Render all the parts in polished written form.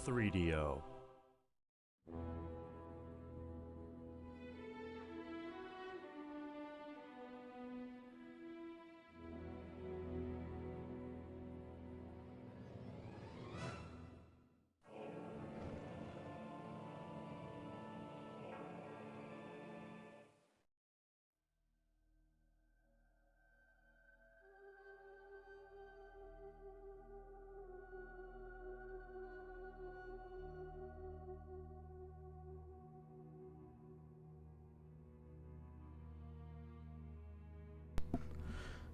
3DO.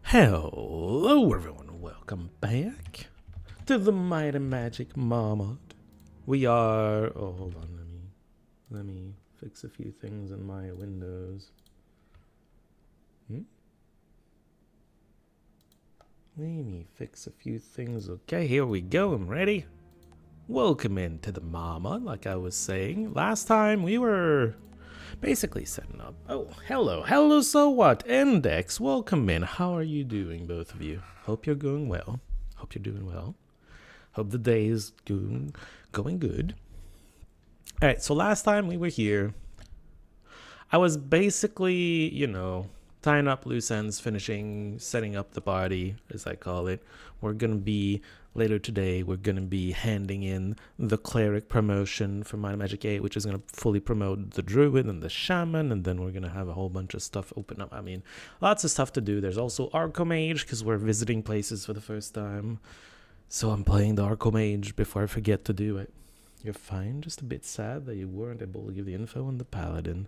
Hello everyone, welcome back to the Might and Magic MAW. We are, oh hold on, let me fix a few things in my windows. Let me fix a few things. Okay, here we go, I'm ready. Welcome into the MAW, like I was saying. Last time we were basically setting up. Oh, hello, so what? Index, welcome in. How are you doing, both of you? Hope you're going well. Hope you're doing well. Hope the day is going good. Alright, so last time we were here, I was basically, you know, tying up loose ends, finishing, setting up the party, as I call it. We're gonna be, later today, we're gonna be handing in the cleric promotion for Might and Magic 8, which is gonna fully promote the druid and the shaman, and then we're gonna have a whole bunch of stuff open up. I mean, lots of stuff to do. There's also Archomage, because we're visiting places for the first time. So I'm playing the Archomage before I forget to do it. You're fine, just a bit sad that you weren't able to give the info on the paladin.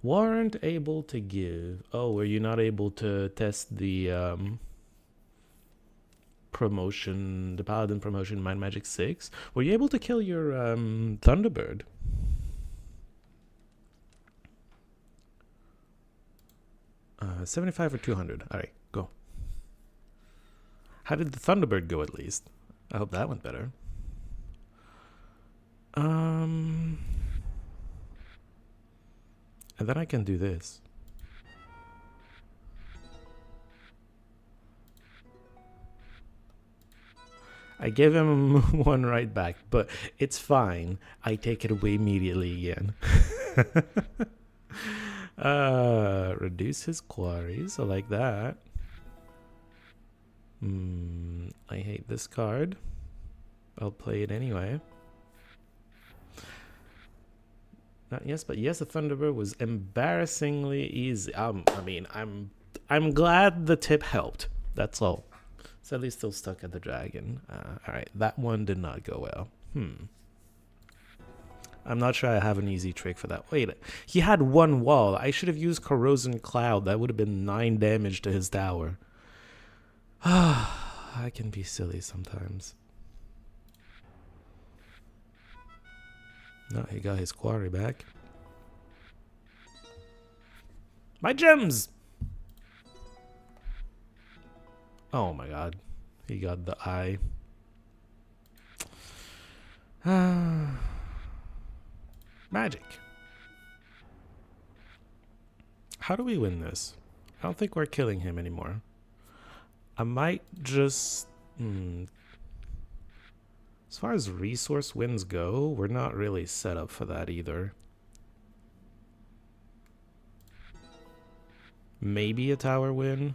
Weren't able to give. Oh, were you not able to test the promotion, the paladin promotion, Might and Magic 6? Were you able to kill your Thunderbird? Uh, 75 or 200. All right, go. How did the Thunderbird go, at least? I hope that went better. And then I can do this. I gave him one right back, but it's fine. I take it away immediately again. Reduce his quarries. I like that. I hate this card. I'll play it anyway. Not yes, but yes, the Thunderbird was embarrassingly easy. I mean, I'm glad the tip helped. That's all. Sadly, still stuck at the dragon. All right, that one did not go well. I'm not sure I have an easy trick for that. Wait, he had one wall. I should have used Corrosion Cloud. That would have been 9 damage to his tower. I can be silly sometimes. No, he got his quarry back. My gems! Oh my god. He got the eye. Magic. How do we win this? I don't think we're killing him anymore. I might just... As far as resource wins go, we're not really set up for that either. Maybe a tower win.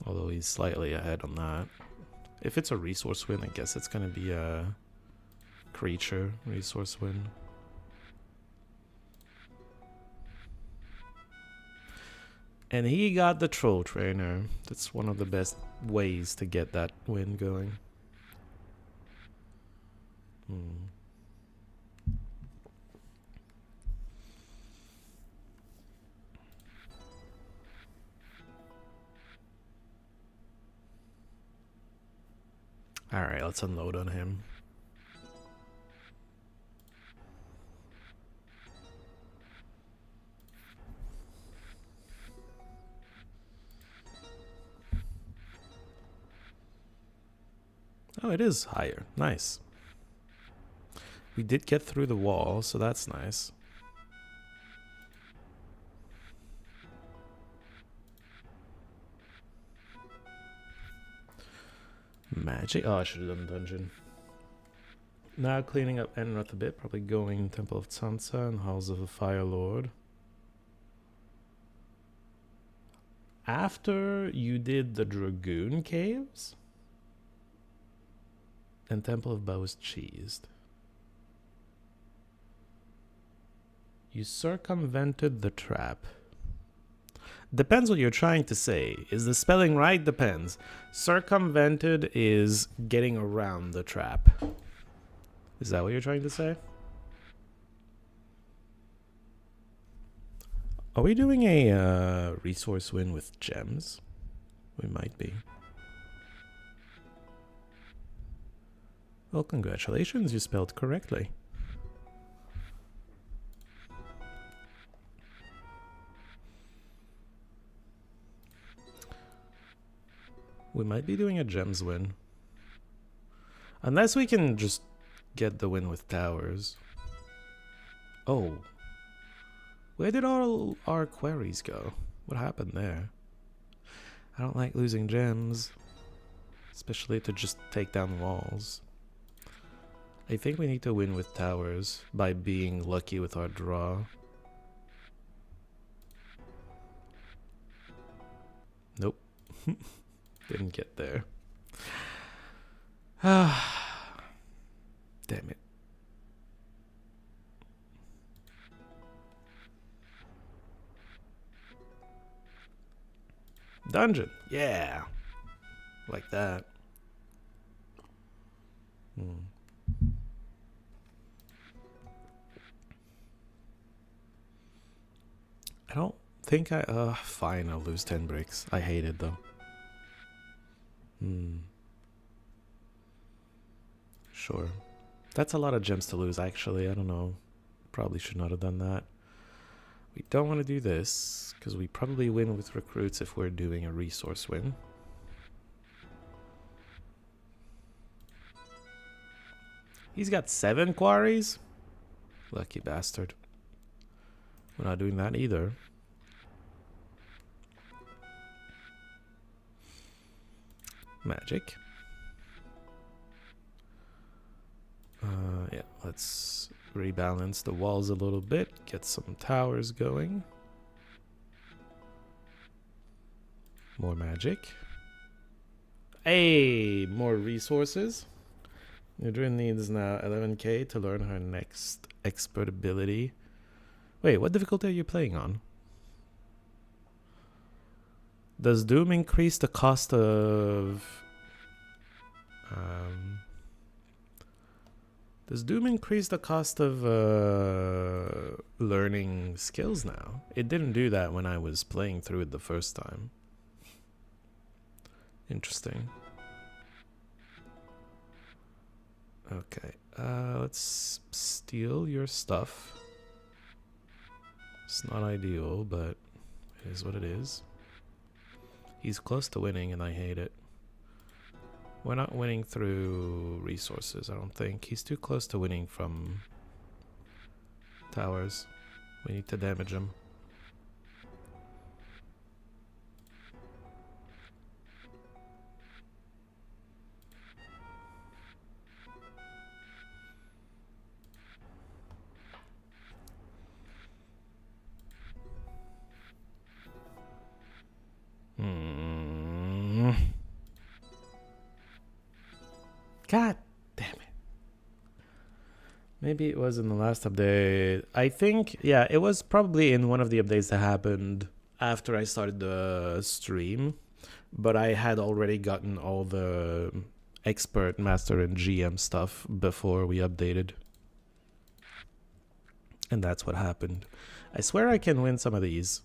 Although he's slightly ahead on that. If it's a resource win, I guess it's going to be a creature resource win. And he got the troll trainer. That's one of the best ways to get that win going. Alright, let's unload on him. Oh, it is higher. Nice. We did get through the wall, so that's nice. Magic. Oh, I should have done dungeon. Now cleaning up Enroth a bit. Probably going Temple of Sansa and Halls of the Fire Lord. After you did the Dragoon Caves and Temple of Bows Cheesed, you circumvented the trap. Depends what you're trying to say. Is the spelling right? Depends. Circumvented is getting around the trap. Is that what you're trying to say? Are we doing a resource win with gems? We might be. Well, congratulations, you spelled correctly. We might be doing a gems win. Unless we can just get the win with towers. Oh. Where did all our queries go? What happened there? I don't like losing gems. Especially to just take down walls. I think we need to win with towers by being lucky with our draw. Nope. Didn't get there. Ah, damn it. Dungeon. Yeah. Like that. I don't think I... fine, I'll lose 10 bricks. I hate it, though. Sure. That's a lot of gems to lose, actually. I don't know. Probably should not have done that. We don't want to do this, because we probably win with recruits if we're doing a resource win. He's got 7 quarries? Lucky bastard. We're not doing that either. Magic. Yeah, let's rebalance the walls a little bit. Get some towers going. More magic. Hey, more resources. Nidrin needs now 11k to learn her next expert ability. Wait, what difficulty are you playing on? Does Doom increase the cost of... Does Doom increase the cost of learning skills now? It didn't do that when I was playing through it the first time. Interesting. Okay, let's steal your stuff. It's not ideal, but it is what it is. He's close to winning and I hate it. We're not winning through resources, I don't think. He's too close to winning from towers. We need to damage him. God damn it. Maybe it was in the last update. I think, yeah, it was probably in one of the updates that happened after I started the stream. But I had already gotten all the expert, master, and GM stuff before we updated. And that's what happened. I swear I can win some of these.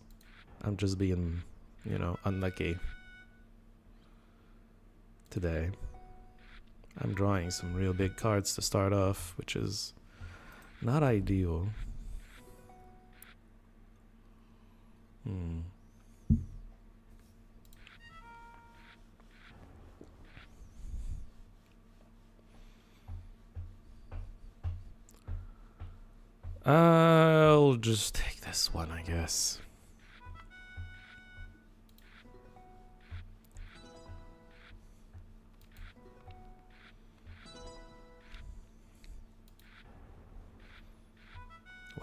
I'm just being, you know, unlucky today. I'm drawing some real big cards to start off, which is not ideal. I'll just take this one, I guess.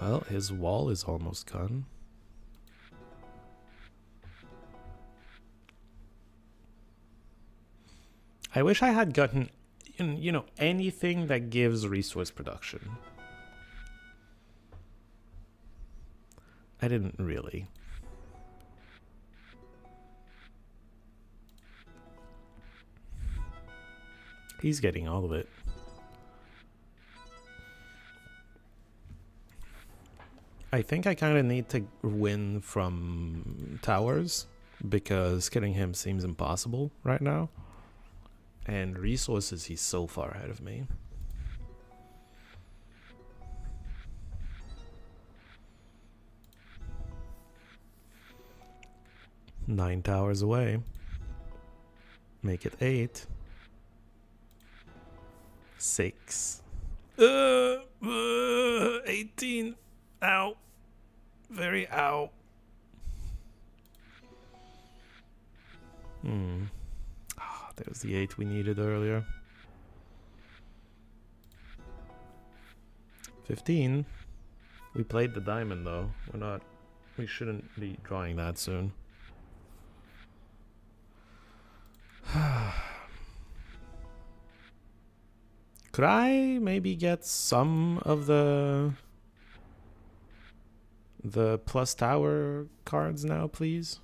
Well, his wall is almost gone. I wish I had gotten, you know, anything that gives resource production. I didn't really. He's getting all of it. I think I kind of need to win from towers because killing him seems impossible right now. And resources, he's so far ahead of me. Nine towers away. Make it 8. 6. 18. Ow. Very ow. Oh, there's the 8 we needed earlier. 15. We played the diamond though. We shouldn't be drawing that soon. Could I maybe get some of the plus tower cards now, please?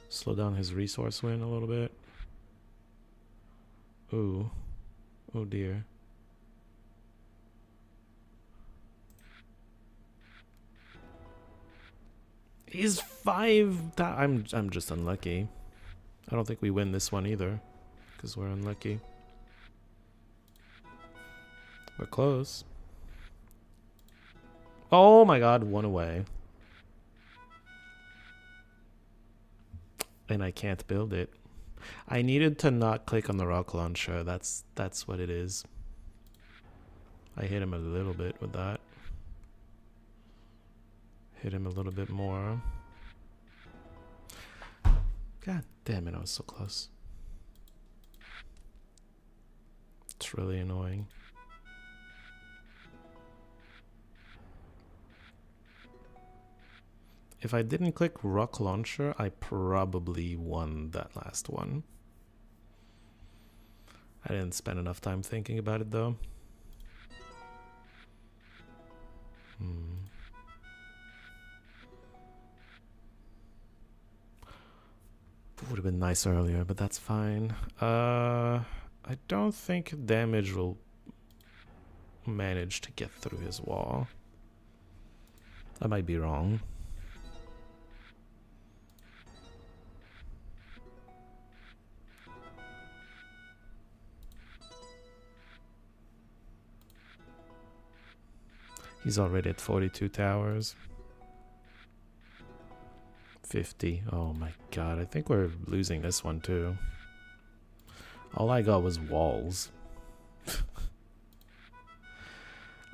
Slow down his resource win a little bit. Ooh. Oh dear. He's 5. I'm just unlucky. I don't think we win this one either, because we're unlucky. We're close. Oh my god, 1 away. And I can't build it. I needed to not click on the rock launcher. That's what it is. I hit him a little bit with that. Hit him a little bit more. God damn it, I was so close. It's really annoying. If I didn't click rock launcher, I probably won that last one. I didn't spend enough time thinking about it though. Would have been nice earlier, but that's fine. I don't think damage will manage to get through his wall. I might be wrong. He's already at 42 towers. 50. Oh my god, I think we're losing this one too. All I got was walls. I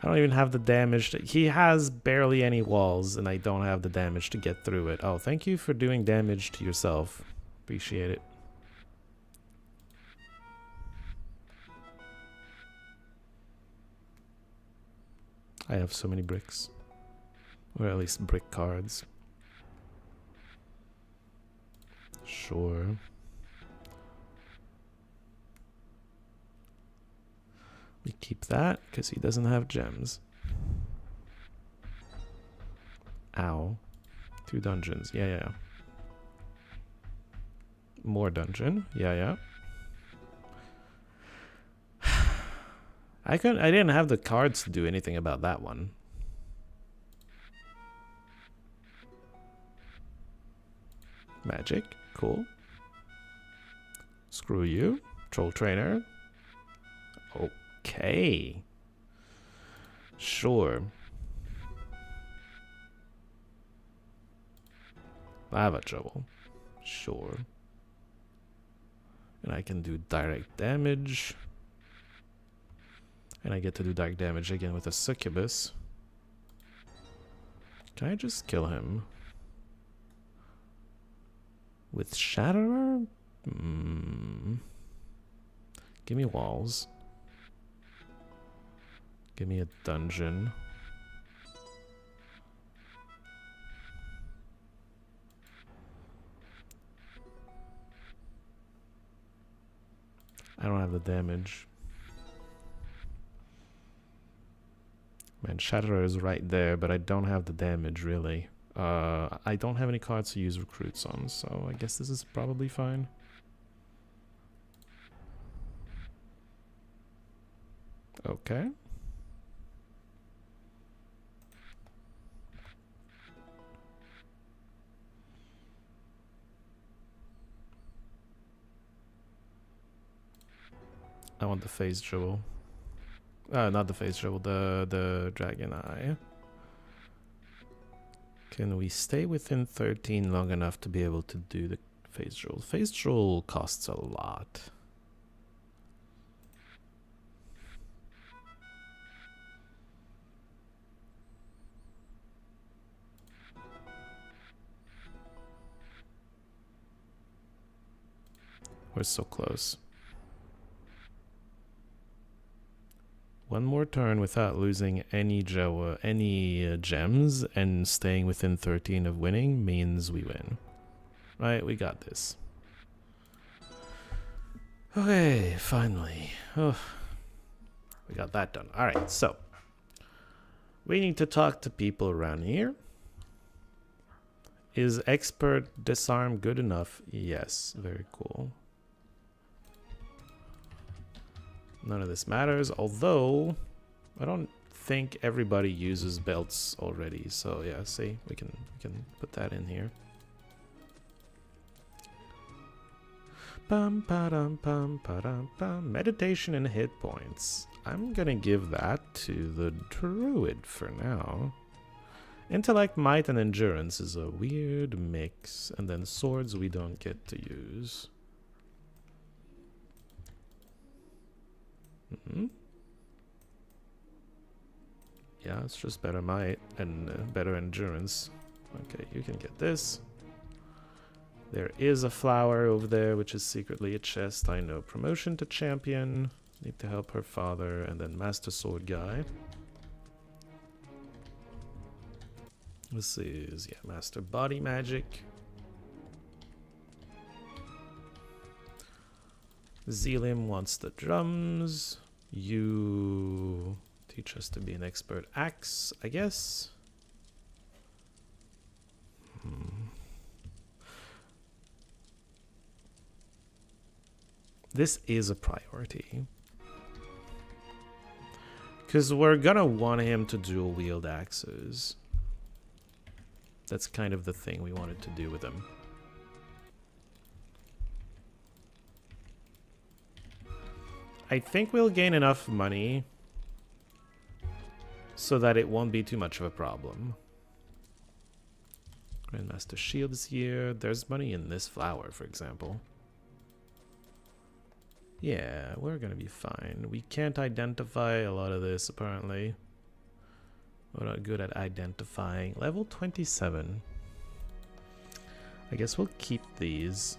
don't even have the damage. He has barely any walls, and I don't have the damage to get through it. Oh, thank you for doing damage to yourself. Appreciate it. I have so many bricks. Or at least brick cards. Sure. We keep that because he doesn't have gems. Ow. 2 dungeons. Yeah. More dungeon. Yeah. I didn't have the cards to do anything about that one. Magic. Cool. Screw you. Troll trainer. Okay. Sure. Lava trouble. Sure. And I can do direct damage. And I get to do direct damage again with a succubus. Can I just kill him? With Shatterer? Give me walls. Give me a dungeon. I don't have the damage. Man, Shatterer is right there, but I don't have the damage, really. I don't have any cards to use recruits on, so I guess this is probably fine. Okay. I want the phase jewel. Not the phase jewel, the dragon eye. Can we stay within 13 long enough to be able to do the phase jewel? Phase jewel costs a lot. We're so close. One more turn without losing any gems and staying within 13 of winning means we win. Right, we got this. Okay, finally. Oh, we got that done. Alright, so. We need to talk to people around here. Is expert disarm good enough? Yes, very cool. None of this matters, although I don't think everybody uses belts already. So yeah, see, we can put that in here. Pum pa-dum pum pa-dum pum. Meditation and hit points. I'm gonna give that to the druid for now. Intellect, might, and endurance is a weird mix, and then swords we don't get to use. Yeah, it's just better might and better endurance. Okay, you can get this. There is a flower over there, which is secretly a chest. I know. Promotion to champion. Need to help her father, and then master sword guy. This is, yeah, master body magic. Zelim wants the drums. You teach us to be an expert axe, I guess. This is a priority. Because we're gonna want him to dual wield axes. That's kind of the thing we wanted to do with him. I think we'll gain enough money so that it won't be too much of a problem. Grandmaster Shield is here. There's money in this flower, for example. Yeah, we're gonna be fine. We can't identify a lot of this, apparently. We're not good at identifying. Level 27. I guess we'll keep these.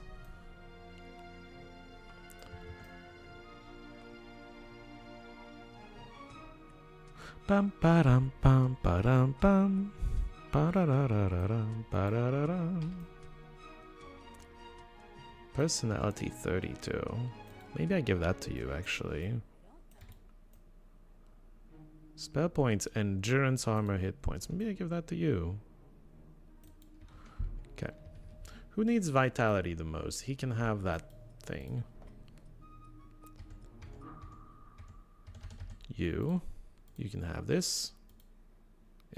Bum ba dum bum ba dum bum ba da da da da dum ba da da dum. Personality 32. Maybe I give that to you, actually. Spell points, endurance, armor, hit points. Maybe I give that to you. Okay. Who needs vitality the most? He can have that thing. You can have this.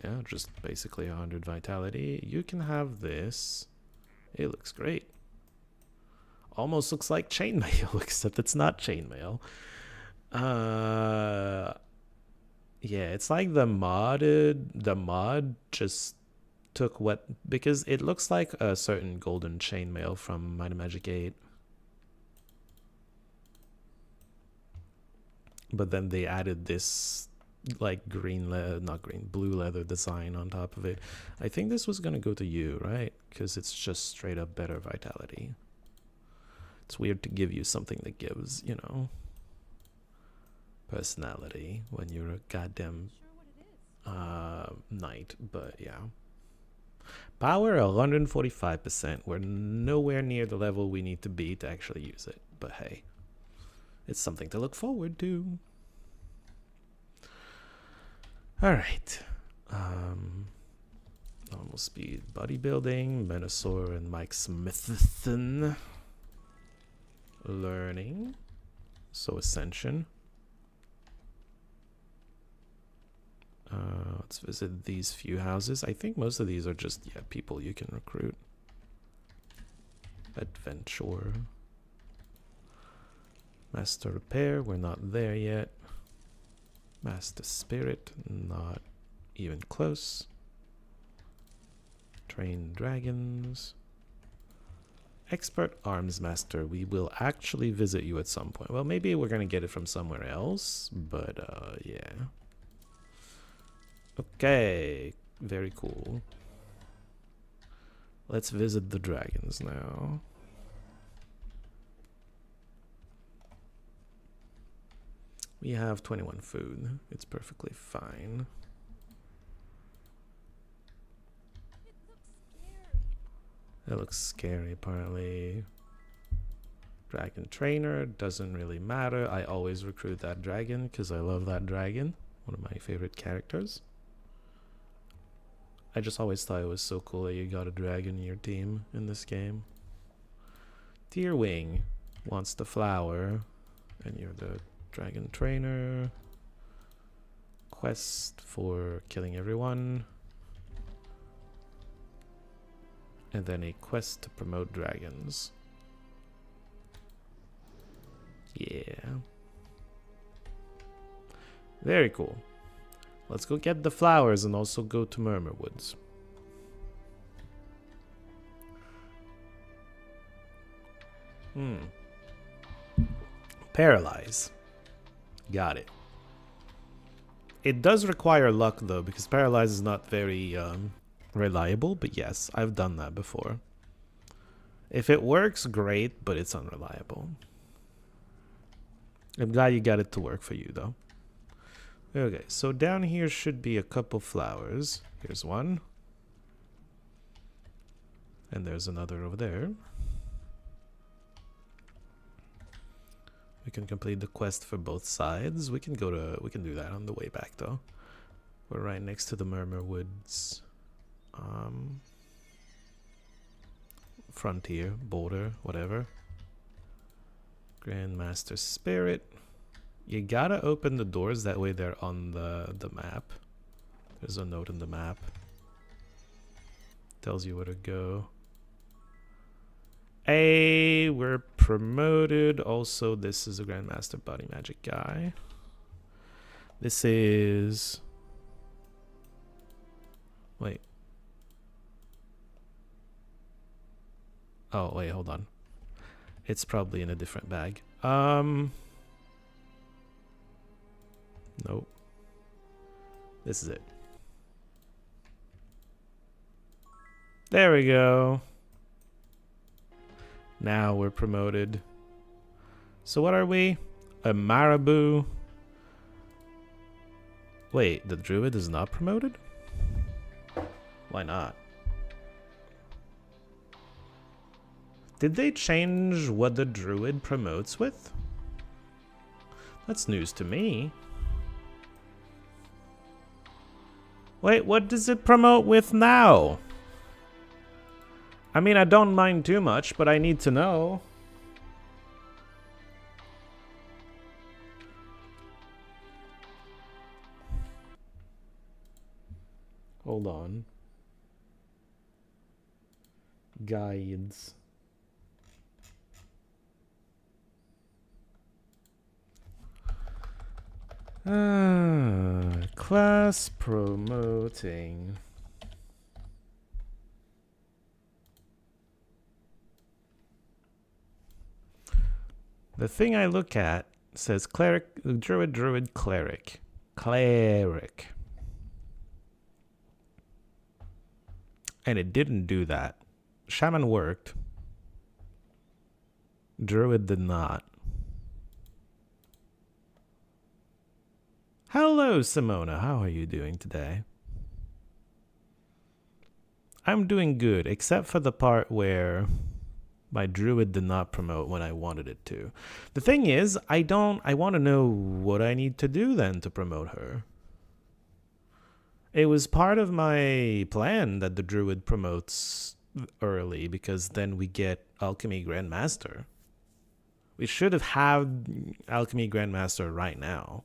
Yeah, just basically 100 vitality. You can have this. It looks great. Almost looks like chainmail, except it's not chainmail. Yeah, it's like the mod just took what, because it looks like a certain golden chainmail from Might and Magic 8. But then they added this like green leather, not green, blue leather design on top of it. I think this was gonna go to you, right? Because it's just straight up better vitality. It's weird to give you something that gives, you know. personality when you're a goddamn knight, but yeah. Power 145%. We're nowhere near the level we need to be to actually use it, but hey, it's something to look forward to. All right. Normal speed, bodybuilding, Menosaur and Mike Smithson. Learning. So Ascension. Let's visit these few houses. I think most of these are just, yeah, people you can recruit. Adventure. Master Repair, we're not there yet. Master Spirit, not even close. Train Dragons. Expert Arms Master, we will actually visit you at some point. Well, maybe we're gonna get it from somewhere else, but yeah. Okay, very cool. Let's visit the dragons now. We have 21 food. It's perfectly fine. It looks scary, apparently. Dragon Trainer, doesn't really matter. I always recruit that dragon because I love that dragon. One of my favorite characters. I just always thought it was so cool that you got a dragon in your team in this game. Deerwing wants the flower, and you're the dragon trainer. Quest for killing everyone. And then a quest to promote dragons. Yeah. Very cool. Let's go get the flowers and also go to Murmur Woods. Paralyze. Got it. It does require luck though, because Paralyze is not very reliable, but yes, I've done that before. If it works, great, but it's unreliable. I'm glad you got it to work for you though. Okay, so down here should be a couple flowers. Here's one. And there's another over there. We can complete the quest for both sides. We can do that on the way back though. We're right next to the Murmur Woods. Frontier, border, whatever. Grandmaster Spirit. You gotta open the doors, that way they're on the map. There's a note in the map. Tells you where to go. Hey, we're promoted. Also, this is a Grandmaster Body Magic guy. This is... Wait. Oh, wait, hold on. It's probably in a different bag. Nope. This is it. There we go. Now we're promoted. So what are we? A Marabou. Wait, the Druid is not promoted? Why not? Did they change what the Druid promotes with? That's news to me. Wait, what does it promote with now? I mean, I don't mind too much, but I need to know. Hold on. Guides. Class promoting. The thing I look at says cleric, druid, cleric. Cleric. And it didn't do that. Shaman worked. Druid did not. Hello, Simona. How are you doing today? I'm doing good, except for the part where my druid did not promote when I wanted it to. The thing is, I want to know what I need to do then to promote her. It was part of my plan that the druid promotes early because then we get Alchemy Grandmaster. We should have had Alchemy Grandmaster right now.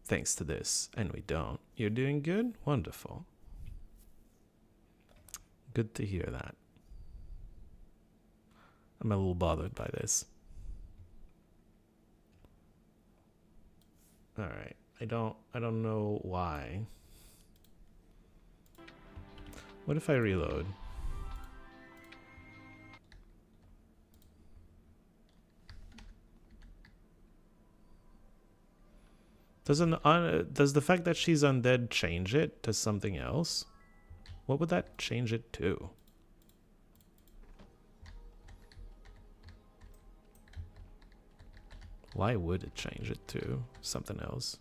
Thanks to this, and we don't. You're doing good? Wonderful. Good to hear that. I'm a little bothered by this. All right. I don't know why. What if I reload? Does the fact that she's undead change it to something else? What would that change it to? Why would it change it to something else?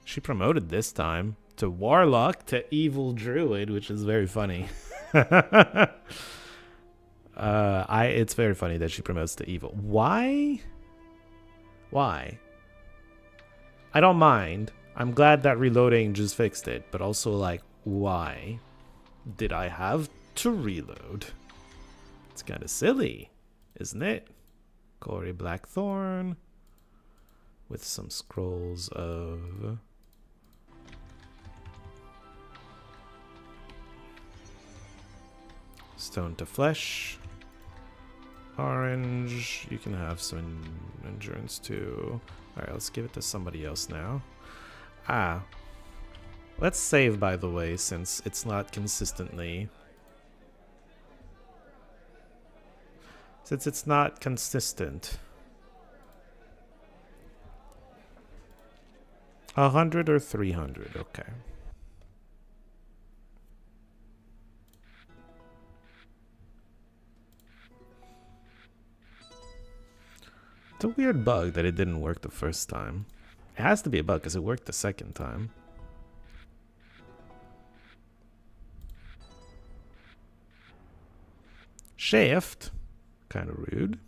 She promoted this time to Warlock to Evil Druid, which is very funny. It's very funny that she promotes to Evil. Why? Why? I don't mind. I'm glad that reloading just fixed it, but also, like, why did I have to reload? It's kind of silly, isn't it? Corey Blackthorn with some scrolls of Stone to Flesh. Orange. You can have some endurance too. Alright, let's give it to somebody else now. Let's save, by the way, since it's not consistently... Since it's not consistent. 100 or 300, okay. It's a weird bug that it didn't work the first time. It has to be a bug because it worked the second time. Shift. Kind of rude.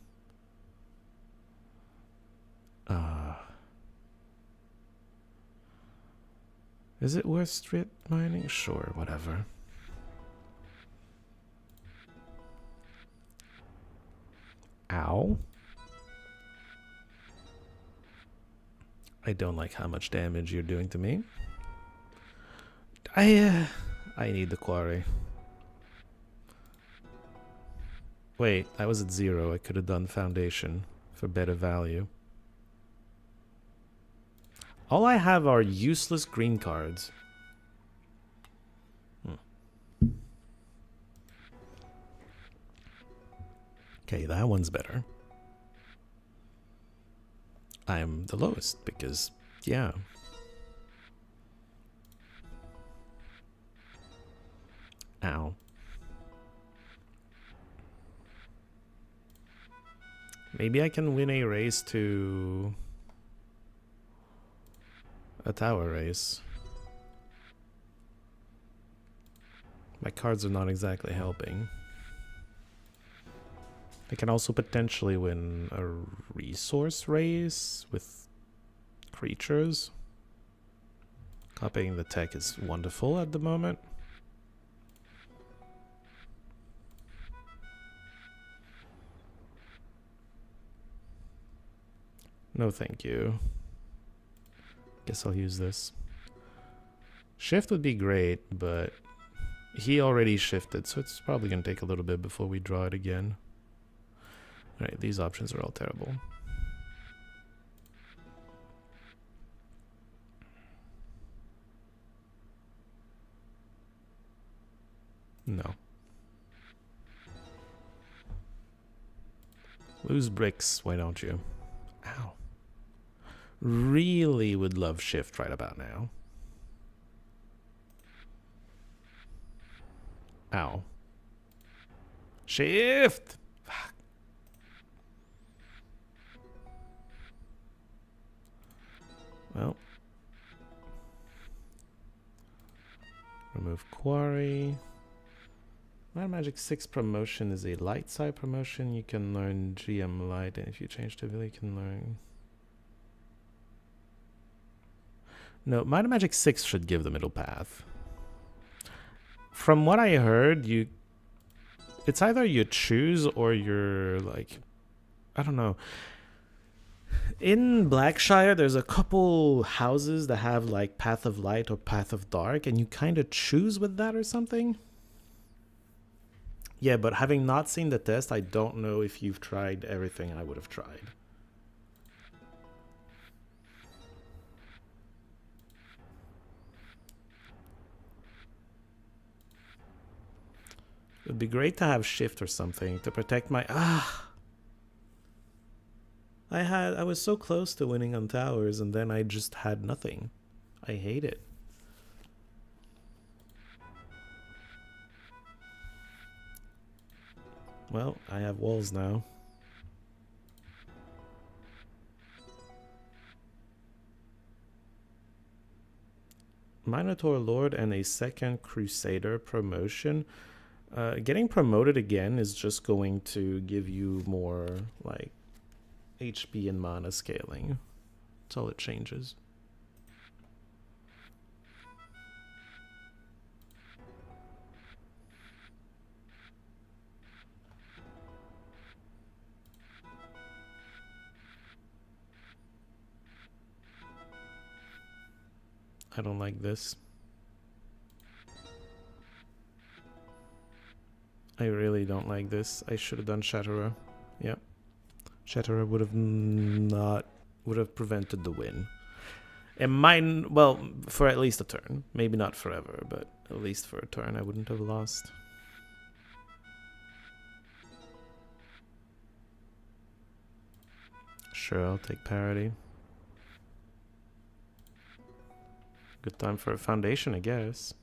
Is it worth strip mining? Sure, whatever. Ow. I don't like how much damage you're doing to me. I need the quarry. Wait, I was at 0. I could have done foundation for better value. All I have are useless green cards. Okay, that one's better. I'm the lowest because, yeah. Ow. Maybe I can win a race to a tower race. My cards are not exactly helping. I can also potentially win a resource race with creatures. Copying the tech is wonderful at the moment. No thank you. Guess I'll use this. Shift would be great, but he already shifted, so it's probably going to take a little bit before we draw it again. Alright, these options are all terrible. No. Lose bricks, why don't you? Ow. Really would love shift right about now. Ow. Shift! Fuck. Well. Remove quarry. My Magic 6 promotion is a light side promotion. You can learn GM light, and if you change to ability, you can learn. No, Might Magic 6 should give the middle path. From what I heard, it's either you choose or you're like, I don't know. In Blackshire, there's a couple houses that have like Path of Light or Path of Dark, and you kind of choose with that or something. Yeah, but having not seen the test, I don't know if you've tried everything I would have tried. It would be great to have shift or something to protect my... I was so close to winning on towers, and then I just had nothing. I hate it. Well, I have walls now. Minotaur Lord and a second Crusader promotion. Getting promoted again is just going to give you more, like, HP and mana scaling. That's all it changes. I don't like this. I really don't like this. I should have done Shatterer. Yep. Shatterer would have prevented the win. It might, well, for at least a turn. Maybe not forever, but at least for a turn I wouldn't have lost. Sure, I'll take parity. Good time for a foundation, I guess.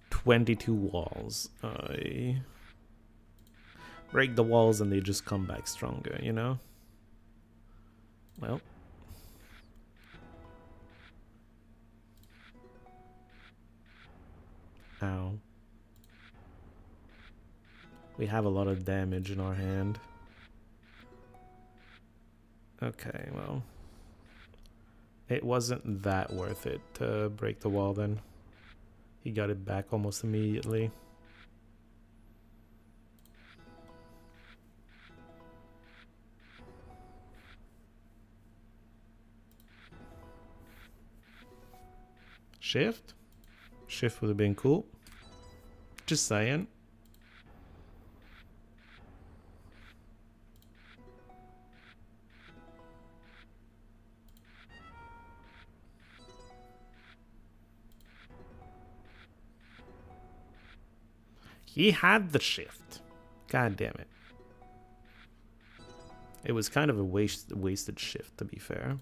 "22 walls. I break the walls and they just come back stronger, you know? Well. Ow. We have a lot of damage in our hand. Okay, well. It wasn't that worth it to break the wall then. He got it back almost immediately. Shift? Shift would have been cool. Just saying. He had the shift. God damn it. It was kind of a wasted shift, to be fair.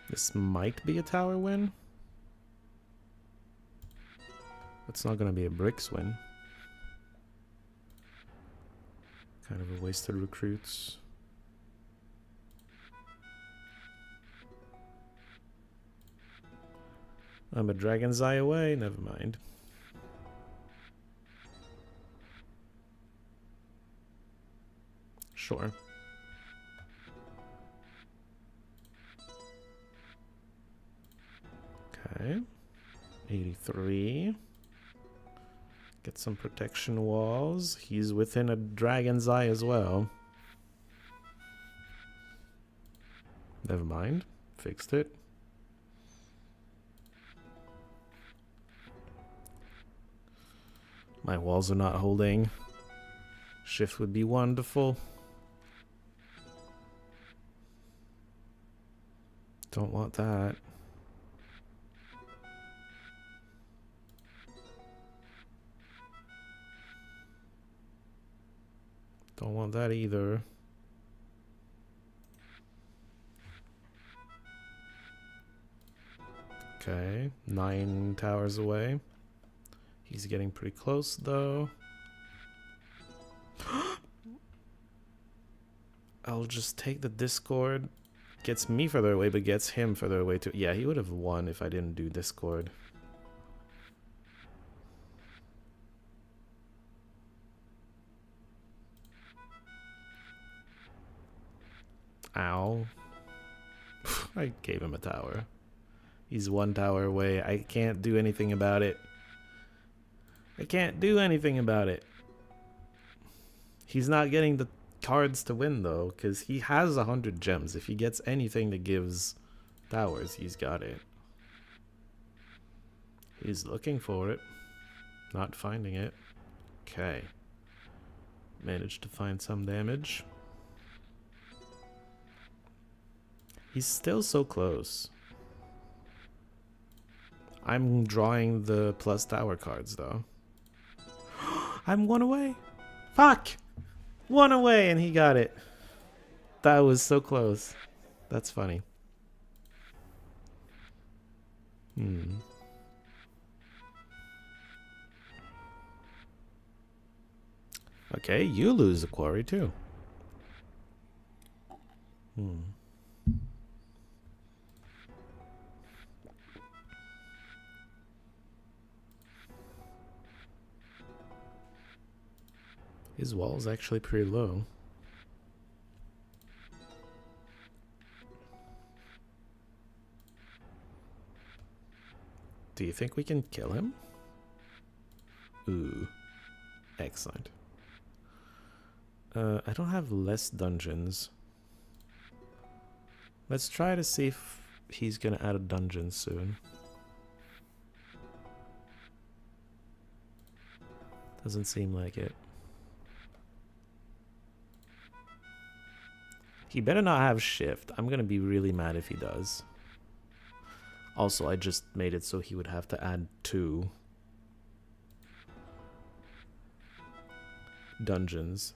This might be a tower win. It's not going to be a bricks win. Kind of a wasted recruits. I'm a dragon's eye away, never mind. Sure. Okay. 83. Get some protection walls. He's within a dragon's eye as well. Never mind. Fixed it. My walls are not holding. Shift would be wonderful. Don't want that. Don't want that either. Okay, 9 towers away. He's getting pretty close though. I'll just take the Discord. Gets me further away, but gets him further away too. Yeah, he would have won if I didn't do Discord. Ow. I gave him a tower. He's 1 tower away. I can't do anything about it. I can't do anything about it. He's not getting the cards to win though, because he has 100 gems. If he gets anything that gives towers, he's got it. He's looking for it. Not finding it. Okay. Managed to find some damage. He's still so close. I'm drawing the plus tower cards though. I'm 1 away. Fuck! 1 away and he got it. That was so close. That's funny. Okay, you lose a quarry too. His wall is actually pretty low. Do you think we can kill him? Ooh. Excellent. I don't have less dungeons. Let's try to see if he's gonna add a dungeon soon. Doesn't seem like it. He better not have shift. I'm gonna be really mad if he does. Also, I just made it so he would have to add 2 dungeons.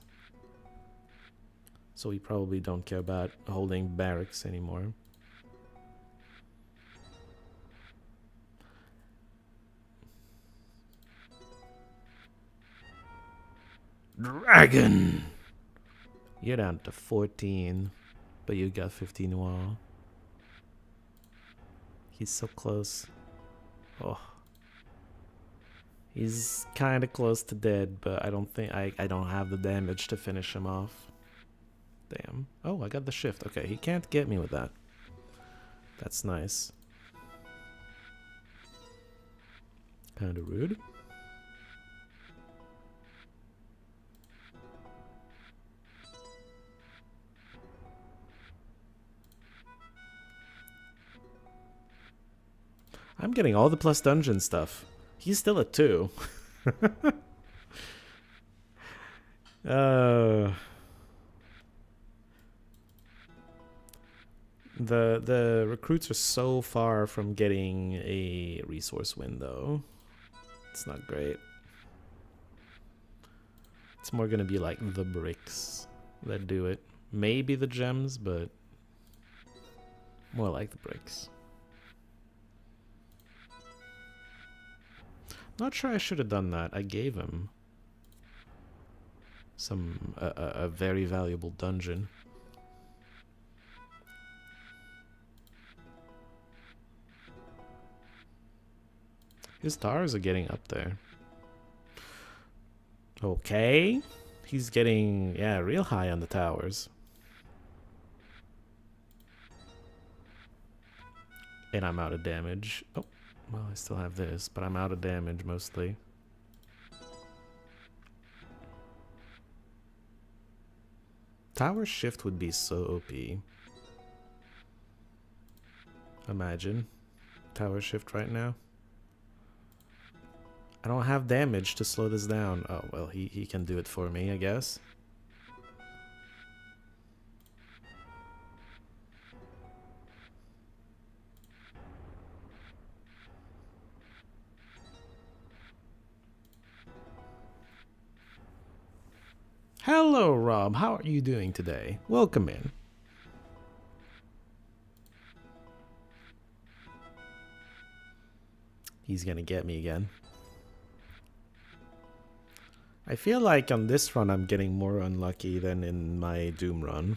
So we probably don't care about holding barracks anymore. Dragon! You're down to 14, but you got 15 wall. He's so close. Oh. He's kind of close to dead, but I don't think I don't have the damage to finish him off. Damn. Oh, I got the shift. Okay, he can't get me with that. That's nice. Kind of rude. I'm getting all the plus dungeon stuff. He's still at 2. The recruits are so far from getting a resource win though. It's not great. It's more gonna be like the bricks that do it. Maybe the gems, but more like the bricks. Not sure I should have done that. I gave him some a very valuable dungeon. His towers are getting up there. Okay. He's getting, yeah, real high on the towers. And I'm out of damage. Oh. Well, I still have this, but I'm out of damage mostly. Tower shift would be so OP. Imagine. Tower shift right now. I don't have damage to slow this down. Oh, well, he can do it for me, I guess. Hello, Rob. How are you doing today? Welcome in. He's gonna get me again. I feel like on this run I'm getting more unlucky than in my Doom run.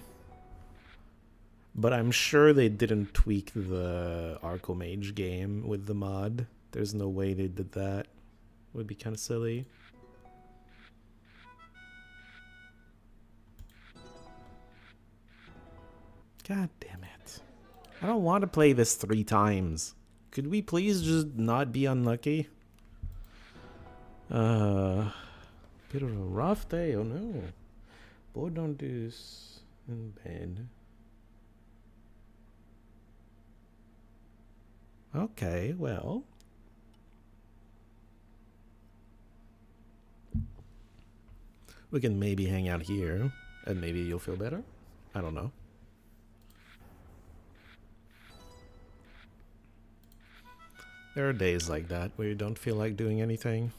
But I'm sure they didn't tweak the Arcomage game with the mod. There's no way they did that. Would be kind of silly. God damn it. I don't want to play this 3 times. Could we please just not be unlucky? Bit of a rough day, oh no. Boy, don't do this in bed. Okay, well. We can maybe hang out here, and maybe you'll feel better? I don't know. There are days like that where you don't feel like doing anything.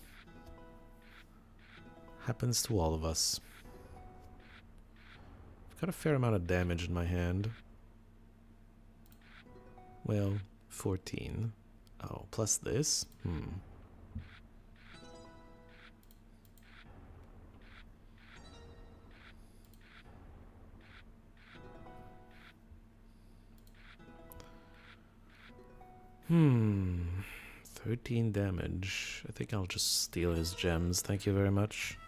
Happens to all of us. I've got a fair amount of damage in my hand. Well, 14. Oh, plus this? Hmm. 13 damage. I think I'll just steal his gems. Thank you very much.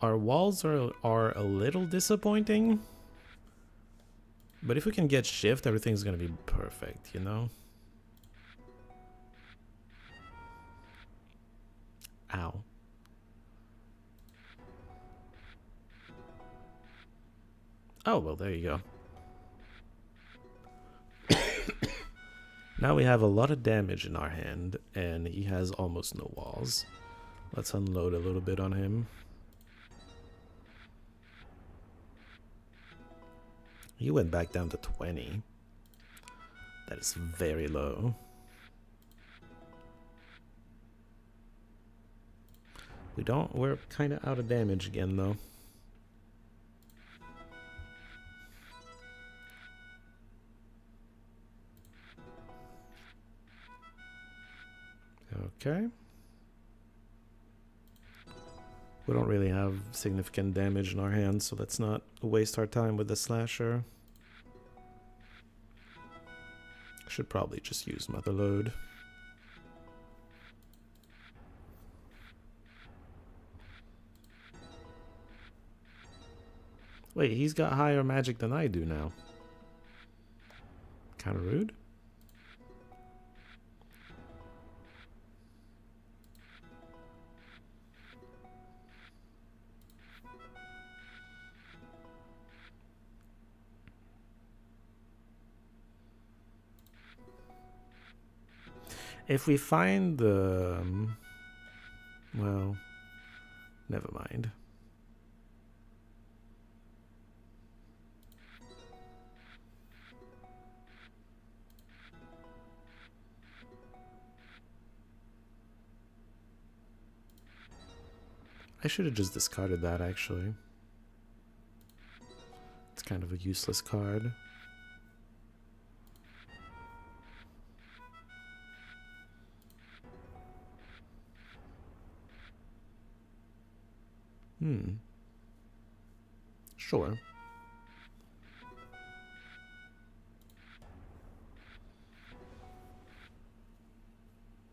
Our walls are a little disappointing. But if we can get shift, everything's gonna be perfect, you know? Ow. Oh, well, there you go. Now we have a lot of damage in our hand, and he has almost no walls. Let's unload a little bit on him. He went back down to 20. That is very low. We're kind of out of damage again, though. Okay. We don't really have significant damage in our hands, so let's not waste our time with the slasher. Should probably just use Motherload. Wait, he's got higher magic than I do now. Kinda rude. If we find the... well, never mind. I should have just discarded that, actually. It's kind of a useless card. Sure.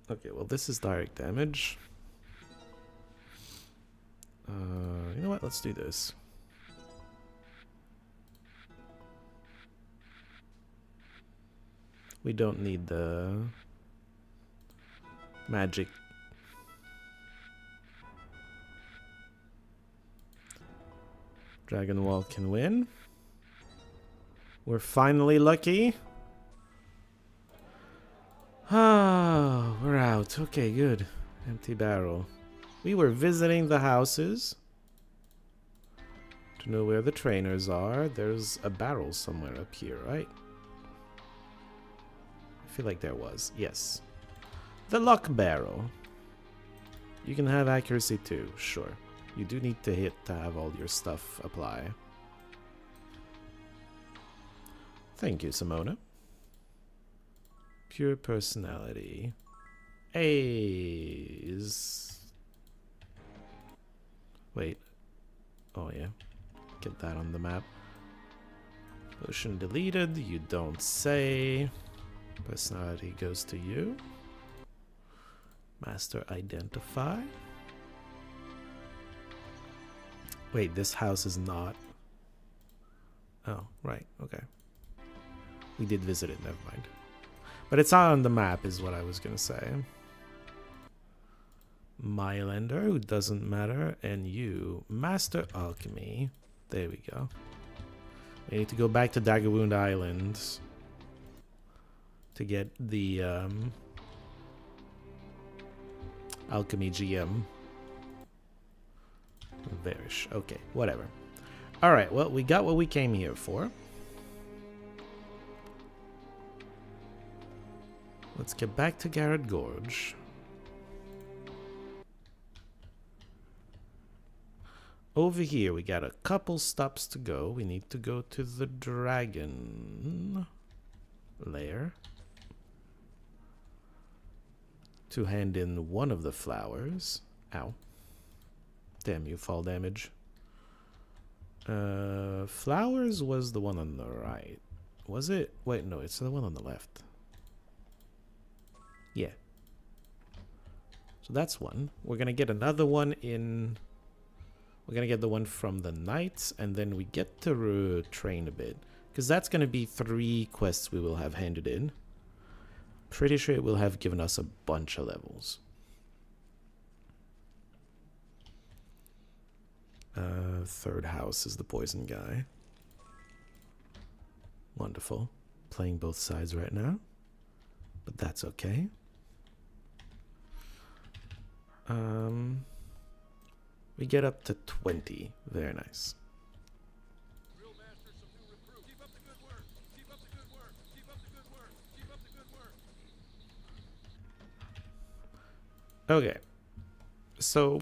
Okay, well, this is direct damage. You know what? Let's do this. We don't need the magic. Dragon Wall can win. We're finally lucky. Ah, we're out. Okay, good. Empty barrel. We were visiting the houses to know where the trainers are. There's a barrel somewhere up here, right? I feel like there was. Yes. The luck barrel. You can have accuracy too, sure. You do need to hit to have all your stuff apply. Thank you, Simona. Pure personality. A's. Wait. Oh, yeah. Get that on the map. Potion deleted. You don't say. Personality goes to you. Master identify. Wait, this house is not. Oh, right. Okay. We did visit it. Never mind. But it's not on the map is what I was going to say. Mylender, who doesn't matter. And you. Master Alchemy. There we go. We need to go back to Daggerwound Island to get the Alchemy GM. Varish. Okay, whatever. Alright, well, we got what we came here for. Let's get back to Garrett Gorge. Over here, we got a couple stops to go. We need to go to the dragon lair to hand in one of the flowers. Ow. Damn you, fall damage. Flowers was the one on the right. Was it? Wait, no, it's the one on the left. Yeah. So that's one. We're gonna get another one in... We're gonna get the one from the knights, and then we get to train a bit. Because that's gonna be 3 quests we will have handed in. Pretty sure it will have given us a bunch of levels. Third house is the poison guy. Wonderful. Playing both sides right now. But that's okay. We get up to 20. Very nice. Okay. So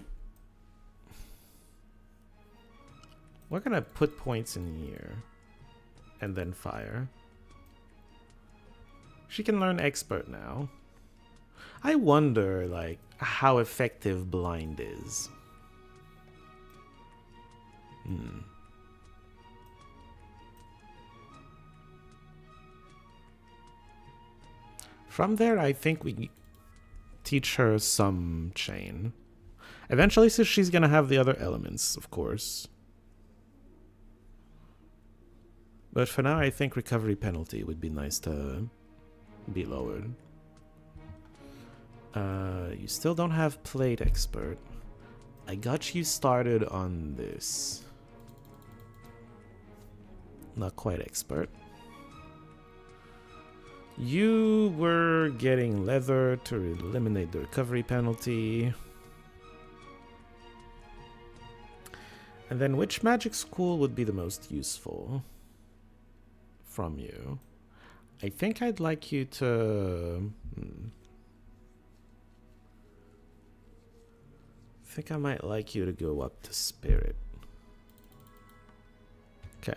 we're gonna put points in here and then fire. She can learn expert now. I wonder, like, how effective blind is. From there, I think we teach her some chain. Eventually, so she's gonna have the other elements, of course. But for now, I think recovery penalty would be nice to be lowered. You still don't have plate expert. I got you started on this. Not quite expert. You were getting leather to eliminate the recovery penalty. And then which magic school would be the most useful from you? I think I'd like you to... I think I might like you to go up to Spirit. Okay.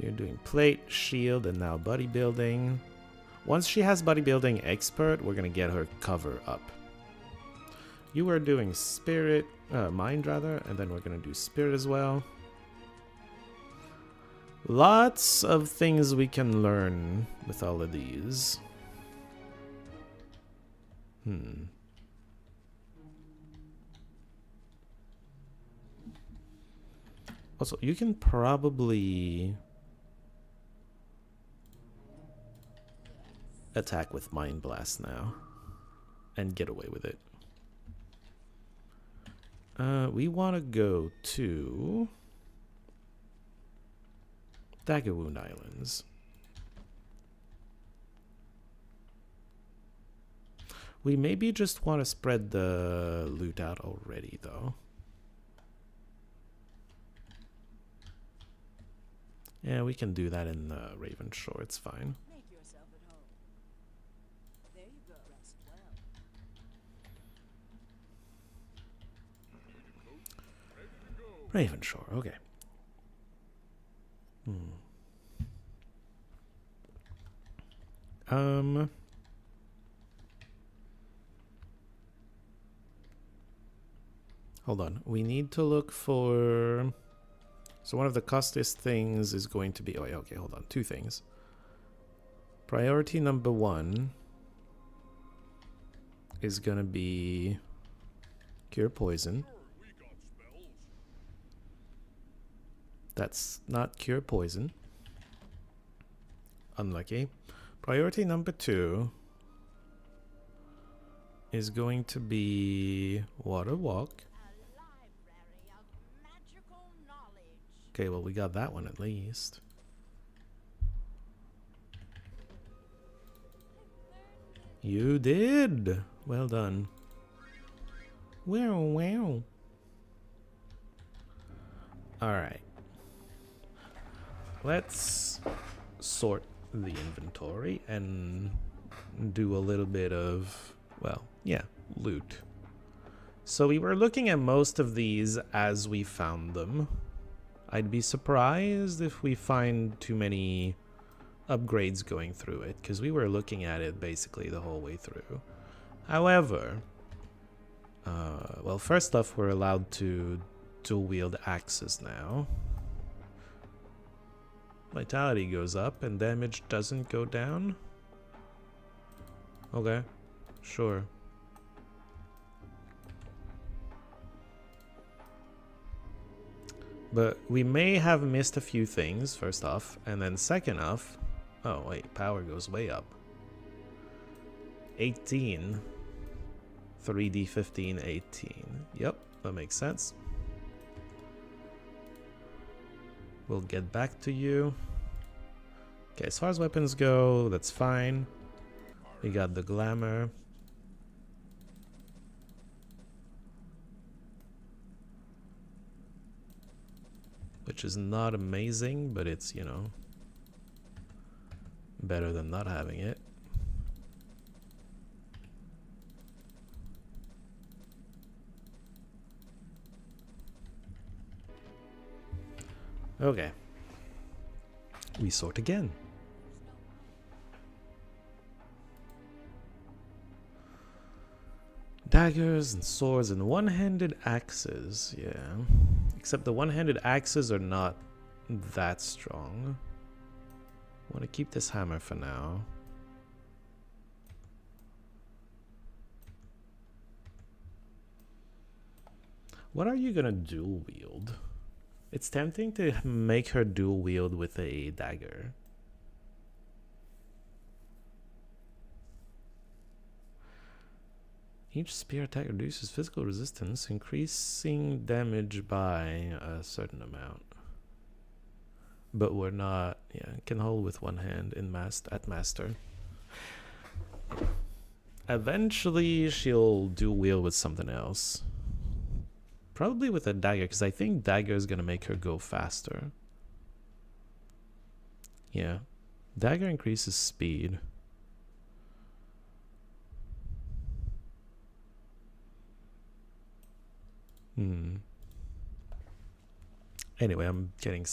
You're doing plate, shield, and now bodybuilding. Once she has bodybuilding expert, we're gonna get her cover up. You are doing spirit, mind rather, and then we're gonna do spirit as well. Lots of things we can learn with all of these. Also, you can probably attack with Mind Blast now and get away with it. We want to go to Dagger Wound Islands. We maybe just want to spread the loot out already, though. Yeah, we can do that in Raven Shore, it's fine. Make yourself at home. There you go. Rest well. Raven Shore, okay. Hold on. We need to look for... So one of the costliest things is going to be... Oh, wait, okay, hold on. Two things. Priority number 1 is going to be Cure Poison. That's not Cure Poison. Unlucky. Priority number 2 is going to be Water Walk. Okay, well, we got that one at least. You did! Well done. Wow, wow. Alright. Let's sort the inventory and do a little bit of, well, yeah, loot. So we were looking at most of these as we found them. I'd be surprised if we find too many upgrades going through it, because we were looking at it basically the whole way through. However, well, first off, we're allowed to dual wield axes now. Vitality goes up and damage doesn't go down. Okay, sure. But we may have missed a few things, first off, and then second off... Oh, wait, power goes way up. 18. 3D 15, 18. Yep, that makes sense. We'll get back to you. Okay, as far as weapons go, that's fine. We got the glamour. Which is not amazing, but it's, you know, better than not having it. Okay. We sort again. Daggers and swords and one-handed axes, yeah. Except the one-handed axes are not that strong. I want to keep this hammer for now. What are you gonna dual wield? It's tempting to make her dual wield with a dagger. Each spear attack reduces physical resistance, increasing damage by a certain amount. But we're not, yeah, can hold with one hand in at master. Eventually she'll dual wield with something else. Probably with a dagger, because I think dagger is going to make her go faster. Yeah. Dagger increases speed. Anyway, I'm getting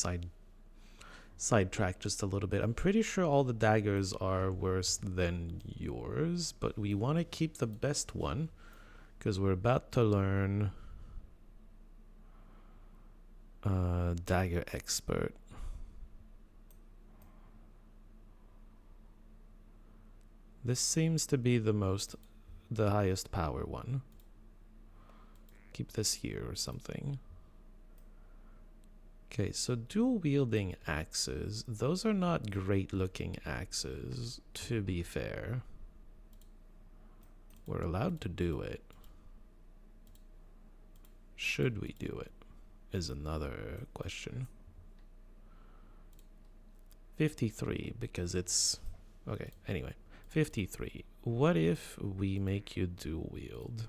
sidetracked just a little bit. I'm pretty sure all the daggers are worse than yours, but we want to keep the best one because we're about to learn dagger expert. This seems to be the highest power one. Keep this here or something. Okay, so dual wielding axes. Those are not great looking axes, to be fair. We're allowed to do it. Should we do it? Is another question. 53 because it's okay. Anyway, 53. What if we make you dual wield?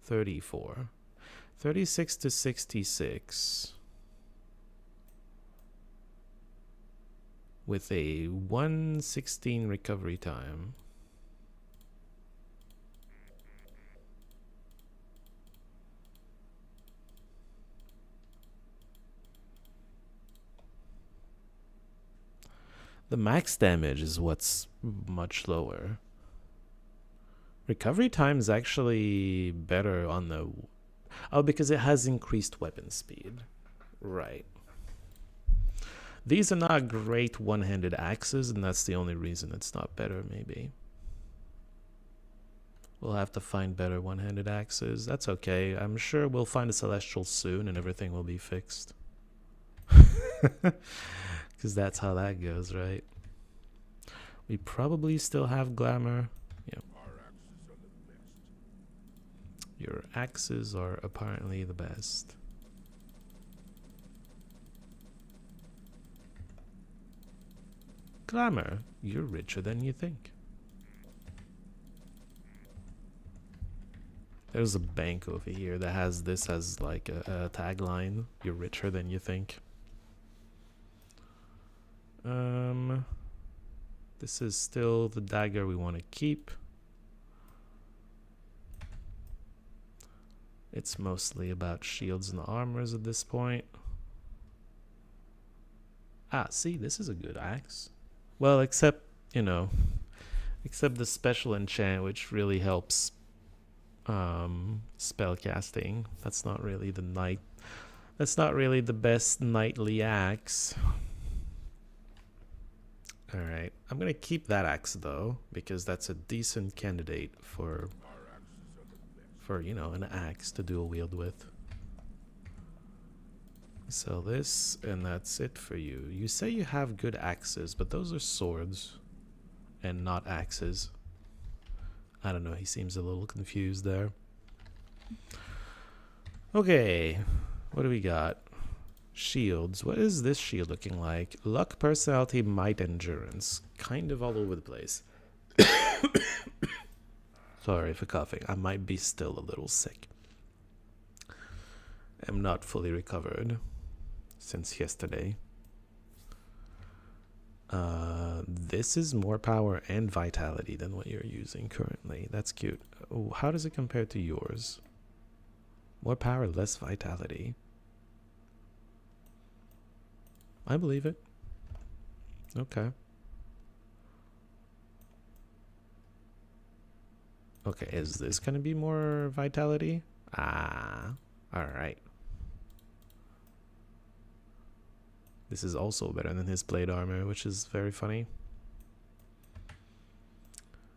34. 36 to 66 with a 116 recovery time. The max damage is what's much lower. Recovery time is actually better on the... Oh, because it has increased weapon speed. Right. These are not great one-handed axes, and that's the only reason it's not better, maybe. We'll have to find better one-handed axes. That's okay. I'm sure we'll find a celestial soon, and everything will be fixed. Because that's how that goes, right? We probably still have glamour. Yeah. Your axes are apparently the best. Glamour, you're richer than you think. There's a bank over here that has this as like a tagline. You're richer than you think. This is still the dagger we want to keep. It's mostly about shields and armors at this point. Ah, see, this is a good axe. Well, except, you know, except the special enchant, which really helps spell casting. That's not really the knight. That's not really the best knightly axe. Alright, I'm gonna keep that axe though, because that's a decent candidate for you know, an axe to dual wield with. Sell this, and that's it for you. You say you have good axes, but those are swords and not axes. I don't know, he seems a little confused there. Okay, what do we got? Shields. What is this shield looking like? Luck, personality, might, endurance. Kind of all over the place. Sorry for coughing. I might be still a little sick. I'm not fully recovered since yesterday. This is more power and vitality than what you're using currently. That's cute. Oh, how does it compare to yours? More power, less vitality. I believe it. Okay. Okay, is this gonna be more vitality? Ah, alright. This is also better than his blade armor, which is very funny.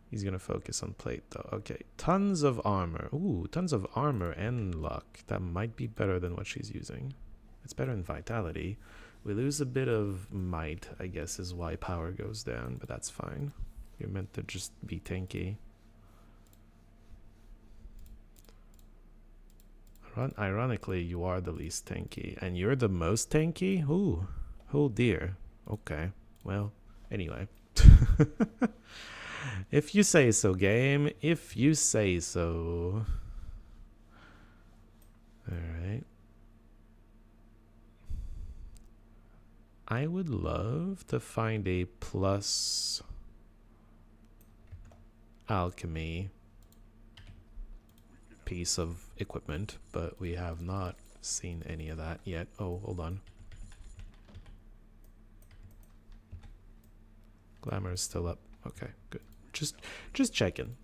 He's gonna focus on plate though. Okay, tons of armor. Ooh, tons of armor and luck. That might be better than what she's using. It's better than vitality. We lose a bit of might, I guess, is why power goes down, but that's fine. You're meant to just be tanky. Ironically, you are the least tanky, and you're the most tanky? Ooh, oh dear. Okay, well, anyway. If you say so, game. If you say so. Alright. I would love to find a plus alchemy piece of equipment, but we have not seen any of that yet. Oh, hold on. Glamour is still up. Okay, good. Just checking.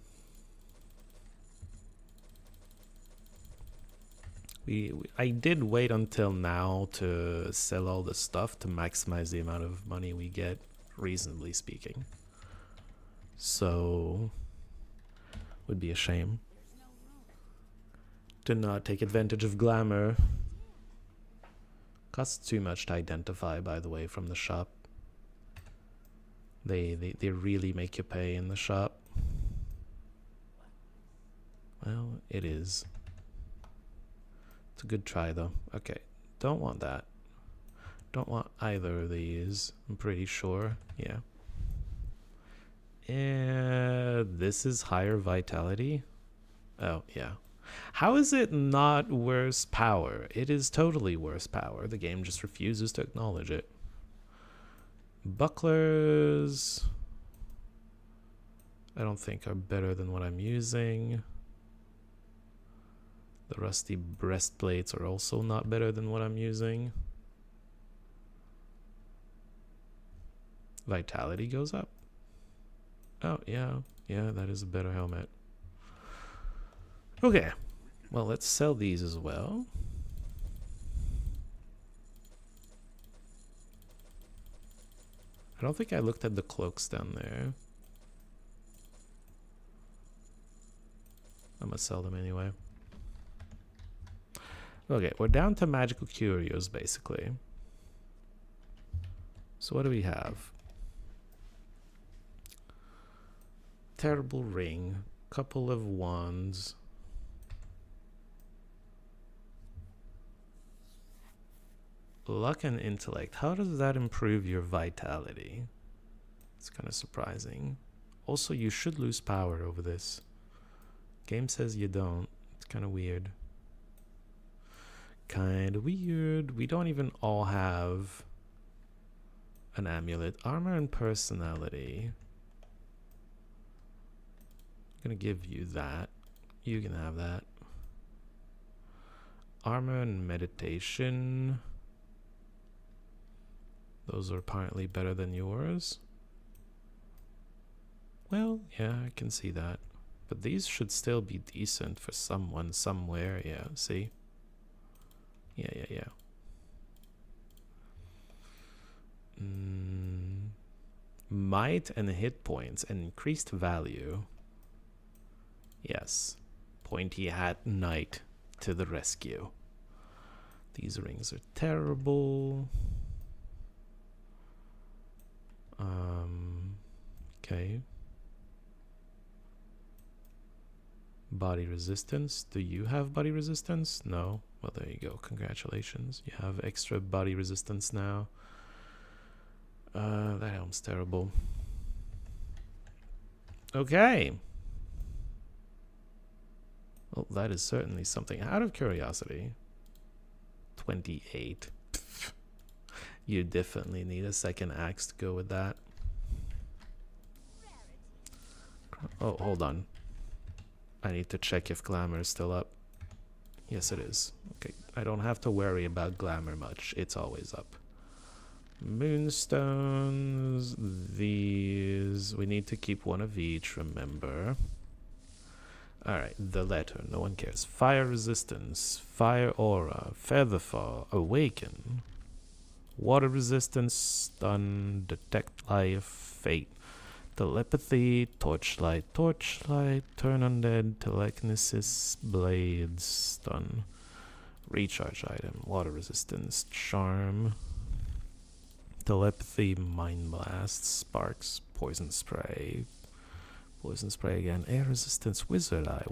I did wait until now to sell all the stuff to maximize the amount of money we get, reasonably speaking. So, would be a shame to not take advantage of glamour. Costs too much to identify, by the way, from the shop. They really make you pay in the shop. Well, it is. It's a good try, though. Okay, don't want that. Don't want either of these, I'm pretty sure. Yeah. And this is higher vitality. Oh, yeah. How is it not worse power? It is totally worse power. The game just refuses to acknowledge it. Bucklers, I don't think are better than what I'm using. The rusty breastplates are also not better than what I'm using. Vitality goes up. Oh, yeah. Yeah, that is a better helmet. Okay. Well, let's sell these as well. I don't think I looked at the cloaks down there. I'm gonna sell them anyway. Okay, we're down to magical curios, basically. So what do we have? Terrible ring. Couple of wands. Luck and intellect. How does that improve your vitality? It's kind of surprising. Also, you should lose power over this. Game says you don't. It's kind of weird. Kind of weird. We don't even all have an amulet. Armor and personality. I'm gonna give you that. You can have that. Armor and meditation. Those are apparently better than yours. Well, yeah, I can see that. But these should still be decent for someone somewhere. Yeah, see? Yeah. Might and hit points and increased value. Yes. Pointy hat knight to the rescue. These rings are terrible. Okay. Body resistance. Do you have body resistance? No. Well, there you go. Congratulations. You have extra body resistance now. That helm's terrible. Okay. Well, that is certainly something. Out of curiosity. 28. You definitely need a second axe to go with that. Oh, hold on. I need to check if glamour is still up. Yes, it is. Okay, I don't have to worry about glamour much. It's always up. Moonstones. These. We need to keep one of each, remember. Alright, the letter. No one cares. Fire resistance. Fire aura. Feather fall. Awaken. Water resistance. Stun. Detect life. Fate. Telepathy, torchlight, turn undead, telekinesis, blades, stun, recharge item, water resistance, charm, telepathy, mind blast, sparks, poison spray again, air resistance, wizard eye,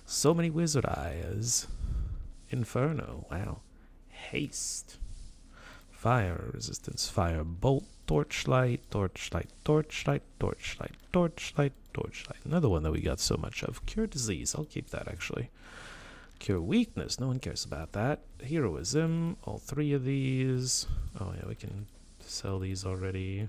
so many wizard eyes, inferno, wow, haste, fire resistance, fire bolt, torchlight. Another one that we got so much of. Cure disease. I'll keep that, actually. Cure weakness. No one cares about that. Heroism. All three of these. Oh, yeah, we can sell these already.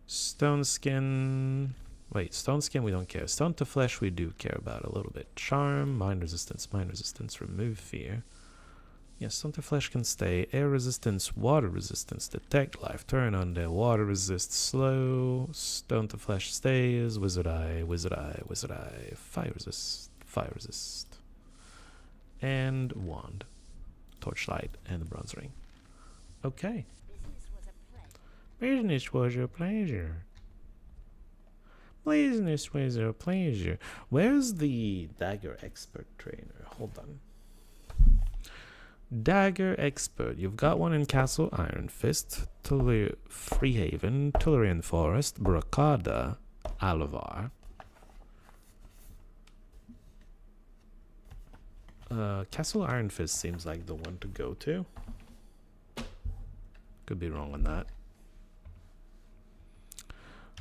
Stone skin. Wait, stone skin we don't care. Stone to flesh we do care about a little bit. Charm. Mind resistance. Remove fear. Yes, stone to flesh can stay. Air resistance, water resistance, detect life, turn on the water resist, slow. Stone to flesh stays. Wizard eye, fire resist, and wand, torchlight, and the bronze ring. Okay. Business was a pleasure. Business was a pleasure. Where's the dagger expert trainer? Hold on. Dagger expert. You've got one in Castle Iron Fist, Freehaven, Tellurian Forest, Bracada, Alavar. Castle Iron Fist seems like the one to go to. Could be wrong on that.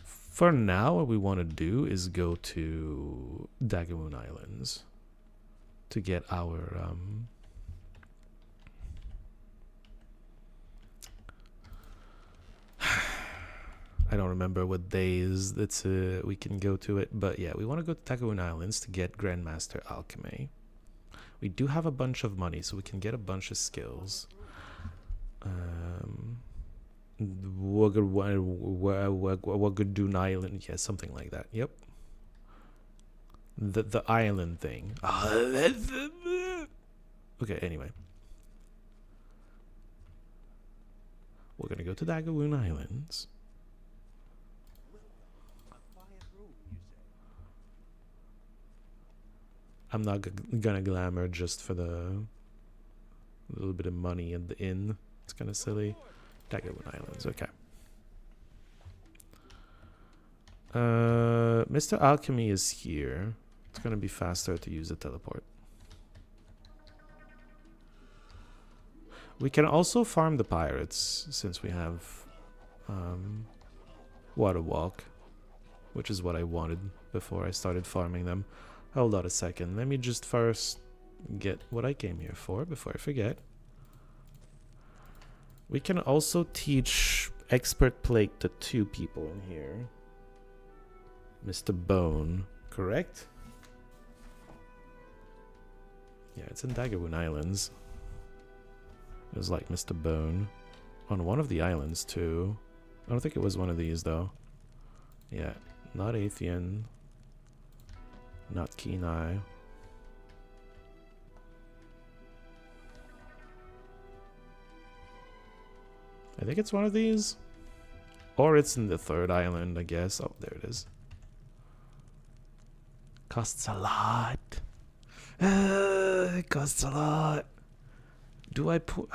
For now, what we want to do is go to Dagamoon Islands to get our I don't remember what days that's we can go to it, but yeah, we want to go to Dagamoon Islands to get Grandmaster Alchemy. We do have a bunch of money, so we can get a bunch of skills. Wagadoon Island, yeah, something like that. Yep. The island thing. Okay, anyway. We're gonna go to Dagawoon Islands. I'm not gonna glamour just for the little bit of money at the inn. It's kind of silly. Dagawoon Islands, okay. Mr. Alchemy is here. It's gonna be faster to use the teleport. We can also farm the pirates since we have Water Walk, which is what I wanted before I started farming them. Hold on a second. Let me just first get what I came here for before I forget. We can also teach Expert Plate to 2 people in here. Mr. Bone, correct? Yeah, it's in Dagawoon Islands. It was like Mr. Bone. On one of the islands, too. I don't think it was one of these, though. Yeah, not Athean. Not Kenai. I think it's one of these. Or it's in the 3rd island, I guess. Oh, there it is. Costs a lot. It costs a lot. Do I put...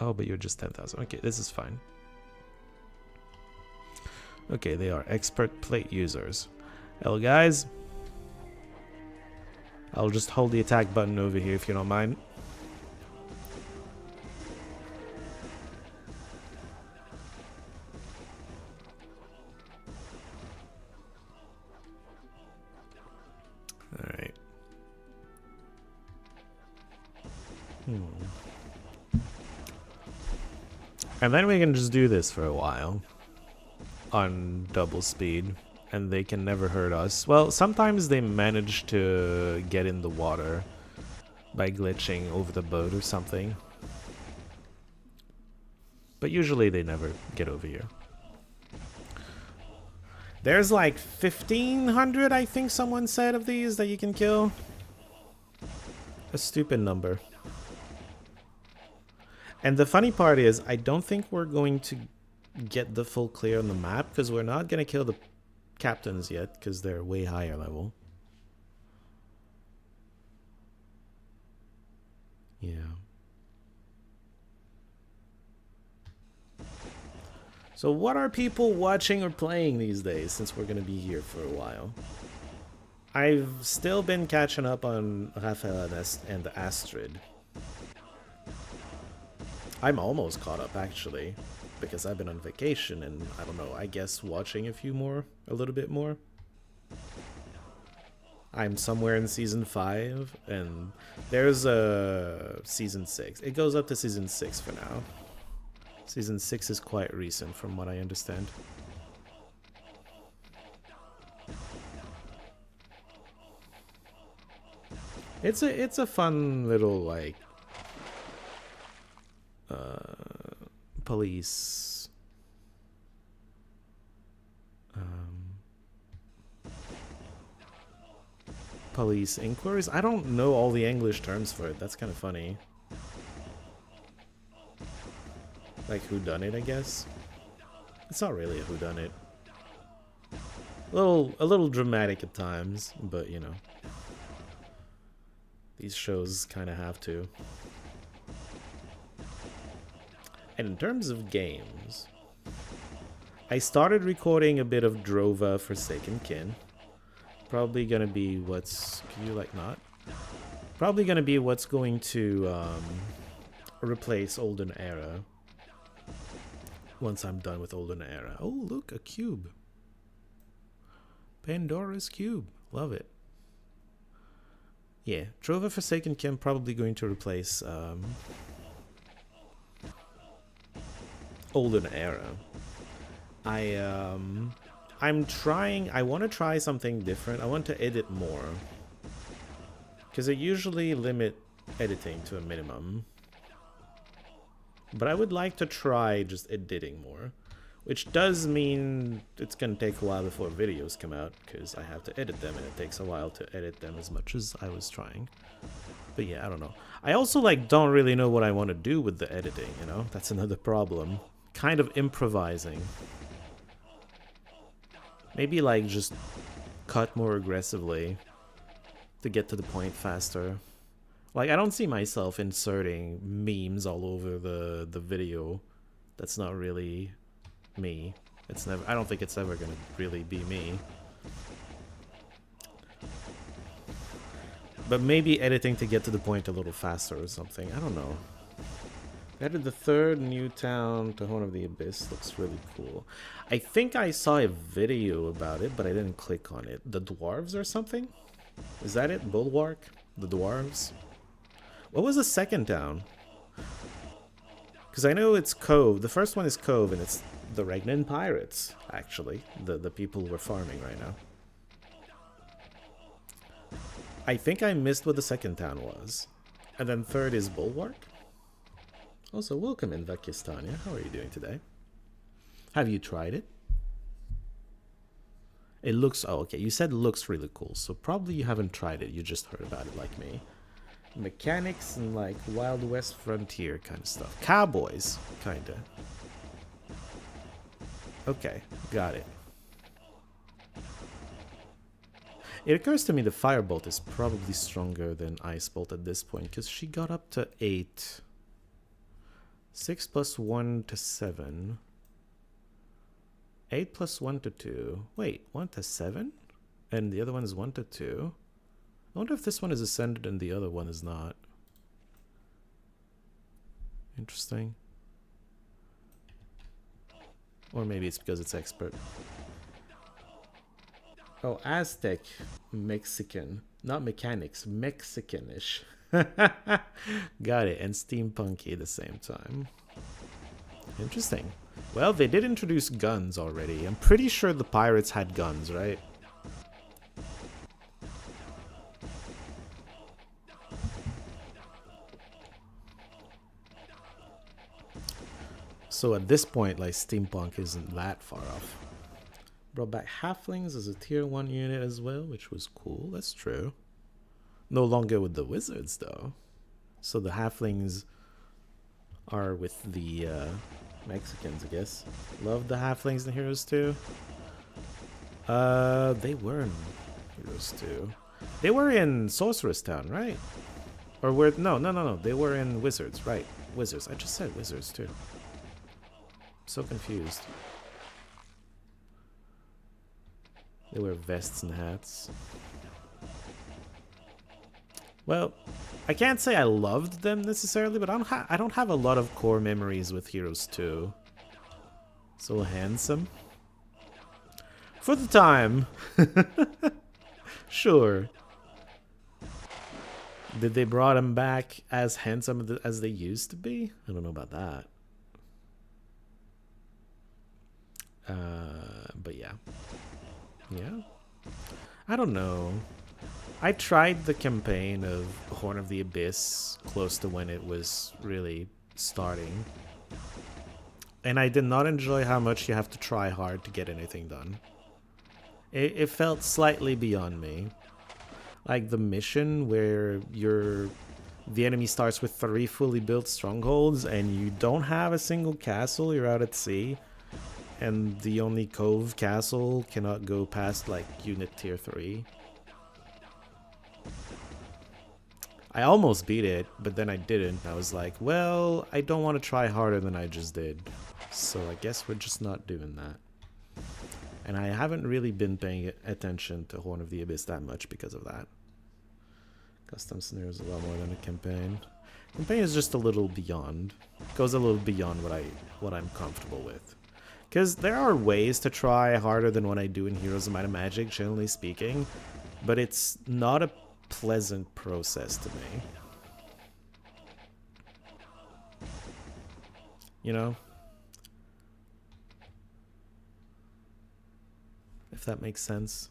Oh, but you're just 10,000. Okay, this is fine. Okay, they are Expert Plate users. Hello, guys. I'll just hold the attack button over here if you don't mind. Alright. And then we can just do this for a while. On double speed. And they can never hurt us. Well, sometimes they manage to get in the water by glitching over the boat or something. But usually they never get over here. There's like 1,500, I think someone said, of these that you can kill. A stupid number. And the funny part is, I don't think we're going to get the full clear on the map, because we're not going to kill the captains yet, because they're way higher level. Yeah. So what are people watching or playing these days, since we're going to be here for a while? I've still been catching up on Raphael and Astrid. I'm almost caught up, actually, because I've been on vacation and, I don't know, I guess watching a little bit more. I'm somewhere in season 5, and there's a season 6. It goes up to season 6 for now. Season 6 is quite recent, from what I understand. It's a fun little, like, police police inquiries. I don't know all the English terms for it. That's kind of funny. Like whodunit, I guess. It's not really a whodunit. A little dramatic at times, but you know, these shows kind of have to. And in terms of games, I started recording a bit of Drova Forsaken Kin. Probably gonna be what's... Can you, like, not? Probably gonna be what's going to replace Olden Era. Once I'm done with Olden Era. Oh, look, a cube. Pandora's Cube. Love it. Yeah, Drova Forsaken Kin probably going to replace Olden Era. I'm trying... I want to try something different. I want to edit more. Because I usually limit editing to a minimum. But I would like to try just editing more. Which does mean it's going to take a while before videos come out. Because I have to edit them and it takes a while to edit them as much as I was trying. But yeah, I don't know. I also like don't really know what I want to do with the editing, you know? That's another problem. Kind of improvising. Maybe like just cut more aggressively to get to the point faster. Like I don't see myself inserting memes all over the video. That's not really me. It's never... I don't think it's ever gonna really be me. But maybe editing to get to the point a little faster or something. I don't know. Added the third new town to Horn of the Abyss. Looks really cool. I think I saw a video about it, but I didn't click on it. The dwarves or something? Is that it? Bulwark? The dwarves? What was the second town? Because I know it's Cove. The first one is Cove, and it's the Regnan Pirates, actually. The people we're farming right now. I think I missed what the second town was. And then third is Bulwark? Also, welcome in Vakistania. How are you doing today? Have you tried it? It looks... Oh, okay. You said it looks really cool. So probably you haven't tried it. You just heard about it like me. Mechanics and like Wild West Frontier kind of stuff. Cowboys, kind of. Okay, got it. It occurs to me the Firebolt is probably stronger than Icebolt at this point. Because she got up to 8... 6 plus 1 to 7. 8 plus 1 to 2. Wait, 1 to 7? And the other one is 1 to 2? I wonder if this one is ascended and the other one is not. Interesting. Or maybe it's because it's expert. Oh, Aztec. Mexican. Not mechanics. Mexican-ish. Got it. And steampunky at the same time. Interesting. Well, they did introduce guns already. I'm pretty sure the pirates had guns, right? So at this point, like, steampunk isn't that far off. Brought back halflings as a tier 1 unit as well, which was cool. That's true. No longer with the wizards, though. So the halflings are with the Mexicans, I guess. Love the halflings in Heroes 2. They were in Heroes 2. They were in Sorceress Town, right? Or were... No. They were in Wizards, right. Wizards. I just said Wizards, too. So confused. They wear vests and hats. Well, I can't say I loved them necessarily, but I don't have a lot of core memories with Heroes 2. So handsome. For the time. Sure. Did they brought him back as handsome as they used to be? I don't know about that. But yeah. Yeah. I don't know. I tried the campaign of Horn of the Abyss close to when it was really starting. And I did not enjoy how much you have to try hard to get anything done. It felt slightly beyond me. Like the mission where the enemy starts with 3 fully built strongholds and you don't have a single castle, you're out at sea. And the only Cove castle cannot go past like unit tier 3. I almost beat it, but then I didn't. I was like, well, I don't want to try harder than I just did. So I guess we're just not doing that. And I haven't really been paying attention to Horn of the Abyss that much because of that. Custom scenario is a lot more than a campaign. Campaign is just a little beyond. Goes a little beyond what I'm comfortable with. Because there are ways to try harder than what I do in Heroes of Might and Magic, generally speaking. But it's not a pleasant process to me. You know? If that makes sense.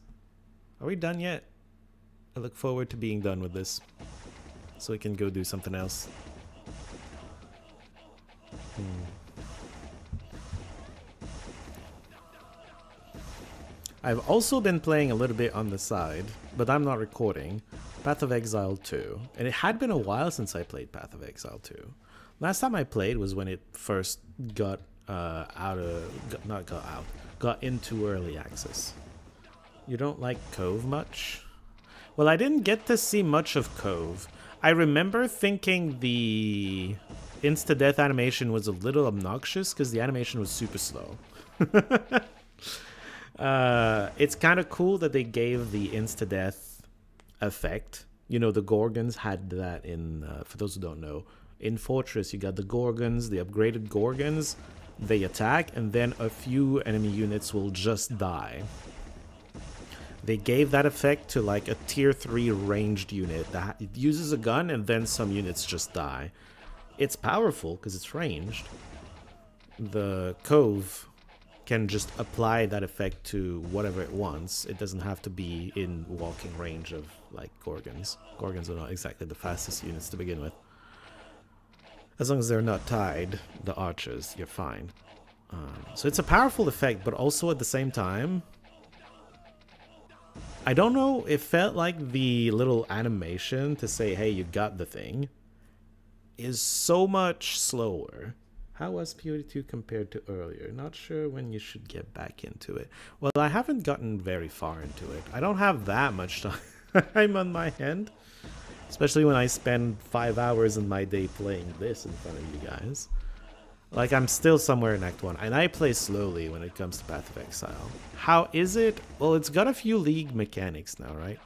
Are we done yet? I look forward to being done with this. So we can go do something else. I've also been playing a little bit on the side, but I'm not recording, Path of Exile 2. And it had been a while since I played Path of Exile 2. Last time I played was when it first got got into early access. You don't like Cove much? Well, I didn't get to see much of Cove. I remember thinking the insta-death animation was a little obnoxious because the animation was super slow. It's kind of cool that they gave the insta-death effect. You know, the Gorgons had that in, for those who don't know, in Fortress you got the Gorgons, the upgraded Gorgons. They attack and then a few enemy units will just die. They gave that effect to like a tier 3 ranged unit that it uses a gun and then some units just die. It's powerful because it's ranged. The Cove can just apply that effect to whatever it wants. It doesn't have to be in walking range of like Gorgons. Gorgons are not exactly the fastest units to begin with. As long as they're not tied, the archers, you're fine. So it's a powerful effect, but also at the same time, I don't know, it felt like the little animation to say, hey, you got the thing, is so much slower. How was POD2 compared to earlier? Not sure when you should get back into it. Well, I haven't gotten very far into it. I don't have that much time on my hand. Especially when I spend 5 hours in my day playing this in front of you guys. Like, I'm still somewhere in Act 1. And I play slowly when it comes to Path of Exile. How is it? Well, it's got a few League mechanics now, right?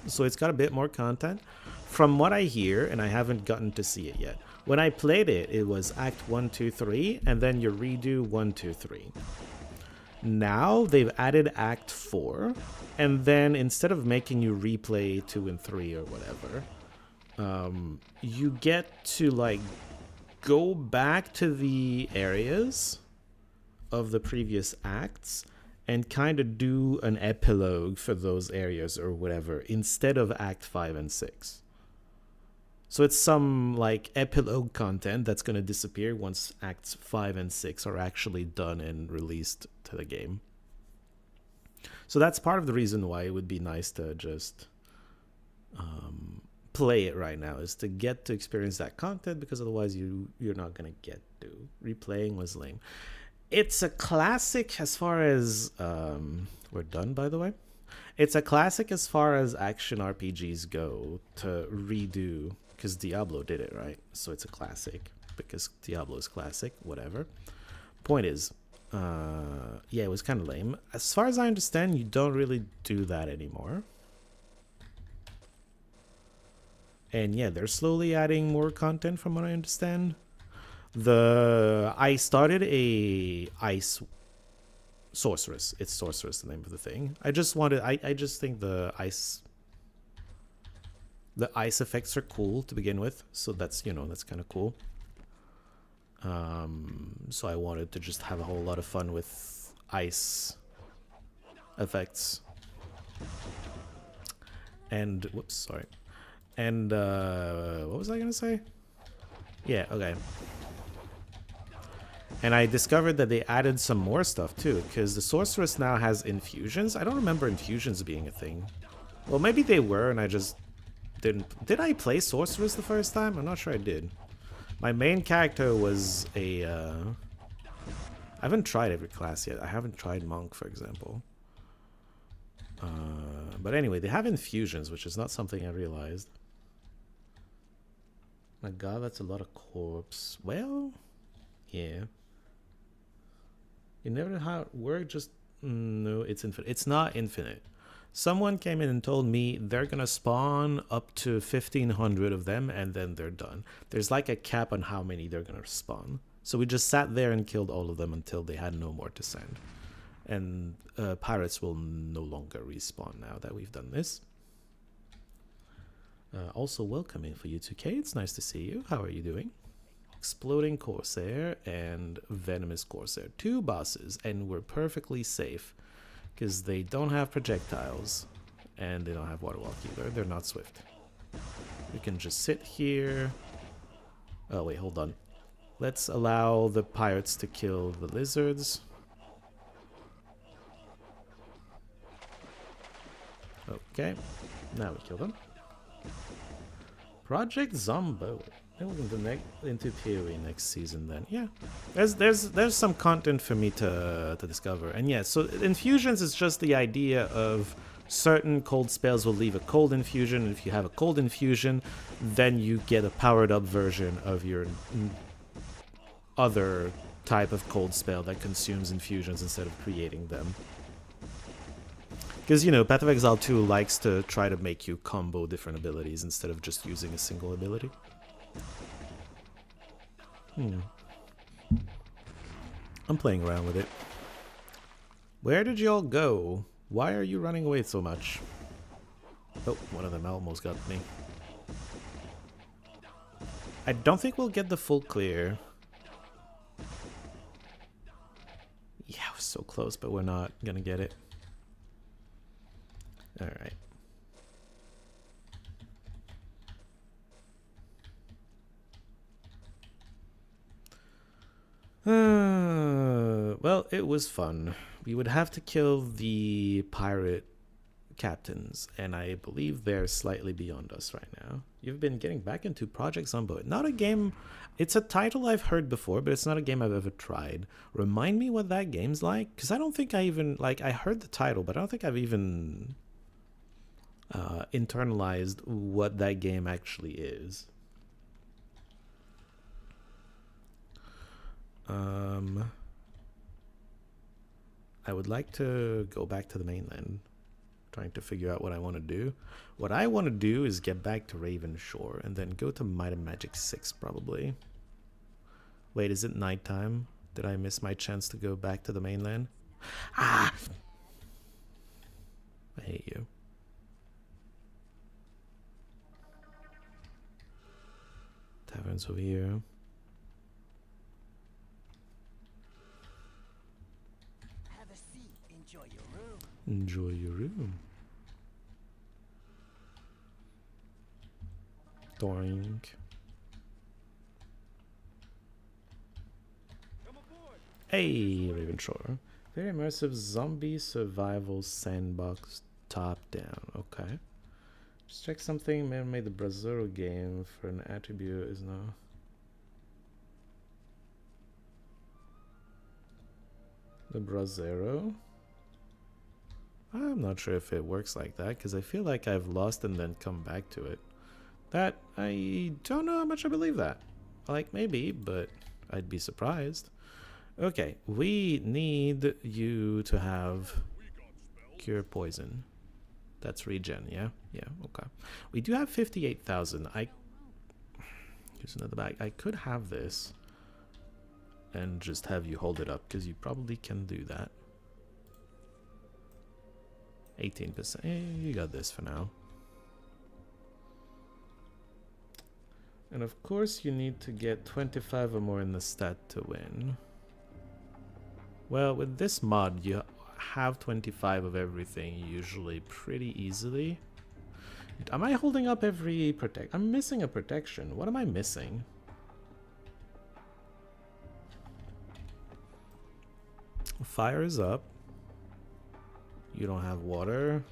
So it's got a bit more content. From what I hear, and I haven't gotten to see it yet, when I played it, it was Act 1, 2, 3, and then you redo 1, 2, 3. Now they've added Act 4, and then instead of making you replay 2 and 3 or whatever, you get to like go back to the areas of the previous acts and kind of do an epilogue for those areas or whatever instead of Act 5 and 6. So it's some like epilogue content that's going to disappear once Acts 5 and 6 are actually done and released to the game. So that's part of the reason why it would be nice to just play it right now, is to get to experience that content, because otherwise you're not going to get to. Replaying was lame. It's a classic as far as... we're done, by the way. It's a classic as far as action RPGs go to redo, because Diablo did it, right? So it's a classic, because Diablo is classic, whatever. Point is, yeah, it was kind of lame. As far as I understand, you don't really do that anymore. And yeah, they're slowly adding more content from what I understand. I started a ice sorceress. It's sorceress, the name of the thing. I just think the ice effects are cool to begin with. So that's, you know, that's kind of cool. So I wanted to just have a whole lot of fun with ice effects. And whoops, sorry. And what was I gonna say? Yeah, okay. And I discovered that they added some more stuff too, because the sorceress now has infusions. I don't remember infusions being a thing. Well, maybe they were, and I just didn't. Did I play sorceress the first time? I'm not sure I did. My main character was a... I haven't tried every class yet. I haven't tried monk, for example. But anyway, they have infusions, which is not something I realized. My god, that's a lot of corpse. Well, yeah. You never know how it worked. Just No, it's infinite. It's not infinite. Someone came in and told me they're gonna spawn up to 1,500 of them and then they're done. There's like a cap on how many they're gonna spawn. So we just sat there and killed all of them until they had no more to send. And pirates will no longer respawn now that we've done this. Also welcoming for you 2K. It's nice to see you. How are you doing? Exploding Corsair and Venomous Corsair. 2 bosses, and we're perfectly safe because they don't have projectiles and they don't have water walk either. They're not swift. We can just sit here. Oh wait, hold on. Let's allow the pirates to kill the lizards. Okay, now we kill them. Project Zombo. Into theory next season then. Yeah. There's some content for me to discover. And yeah, so infusions is just the idea of certain cold spells will leave a cold infusion, and if you have a cold infusion, then you get a powered up version of your other type of cold spell that consumes infusions instead of creating them. Because, you know, Path of Exile 2 likes to try to make you combo different abilities instead of just using a single ability. I'm playing around with it. Where did y'all go? Why are you running away so much? Oh, one of them almost got me. I don't think we'll get the full clear. Yeah, we're so close, but we're not gonna get it. Alright. Well, it was fun. We would have to kill the pirate captains, and I believe they're slightly beyond us right now. You've been getting back into Project Zombo. Not a game... It's a title I've heard before, but it's not a game I've ever tried. Remind me what that game's like? Because I don't think I even... Like, I heard the title, but I don't think I've even... internalized what that game actually is. I would like to go back to the mainland, trying to figure out what I want to do. What I want to do is get back to Raven Shore and then go to Might and Magic 6 probably. Wait, is it nighttime? Did I miss my chance to go back to the mainland? Ah! I hate you. Taverns over here. Have a seat. Enjoy your room. Enjoy your room. Doink. Hey, Ravenshore. Very immersive zombie survival sandbox top down. Okay. Just check something. Man made the Brazero game for an attribute is now. The Brazero? I'm not sure if it works like that because I feel like I've lost and then come back to it. That, I don't know how much I believe that. Like, maybe, but I'd be surprised. Okay, we need you to have cure poison. That's regen, yeah? Yeah, okay. We do have 58,000. Here's another bag. I could have this and just have you hold it up because you probably can do that. 18%. You got this for now. And of course you need to get 25 or more in the stat to win. Well, with this mod, you have 25 of everything usually pretty easily. Am I holding up every protect? I'm missing a protection. What am I missing? Fire is up. You don't have water.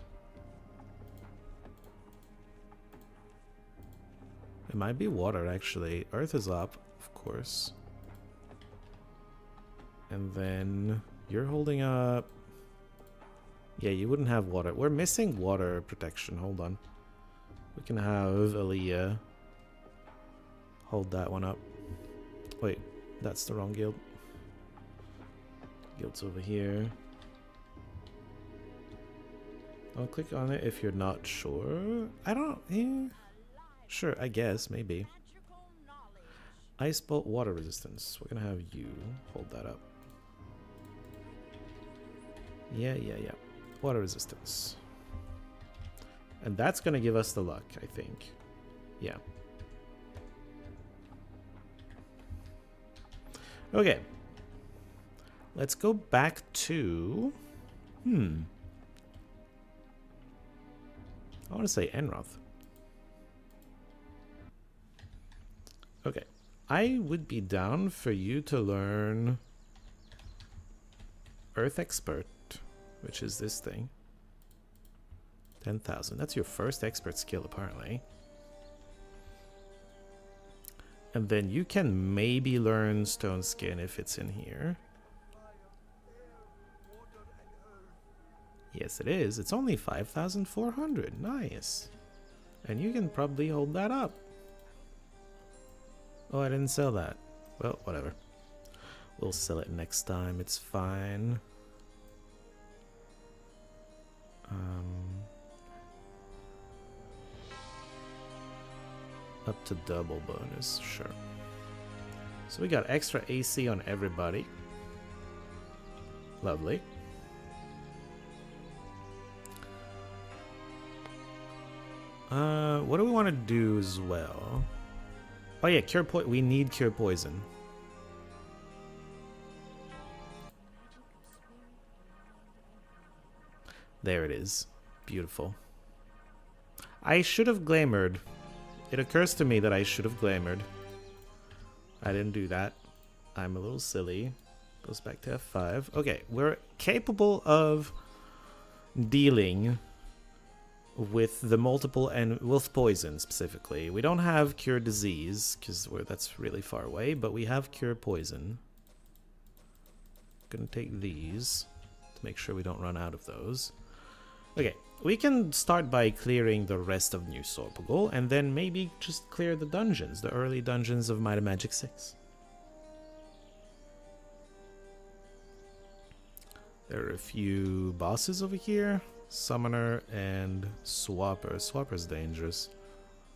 It might be water, actually. Earth is up, of course. And then you're holding up... Yeah, you wouldn't have water. We're missing water protection. Hold on. We can have Aaliyah hold that one up. Wait, that's the wrong guild. Guild's over here. Don't click on it if you're not sure. I don't... Sure, I guess, maybe. Ice bolt water resistance. We're gonna have you hold that up. Yeah. Water resistance. And that's gonna give us the luck, I think. Yeah. Okay. Let's go back to... I want to say Enroth. Okay. I would be down for you to learn Earth Expert, which is this thing. 10,000. That's your first expert skill, apparently. And then you can maybe learn Stone Skin if it's in here. Yes, it is. It's only 5,400. Nice. And you can probably hold that up. Oh, I didn't sell that. Well, whatever. We'll sell it next time. It's fine. Up to double bonus, sure. So we got extra AC on everybody. Lovely. What do we want to do as well? Oh yeah, cure poison. We need cure poison. There it is. Beautiful. I should have glamored. It occurs to me that I should have glamored. I didn't do that. I'm a little silly. Goes back to F5. Okay, we're capable of dealing with the multiple and with poison specifically. We don't have cure disease because that's really far away, but we have cure poison. Gonna take these to make sure we don't run out of those. Okay, we can start by clearing the rest of New Sorpogal and then maybe just clear the dungeons, the early dungeons of Might and Magic 6. There are a few bosses over here. Summoner and Swapper. Swapper's dangerous.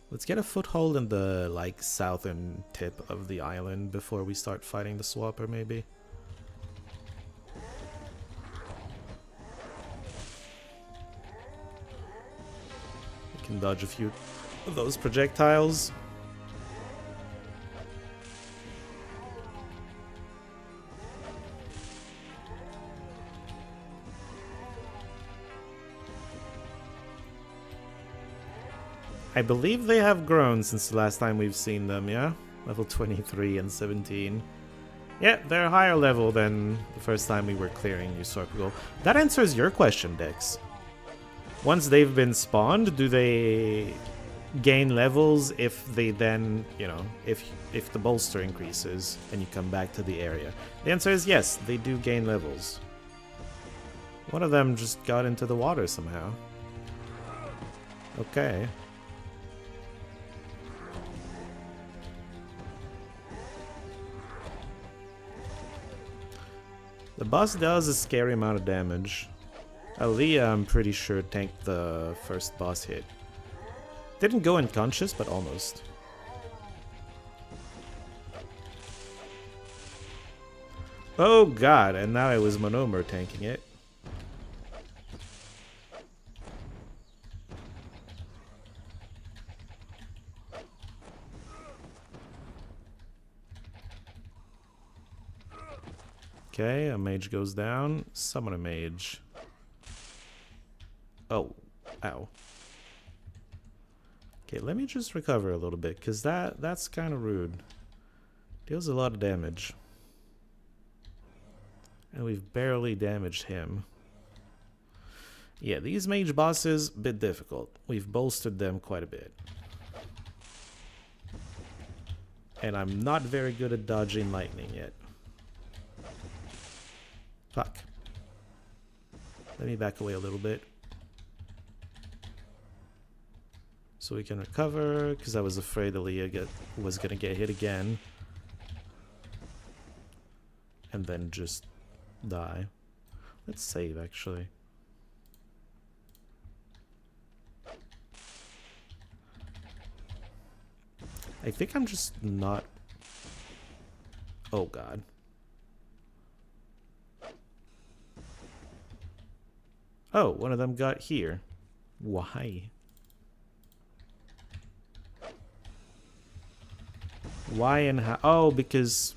Let's get a foothold in the like southern tip of the island before we start fighting the Swapper, maybe. We can dodge a few of those projectiles. I believe they have grown since the last time we've seen them, yeah? Level 23 and 17. Yeah, they're higher level than the first time we were clearing New Sorpogal. That answers your question, Dex. Once they've been spawned, do they gain levels if they then, you know, if the bolster increases and you come back to the area? The answer is yes, they do gain levels. One of them just got into the water somehow. Okay. The boss does a scary amount of damage. Aaliyah, I'm pretty sure, tanked the first boss hit. Didn't go unconscious, but almost. Oh god, and now it was Monomer tanking it. Okay, a mage goes down. Summon a mage. Oh, ow. Okay, let me just recover a little bit, because that's kind of rude. Deals a lot of damage. And we've barely damaged him. Yeah, these mage bosses, a bit difficult. We've bolstered them quite a bit. And I'm not very good at dodging lightning yet. Fuck. Let me back away a little bit. So we can recover, because I was afraid Aaliyah was going to get hit again. And then just die. Let's save, actually. I think I'm just not... Oh god. Oh, one of them got here. Why? Why and how? Oh, because...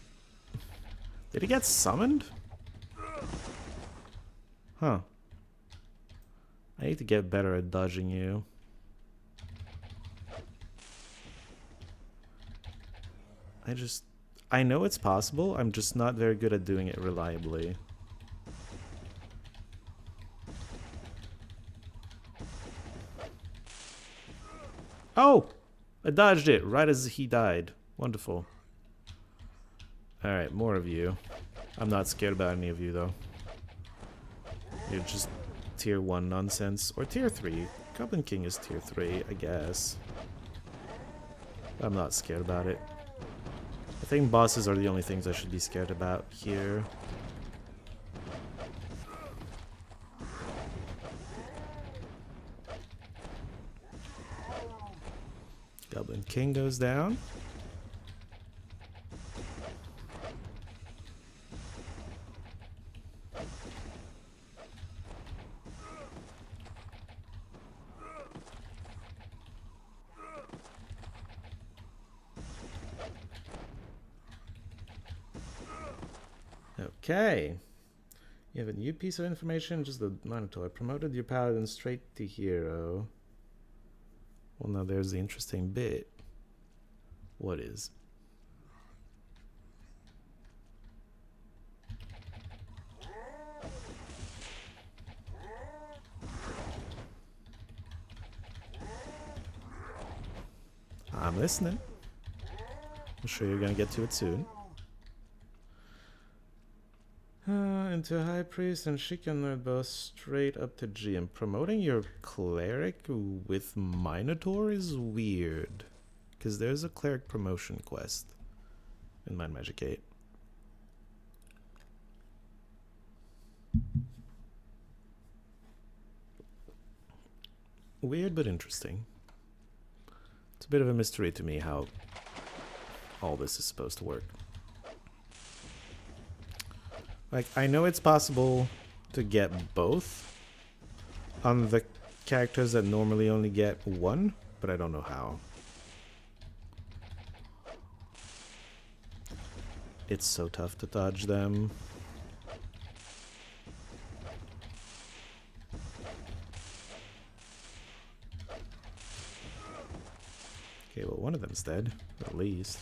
Did he get summoned? Huh. I need to get better at dodging you. I know it's possible, I'm just not very good at doing it reliably. Oh! I dodged it right as he died. Wonderful. Alright, more of you. I'm not scared about any of you, though. You're just tier 1 nonsense. Or tier 3. Goblin King is tier 3, I guess. I'm not scared about it. I think bosses are the only things I should be scared about here. Goblin King goes down. Okay. You have a new piece of information, just the monitor. Promoted your paladin straight to hero. Well, now there's the interesting bit. What is? I'm listening. I'm sure you're gonna get to it soon. Into High Priest, and she can learn both straight up to GM. Promoting your cleric with Minotaur is weird. Because there's a cleric promotion quest in Mind Magic 8. Weird but interesting. It's a bit of a mystery to me how all this is supposed to work. Like, I know it's possible to get both on the characters that normally only get one, but I don't know how. It's so tough to dodge them. Okay, well, one of them's dead, at least.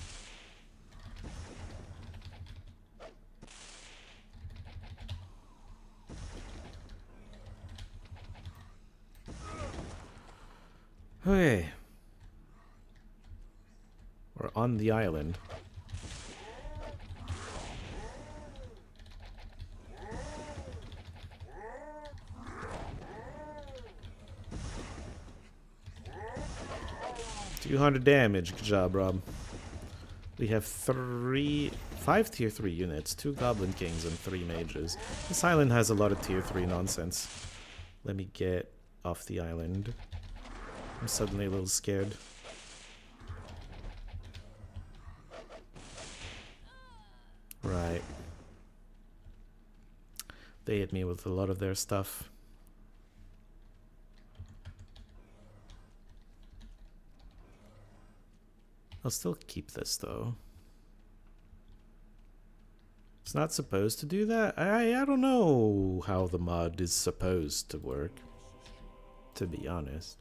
Okay. We're on the island. $200 damage. Good job, Rob. We have 5 tier 3 units, 2 Goblin Kings, and 3 mages. This island has a lot of tier 3 nonsense. Let me get off the island. I'm suddenly a little scared. Right. They hit me with a lot of their stuff. I'll still keep this though. It's not supposed to do that? I don't know how the mod is supposed to work, to be honest.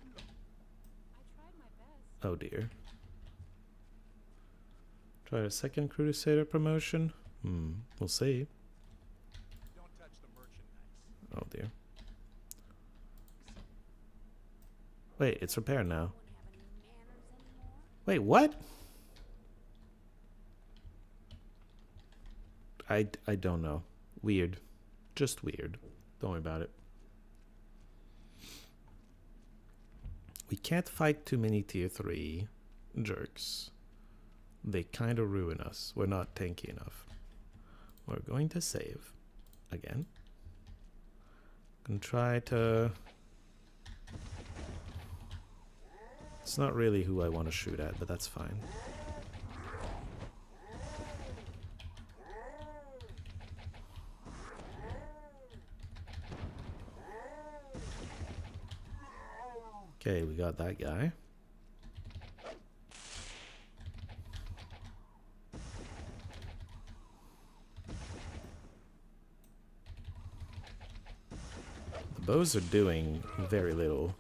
Oh dear. Try a second Crusader promotion? We'll see. Don't touch the merchandise. Oh dear. Wait, it's repaired now. Wait, what? I don't know. Weird. Just weird. Don't worry about it. We can't fight too many tier 3 jerks. They kind of ruin us. We're not tanky enough. We're going to save again. And try to... It's not really who I want to shoot at, but that's fine. Okay, we got that guy. The bows are doing very little.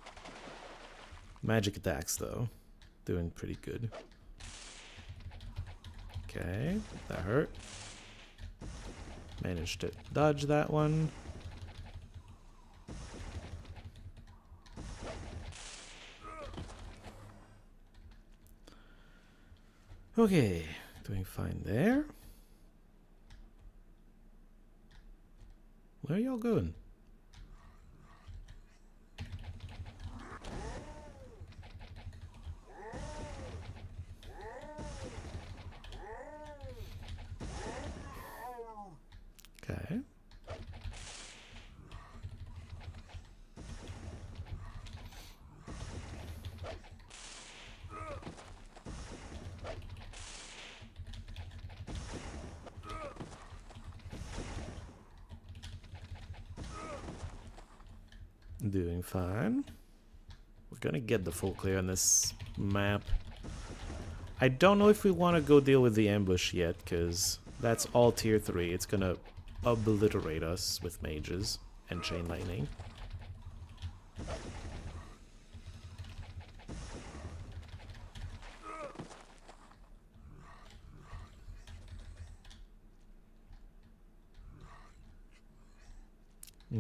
Magic attacks, though, doing pretty good. Okay, that hurt. Managed to dodge that one. Okay, doing fine there. Where are y'all going? Okay. Doing fine. We're gonna get the full clear on this map. I don't know if we want to go deal with the ambush yet, because that's all tier 3. It's gonna obliterate us with mages and chain lightning.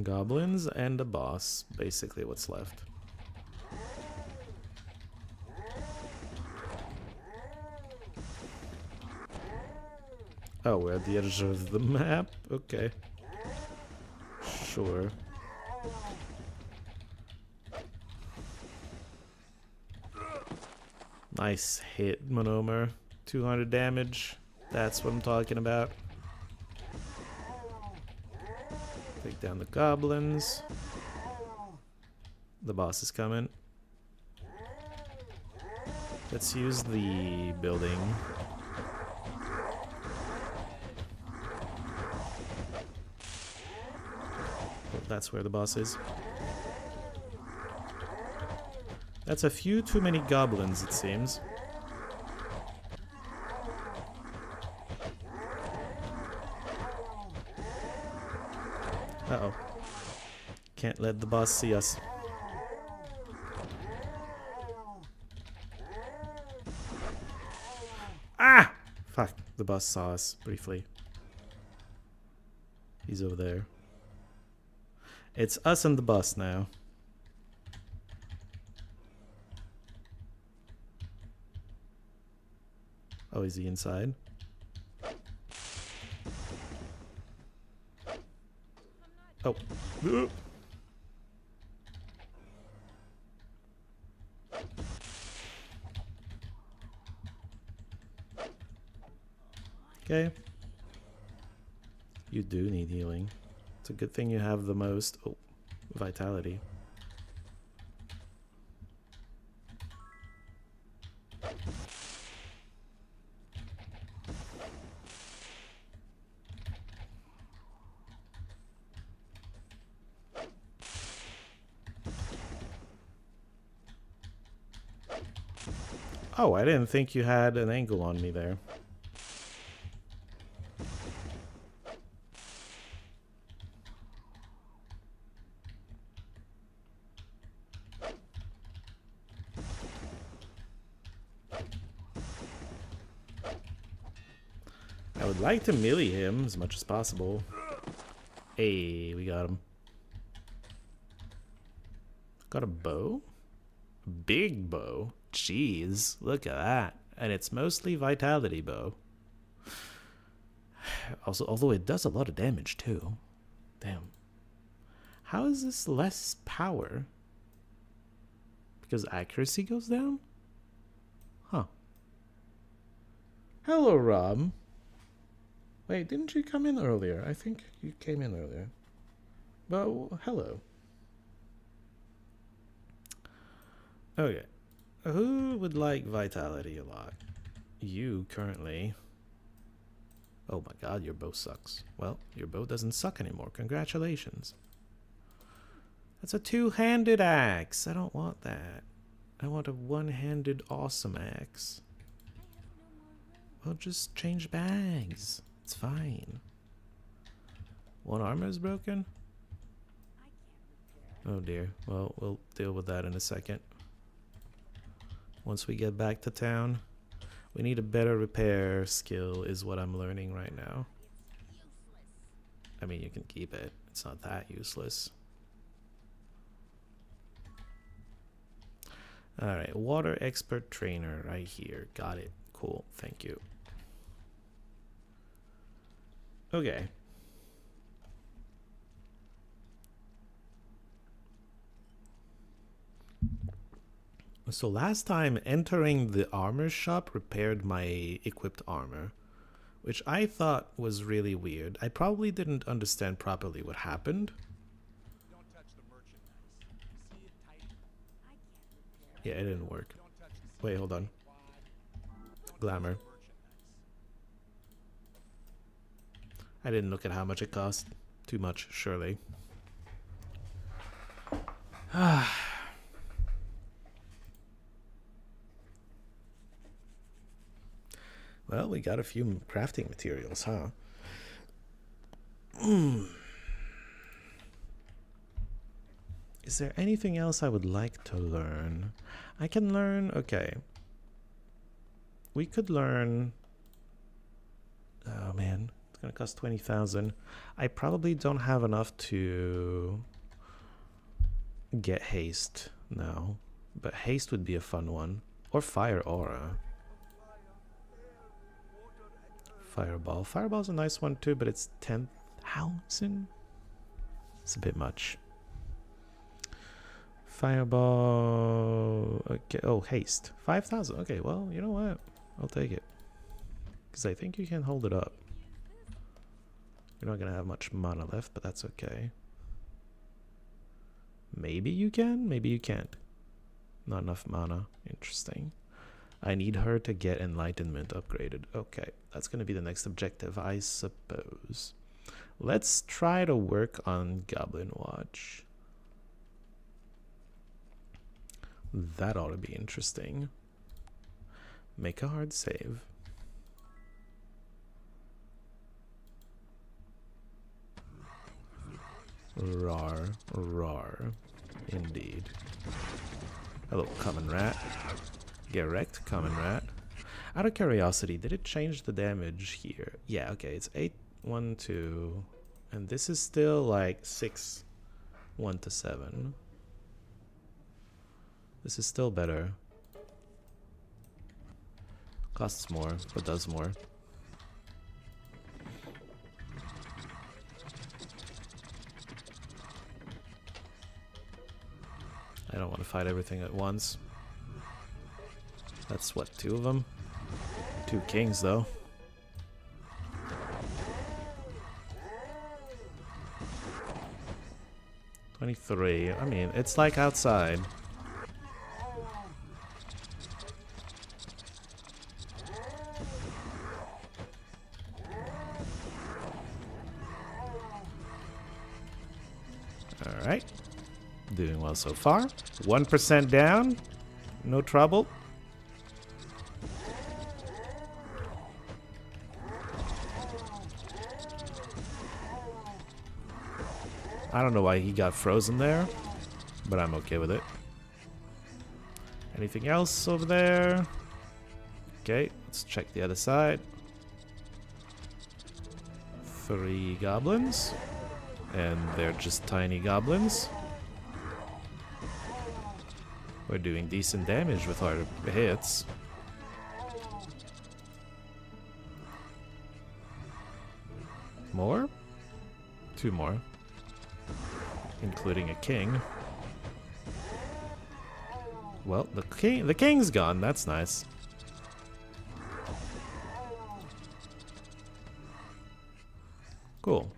Goblins and a boss, basically what's left. Oh, we're at the edge of the map? Okay. Sure. Nice hit, Monomer. 200 damage. That's what I'm talking about. Take down the goblins. The boss is coming. Let's use the building. Oh, that's where the boss is. That's a few too many goblins, it seems. Uh-oh. Can't let the boss see us. Ah! Fuck. The boss saw us briefly. He's over there. It's us and the boss now. Oh, is he inside? Oh. Okay. You do need healing. It's a good thing you have the most. Oh, vitality. Oh, I didn't think you had an angle on me there. I would like to melee him as much as possible. Hey, we got him. Got a bow? A big bow? Jeez, look at that. And it's mostly vitality bow. Also, although it does a lot of damage too. Damn. How is this less power? Because accuracy goes down? Huh. Hello, Rob. Wait, didn't you come in earlier? I think you came in earlier. Well, hello. Okay. Who would like vitality a lot? You currently. Oh my god, your bow sucks. Well, your bow doesn't suck anymore. Congratulations. That's a two-handed axe. I don't want that. I want a one-handed awesome axe. Well, just change bags. It's fine. One armor is broken? Oh dear. Well, we'll deal with that in a second. Once we get back to town, we need a better repair skill is what I'm learning right now. I mean, you can keep it. It's not that useless. Alright, water expert trainer right here. Got it. Cool. Thank you. Okay. So last time entering the armor shop repaired my equipped armor, which I thought was really weird. I probably didn't understand properly what happened. Don't touch the merchandise. You see it tight? Yeah, it didn't work. Don't touch the Wait, hold on. Don't Glamour. touch the merchandise. I didn't look at how much it cost. Too much, surely. Well, we got a few crafting materials, huh? Is there anything else I would like to learn? I can learn... Okay. We could learn... Oh, man. It's gonna cost 20,000. I probably don't have enough to get haste now. But haste would be a fun one. Or fire aura. Fireball. Fireball's a nice one too, but it's 10,000. It's a bit much. Fireball. Okay. Oh, haste. 5,000. Okay, well, you know what? I'll take it. Because I think you can hold it up. You're not going to have much mana left, but that's okay. Maybe you can, maybe you can't. Not enough mana. Interesting. I need her to get enlightenment upgraded. Okay, that's going to be the next objective, I suppose. Let's try to work on Goblin Watch. That ought to be interesting. Make a hard save. Rar, rar, indeed. Hello, common rat. Get wrecked, common rat. Out of curiosity, did it change the damage here? Yeah, okay, it's 8, 1, 2. And this is still like 6, 1 to 7. This is still better. Costs more, but does more. I don't want to fight everything at once. That's what, 2 of them? 2 kings, though. $23. I mean, it's like outside. Alright. Doing well so far. 1% down. No trouble. I don't know why he got frozen there, but I'm okay with it. Anything else over there? Okay, let's check the other side. 3 goblins. And they're just tiny goblins. We're doing decent damage with our hits. More? 2 more. Including a king. Well, the king's gone. That's nice. Cool.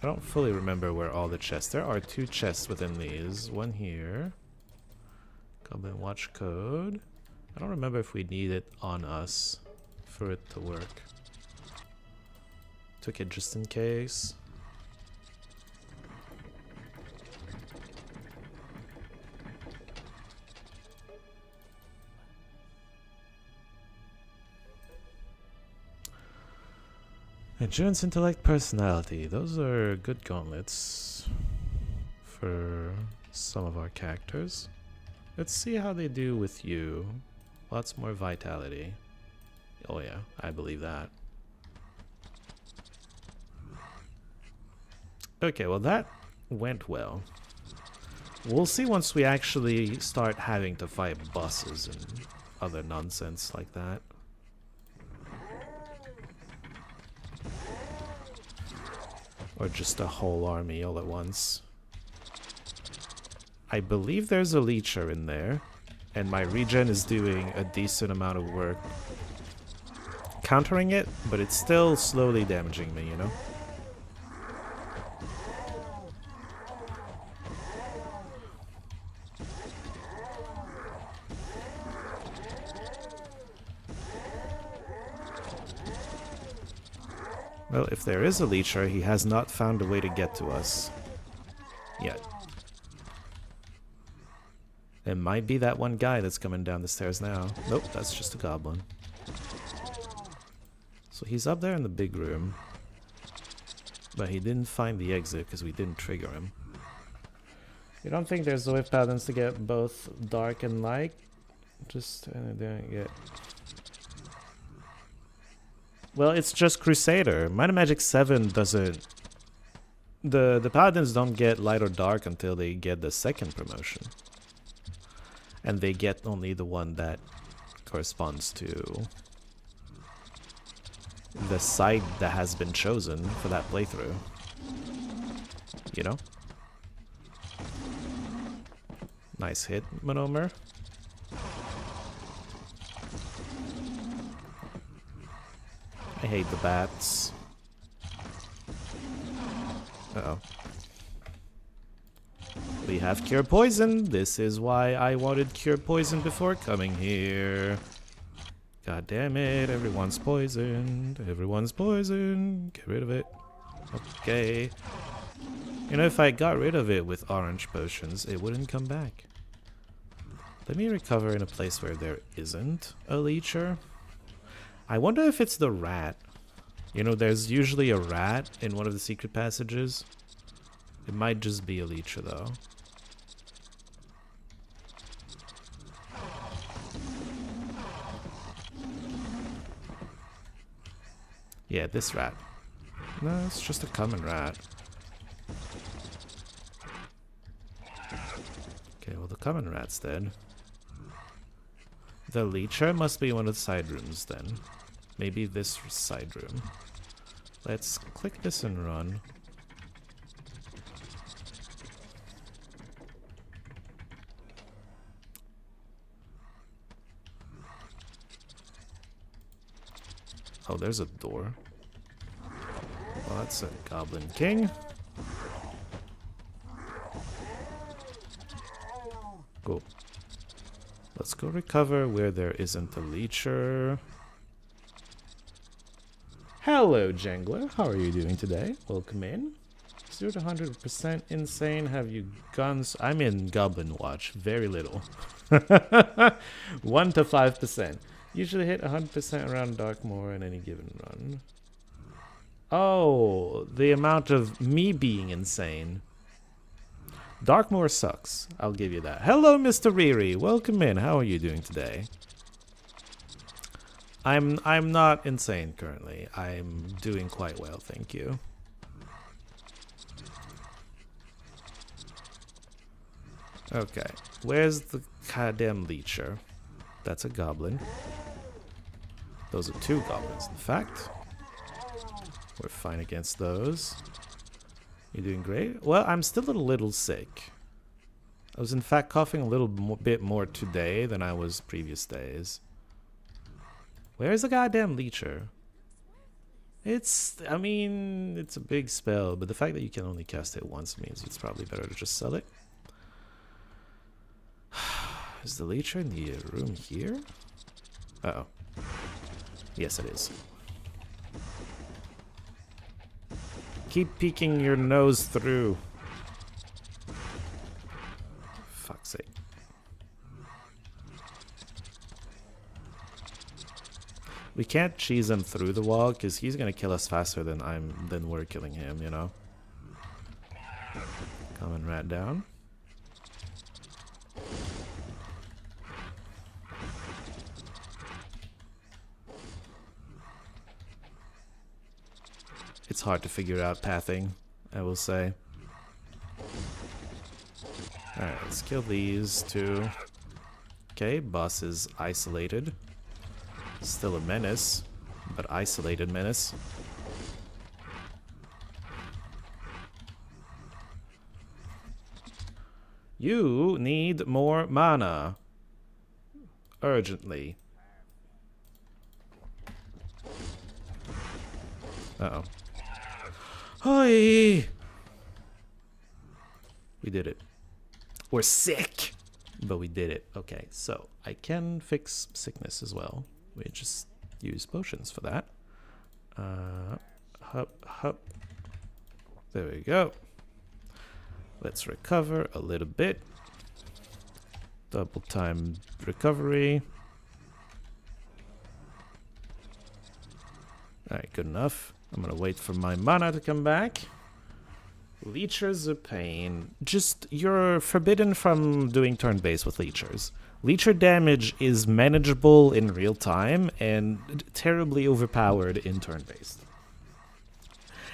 I don't fully remember where all the chests. There are 2 chests within these. One here. Goblin Watch code. I don't remember if we need it on us for it to work. Took it just in case. Endurance, intellect, personality. Those are good gauntlets for some of our characters. Let's see how they do with you. Lots more vitality. Oh yeah, I believe that. Okay, well that went well. We'll see once we actually start having to fight bosses and other nonsense like that. Or just a whole army all at once. I believe there's a leecher in there, and my regen is doing a decent amount of work countering it, but it's still slowly damaging me, you know? Well, if there is a leecher, he has not found a way to get to us yet. It might be that one guy that's coming down the stairs now. Nope, that's just a goblin. So he's up there in the big room. But he didn't find the exit because we didn't trigger him. You don't think there's a way of paladins to get both dark and light? Just didn't get... Well, it's just Crusader. Might of Magic 7 doesn't... The paladins don't get light or dark until they get the second promotion. And they get only the one that corresponds to the side that has been chosen for that playthrough. You know? Nice hit, Monomer. I hate the bats. Uh-oh. We have Cure Poison. This is why I wanted Cure Poison before coming here. God damn it, everyone's poisoned. Everyone's poisoned. Get rid of it. Okay. You know, if I got rid of it with orange potions, it wouldn't come back. Let me recover in a place where there isn't a leecher. I wonder if it's the rat. You know, there's usually a rat in one of the secret passages. It might just be a leecher, though. Yeah, this rat. No, it's just a common rat. Okay, well the common rat's dead. The leecher must be one of the side rooms then. Maybe this side room. Let's click this and run. Oh, there's a door. Well, that's a Goblin King. Cool. Let's go recover where there isn't a leecher. Hello, Jangler. How are you doing today? Welcome in. 0 to 100% insane. Have you guns? I'm in Goblin Watch. Very little. 1 to 5%. Usually hit 100% around Darkmoor in any given run. Oh, the amount of me being insane. Darkmoor sucks. I'll give you that. Hello, Mr. Riri. Welcome in. How are you doing today? I'm not insane currently. I'm doing quite well, thank you. Okay, where's the goddamn leecher? That's a goblin. Those are 2 goblins, in fact. We're fine against those. You doing great? Well, I'm still a little sick. I was in fact coughing a little bit more today than I was previous days. Where's the goddamn leecher? I mean, it's a big spell, but the fact that you can only cast it once means it's probably better to just sell it. Is the leecher in the room here? Uh-oh. Yes, it is. Keep peeking your nose through. Fuck's sake. We We can't cheese him through the wall because he's gonna kill us faster than we're killing him, you know. Coming right down. It's hard to figure out pathing, I will say. Alright, let's kill these two. Okay, boss is isolated. Still a menace, but isolated menace. You need more mana. Urgently. Uh-oh. Hi! We did it. We're sick! But we did it. Okay, so I can fix sickness as well. We just use potions for that. Hup, hup. There we go. Let's recover a little bit. Double time recovery. Alright, good enough. I'm gonna wait for my mana to come back. Leechers are pain. Just, you're forbidden from doing turn-based with Leechers. Leecher damage is manageable in real time and terribly overpowered in turn-based.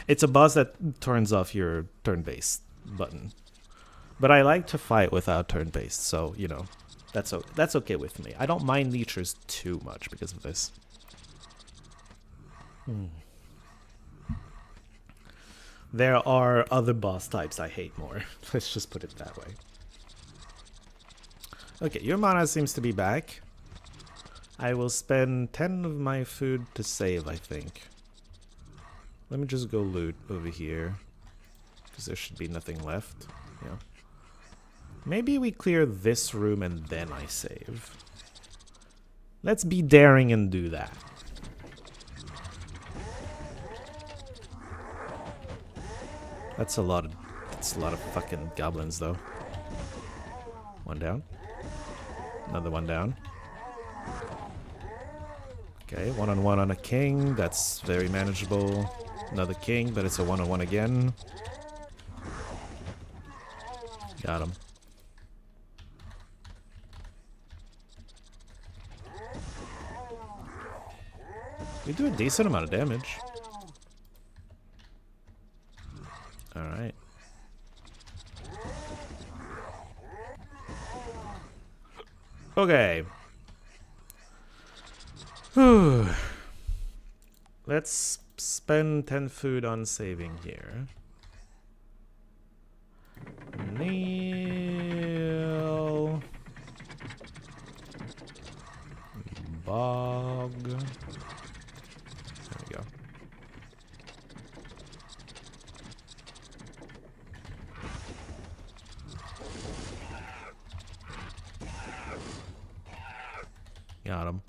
It's a boss that turns off your turn-based button. But I like to fight without turn-based, so, you know, that's okay with me. I don't mind Leechers too much because of this. There are other boss types I hate more. Let's just put it that way. Okay, your mana seems to be back. I will spend 10 of my food to save, I think. Let me just go loot over here. Because there should be nothing left. Yeah. Maybe we clear this room and then I save. Let's be daring and do that. That's a lot of fucking goblins though. One down. Another one down. Okay, one-on-one on a king. That's very manageable. Another king, but it's a one-on-one again. Got him. We do a decent amount of damage. Alright. Okay. Whew. Let's spend 10 food on saving here. Neil. Bog. There we go. Got him.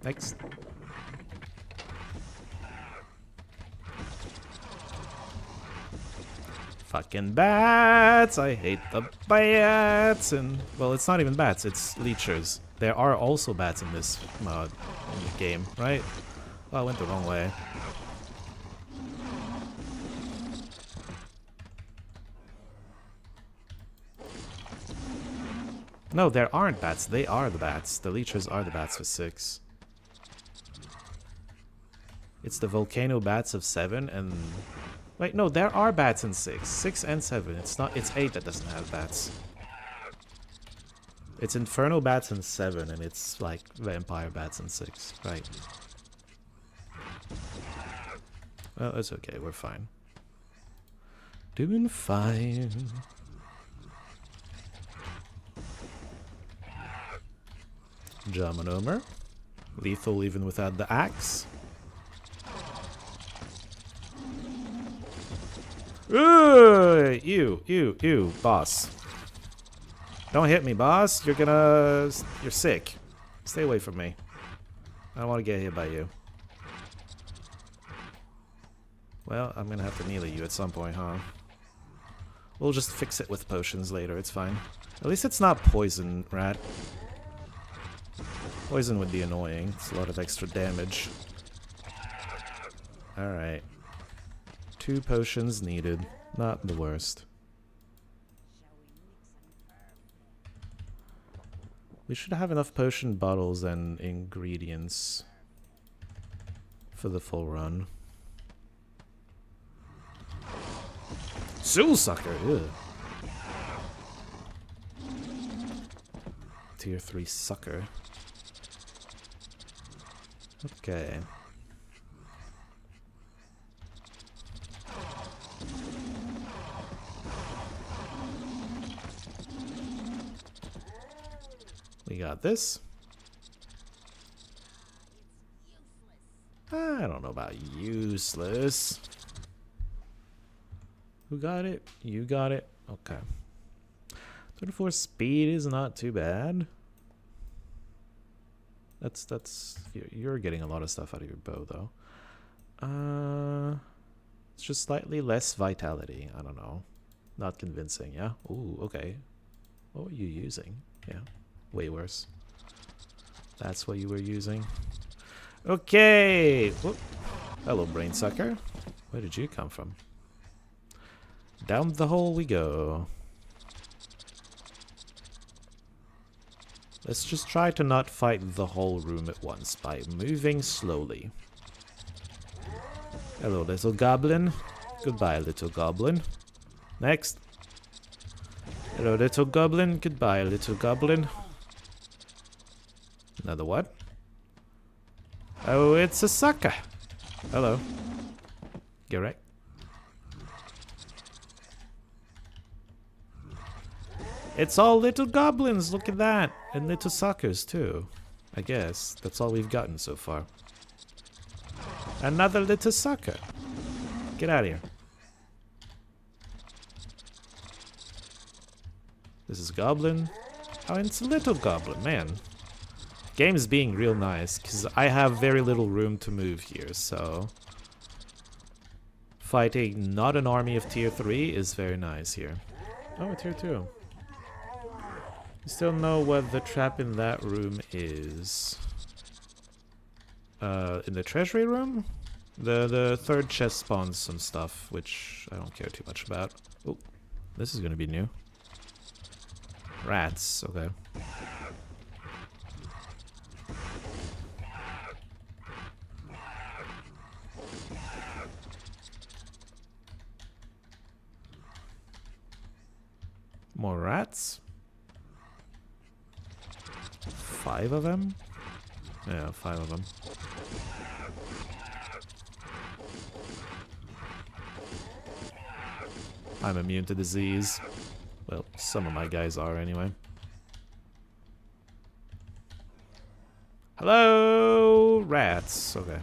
Next. Fucking bats! I hate the bats! And, well, it's not even bats, it's leechers. There are also bats in this mod, in the game, right? Well, I went the wrong way. No, there aren't bats. They are the bats. The leechers are the bats for 6. It's the volcano bats of 7 and... Wait, no, there are bats in 6. 6 and 7. It's not. It's 8 that doesn't have bats. It's inferno bats in 7 and it's like vampire bats in 6. Right. Well, it's okay. We're fine. Doing fine. Jamanomer. Lethal even without the axe. Ooh, you, boss. Don't hit me, boss. You're sick. Stay away from me. I don't want to get hit by you. Well, I'm gonna have to melee you at some point, huh? We'll just fix it with potions later, it's fine. At least it's not poison, rat. Poison would be annoying. It's a lot of extra damage. Alright. 2 potions needed. Not the worst. We should have enough potion bottles and ingredients for the full run. Soul Sucker! Ew. Tier 3 sucker. Okay. We got this. I don't know about useless. Who got it? You got it? Okay. 34 speed is not too bad. You're getting a lot of stuff out of your bow though. It's just slightly less vitality. I don't know. Not convincing, yeah? Ooh, okay. What were you using? Yeah. Way worse. That's what you were using. Okay. Whoop. Hello, brain sucker. Where did you come from? Down the hole we go. Let's just try to not fight the whole room at once by moving slowly. Hello, little goblin. Goodbye, little goblin. Next. Hello, little goblin. Goodbye, little goblin. Another what? Oh, it's a sucker. Hello. Get right. It's all little goblins, look at that. And little suckers too. I guess. That's all we've gotten so far. Another little sucker. Get out of here. This is goblin. Oh, and it's a little goblin, man. Game's being real nice, because I have very little room to move here, so... Fighting not an army of tier 3 is very nice here. Oh, tier 2. You still know what the trap in that room is. In the treasury room? The third chest spawns some stuff, which I don't care too much about. Oh, this is gonna be new. Rats, okay. More rats? 5 of them? Yeah, 5 of them. I'm immune to disease. Well, some of my guys are anyway. Hello, rats. Okay.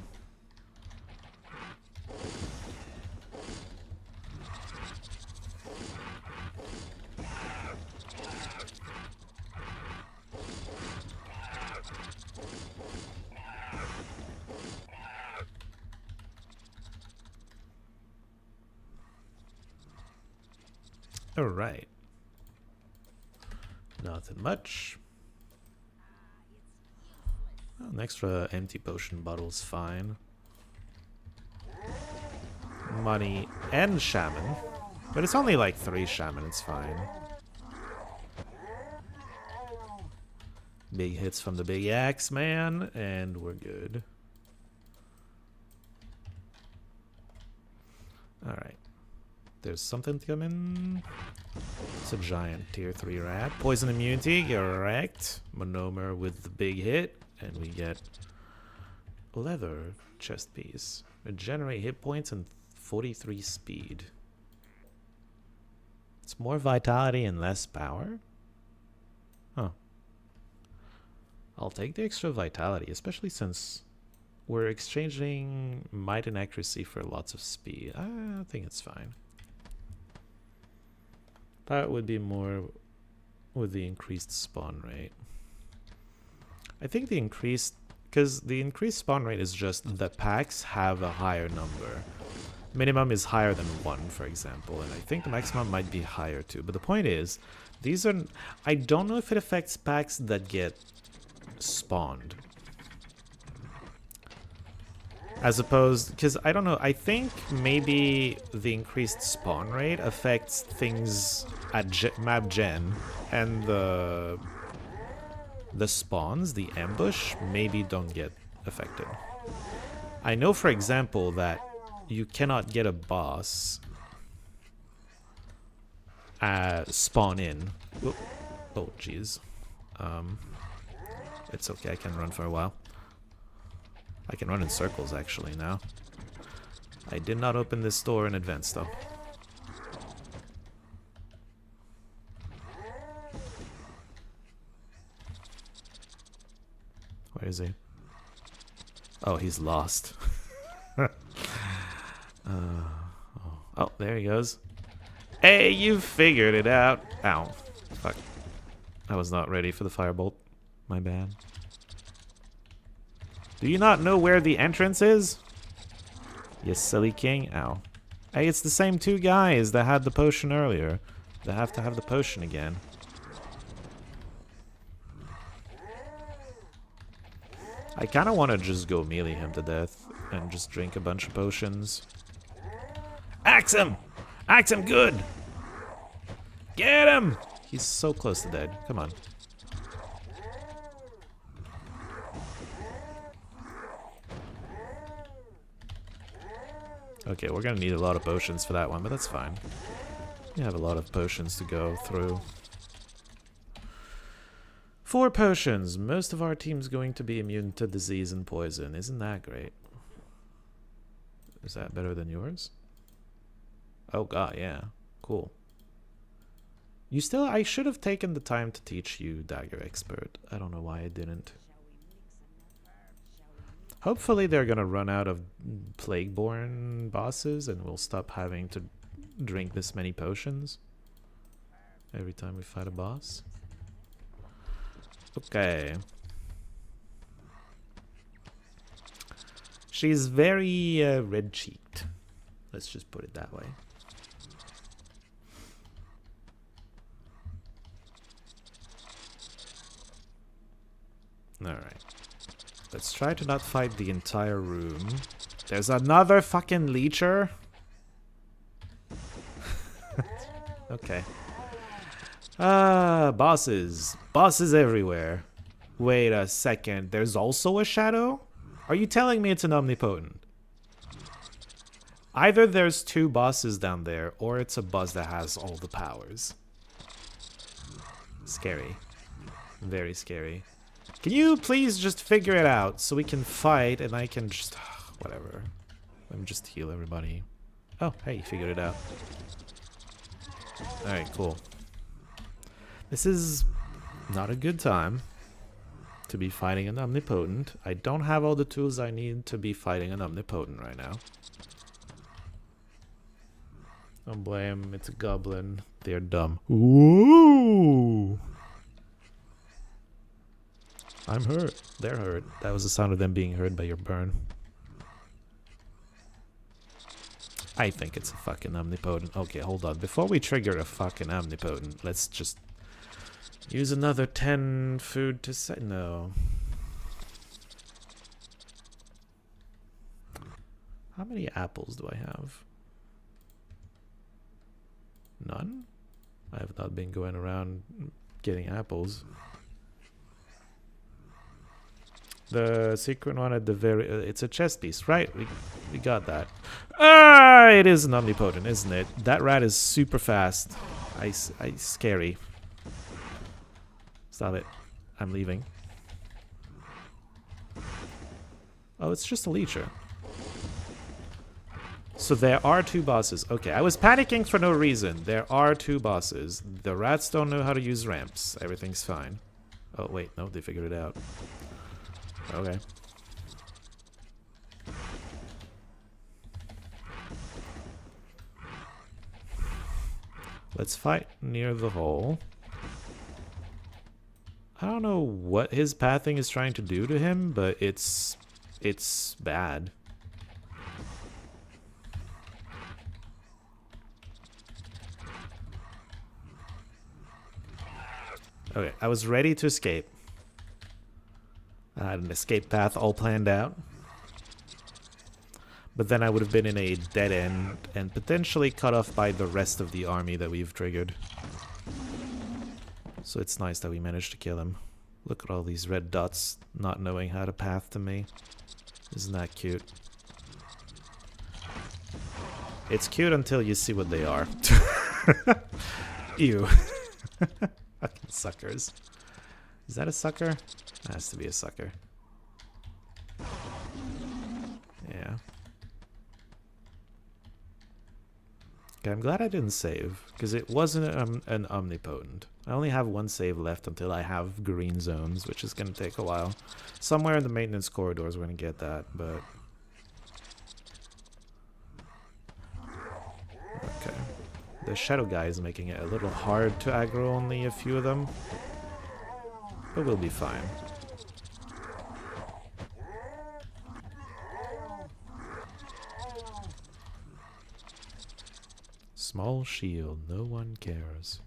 All right. Nothing much. Well, an extra empty potion bottle's fine. Money and shaman. But it's only like 3 shaman, it's fine. Big hits from the big axe man, and we're good. Alright. There's something coming. It's a giant tier 3 rat. Poison immunity, get wrecked. Monomer with the big hit. And we get leather chest piece. Regenerate hit points and 43 speed. It's more vitality and less power? Huh. I'll take the extra vitality, especially since we're exchanging might and accuracy for lots of speed. I think it's fine. That would be more with the increased spawn rate. I think the increased, because the increased spawn rate is just the packs have a higher number. Minimum is higher than 1, for example, and I think the maximum might be higher too. But the point is, these are, I don't know if it affects packs that get spawned. As opposed, because I don't know, I think maybe the increased spawn rate affects things at map gen, and the spawns, the ambush, maybe don't get affected. I know, for example, that you cannot get a boss spawn in. Oh, jeez. It's okay, I can run for a while. I can run in circles, actually, now. I did not open this door in advance, though. Where is he? Oh, he's lost. Oh, there he goes. Hey, you figured it out. Ow. Fuck. I was not ready for the firebolt. My bad. Do you not know where the entrance is? You silly king. Ow. Hey, it's the same two guys that had the potion earlier. They have to have the potion again. I kind of want to just go melee him to death and just drink a bunch of potions. Axe him! Axe him good! Get him! He's so close to dead. Come on. Okay, we're gonna need a lot of potions for that one, but that's fine. We have a lot of potions to go through. 4 potions. Most of our team's going to be immune to disease and poison. Isn't that great? Is that better than yours? Oh god, yeah. Cool. You still... I should have taken the time to teach you Dagger Expert. I don't know why I didn't. Hopefully they're gonna run out of Plagueborn bosses and we'll stop having to drink this many potions every time we fight a boss. Okay. She's very red-cheeked. Let's just put it that way. Alright. Let's try to not fight the entire room. There's another fucking leecher. Okay. Bosses. Bosses everywhere. Wait a second. There's also a shadow? Are you telling me it's an omnipotent? Either there's 2 bosses down there, or it's a boss that has all the powers. Scary. Very scary. Can you please just figure it out so we can fight and I can just... whatever. Let me just heal everybody. Oh, hey, you figured it out. Alright, cool. This is not a good time to be fighting an omnipotent. I don't have all the tools I need to be fighting an omnipotent right now. Don't blame, it's a goblin. They're dumb. Ooh! I'm hurt. They're hurt. That was the sound of them being heard by your burn. I think it's a fucking omnipotent. Okay, hold on. Before we trigger a fucking omnipotent, let's just use another 10 food to say no. How many apples do I have? None? I have not been going around getting apples. The secret one at the very... it's a chest piece, right? We got that. Ah, it is an omnipotent, isn't it? That rat is super fast. Scary. Stop it. I'm leaving. Oh, it's just a leecher. So there are 2 bosses. Okay, I was panicking for no reason. There are 2 bosses. The rats don't know how to use ramps. Everything's fine. Oh, wait. No, they figured it out. Okay. Let's fight near the hole. I don't know what his pathing is trying to do to him, but it's bad. Okay, I was ready to escape. I had an escape path all planned out. But then I would have been in a dead end and potentially cut off by the rest of the army that we've triggered. So it's nice that we managed to kill him. Look at all these red dots not knowing how to path to me. Isn't that cute? It's cute until you see what they are. Ew. Fucking suckers. Is that a sucker? That has to be a sucker. Yeah. Okay, I'm glad I didn't save, because it wasn't an omnipotent. I only have one save left until I have green zones, which is going to take a while. Somewhere in the maintenance corridors we're going to get that, but... Okay. The shadow guy is making it a little hard to aggro only a few of them. But we'll be fine. Small shield, no one cares.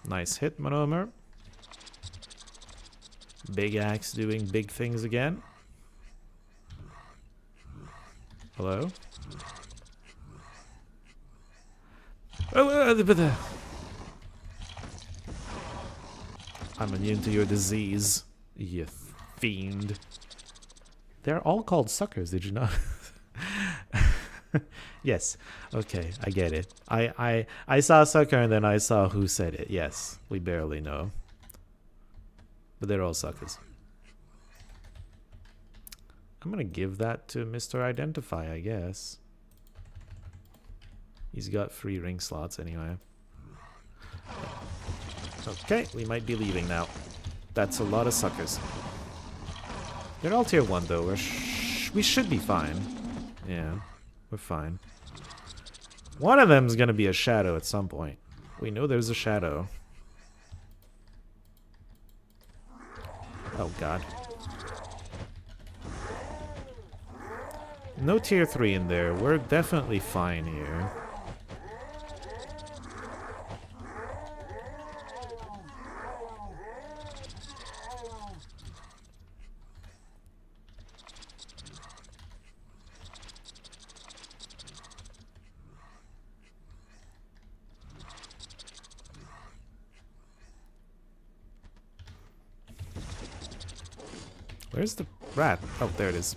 Nice hit, Monomer. Big axe doing big things again. Hello? I'm immune to your disease, you fiend. They're all called suckers, did you know? Yes, okay, I get it. I saw sucker and then I saw who said it. Yes, we barely know. But they're all suckers. I'm gonna give that to Mr. Identify, I guess. He's got 3 ring slots anyway. Okay, we might be leaving now. That's a lot of suckers. They're all tier 1 though. We should be fine. Yeah, we're fine. One of them's gonna be a shadow at some point. We know there's a shadow. Oh god. No tier 3 in there. We're definitely fine here. Where's the rat? Oh, there it is.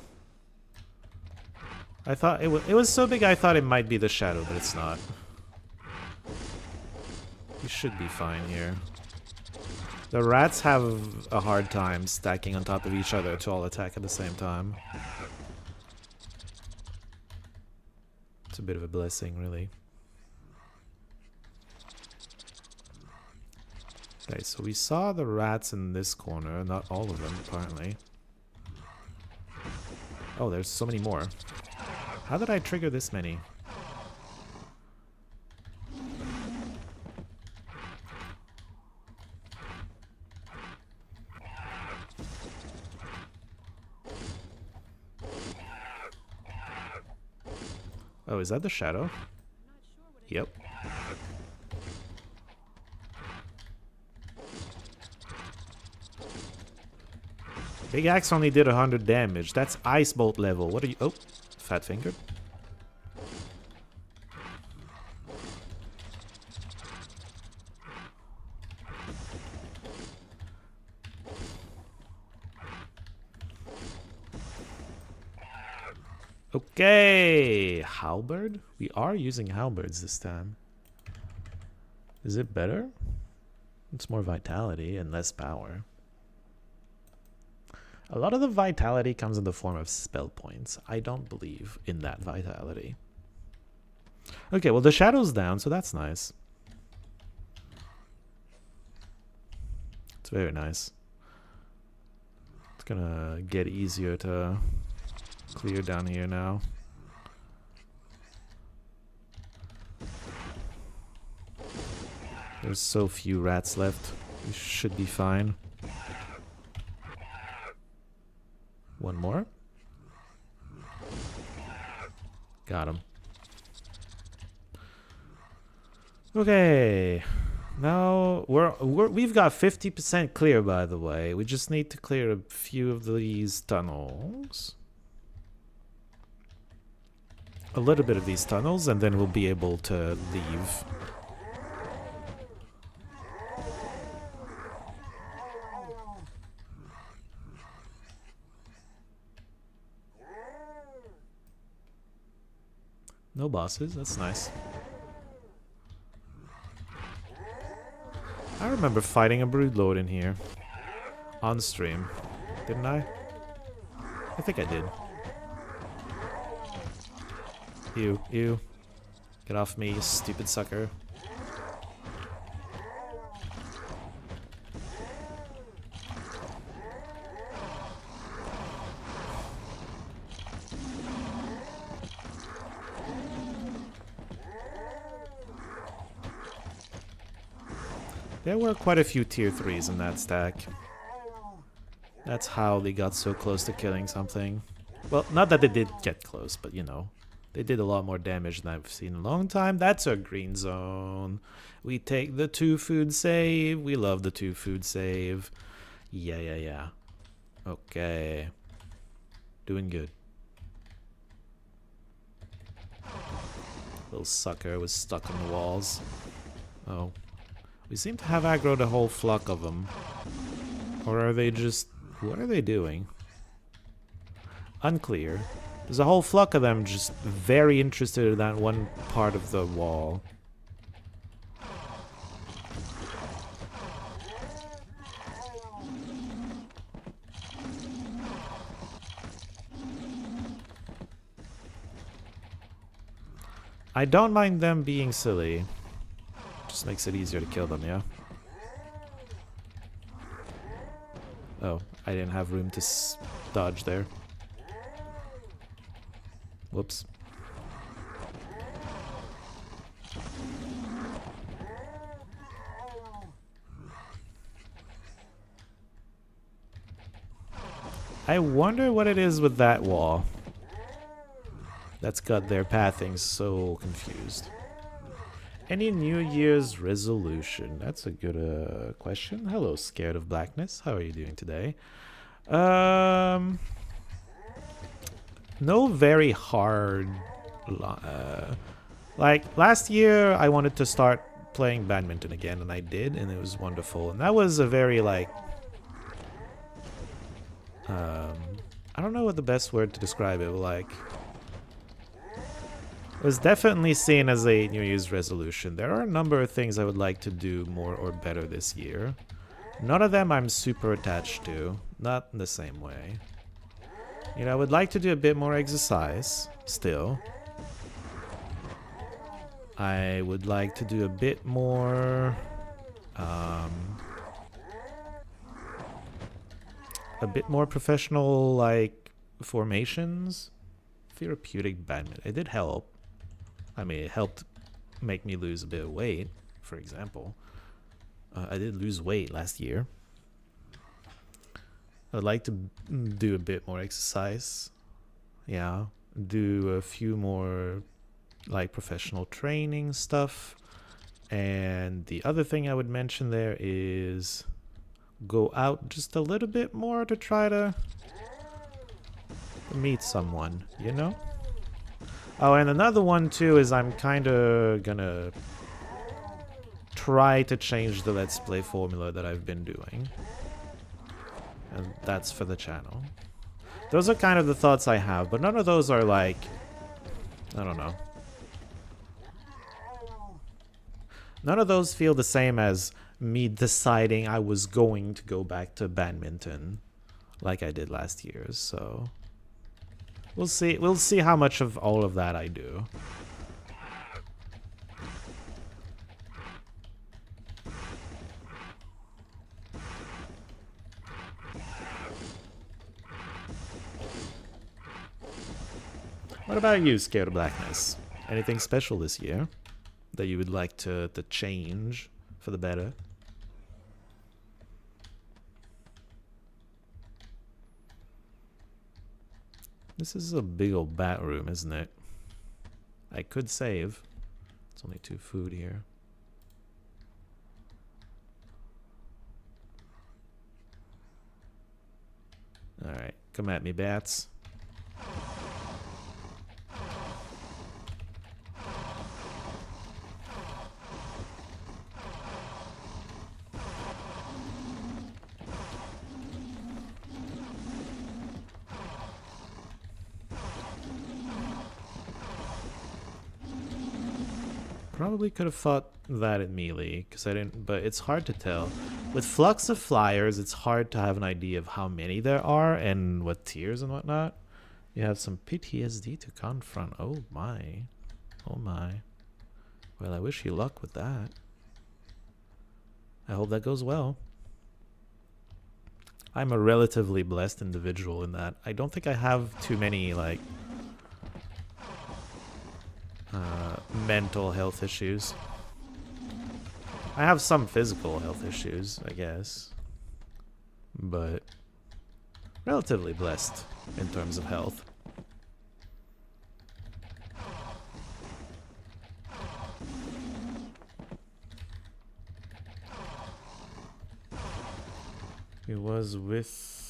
I thought it was so big I thought it might be the shadow, but it's not. We should be fine here. The rats have a hard time stacking on top of each other to all attack at the same time. It's a bit of a blessing, really. Okay, so we saw the rats in this corner, not all of them, apparently. Oh, there's so many more. How did I trigger this many? Oh, is that the shadow? Yep. Big axe only did 100 damage. That's ice bolt level. What are you? Oh, fat fingered. Okay, halberd. We are using halberds this time. Is it better? It's more vitality and less power. A lot of the vitality comes in the form of spell points. I don't believe in that vitality. Okay, well the shadow's down, so that's nice. It's very nice. It's gonna get easier to clear down here now. There's so few rats left. We should be fine. One more. Got him. Okay. Now we've got 50% clear, by the way. We just need to clear a few of these tunnels. A little bit of these tunnels, and then we'll be able to leave. No bosses, that's nice. I remember fighting a broodlord in here. On stream. Didn't I? I think I did. Ew, ew. Get off me, you stupid sucker. There were quite a few tier 3s in that stack. That's how they got so close to killing something. Well, not that they did get close, but you know. They did a lot more damage than I've seen in a long time. That's a green zone. We take the 2 food save. We love the 2 food save. Yeah, yeah, yeah. Okay. Doing good. Little sucker was stuck on the walls. Oh. We seem to have aggroed a whole flock of them. Or are they just... What are they doing? Unclear. There's a whole flock of them just very interested in that one part of the wall. I don't mind them being silly. Just makes it easier to kill them, yeah? Oh, I didn't have room to dodge there. Whoops. I wonder what it is with that wall that's got their pathing so confused. Any New Year's resolution? That's a good question. Hello, Scared of Blackness. How are you doing today? No very hard... like, last year I wanted to start playing badminton again, and I did, and it was wonderful. And that was a very, like... I don't know what the best word to describe it, but, like... It was definitely seen as a New Year's resolution. There are a number of things I would like to do more or better this year. None of them I'm super attached to. Not in the same way. You know, I would like to do a bit more exercise, still. I would like to do a bit more... a bit more professional, like, formations. Therapeutic badminton. It did help. I mean, it helped make me lose a bit of weight, for example. I did lose weight last year. I'd like to do a bit more exercise. Yeah. Do a few more, like, professional training stuff. And the other thing I would mention there is go out just a little bit more to try to meet someone, you know? Oh, and another one too is I'm kind of gonna try to change the Let's Play formula that I've been doing. And that's for the channel. Those are kind of the thoughts I have, but none of those are like... I don't know. None of those feel the same as me deciding I was going to go back to badminton like I did last year, so... We'll see. We'll see how much of all of that I do. What about you, Scared of Blackness? Anything special this year that you would like to change for the better? This is a big old bat room, isn't it? I could save. It's only 2 food here. Come at me, bats. Probably could have fought that in melee, because I didn't, but it's hard to tell. With flux of flyers, it's hard to have an idea of how many there are and what tiers and whatnot. You have some PTSD to confront. Oh my. Oh my. Well, I wish you luck with that. I hope that goes well. I'm a relatively blessed individual in that I don't think I have too many, like, mental health issues. I have some physical health issues, I guess, but relatively blessed in terms of health. He was with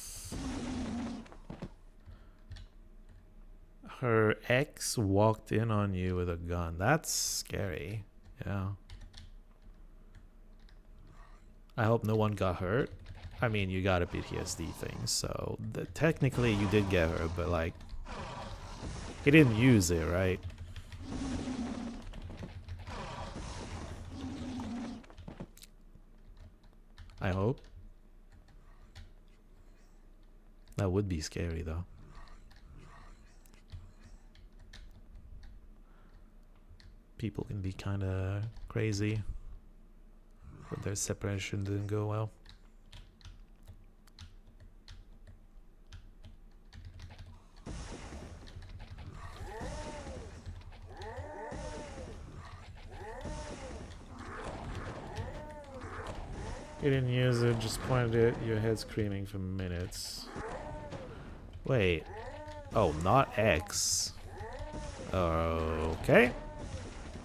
her ex, walked in on you with a gun. That's scary. Yeah. I hope no one got hurt. I mean, you got a PTSD thing, so technically you did get her, but like, he didn't use it, right? I hope. That would be scary, though. People can be kind of crazy, but their separation didn't go well. You didn't use it, just pointed at your head screaming for minutes. Wait. Oh, not X. Okay.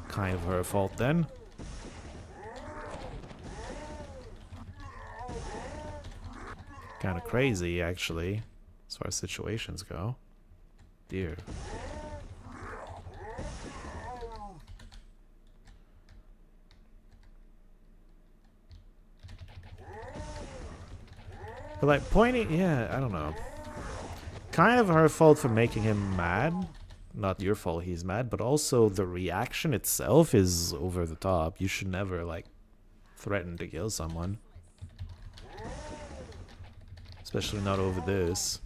Kind of her fault then. Kind of crazy, actually, as far as situations go. Dear. But like pointing, yeah, I don't know. Kind of her fault for making him mad. Not your fault he's mad, but also the reaction itself is over the top. You should never, like, threaten to kill someone. Especially not over this.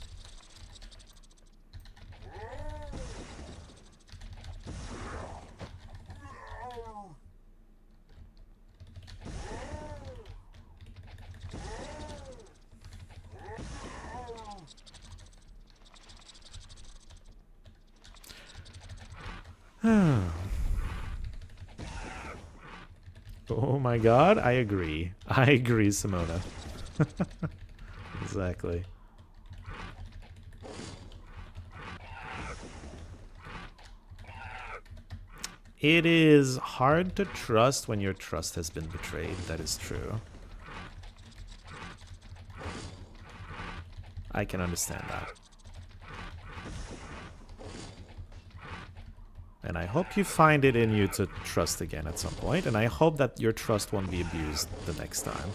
Oh my god, I agree. I agree, Simona. Exactly. It is hard to trust when your trust has been betrayed. That is true. I can understand that. And I hope you find it in you to trust again at some point, and I hope that your trust won't be abused the next time.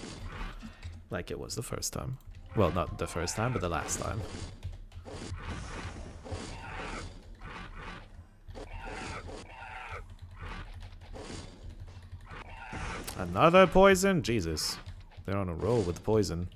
Like it was the first time. Well, not the first time, but the last time. Another poison? Jesus. They're on a roll with poison.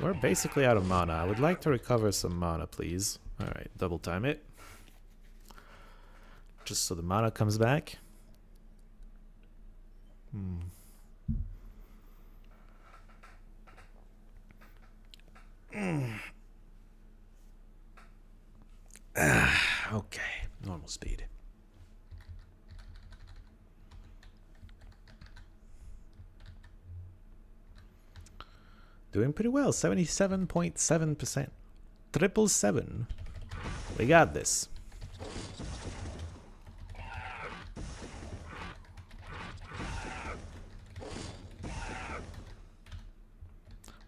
We're basically out of mana. I would like to recover some mana, please. Alright, double time it. Just so the mana comes back. Okay, normal speed. Doing pretty well, 77.7%. 777. We got this.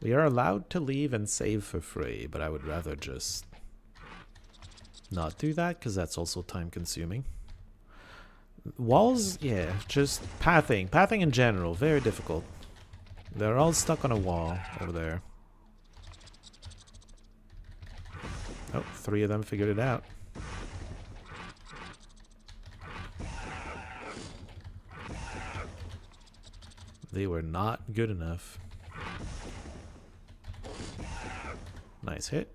We are allowed to leave and save for free, but I would rather just not do that because that's also time consuming. Walls, yeah, just pathing. Pathing in general, very difficult. They're all stuck on a wall over there. Oh, 3 of them figured it out. They were not good enough. Nice hit.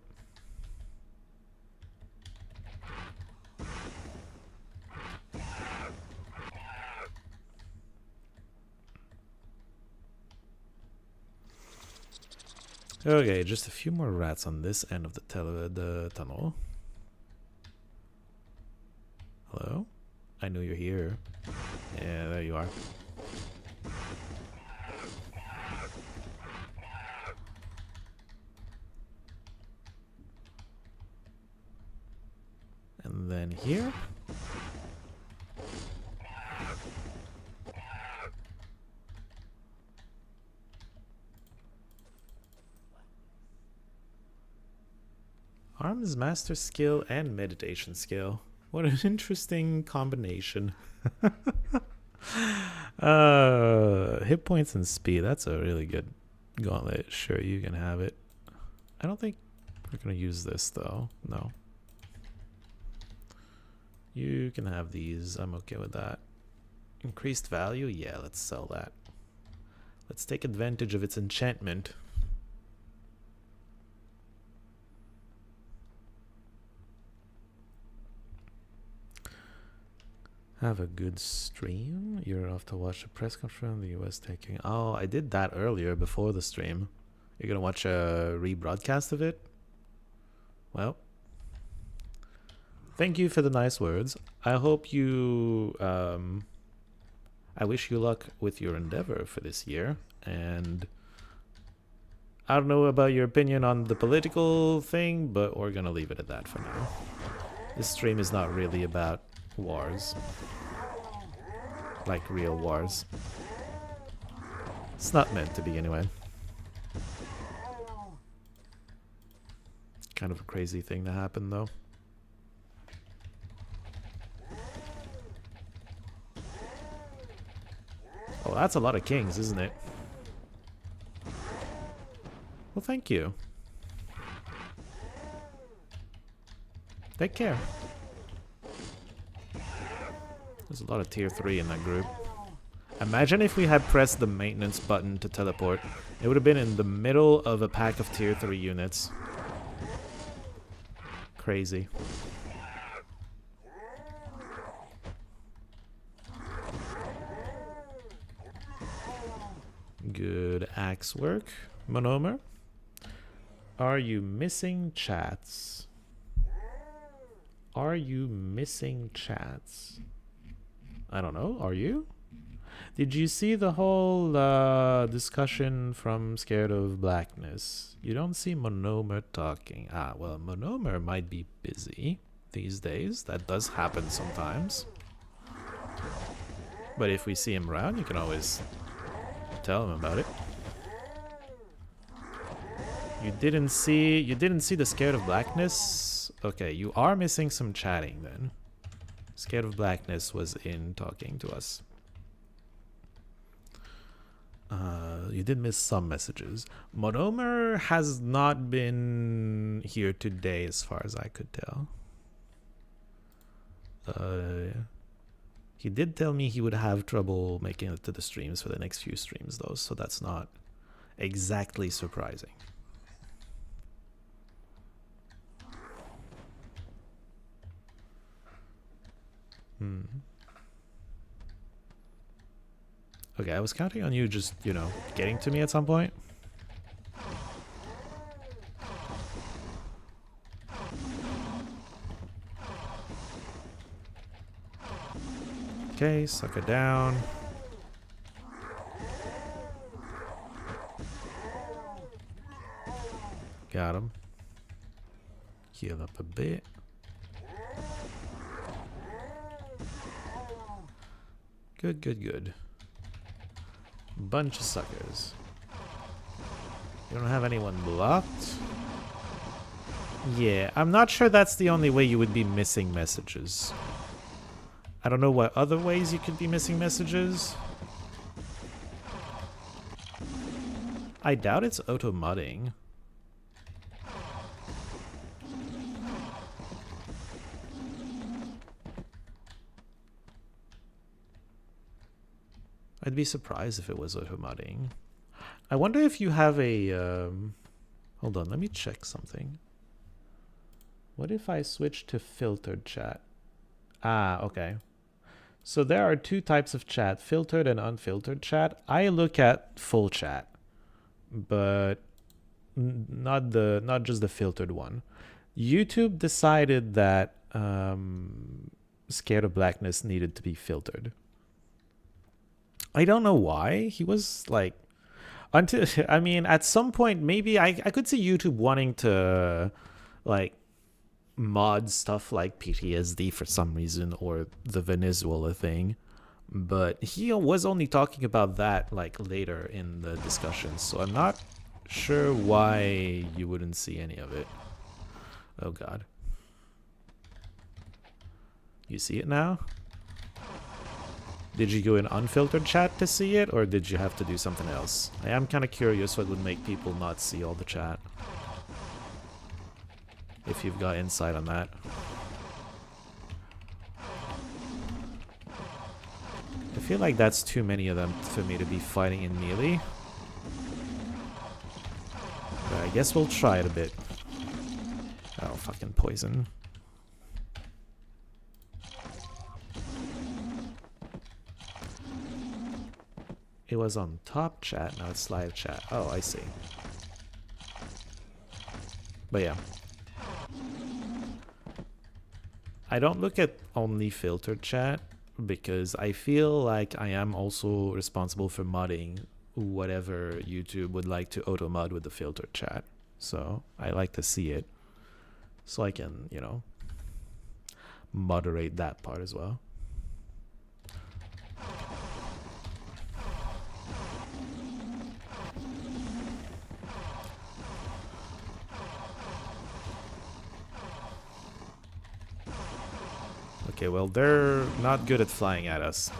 Okay, just a few more rats on this end of the tunnel. Hello? I know you're here. Yeah, there you are. And then here. Arms master skill and meditation skill. What an interesting combination. Hit points and speed. That's a really good gauntlet. Sure, you can have it. I don't think we're going to use this though. No. You can have these. I'm okay with that. Increased value? Yeah, let's sell that. Let's take advantage of its enchantment. Have a good stream. You're off to watch the press conference. The US taking. Oh, I did that earlier before the stream. You're gonna watch a rebroadcast of it? Well, thank you for the nice words. I hope you. I wish you luck with your endeavor for this year. And I don't know about your opinion on the political thing, but we're gonna leave it at that for now. This stream is not really about wars. Like real wars. It's not meant to be anyway. Kind of a crazy thing to happen though. Oh, that's a lot of kings, isn't it? Well, thank you. Take care. There's a lot of tier 3 in that group. Imagine if we had pressed the maintenance button to teleport. It would have been in the middle of a pack of tier 3 units. Crazy. Good axe work. Monomer. Are you missing chats? Are you missing chats? I don't know. Are you? Did you see the whole discussion from Scared of Blackness? You don't see Monomer talking. Ah, well, Monomer might be busy these days. That does happen sometimes. But if we see him around, you can always tell him about it. You didn't see the Scared of Blackness? Okay, you are missing some chatting then. Scared of Blackness was in talking to us. You did miss some messages. Monomer has not been here today as far as I could tell. He did tell me he would have trouble making it to the streams for the next few streams though, so that's not exactly surprising. Okay, I was counting on you just, you know, getting to me at some point. Okay, suck it down. Got him. Heal up a bit. Good, good, good. Bunch of suckers. You don't have anyone blocked? Yeah, I'm not sure that's the only way you would be missing messages. I don't know what other ways you could be missing messages. I doubt it's auto-mudding. I'd be surprised if it was auto-mudding. I wonder if you have a... hold on, let me check something. What if I switch to filtered chat? Ah, okay. So there are two types of chat, filtered and unfiltered chat. I look at full chat, but not just the filtered one. YouTube decided that Scared of Blackness needed to be filtered. I don't know why. He was like, until I mean, at some point, maybe I could see YouTube wanting to like mod stuff like PTSD for some reason, or the Venezuela thing, but he was only talking about that like later in the discussion, so I'm not sure why you wouldn't see any of it. Oh god. You see it now? Did you go in unfiltered chat to see it, or did you have to do something else? I am kind of curious what would make people not see all the chat. If you've got insight on that. I feel like that's too many of them for me to be fighting in melee. But I guess we'll try it a bit. Oh, fucking poison. It was on top chat, now it's live chat. Oh, I see. But yeah. I don't look at only filtered chat because I feel like I am also responsible for modding whatever YouTube would like to auto mod with the filtered chat. So I like to see it so I can, you know, moderate that part as well. Okay, well, they're not good at flying at us.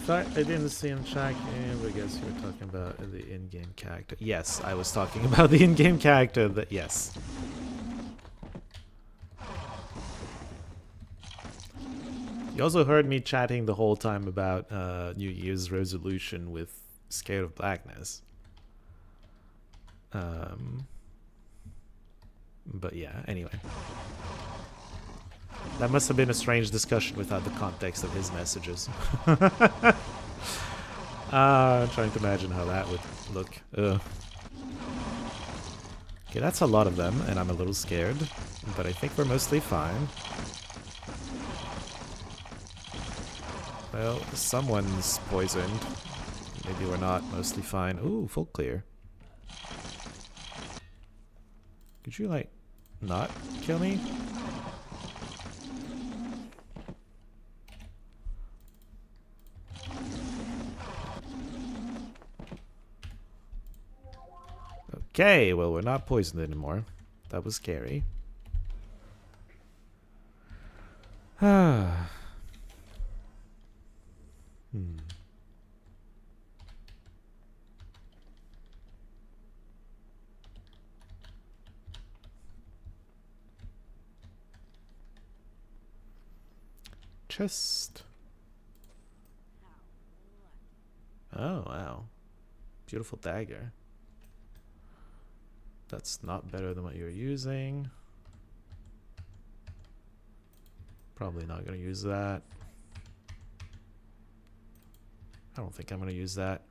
I didn't see him check in, but I guess you were talking about the in-game character. Yes, I was talking about the in-game character. That yes. You also heard me chatting the whole time about New Year's resolution with Scared of Blackness. But yeah, anyway. That must have been a strange discussion without the context of his messages. I'm trying to imagine how that would look. Ugh. Okay, that's a lot of them, and I'm a little scared. But I think we're mostly fine. Well, someone's poisoned. Maybe we're not mostly fine. Ooh, full clear. Could you, like, not kill me? Okay, well, we're not poisoned anymore. That was scary. Ah. Chest. Oh, wow. Beautiful dagger. That's not better than what you're using. Probably not going to use that. I don't think I'm going to use that.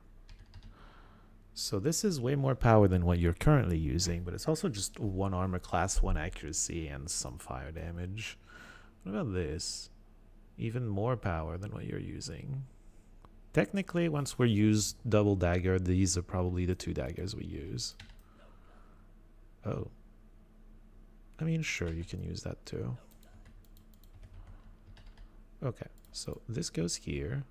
So this is way more power than what you're currently using, but it's also just 1 armor class, 1 accuracy, and some fire damage. What about this? Even more power than what you're using. Technically, once we use double dagger, these are probably the 2 daggers we use. Oh. I mean, sure, you can use that too. Okay, So this goes here.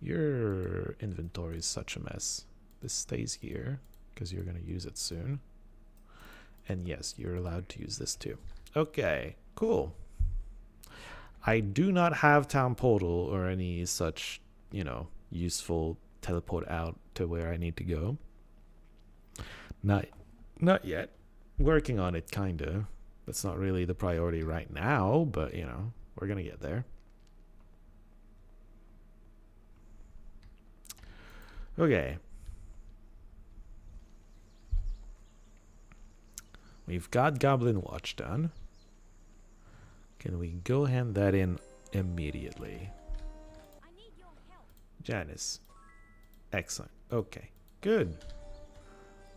Your inventory is such a mess. This stays here because you're going to use it soon. And yes, you're allowed to use this too. Okay, cool. I do not have town portal or any such, you know, useful teleport out to where I need to go. Not yet. Working on it, kinda. That's not really the priority right now, but you know, we're gonna get there. Okay. We've got Goblin Watch done. Can we go hand that in immediately? I need your help. Janice. Excellent. Okay. Good.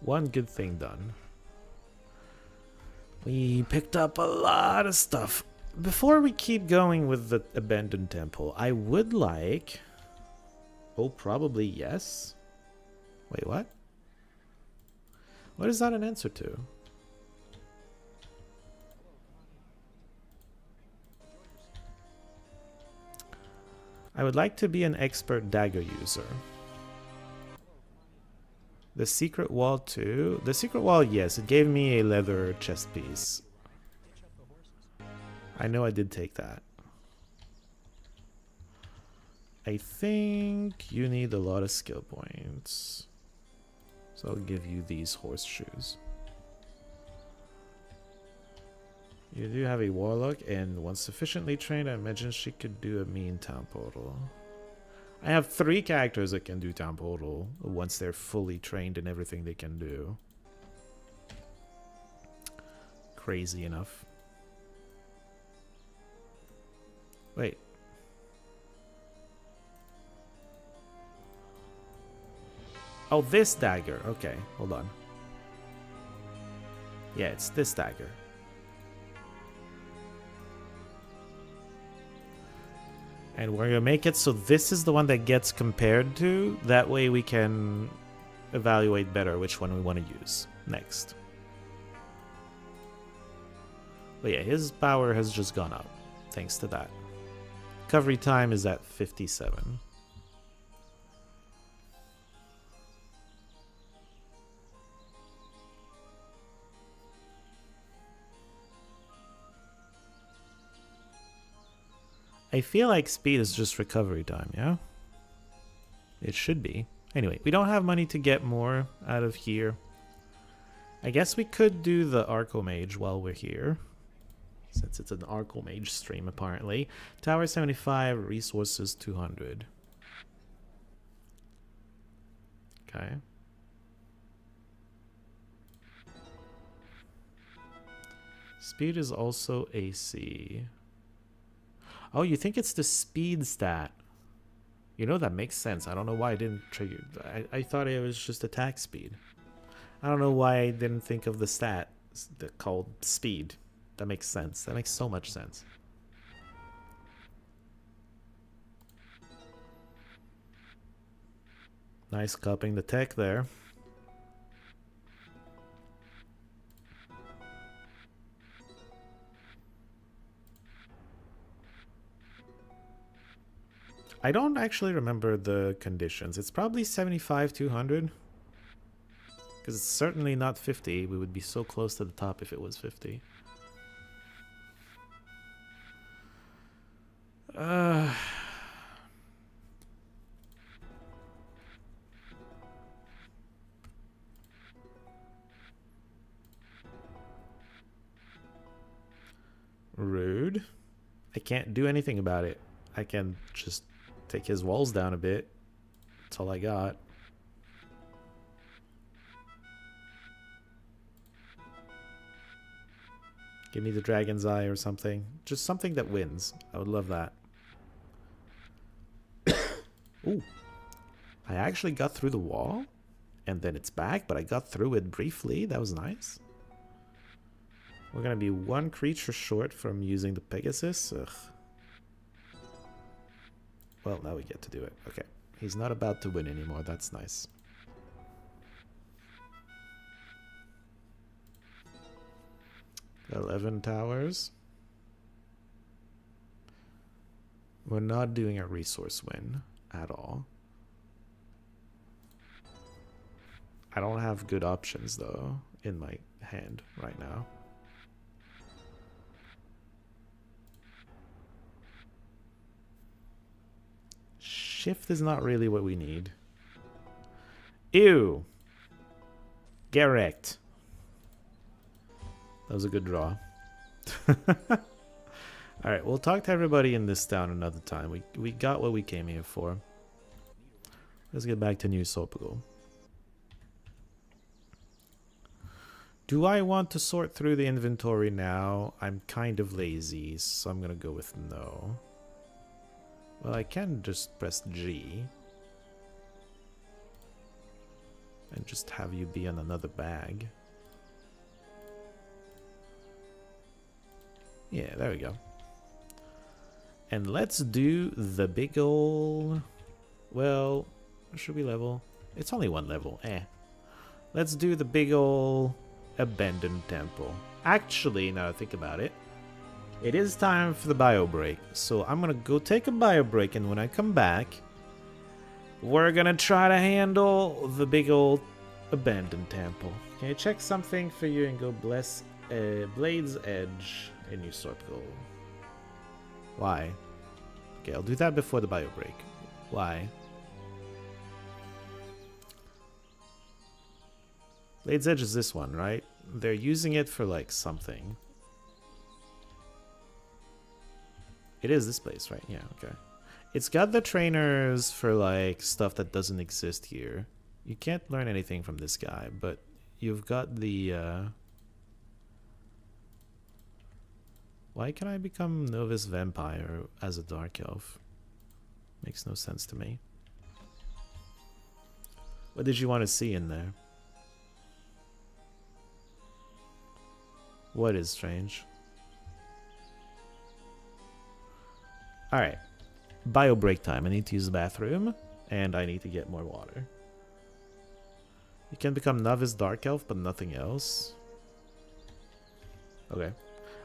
One good thing done. We picked up a lot of stuff. Before we keep going with the abandoned temple, I would like... Oh, probably yes. Wait, what? What is that an answer to? I would like to be an expert dagger user. The secret wall too? The secret wall, yes. It gave me a leather chest piece. I know I did take that. I think you need a lot of skill points. So I'll give you these horseshoes. You do have a warlock, and once sufficiently trained, I imagine she could do a mean town portal. I have 3 characters that can do town portal once they're fully trained in everything they can do. Crazy enough. Wait. Oh, this dagger. Okay, hold on. Yeah, it's this dagger. And we're gonna make it so this is the one that gets compared to. That way we can evaluate better which one we want to use next. But yeah, his power has just gone up thanks to that. Recovery time is at 57. I feel like speed is just recovery time, yeah? It should be. Anyway, we don't have money to get more out of here. I guess we could do the Archomage while we're here. Since it's an Archomage stream, apparently. Tower 75, resources 200. Okay. Speed is also AC. Oh, you think it's the speed stat? You know, that makes sense. I don't know why I didn't trigger. I thought it was just attack speed. I don't know why I didn't think of the stat called speed. That makes sense. That makes so much sense. Nice cupping the tech there. I don't actually remember the conditions. It's probably 75, 200. Because it's certainly not 50. We would be so close to the top if it was 50. Rude. I can't do anything about it. I can just take his walls down a bit. That's all I got. Give me the dragon's eye or something. Just something that wins. I would love that. Ooh. I actually got through the wall. And then it's back, but I got through it briefly. That was nice. We're gonna be 1 creature short from using the Pegasus. Ugh. Well, now we get to do it. Okay. He's not about to win anymore. That's nice. got 11 towers. We're not doing a resource win at all. I don't have good options though in my hand right now. Shift is not really what we need. Ew. Get wrecked. That was a good draw. Alright, we'll talk to everybody in this town another time. We got what we came here for. Let's get back to New Sopago. Do I want to sort through the inventory now? I'm kind of lazy, so I'm gonna go with no. Well, I can just press G. And just have you be on another bag. Yeah, there we go. And let's do the big ol'... Well, should we level? It's only one level, eh. Let's do the big ol' abandoned temple. Actually, now I think about it, it is time for the bio break. So I'm gonna go take a bio break, and when I come back, we're gonna try to handle the big old abandoned temple. Can you check something for you and go bless Blade's Edge in Usurpgo? Why? Okay, I'll do that before the bio break. Why? Blade's Edge is this one, right? They're using it for like something. It is this place, right? Yeah, okay. It's got the trainers for like stuff that doesn't exist here. You can't learn anything from this guy, but you've got the Why can I become Novice Vampire as a Dark Elf? Makes no sense to me. What did you want to see in there? What is strange? Alright. Bio break time. I need to use the bathroom, and I need to get more water. You can become Novice Dark Elf, but nothing else. Okay.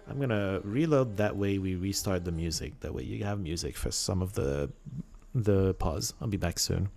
I'm gonna reload, that way we restart the music. That way you have music for some of the pause. I'll be back soon.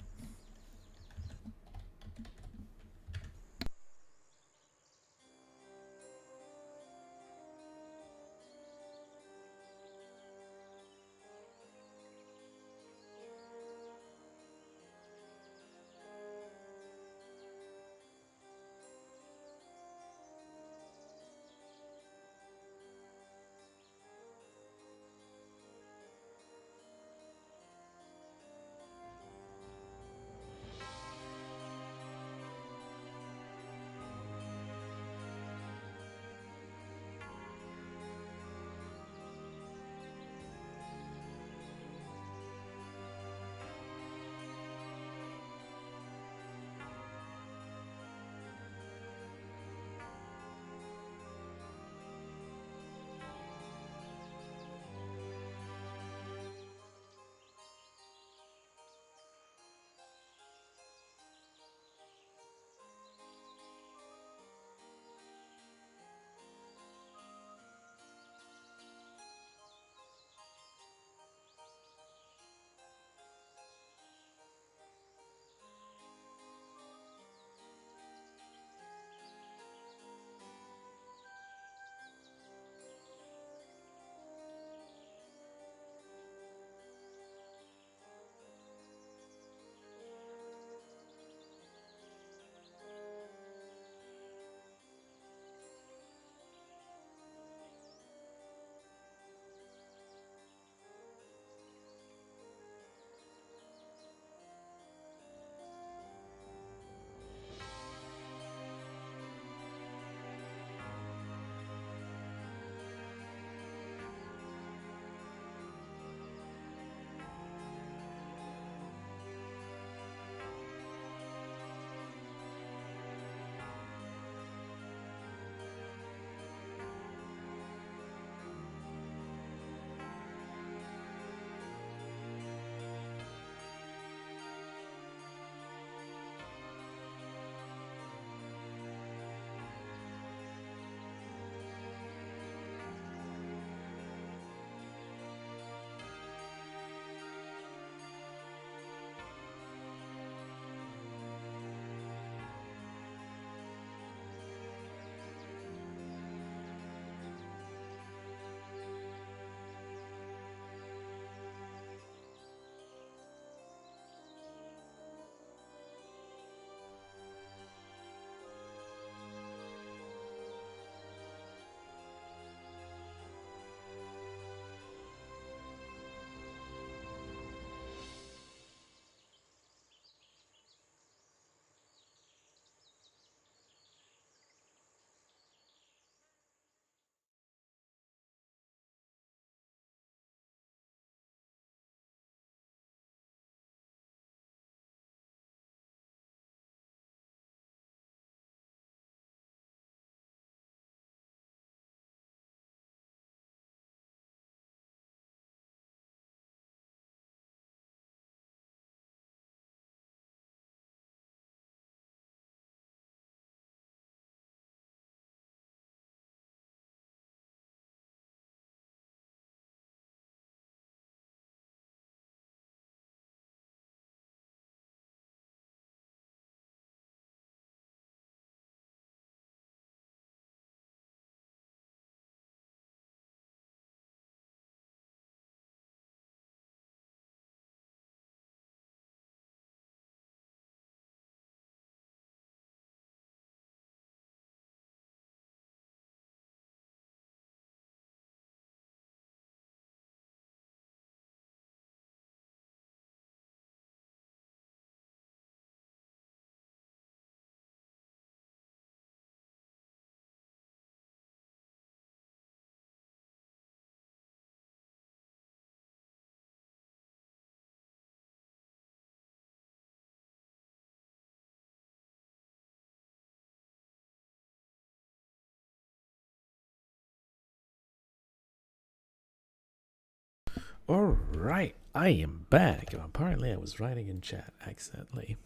Alright, I am back. Apparently I was writing in chat accidentally.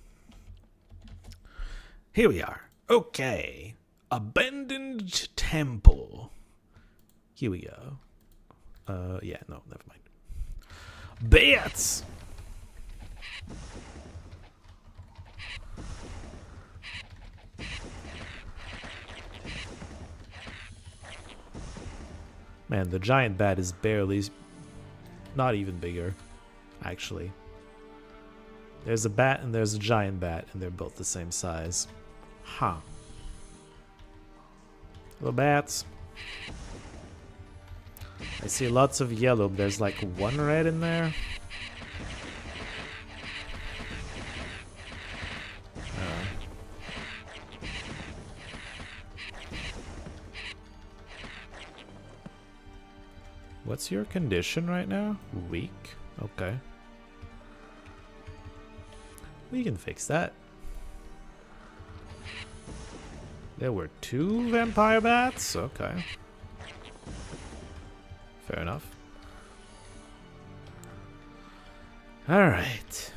Here we are. Okay. Abandoned temple. Here we go. Yeah, no, never mind. Bats! Man, the giant bat is barely... not even bigger, actually. There's a bat and there's a giant bat, and they're both the same size. Huh. Hello, bats. I see lots of yellow, but there's like one red in there. What's your condition right now? Weak? Okay. We can fix that. There were 2 vampire bats? Okay. Fair enough. Alright.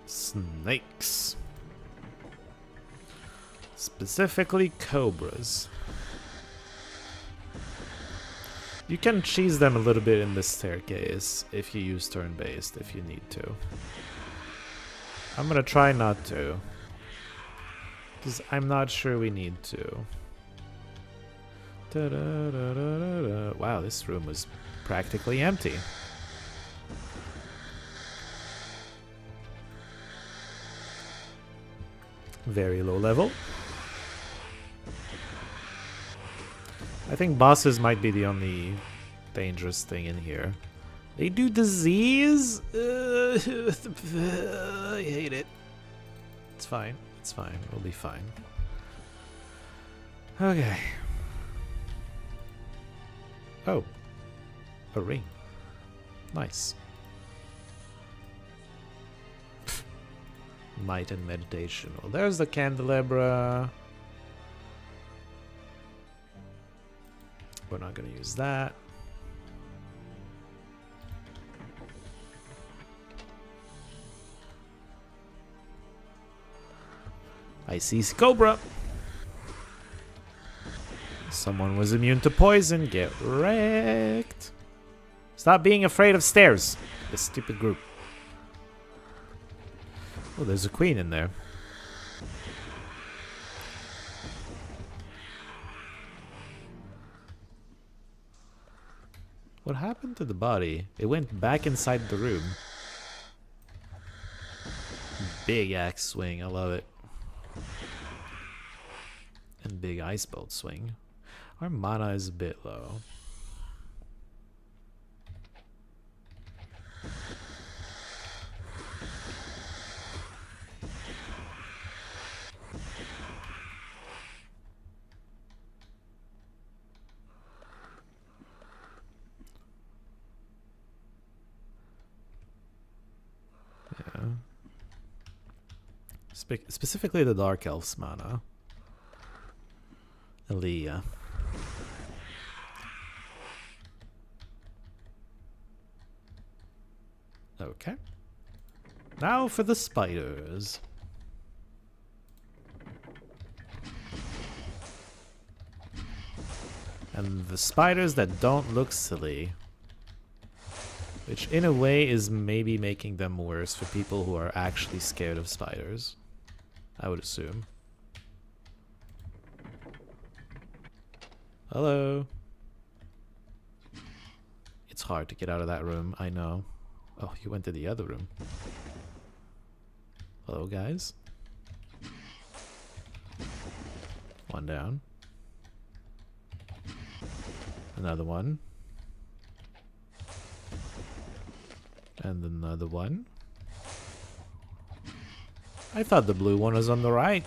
Snakes. Specifically cobras. You can cheese them a little bit in the staircase if you use turn-based, if you need to. I'm gonna try not to, because I'm not sure we need to. Wow, this room was practically empty. Very low level. I think bosses might be the only dangerous thing in here. They do disease? I hate it. It's fine. It's fine. We'll be fine. Okay. Oh. A ring. Nice. Might and meditation. Well, there's the candelabra. We're not going to use that. I see Cobra. Someone was immune to poison. Get wrecked. Stop being afraid of stairs. This stupid group. Oh, there's a queen in there. What happened to the body? It went back inside the room. Big axe swing. I love it. And big ice bolt swing. Our mana is a bit low. Yeah. Specifically the Dark Elf's mana. Aaliyah. Okay. Now for the spiders. And the spiders that don't look silly. Which in a way is maybe making them worse for people who are actually scared of spiders. I would assume. Hello. It's hard to get out of that room, I know. Oh, you went to the other room. Hello, guys. One down. Another one. And another one. I thought the blue one was on the right,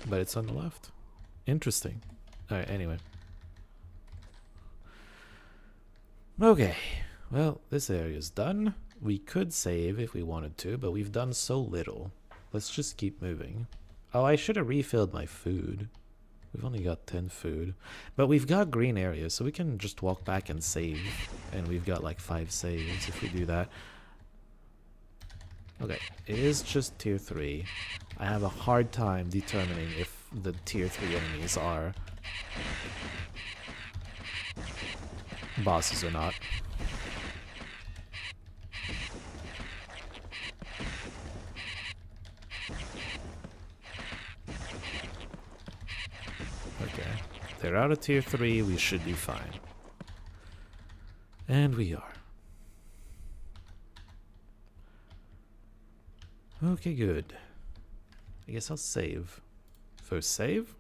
but it's on the left. Interesting. Alright, anyway. Okay. Well, this area's done. We could save if we wanted to, but we've done so little. Let's just keep moving. Oh, I should have refilled my food. We've only got 10 food. But we've got green areas, so we can just walk back and save. And we've got like 5 saves if we do that. Okay, it is just tier 3. I have a hard time determining if the tier 3 enemies are bosses or not. Okay, they're out of tier 3, we should be fine. And we are. Okay, good. I guess I'll save. First save.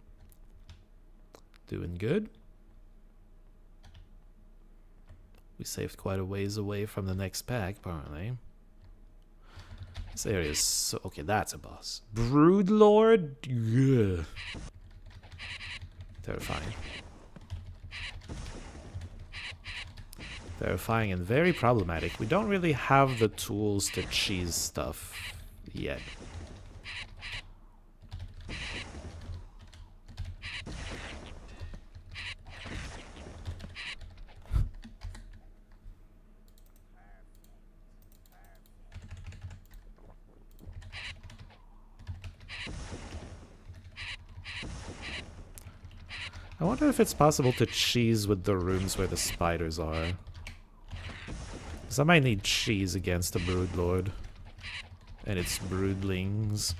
Doing good. We saved quite a ways away from the next pack, apparently. This area is so... Okay, that's a boss. Broodlord? Ugh. Terrifying. Terrifying and very problematic. We don't really have the tools to cheese stuff yet. I wonder if it's possible to cheese with the rooms where the spiders are. Because I might need cheese against the Broodlord. And its broodlings.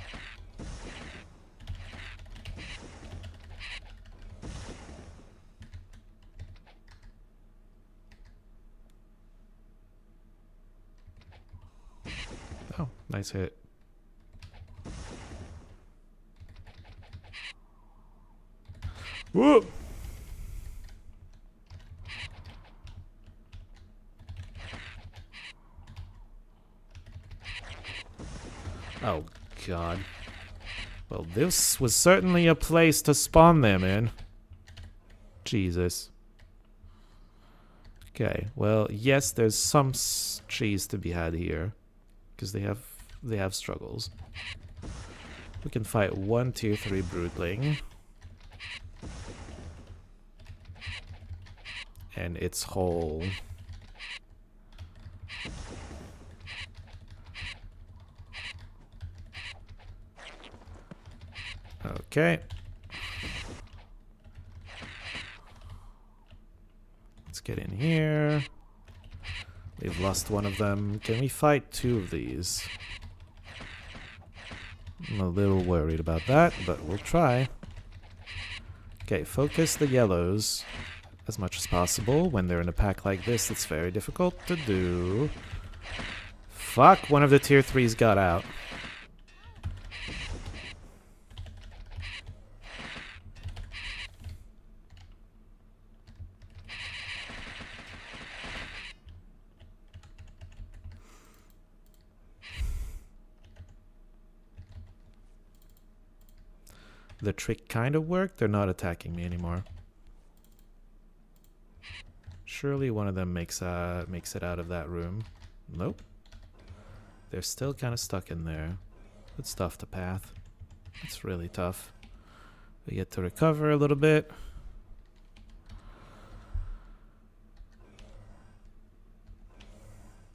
Oh, nice hit. Whoa! Oh, God. Well, this was certainly a place to spawn them in. Jesus. Okay, well, yes, there's some cheese to be had here. Because they have struggles. We can fight one tier 3 broodling. And its whole... Okay. Let's get in here. We've lost one of them. Can we fight 2 of these? I'm a little worried about that, but we'll try. Okay, focus the yellows as much as possible. When they're in a pack like this, it's very difficult to do. Fuck, one of the tier 3s got out. The trick kind of worked. They're not attacking me anymore. Surely one of them makes it out of that room. Nope. They're still kind of stuck in there. It's tough to path. It's really tough. We get to recover a little bit.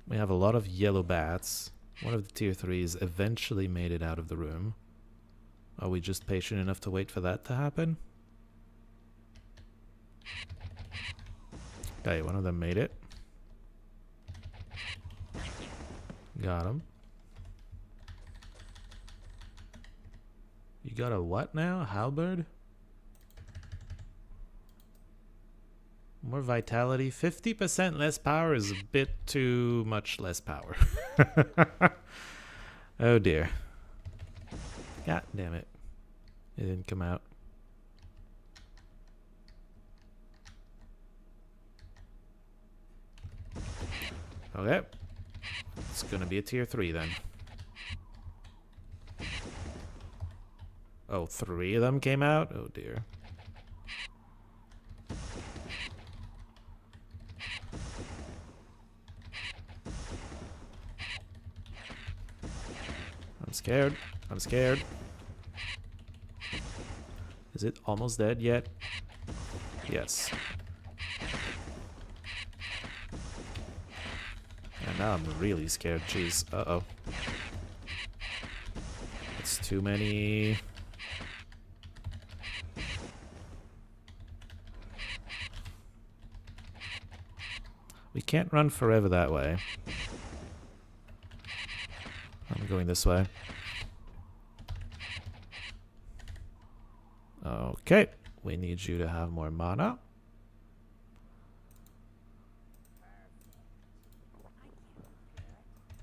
We have a lot of yellow bats. One of the tier 3s eventually made it out of the room. Are we just patient enough to wait for that to happen? Okay, one of them made it. Got him. You got a what now? Halberd? More vitality. 50% less power is a bit too much less power. Oh dear. God damn it. It didn't come out. Okay. It's gonna be a tier 3 then. Oh, 3 of them came out? Oh dear. I'm scared. I'm scared. Is it almost dead yet? Yes. And now I'm really scared. Jeez. Uh-oh. It's too many. We can't run forever that way. I'm going this way. Okay. We need you to have more mana.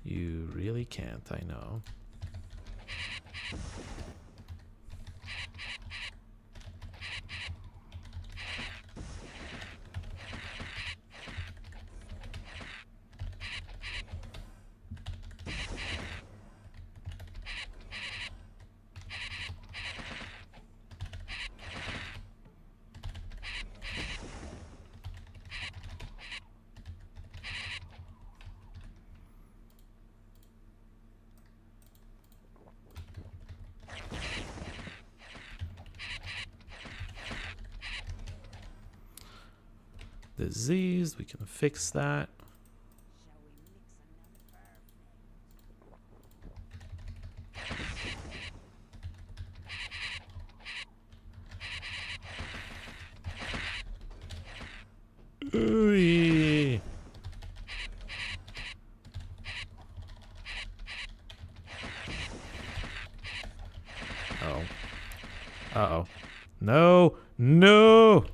You really can't, I know. Disease, we can fix that. Shall we mix another? Ooh. Oh. Uh-oh. No! No! Shall we mix another?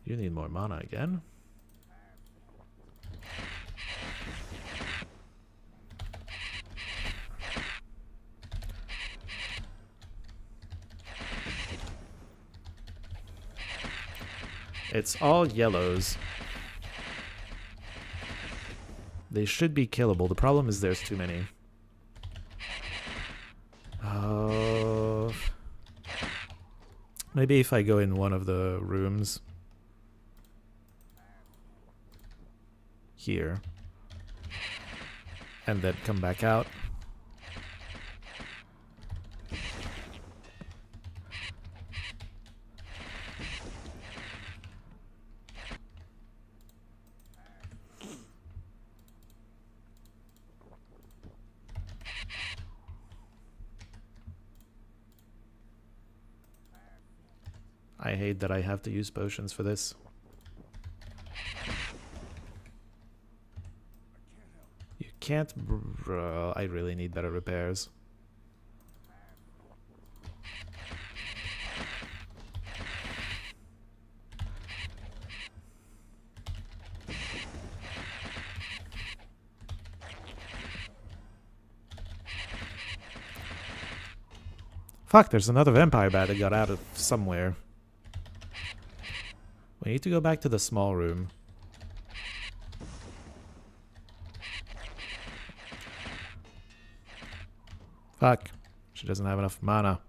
You need more mana again. It's all yellows. They should be killable. The problem is there's too many. Oh. Maybe if I go in one of the rooms. Here. And then come back out. I hate that I have to use potions for this. You can't... Bro, I really need better repairs. Fuck, there's another vampire bat that got out of somewhere. We need to go back to the small room. Fuck. She doesn't have enough mana.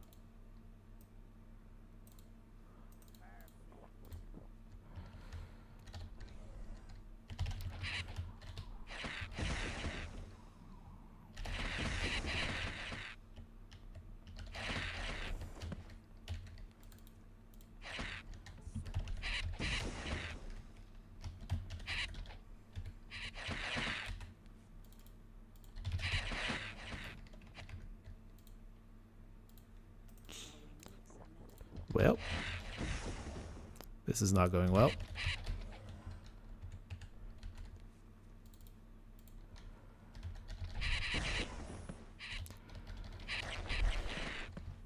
Well, this is not going well.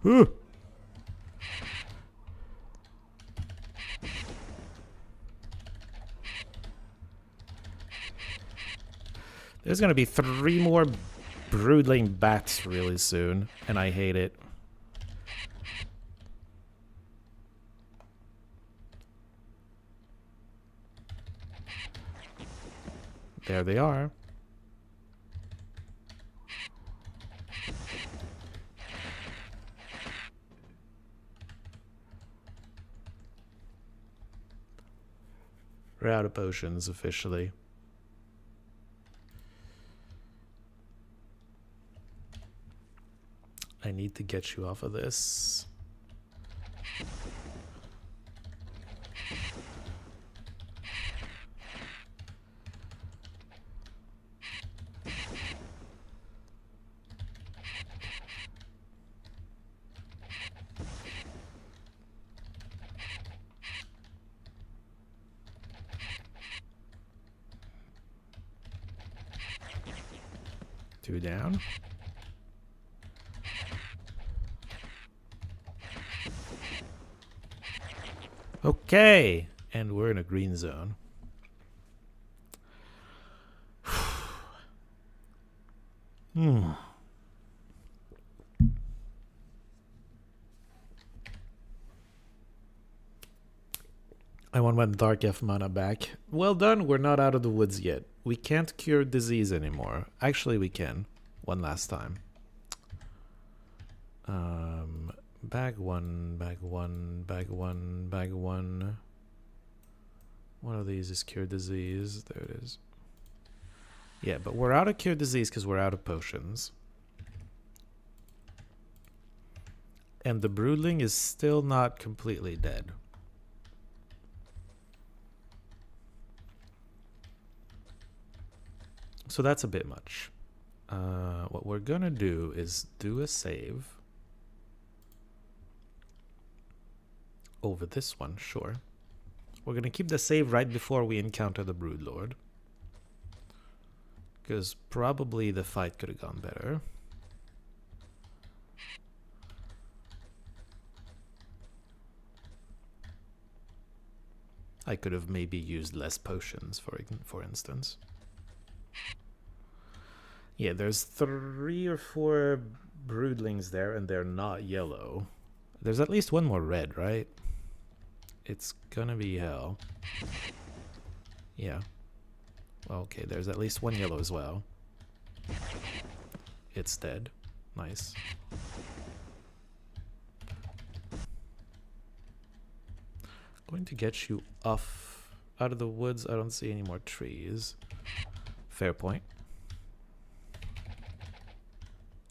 Ooh. There's gonna be 3 more broodling bats really soon, and I hate it. There they are. We're out of potions officially. I need to get you off of this. Two down. Okay, and we're in a green zone. I want my Dark F mana back. Well done, we're not out of the woods yet. We can't cure disease anymore. Actually, we can. One last time. Bag one, bag one, bag one, bag one. One of these is cure disease. There it is. Yeah, but we're out of cure disease because we're out of potions. And the broodling is still not completely dead. So that's a bit much. What we're gonna do is do a save over this one, sure. We're gonna keep the save right before we encounter the Broodlord, because probably the fight could have gone better. I could have maybe used less potions, for instance. Yeah, there's 3 or 4 broodlings there, and they're not yellow. There's at least one more red, right? It's gonna be hell. Yeah. Okay, there's at least one yellow as well. It's dead. Nice. Going to get you off out of the woods. I don't see any more trees. Fair point.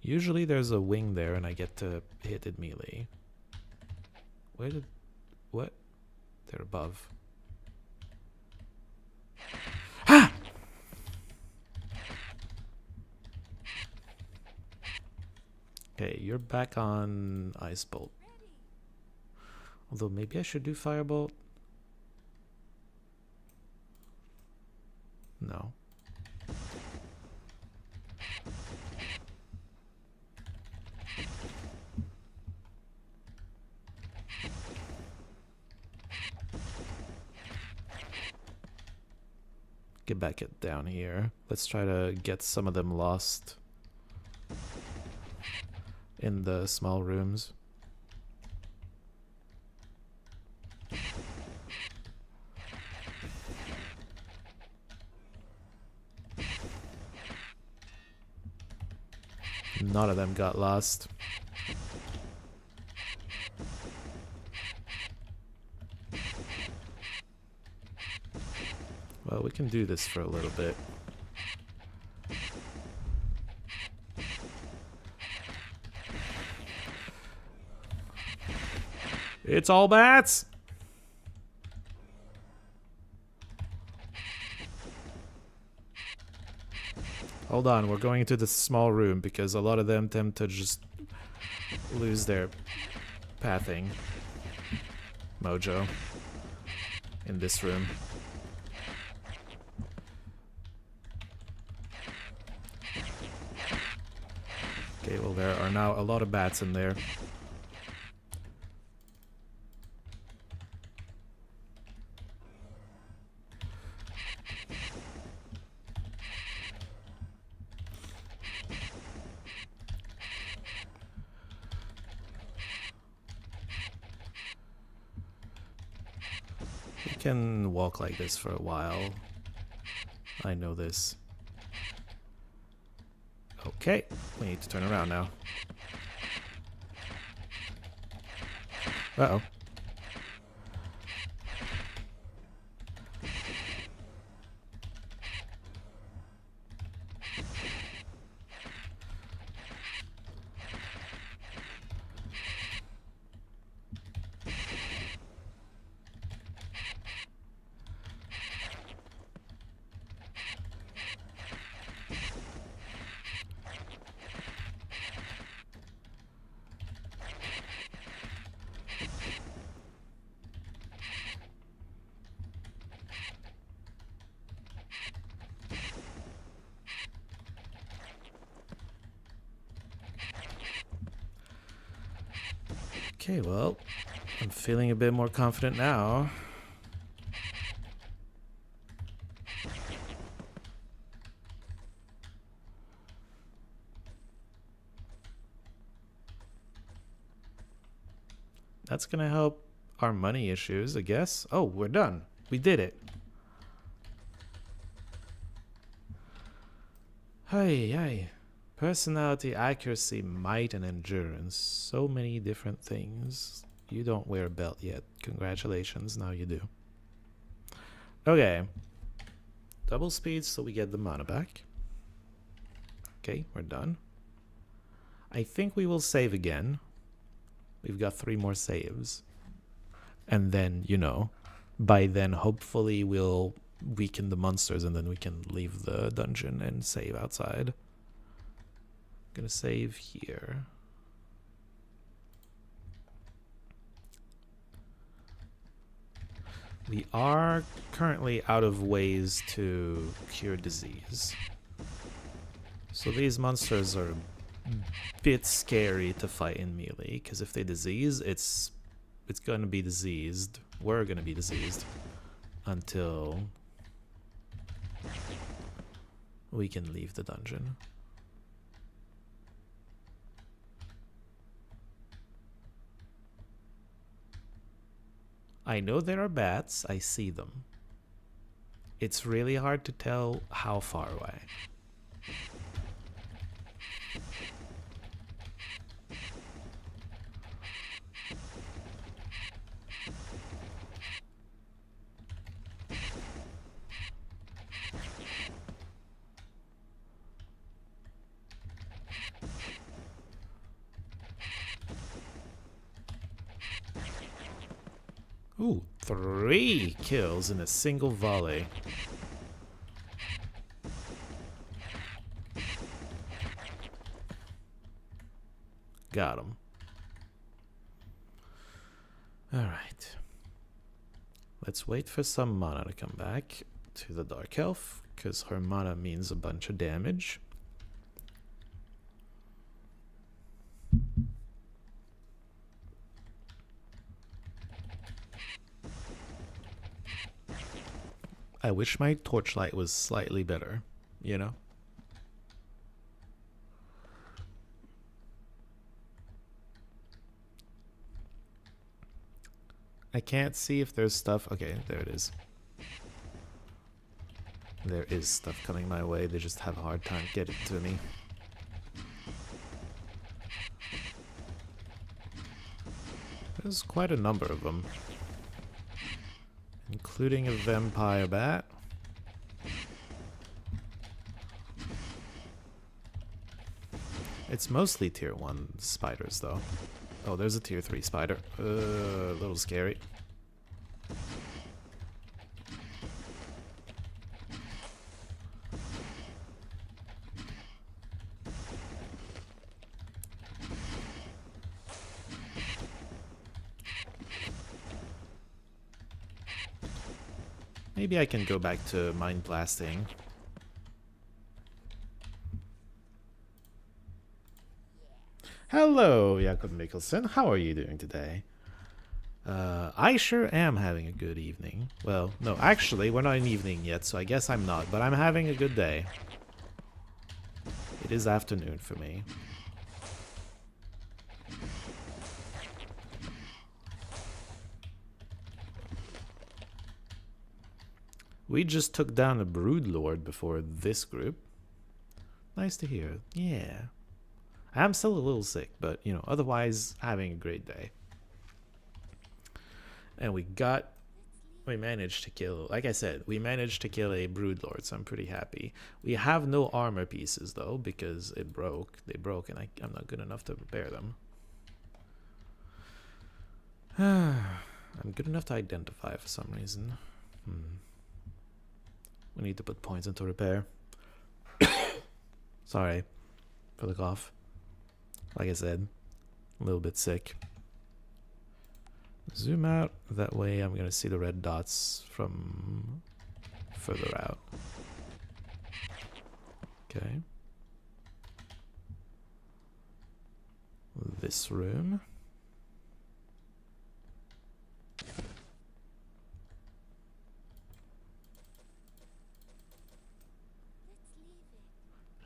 Usually there's a wing there and I get to hit it melee. Where did... what? They're above. Ah! Okay, you're back on Ice Bolt. Although maybe I should do Firebolt. No. Get back it down here. Let's try to get some of them lost in the small rooms. None of them got lost. Well, we can do this for a little bit. It's all bats! Hold on, we're going into this small room because a lot of them tend to just lose their pathing mojo in this room. Okay, well there are now a lot of bats in there. We can walk like this for a while. I know this. Okay, we need to turn around now. Uh-oh. Okay, well, I'm feeling a bit more confident now. That's gonna help our money issues, I guess. Oh, we're done. We did it. Hey, hey. Personality, accuracy, might, and endurance. So many different things. You don't wear a belt yet. Congratulations, now you do. Okay. Double speed so we get the mana back. Okay, we're done. I think we will save again. We've got 3 more saves. And then, you know, by then hopefully we'll weaken the monsters and then we can leave the dungeon and save outside. Gonna save here. We are currently out of ways to cure disease. So these monsters are a bit scary to fight in melee, because if they disease, it's gonna be diseased. We're gonna be diseased until we can leave the dungeon. I know there are bats, I see them. It's really hard to tell how far away. Ooh, 3 kills in a single volley. Got him. Alright. Let's wait for some mana to come back to the Dark Elf, because her mana means a bunch of damage. I wish my torchlight was slightly better, you know? I can't see if there's stuff. Okay, there it is. There is stuff coming my way. They just have a hard time getting to me. There's quite a number of them, including a vampire bat. It's mostly tier 1 spiders, though. Oh, there's a tier 3 spider. A little scary. Maybe I can go back to mind blasting. Hello, Jakob Mikkelsen. How are you doing today? I sure am having a good evening. Well, no, actually, we're not in evening yet, so I guess I'm not, but I'm having a good day. It is afternoon for me. We just took down a Broodlord before this group. Nice to hear. Yeah. I'm still a little sick, but, you know, otherwise having a great day. And we managed to kill, like I said, we managed to kill a Broodlord, so I'm pretty happy. We have no armor pieces, though, because it broke. They broke, and I'm not good enough to repair them. I'm good enough to identify for some reason. We need to put points into repair. Sorry for the cough. Like I said, a little bit sick. Zoom out. That way I'm going to see the red dots from further out. Okay. This room.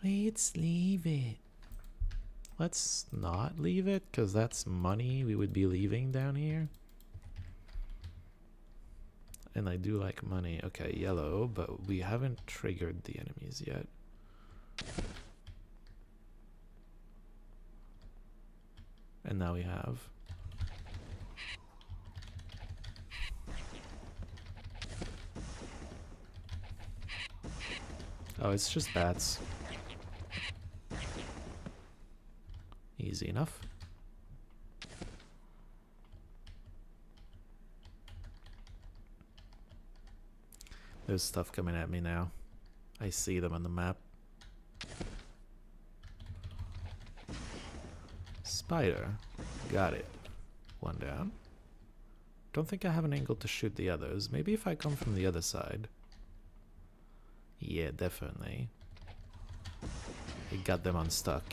Let's leave it. Let's not leave it, because that's money we would be leaving down here. And I do like money. Okay, yellow, but we haven't triggered the enemies yet. And now we have. Oh, it's just bats. Easy enough. There's stuff coming at me now. I see them on the map. Spider. Got it. One down. Don't think I have an angle to shoot the others. Maybe if I come from the other side. Yeah, definitely. It got them unstuck.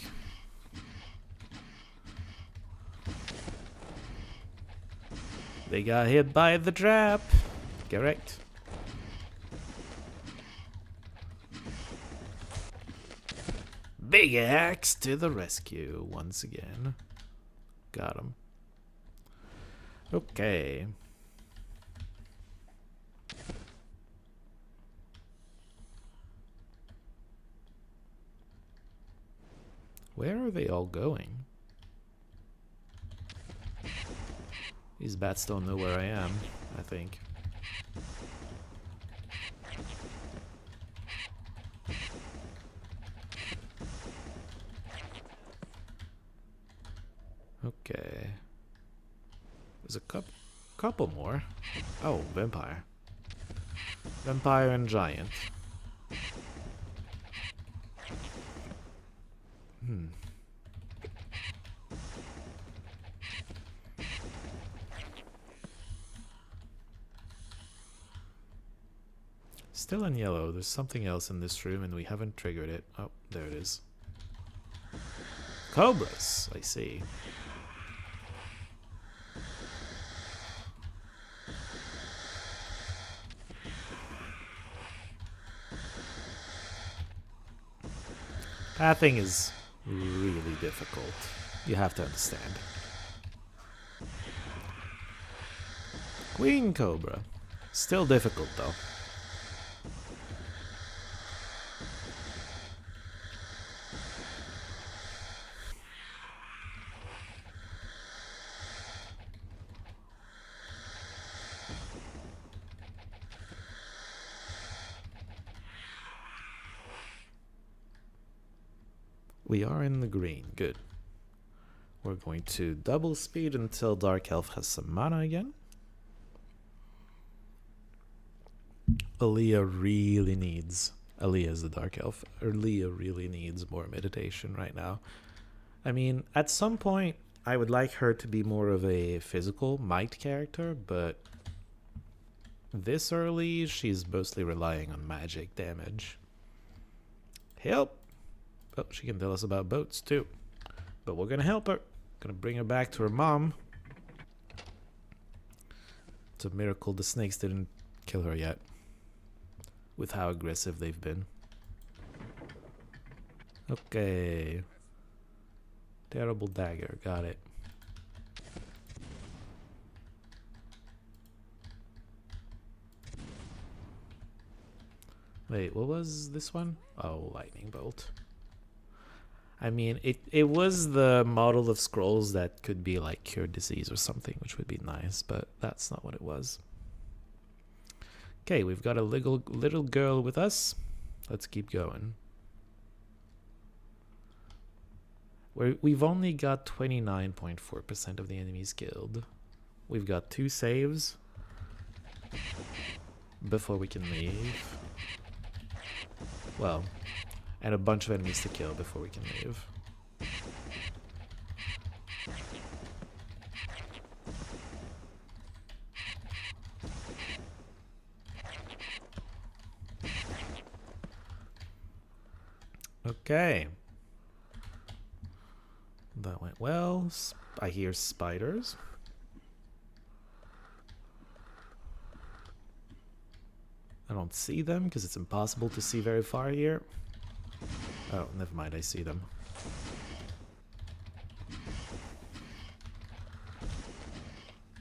They got hit by the trap. Correct. Big axe to the rescue once again. Got him. Okay. Where are they all going? These bats don't know where I am, I think. Okay. There's a couple more. Oh, vampire. Vampire and giant. Still in yellow. There's something else in this room and we haven't triggered it. Oh, there it is. Cobras, I see. Pathing is really difficult. You have to understand. Queen Cobra. Still difficult though. We are in the green. Good. We're going to double speed until Dark Elf has some mana again. Aaliyah is the Dark Elf. Aaliyah really needs more meditation right now. I mean, at some point, I would like her to be more of a physical might character, but this early, she's mostly relying on magic damage. Help! Oh, she can tell us about boats too. But we're gonna help her. Gonna bring her back to her mom. It's a miracle the snakes didn't kill her yet. With how aggressive they've been. Okay. Terrible dagger, got it. Wait, what was this one? Oh, lightning bolt. I mean, it was the model of scrolls that could be like cure disease or something, which would be nice, but that's not what it was. Okay, we've got a little girl with us. Let's keep going. We've only got 29.4% of the enemies killed. We've got 2 saves before we can leave. Well, and a bunch of enemies to kill before we can leave. Okay. That went well. I hear spiders. I don't see them because it's impossible to see very far here. Oh, never mind, I see them.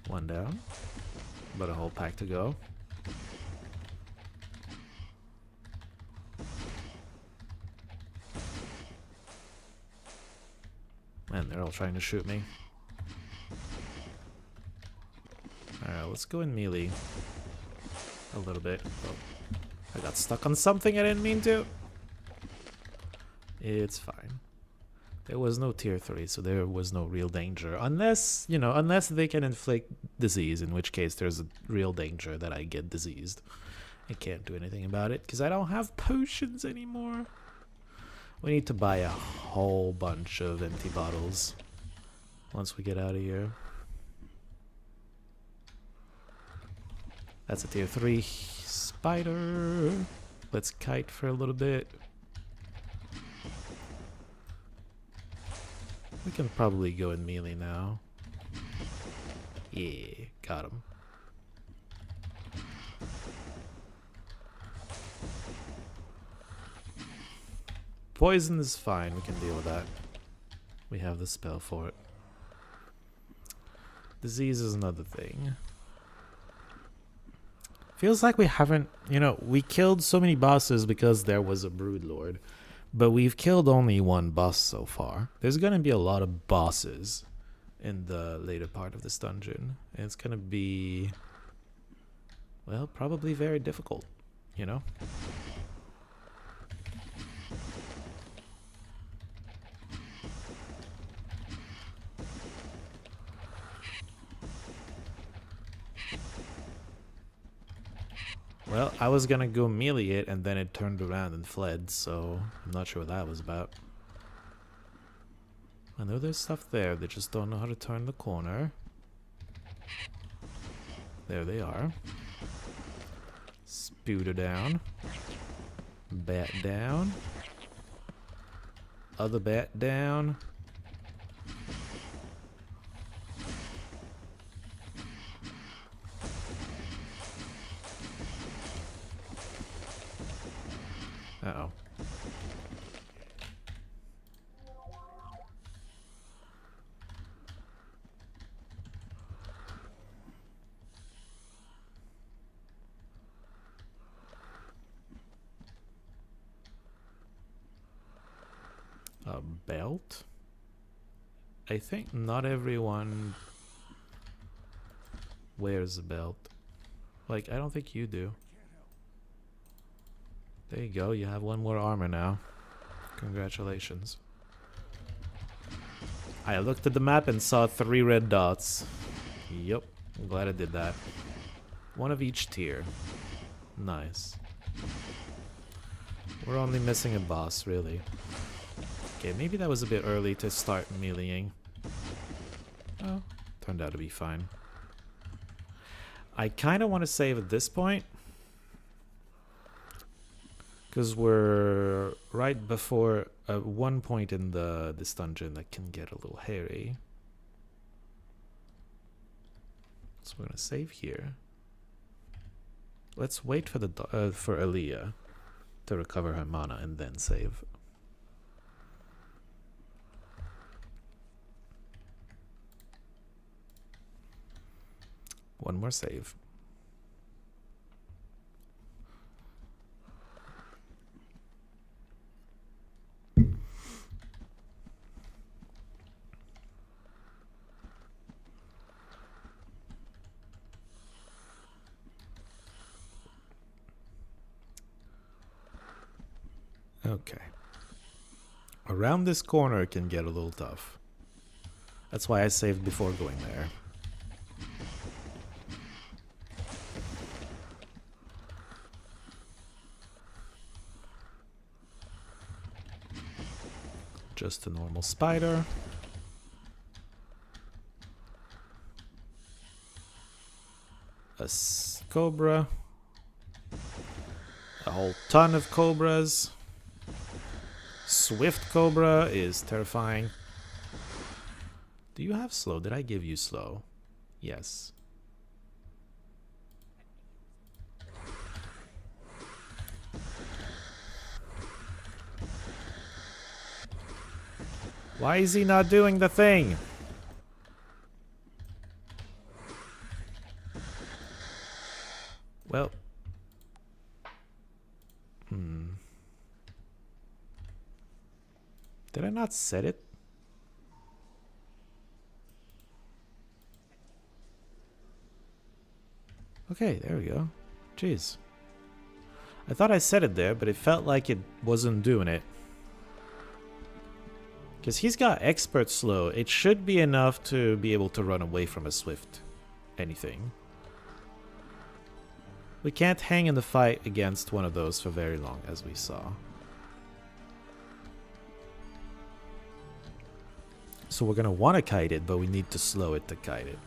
One down, but a whole pack to go. Man, they're all trying to shoot me. Alright, let's go in melee. A little bit. Oh, I got stuck on something I didn't mean to. It's fine. There was no tier 3, so there was no real danger. Unless, you know, unless they can inflict disease, in which case there's a real danger that I get diseased. I can't do anything about it, because I don't have potions anymore. We need to buy a whole bunch of empty bottles once we get out of here. That's a tier 3 spider. Let's kite for a little bit. We can probably go in melee now. Yeah, got him. Poison is fine, we can deal with that. We have the spell for it. Disease is another thing. Feels like we haven't, you know, we killed so many bosses because there was a Broodlord. But we've killed only one boss so far. There's gonna be a lot of bosses in the later part of this dungeon. And it's gonna be, well, probably very difficult, you know? Well, I was gonna go melee it and then it turned around and fled, so I'm not sure what that was about. I know there's stuff there, they just don't know how to turn the corner. There they are. Spooter down. Bat down. Other bat down. Uh-oh. A belt? I think not everyone wears a belt. Like, I don't think you do. There you go, you have one more armor now. Congratulations. I looked at the map and saw 3 red dots. Yup, I'm glad I did that. One of each tier. Nice. We're only missing a boss, really. Okay, maybe that was a bit early to start meleeing. Oh, turned out to be fine. I kind of want to save at this point. Because we're right before one point in this dungeon that can get a little hairy. So we're gonna save here. Let's wait for for Aaliyah to recover her mana and then save. One more save. Okay. Around this corner it can get a little tough. That's why I saved before going there. Just a normal spider. A cobra. A whole ton of cobras. Swift Cobra is terrifying. Do you have slow? Did I give you slow? Yes. Why is he not doing the thing? Well. Did I not set it? Okay, there we go. Jeez. I thought I set it there, but it felt like it wasn't doing it. Because he's got expert slow. It should be enough to be able to run away from a swift anything. We can't hang in the fight against one of those for very long, as we saw. So we're going to want to kite it, but we need to slow it to kite it.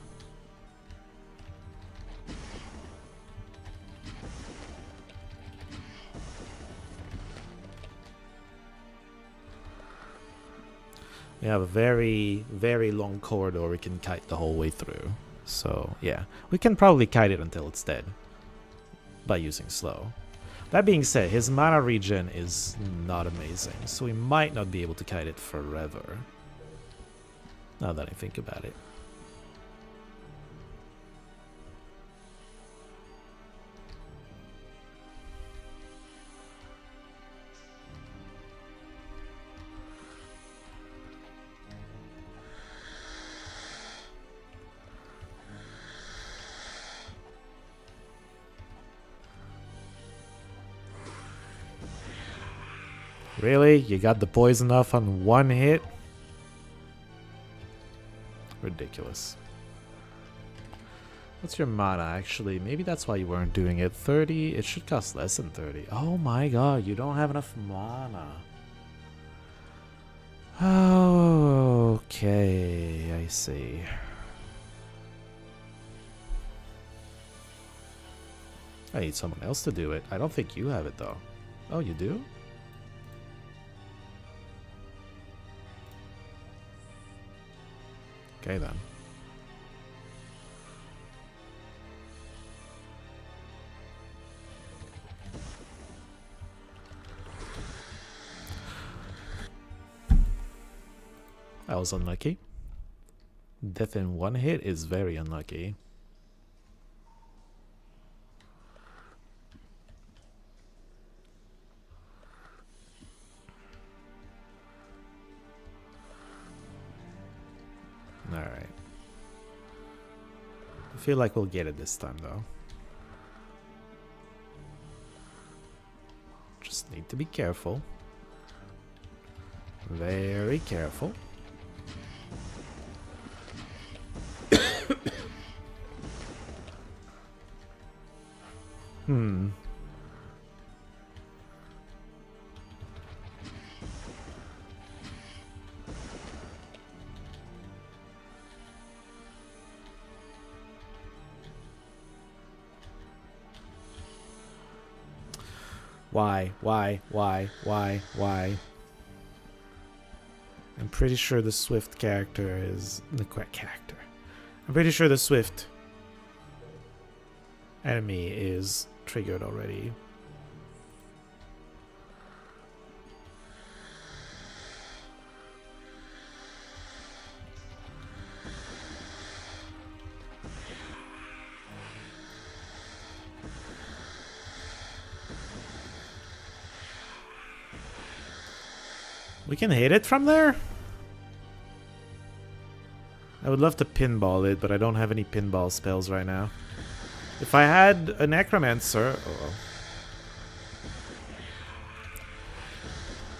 We have a very, very long corridor we can kite the whole way through. So, yeah. We can probably kite it until it's dead. By using slow. That being said, his mana regen is not amazing. So we might not be able to kite it forever. Now that I think about it. Really? You got the poison off on one hit? Ridiculous. What's your mana, actually? Maybe that's why you weren't doing it. 30? It should cost less than 30. Oh my god, you don't have enough mana. Okay, I see. I need someone else to do it. I don't think you have it, though. Oh, you do? Okay, then. That was unlucky. Death in one hit is very unlucky. Alright. I feel like we'll get it this time, though. Just need to be careful. Very careful. Why? I'm pretty sure the Swift character is the correct character. I'm pretty sure the Swift enemy is triggered already. We can hit it from there? I would love to pinball it, but I don't have any pinball spells right now. If I had a necromancer...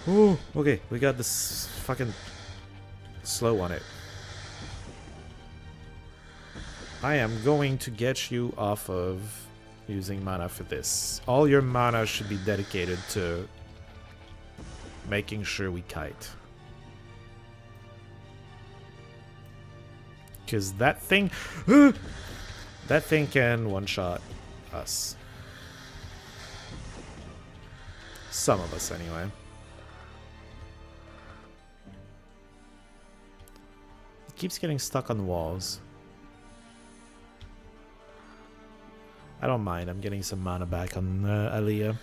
Oh. Ooh, okay, we got this fucking slow on it. I am going to get you off of using mana for this. All your mana should be dedicated to making sure we kite. Because that thing... that thing can one-shot us. Some of us, anyway. It keeps getting stuck on walls. I don't mind. I'm getting some mana back on Aliyah.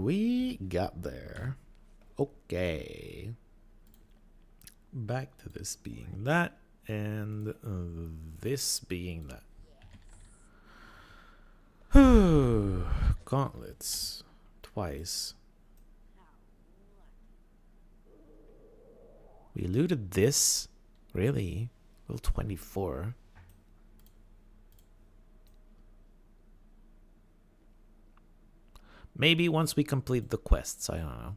We got there. Okay. Back to this being that, and this being that. Gauntlets. Twice. We looted this? Really? Level 24. Maybe once we complete the quests, I don't know.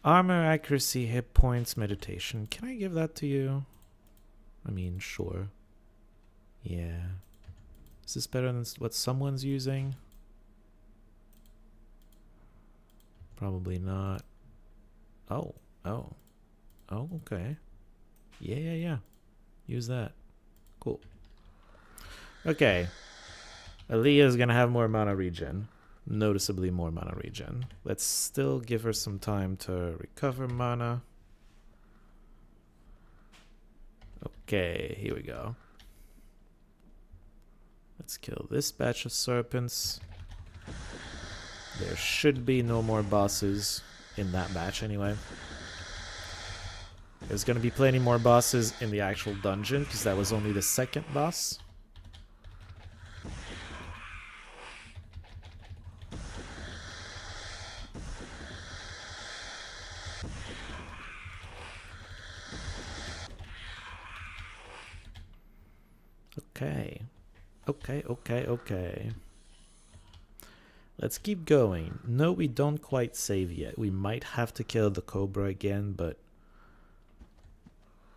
Armor, accuracy, hit points, meditation. Can I give that to you? I mean, sure. Yeah. Is this better than what someone's using? Probably not. Oh. Oh, okay. Yeah. Use that. Cool. Okay. Aaliyah's gonna have more mana regen. Noticeably more mana regen. Let's still give her some time to recover mana. Okay, here we go. Let's kill this batch of serpents. There should be no more bosses in that batch anyway. There's gonna be plenty more bosses in the actual dungeon because that was only the second boss. Okay. Let's keep going. No, we don't quite save yet. We might have to kill the Cobra again, but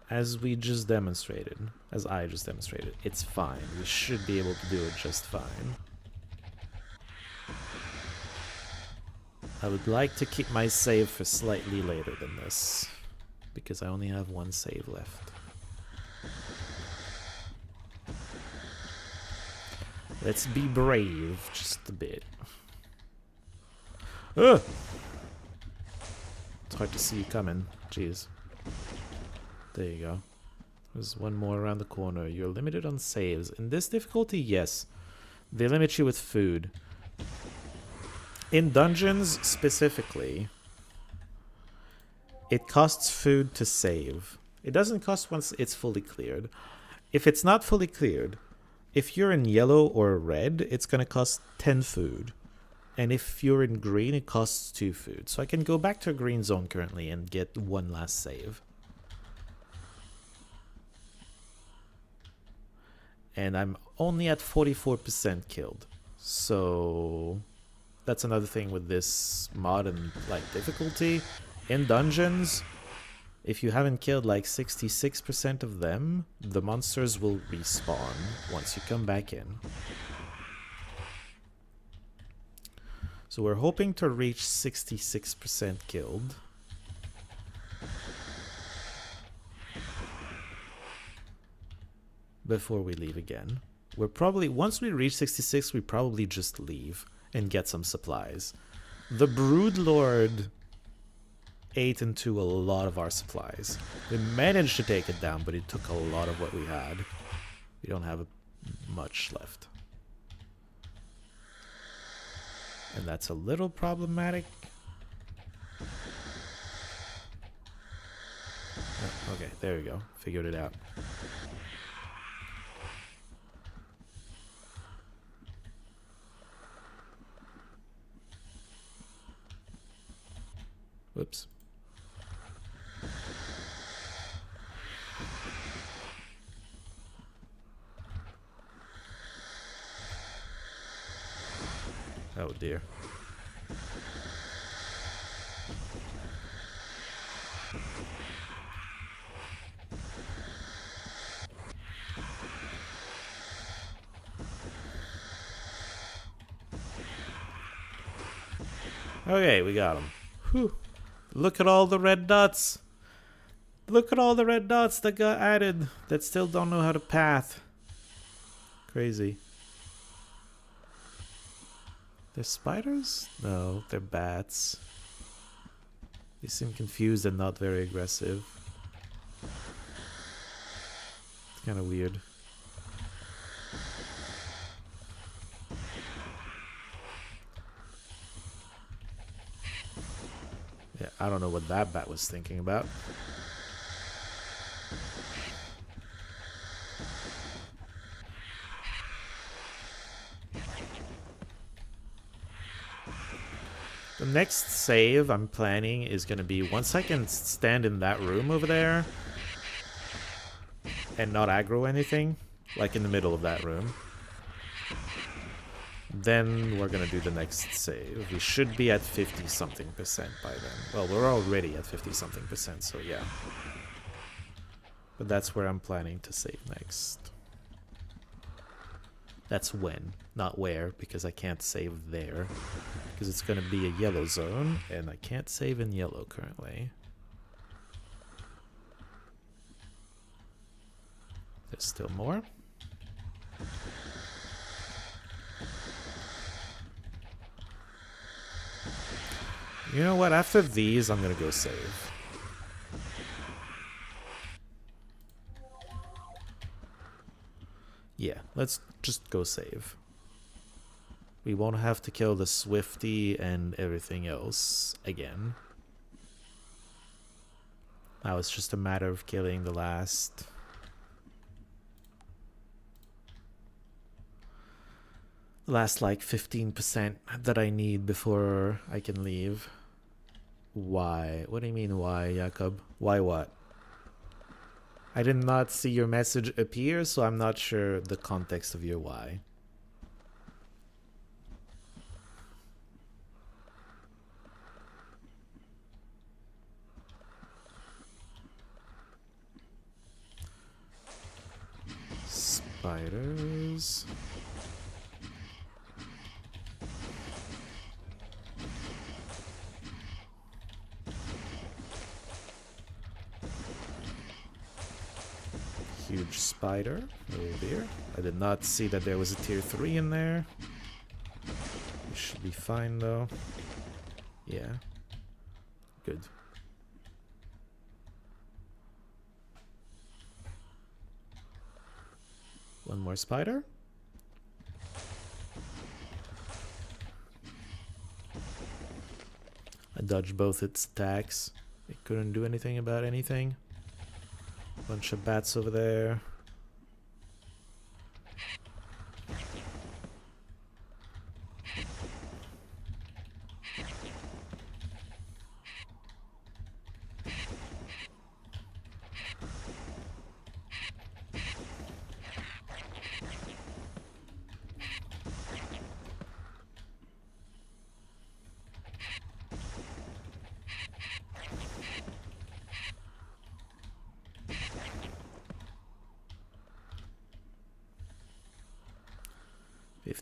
as I just demonstrated, it's fine. We should be able to do it just fine. I would like to keep my save for slightly later than this, because I only have one save left. Let's be brave just a bit. Ugh! It's hard to see you coming. Jeez. There you go. There's one more around the corner. You're limited on saves. In this difficulty, yes. They limit you with food. In dungeons, specifically, it costs food to save. It doesn't cost once it's fully cleared. If it's not fully cleared, if you're in yellow or red, it's going to cost 10 food. And if you're in green, it costs 2 food. So I can go back to a green zone currently and get one last save. And I'm only at 44% killed. So that's another thing with this mod and like difficulty. In dungeons, if you haven't killed like 66% of them, the monsters will respawn once you come back in. So we're hoping to reach 66% killed. Before we leave again. We're probably, once we reach 66, we probably just leave and get some supplies. The Broodlord ate into a lot of our supplies. We managed to take it down, but it took a lot of what we had. We don't have much left. And that's a little problematic. Oh, okay, there we go. Figured it out. Whoops. Oh dear. Okay, we got him. Whew. Look at all the red dots. Look at all the red dots that got added that still don't know how to path. Crazy. They're spiders? No, they're bats. They seem confused and not very aggressive. It's kind of weird. I don't know what that bat was thinking about. The next save I'm planning is going to be once I can stand in that room over there and not aggro anything, like in the middle of that room. Then we're going to do the next save. We should be at 50-something% by then. Well, we're already at 50-something%, so yeah. But that's where I'm planning to save next. That's when, not where, because I can't save there. Because it's going to be a yellow zone, and I can't save in yellow currently. There's still more. You know what? After these, I'm going to go save. Yeah, let's just go save. We won't have to kill the Swifty and everything else again. Now it's just a matter of killing the last... like 15% that I need before I can leave. Why? What do you mean why, Jakob? Why what? I did not see your message appear, so I'm not sure the context of your why. Spiders. Huge spider over there. I did not see that there was a tier 3 in there. We should be fine though. Yeah. Good. One more spider. I dodged both its attacks. It couldn't do anything about anything. Bunch of bats over there.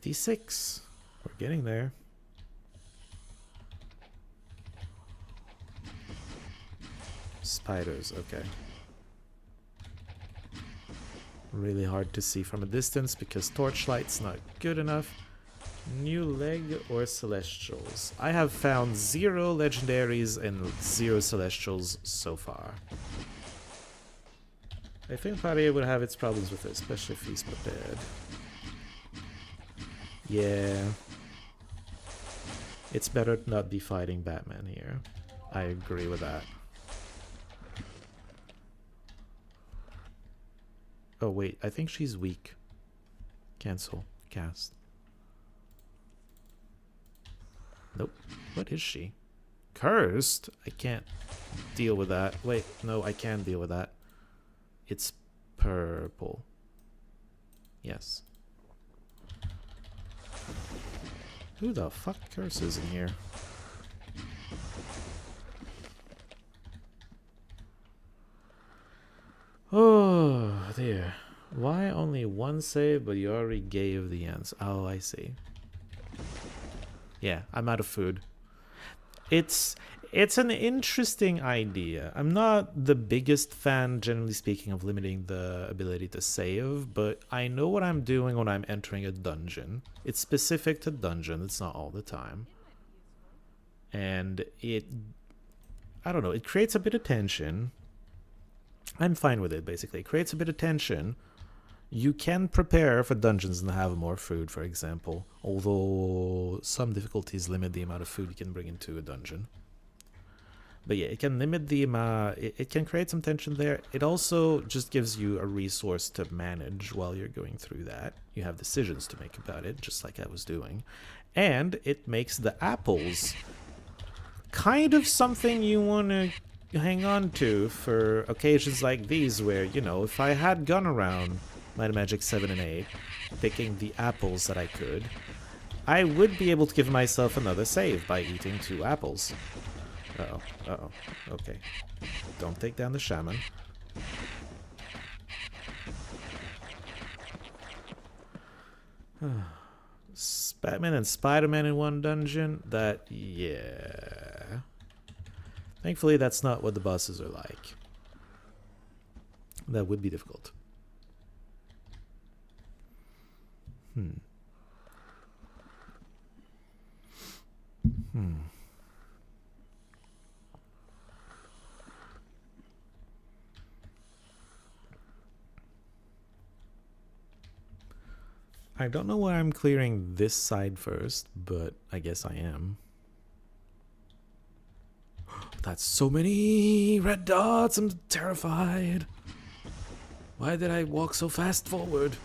$56. We're getting there. Spiders, okay. Really hard to see from a distance because torchlight's not good enough. New leg or celestials? I have found 0 legendaries and 0 celestials so far. I think Paria would have its problems with it, especially if he's prepared. Yeah. It's better to not be fighting Batman here. I agree with that. Oh wait, I think she's weak. Cancel. Cast. Nope. What is she? Cursed? I can't deal with that. Wait, no, I can deal with that. It's purple. Yes. Who the fuck curses in here? Oh dear. Why only one save but you already gave the answer? Oh, I see. Yeah, I'm out of food. It's an interesting idea. I'm not the biggest fan, generally speaking, of limiting the ability to save, but I know what I'm doing when I'm entering a dungeon. It's specific to dungeon, it's not all the time. And I don't know, it creates a bit of tension. I'm fine with it, basically. It creates a bit of tension. You can prepare for dungeons and have more food, for example. Although some difficulties limit the amount of food you can bring into a dungeon. But yeah, it can limit the it can create some tension there. It also just gives you a resource to manage while you're going through that. You have decisions to make about it, just like I was doing. And it makes the apples kind of something you want to hang on to for occasions like these where, you know, if I had gone around Might and Magic 7 and 8, picking the apples that I could, I would be able to give myself another save by eating 2 apples. Uh-oh, uh-oh, okay. Don't take down the shaman. Batman and Spider-Man in one dungeon? That, yeah. Thankfully, that's not what the bosses are like. That would be difficult. I don't know why I'm clearing this side first, but I guess I am. That's so many red dots, I'm terrified. Why did I walk so fast forward?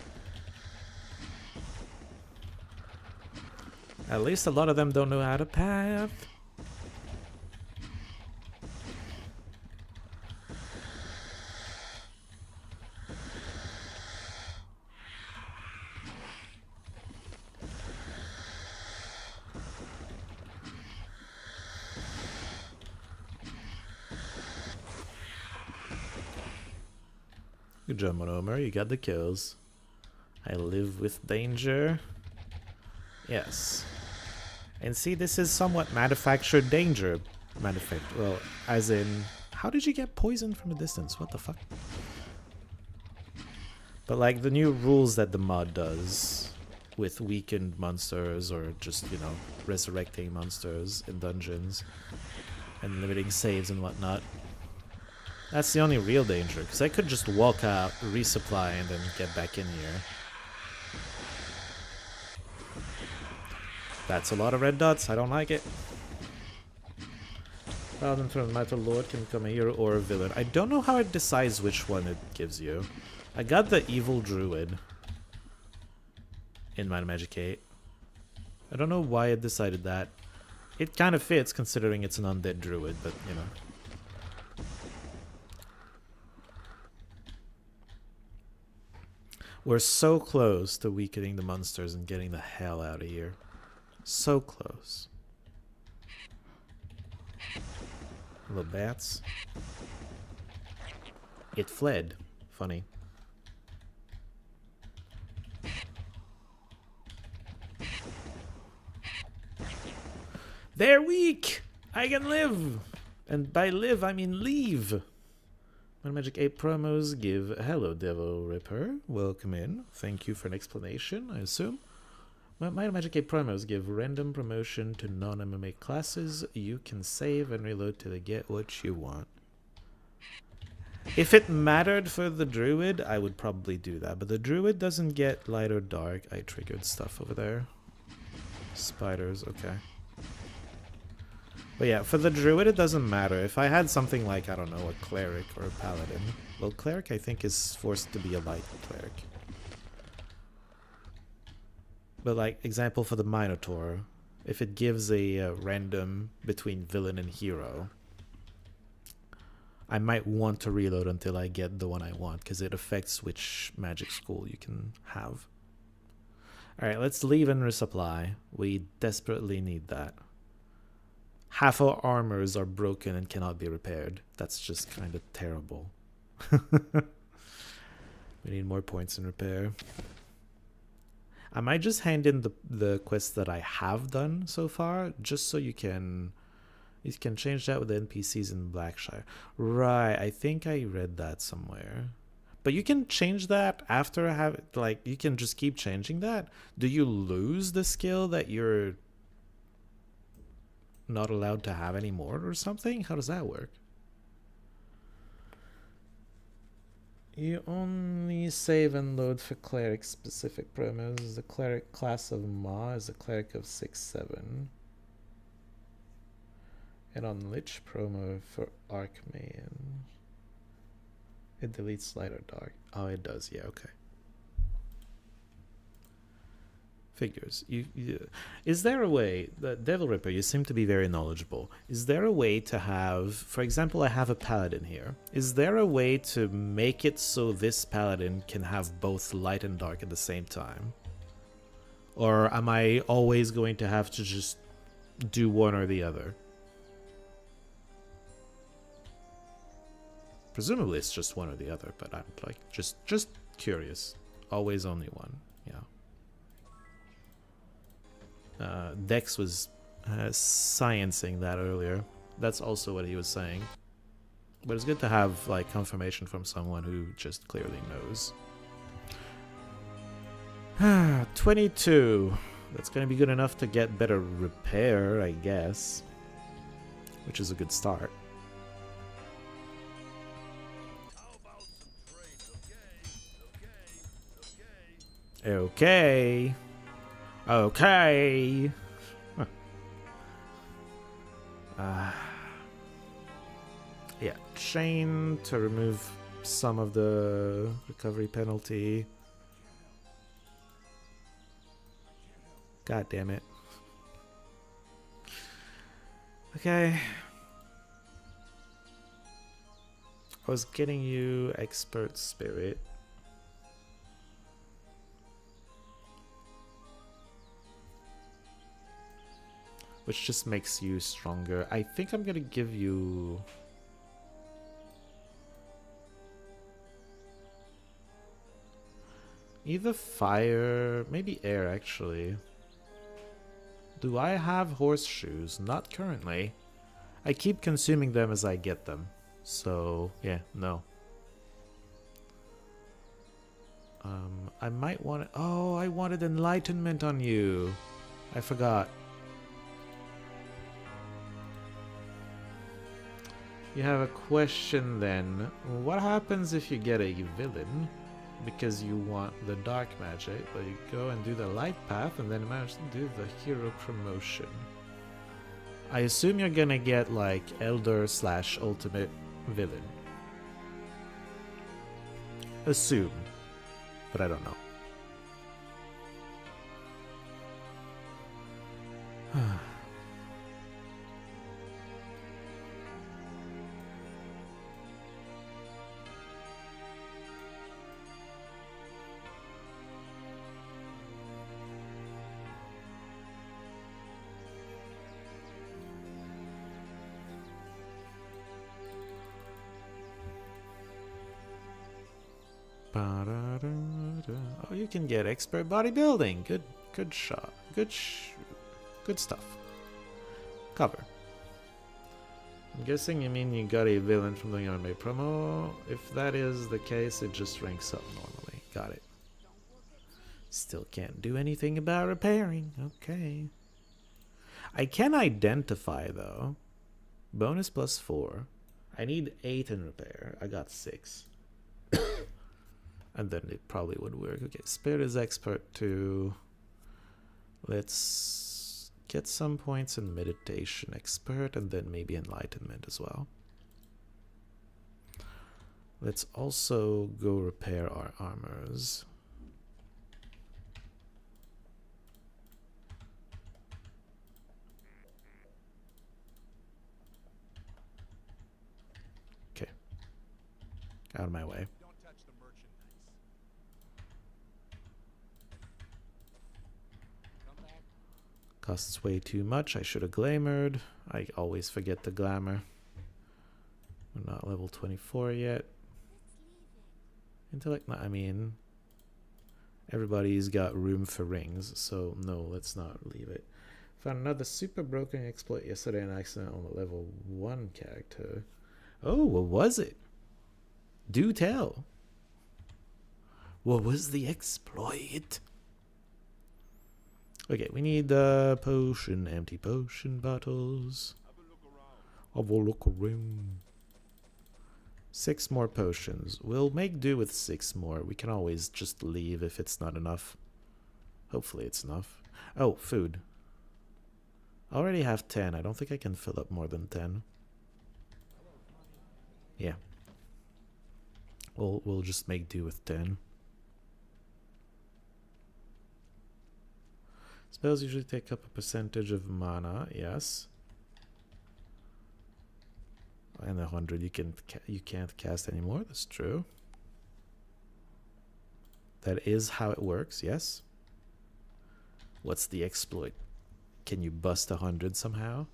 At least a lot of them don't know how to path. Good job, Monomer. You got the kills. I live with danger. Yes. And see, this is somewhat manufactured danger. Well, as in, how did you get poisoned from a distance? What the fuck? But like the new rules that the mod does with weakened monsters or just, you know, resurrecting monsters in dungeons and limiting saves and whatnot. That's the only real danger, because I could just walk out, resupply, and then get back in here. That's a lot of red dots, I don't like it. Paladin from the Metal Lord can become a hero or a villain. I don't know how it decides which one it gives you. I got the Evil Druid in Might and Magic 8. I don't know why it decided that. It kind of fits considering it's an undead druid, but you know. We're so close to weakening the monsters and getting the hell out of here. So close. Little bats. It fled. Funny. They're weak! I can live! And by live, I mean leave! My Magic 8 promos give hello, Devil Ripper. Welcome in. Thank you for an explanation, I assume. My Magic 8 promos give random promotion to non-MMA classes. You can save and reload till you get what you want. If it mattered for the Druid, I would probably do that. But the Druid doesn't get light or dark. I triggered stuff over there. Spiders, okay. But yeah, for the Druid, it doesn't matter. If I had something like, I don't know, a Cleric or a Paladin. Well, Cleric, I think, is forced to be a light Cleric. But like, example for the Minotaur. If it gives a random between villain and hero, I might want to reload until I get the one I want, because it affects which magic school you can have. Alright, let's leave and resupply. We desperately need that. Half our armors are broken and cannot be repaired. That's just kind of terrible. We need more points in repair. I might just hand in the quests that I have done so far, just so you can change that with the NPCs in Blackshire. Right, I think I read that somewhere. But you can change that after you can just keep changing that. Do you lose the skill that you're not allowed to have anymore or something? How does that work? You only save and load for cleric specific promos. The cleric class of MAW is a cleric of 6-7. And on Lich promo for Archmain, it deletes light or dark. Oh, it does. Yeah, okay. Figures. Is there a way, the Devil Ripper, you seem to be very knowledgeable. Is there a way to have, for example, I have a paladin here. Is there a way to make it so this paladin can have both light and dark at the same time? Or am I always going to have to just do one or the other? Presumably it's just one or the other, but I'm like just curious. Always only one. Yeah. Dex was sciencing that earlier. That's also what he was saying. But it's good to have like confirmation from someone who just clearly knows. 22. That's gonna be good enough to get better repair, I guess. Which is a good start. Okay. Okay. Huh. Yeah, chain to remove some of the recovery penalty. God damn it. Okay. I was getting you expert spirit. Which just makes you stronger. I think I'm gonna give you... either fire, maybe air actually. Do I have horseshoes? Not currently. I keep consuming them as I get them. So, yeah, no. I might want to... oh, I wanted enlightenment on you. I forgot. You have a question then. What happens if you get a villain because you want the dark magic, but you go and do the light path and then manage to do the hero promotion? I assume you're gonna get like elder / ultimate villain. Assume, but I don't know. Oh, you can get expert bodybuilding. Good shot. Good stuff. Cover. I'm guessing you mean you got a villain from the anime promo. If that is the case, it just ranks up normally. Got it. Still can't do anything about repairing. Okay. I can identify though. Bonus +4. I need 8 in repair. I got 6. And then it probably would work. Okay, Spirit is expert too. Let's get some points in meditation expert and then maybe enlightenment as well. Let's also go repair our armors. Okay. Out of my way. Costs way too much. I should have glamored. I always forget the glamour. We're not level 24 yet. Intellect, I mean, everybody's got room for rings, so no, let's not leave it. Found another super broken exploit yesterday, an accident on the level 1 character. Oh, what was it? Do tell. What was the exploit? Okay, we need potion, empty potion bottles. Have a look around. 6 more potions. We'll make do with 6 more. We can always just leave if it's not enough. Hopefully it's enough. Oh, food. I already have 10. I don't think I can fill up more than 10. Yeah. We'll just make do with 10. Spells usually take up a percentage of mana, yes. And 100 you can't cast anymore, that's true. That is how it works, yes. What's the exploit? Can you bust 100 somehow?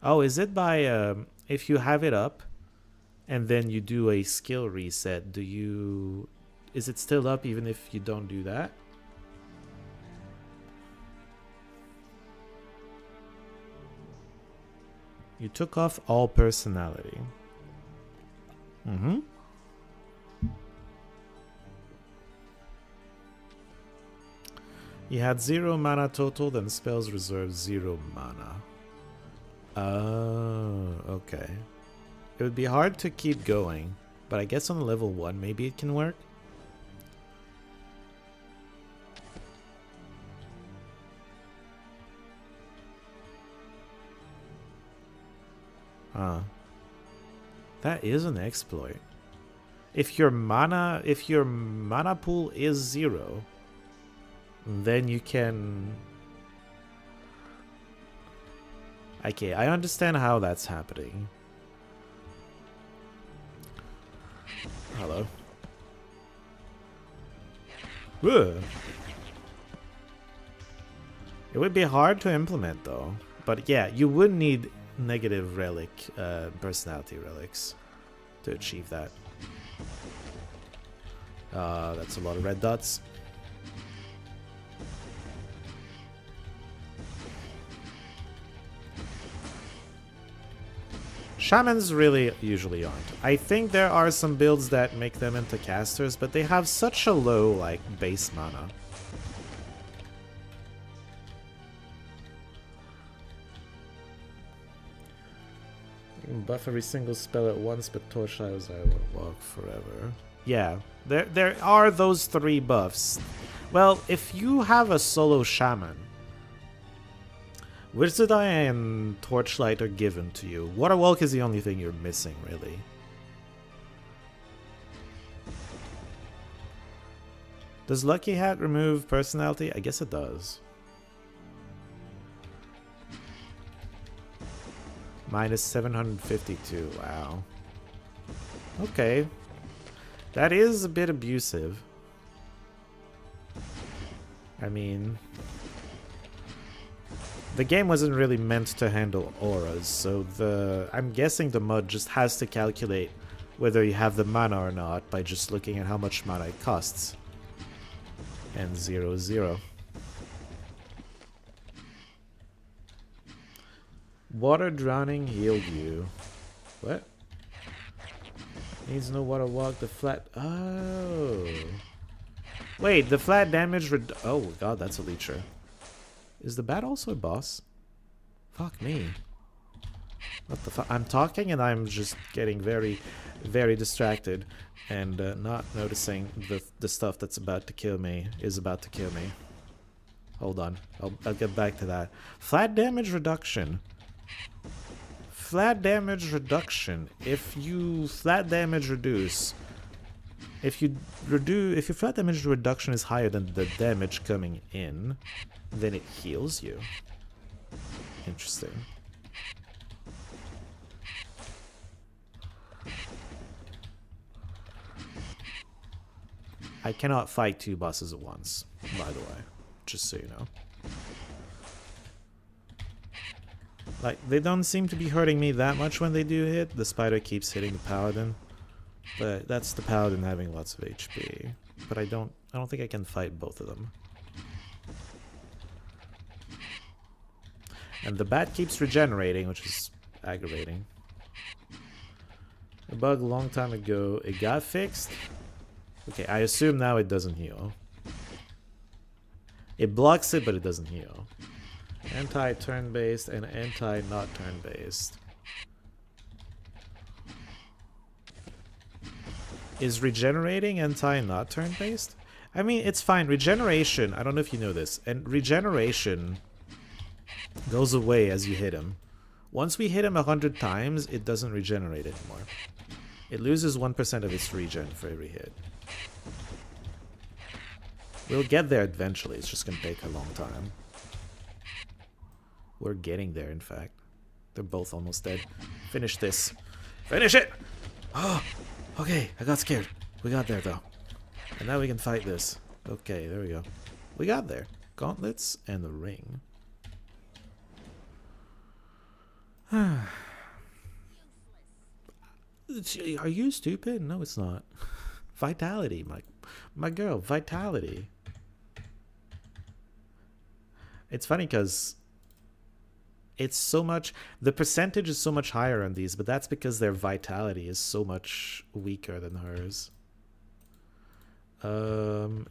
Oh, is it by if you have it up and then you do a skill reset, is it still up even if you don't do that? You took off all personality. Mm-hmm. You had 0 mana total, then spells reserve 0 mana. Oh, okay. It would be hard to keep going, but I guess on level 1 maybe it can work. That is an exploit. If your mana pool is 0, then you can... Okay, I understand how that's happening. Hello. Ugh. It would be hard to implement though. But yeah, you would need negative relic, personality relics to achieve that. That's a lot of red dots. Shamans really usually aren't. I think there are some builds that make them into casters, but they have such a low, like, base mana. You can buff every single spell at once, but Torchlight will walk forever. Yeah, there are those 3 buffs. Well, if you have a solo shaman, Wizard Eye and Torchlight are given to you. Waterwalk is the only thing you're missing, really. Does Lucky Hat remove personality? I guess it does. Minus 752, wow. Okay. That is a bit abusive. I mean... the game wasn't really meant to handle auras, so I'm guessing the mod just has to calculate whether you have the mana or not by just looking at how much mana it costs. And 0, 0. Water drowning healed you. What? Needs no water walk, the flat... Oh. Wait, the flat damage oh god, that's a leecher. Is the bat also a boss? Fuck me. What the fuck? I'm talking and I'm just getting very, very distracted and not noticing the stuff that's about to kill me is about to kill me. Hold on. I'll get back to that. Flat damage reduction. Flat damage reduction. If you flat damage reduce... If your flat damage reduction is higher than the damage coming in, then it heals you. Interesting. I cannot fight 2 bosses at once, by the way, just so you know. Like, they don't seem to be hurting me that much when they do hit. The spider keeps hitting the paladin. But that's the paladin having lots of HP. But I don't think I can fight both of them. And the bat keeps regenerating, which is aggravating. A bug a long time ago. It got fixed? Okay, I assume now it doesn't heal. It blocks it, but it doesn't heal. Anti-turn-based and anti-not turn-based. Is regenerating anti-not turn-based? I mean, it's fine. Regeneration, I don't know if you know this, and regeneration goes away as you hit him. Once we hit him 100 times, it doesn't regenerate anymore. It loses 1% of its regen for every hit. We'll get there eventually. It's just going to take a long time. We're getting there, in fact. They're both almost dead. Finish this. Finish it! Oh, okay. I got scared. We got there, though. And now we can fight this. Okay, there we go. We got there. Gauntlets and the ring. Are you stupid? No, it's not. Vitality, my girl, vitality. It's funny because it's so much, the percentage is so much higher on these, but that's because their vitality is so much weaker than hers.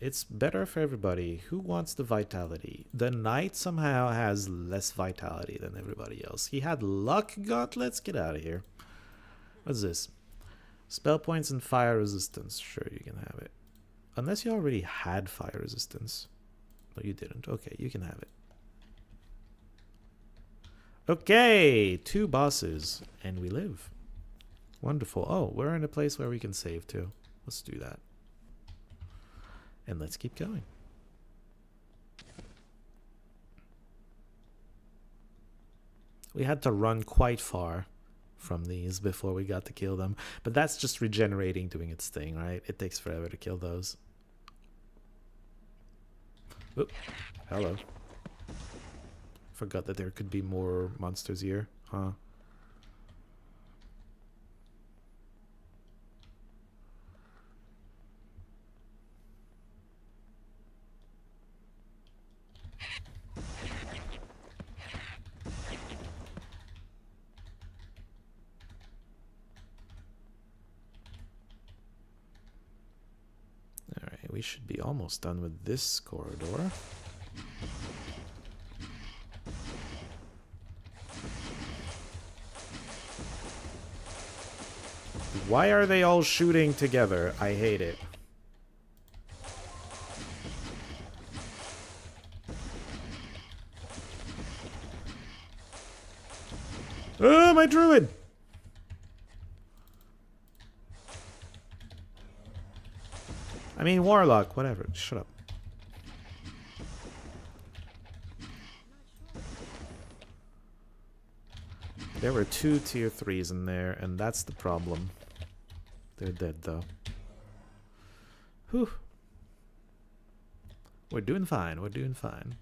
It's better for everybody. Who wants the vitality? The knight somehow has less vitality than everybody else. He had luck gauntlets. Get out of here. What's this? Spell points and fire resistance. Sure, you can have it. Unless you already had fire resistance. No, you didn't. Okay, you can have it. Okay, 2 bosses, and we live. Wonderful. Oh, we're in a place where we can save too. Let's do that. And let's keep going. We had to run quite far from these before we got to kill them. But that's just regenerating doing its thing, right? It takes forever to kill those. Oop. Hello. Forgot that there could be more monsters here, huh? Alright, we should be almost done with this corridor. Why are they all shooting together? I hate it. Oh, my druid! I mean, warlock, whatever. Shut up. There were 2 tier 3s in there, and that's the problem. They're dead, though. Whew. We're doing fine. We're doing fine.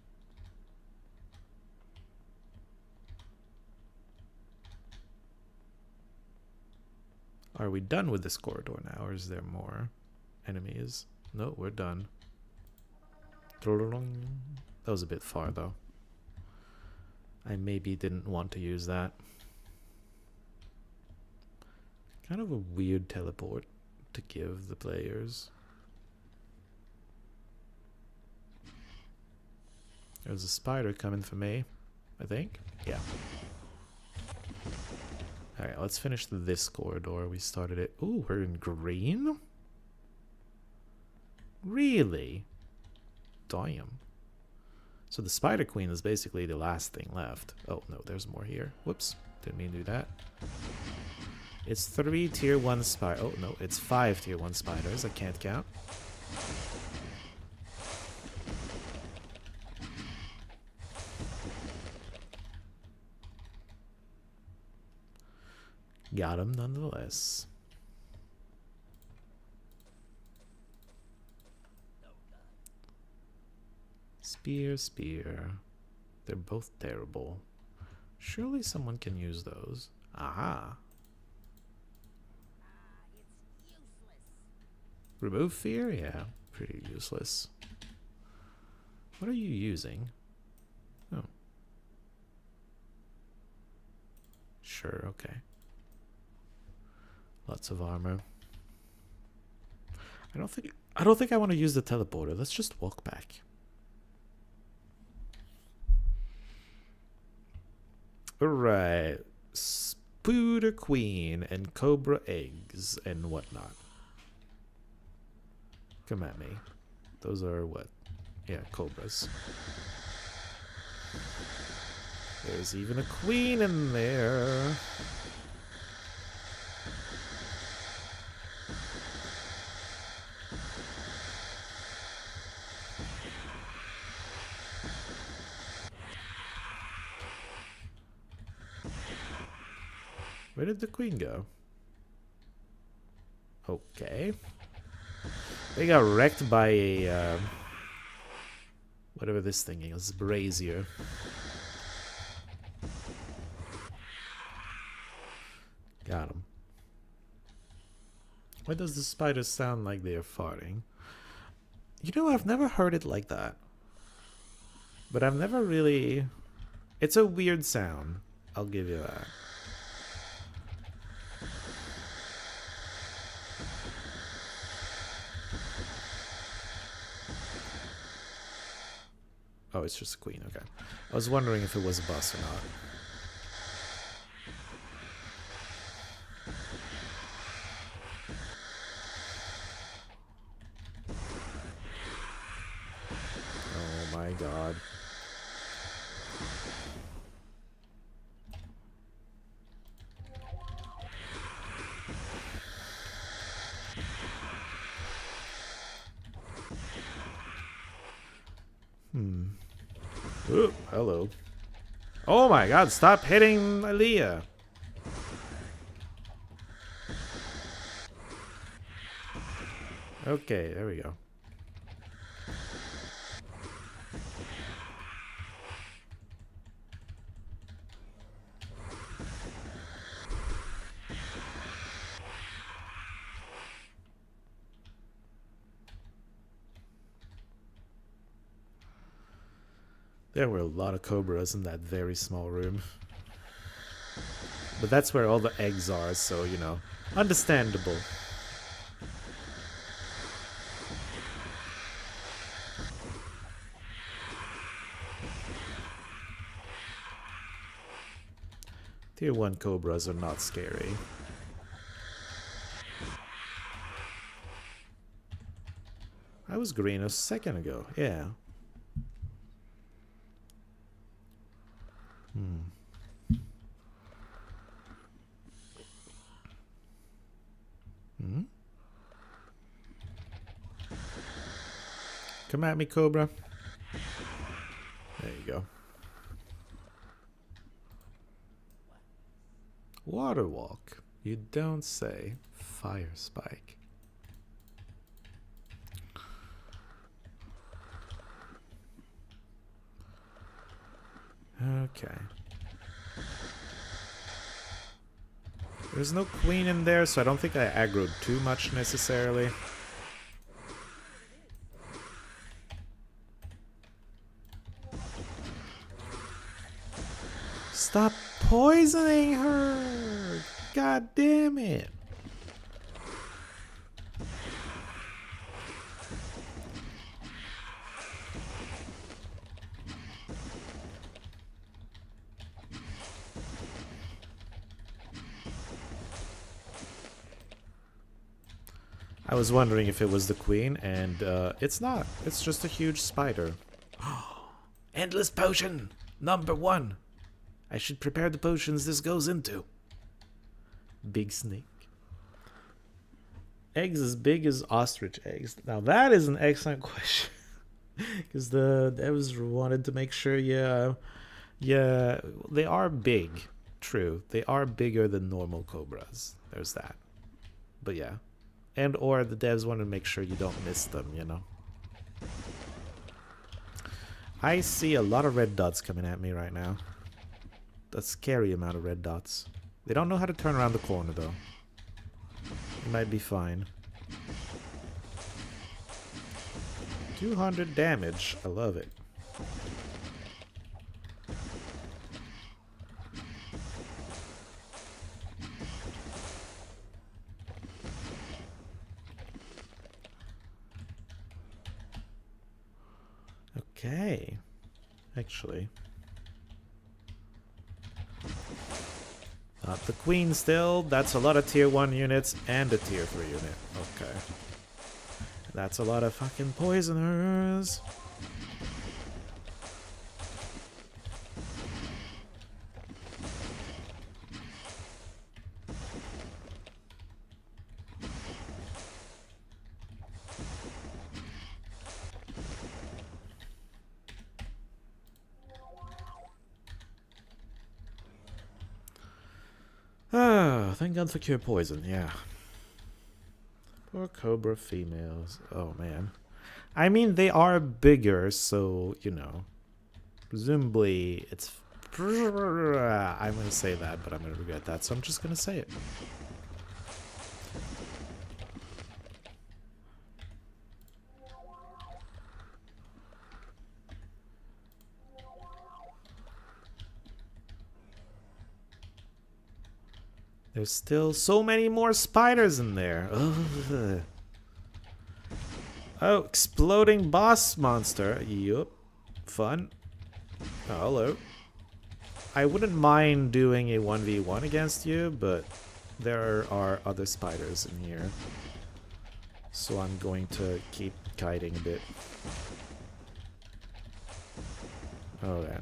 Are we done with this corridor now, or is there more enemies? No, we're done. That was a bit far, though. I maybe didn't want to use that. Kind of a weird teleport to give the players. There's a spider coming for me, I think. Yeah. Alright, let's finish this corridor. We started it. Ooh, we're in green? Really? Damn. So the Spider Queen is basically the last thing left. Oh, no, there's more here. Whoops. Didn't mean to do that. It's 3 tier 1 spider. Oh, no, it's 5 tier 1 spiders. I can't count. Got him nonetheless. Spear, spear. They're both terrible. Surely someone can use those. Aha. It's useless. Remove fear? Yeah, pretty useless. What are you using? Oh. Sure, okay. Lots of armor. I don't think I want to use the teleporter. Let's just walk back. Alright. Spooder Queen and Cobra eggs and whatnot. Come at me. Those are what? Yeah, cobras. There's even a queen in there. Where did the queen go? Okay. They got wrecked by a, whatever this thing is, brazier. Got him. Why does the spider sound like they're farting? You know, I've never heard it like that. But I've never really... It's a weird sound. I'll give you that. Oh, it's just a queen, okay. I was wondering if it was a boss or not. Oh my god. Ooh, hello. Oh my god, stop hitting Aaliyah. Okay, there we go. There were a lot of cobras in that very small room. But that's where all the eggs are, so, you know, understandable. Tier 1 cobras are not scary. I was green a second ago, yeah. Come at me, Cobra. There you go. Water walk. You don't say. Fire spike. Okay. There's no queen in there, so I don't think I aggroed too much necessarily. Stop poisoning her! God damn it! I was wondering if it was the queen, and it's not. It's just a huge spider. Endless potion! Number 1! I should prepare the potions this goes into. Big snake. Eggs as big as ostrich eggs. Now that is an excellent question. Because the devs wanted to make sure, yeah, they are big. True. They are bigger than normal cobras. There's that. But yeah. And or the devs want to make sure you don't miss them, you know. I see a lot of red dots coming at me right now. A scary amount of red dots. They don't know how to turn around the corner though. It might be fine. 200 damage. I love it. Okay. Actually. Not the queen still. That's a lot of tier 1 units and a tier 3 unit. Okay. That's a lot of fucking poisoners. Thank God for cure poison, yeah. Poor cobra females. Oh man. I mean, they are bigger, so, you know. Presumably, it's... I'm gonna say that, but I'm gonna regret that, so I'm just gonna say it. There's still so many more spiders in there. Ugh. Oh, exploding boss monster. Yup. Fun. Oh, hello. I wouldn't mind doing a 1v1 against you, but there are other spiders in here. So I'm going to keep kiting a bit. Okay.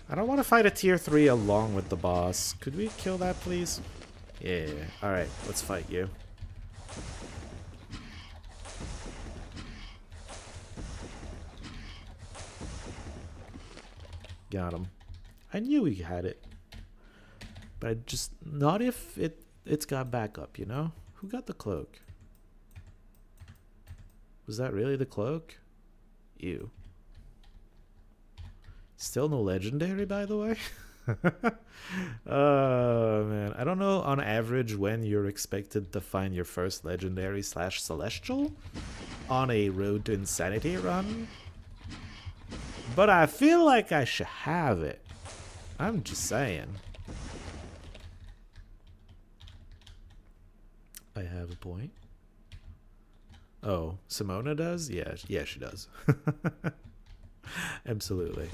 I don't want to fight a tier 3 along with the boss. Could we kill that, please? Yeah. Alright, let's fight you. Got him. I knew he had it. But just not if it's got backup, you know? Who got the cloak? Was that really the cloak? Ew. Still no legendary, by the way? Oh, man. I don't know on average when you're expected to find your first legendary / celestial on a Road to Insanity run. But I feel like I should have it. I'm just saying. I have a point. Oh, Simona does? Yeah, she does. Absolutely.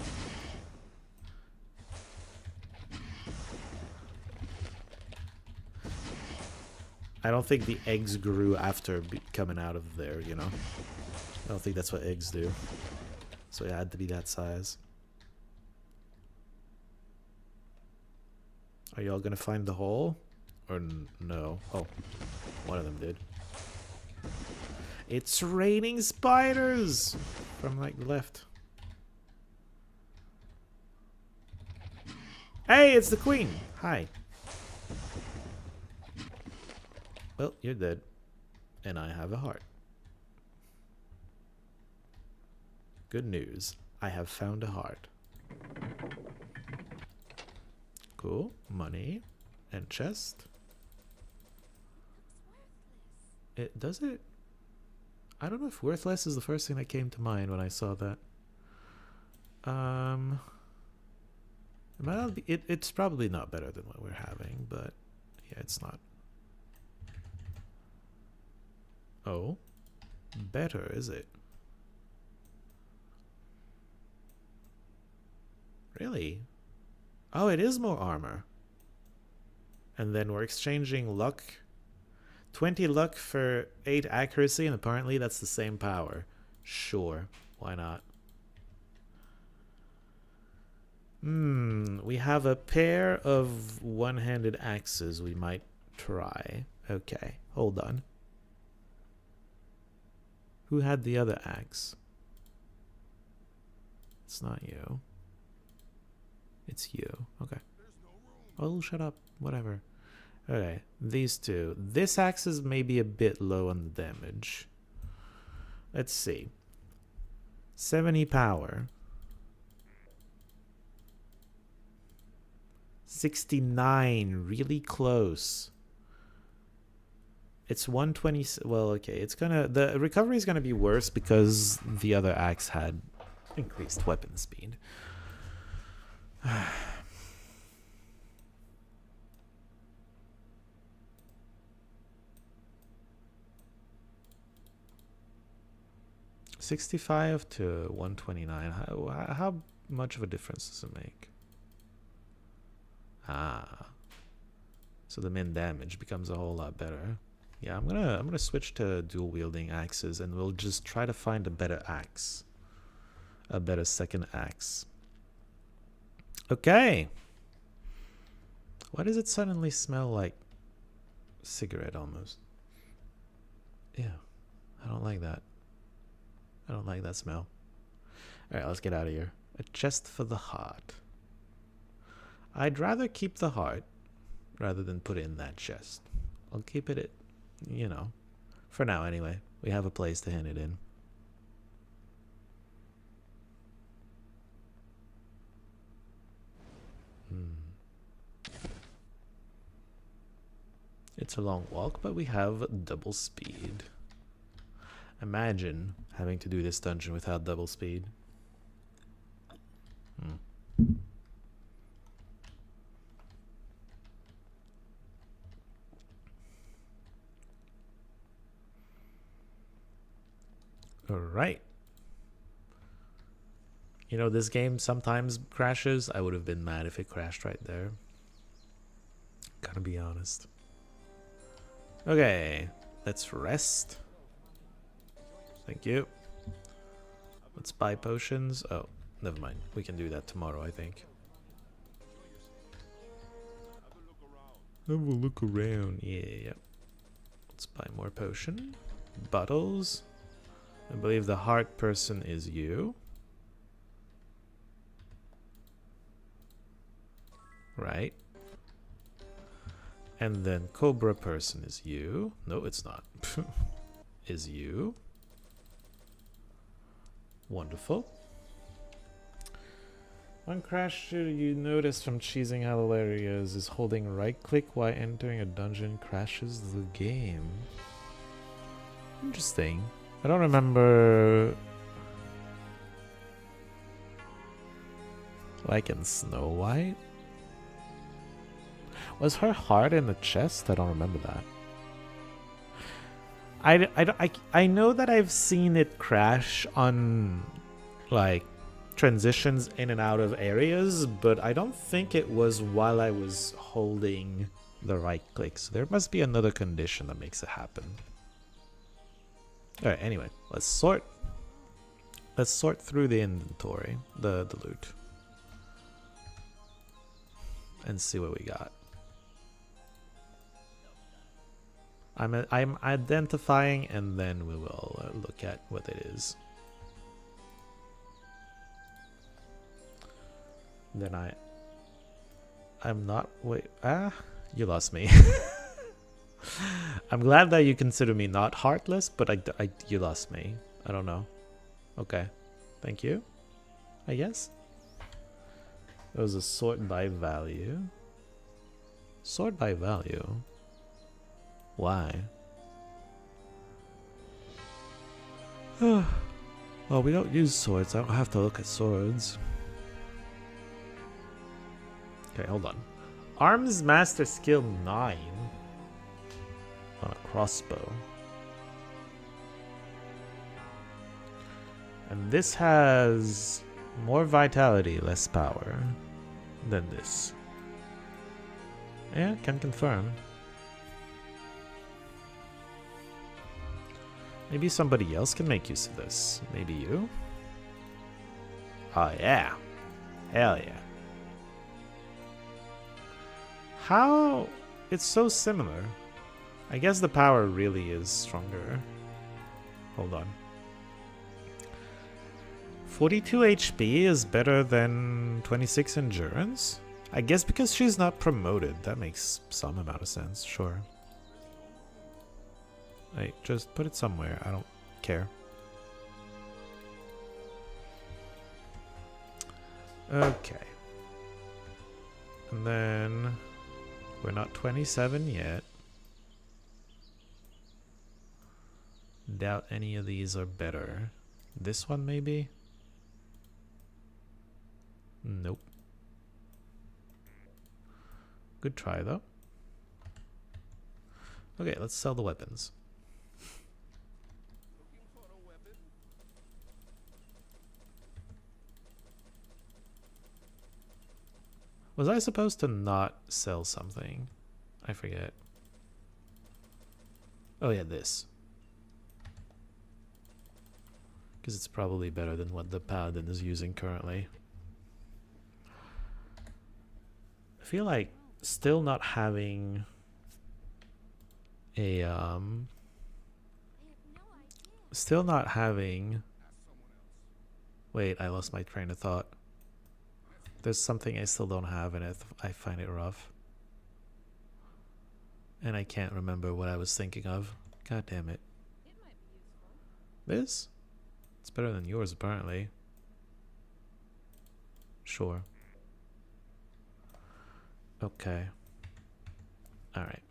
I don't think the eggs grew after coming out of there, you know? I don't think that's what eggs do. So it had to be that size. Are y'all gonna find the hole? Or no? Oh, one of them did. It's raining spiders! From like left. Hey, it's the queen! Hi. Well, you're dead. And I have a heart. Good news. I have found a heart. Cool. Money. And chest. It does it? I don't know if worthless is the first thing that came to mind when I saw that. It might not be, it's probably not better than what we're having, but yeah, it's not. Oh, better, is it? Really? Oh, it is more armor. And then we're exchanging luck. 20 luck for 8 accuracy, and apparently that's the same power. Sure, why not? We have a pair of one-handed axes we might try. Okay, hold on. Who had the other axe? It's not you. It's you. Okay. Oh, shut up. Whatever. Okay, these two. This axe is maybe a bit low on the damage. Let's see. 70 power. 69. Really close. It's 120. Well, okay. It's gonna. The recovery is gonna be worse because the other axe had increased weapon speed. 65 to 129. How much of a difference does it make? Ah. So the min damage becomes a whole lot better. Yeah, I'm gonna switch to dual wielding axes, and we'll just try to find a better axe. A better second axe. Okay. Why does it suddenly smell like cigarette almost. Yeah, I don't like that. I don't like that smell. Alright, let's get out of here. A chest for the heart. I'd rather keep the heart rather than put it in that chest. I'll keep it, you know, for now anyway. We have a place to hand it in. It's a long walk, but we have double speed. Imagine having to do this dungeon without double speed. Alright. You know, this game sometimes crashes. I would have been mad if it crashed right there. Gotta be honest. Okay, let's rest. Thank you. Let's buy potions. Oh, never mind. We can do that tomorrow, I think. Have a look around. Yeah. Let's buy more potion. Bottles. I believe the heart person is you. Right. And then Cobra person is you. No, it's not. Is you. Wonderful. One crash you notice from cheesing hilarious is holding right click while entering a dungeon crashes the game. Interesting. I don't remember like in Snow White. Was her heart in the chest? I don't remember that. I know that I've seen it crash on like transitions in and out of areas, but I don't think it was while I was holding the right click. So there must be another condition that makes it happen. Alright, anyway, let's sort through the inventory, the loot. And see what we got. I'm identifying, and then we will look at what it is. Then I'm not, wait, you lost me. I'm glad that you consider me not heartless, but you lost me. I don't know. Okay, thank you, I guess. It was a sort by value. Sort by value? Why? Well, we don't use swords. I don't have to look at swords. Okay, hold on. Arms Master Skill 9 on a crossbow. And this has more vitality, less power than this. Yeah, can confirm. Maybe somebody else can make use of this. Maybe you? Oh yeah. Hell yeah. How? It's so similar. I guess the power really is stronger. Hold on. 42 HP is better than 26 endurance? I guess because she's not promoted. That makes some amount of sense, sure. Like, just put it somewhere. I don't care. Okay. And then we're not 27 yet. Doubt any of these are better. This one maybe? Nope. Good try though. Okay, let's sell the weapons. Was I supposed to not sell something? I forget. Oh yeah, this. Because it's probably better than what the paladin is using currently. I feel like still not having a I have no idea. still not having. Wait, I lost my train of thought. There's something I still don't have, and I find it rough. And I can't remember what I was thinking of. God damn it. It might be useful. This? It's better than yours, apparently. Sure. Okay. Alright.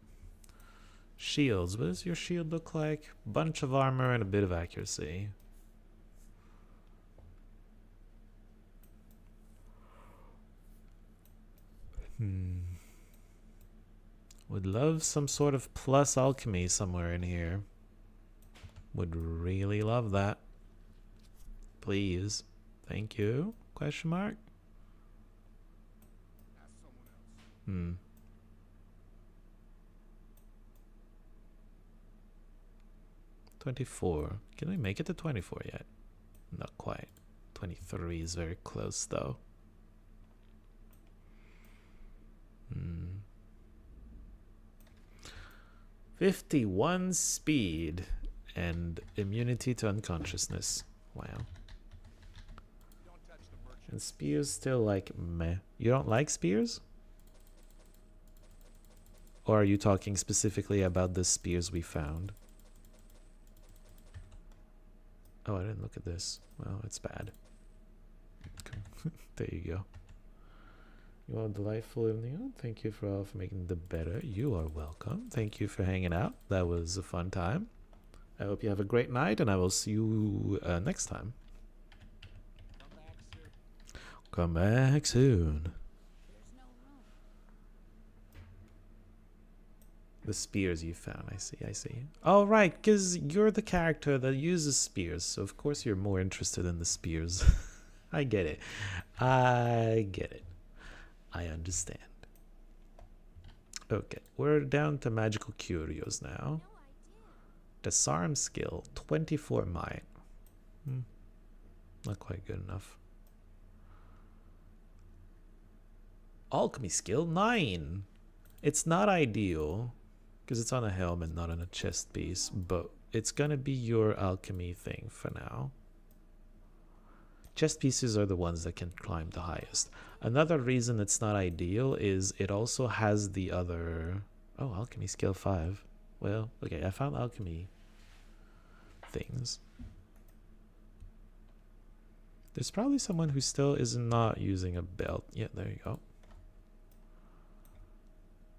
Shields. What does your shield look like? Bunch of armor and a bit of accuracy. Would love some sort of plus alchemy somewhere in here. Would really love that. Please. Thank you? Question mark? 24. Can we make it to 24 yet? Not quite. 23 is very close though. 51 speed and immunity to unconsciousness. Wow. Don't touch the merchant. And spears still like meh. You don't like spears? Or are you talking specifically about the spears we found? Oh, I didn't look at this. Well, it's bad. Okay. There you go. You are delightful evening. Oh, thank you for making the better. You are welcome. Thank you for hanging out. That was a fun time. I hope you have a great night, and I will see you next time. Come back soon. Come back soon. There's no room. The spears you found. I see, I see. Oh, right, because you're the character that uses spears, so of course you're more interested in the spears. I get it. I get it. I understand. Okay, we're down to magical curios now. No idea. Disarm skill, 24 might. Not quite good enough. Alchemy skill, 9. It's not ideal, because it's on a helmet, not on a chest piece, but it's gonna be your alchemy thing for now. Chest pieces are the ones that can climb the highest. Another reason it's not ideal is it also has the other... Oh, alchemy skill 5. Well, okay, I found alchemy things. There's probably someone who still is not using a belt. Yeah, there you go.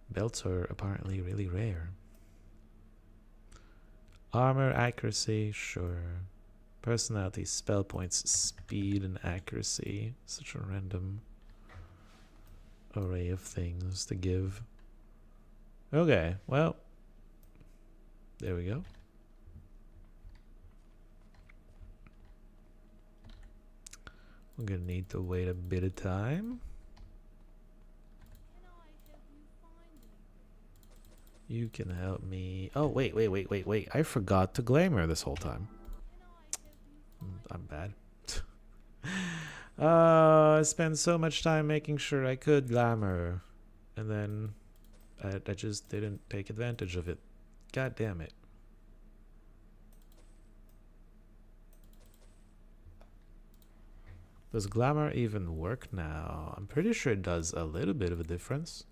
Belts are apparently really rare. Armor, accuracy, sure. Personality, spell points, speed, and accuracy. Such a random array of things to give. Okay, well, there we go. We're gonna need to wait a bit of time. Can I help you find anything? You can help me. Oh, wait. I forgot to glamour this whole time. Can I help you find I'm bad. I spent so much time making sure I could glamour, and then I just didn't take advantage of it. God damn it. Does glamour even work now? I'm pretty sure it does a little bit of a difference.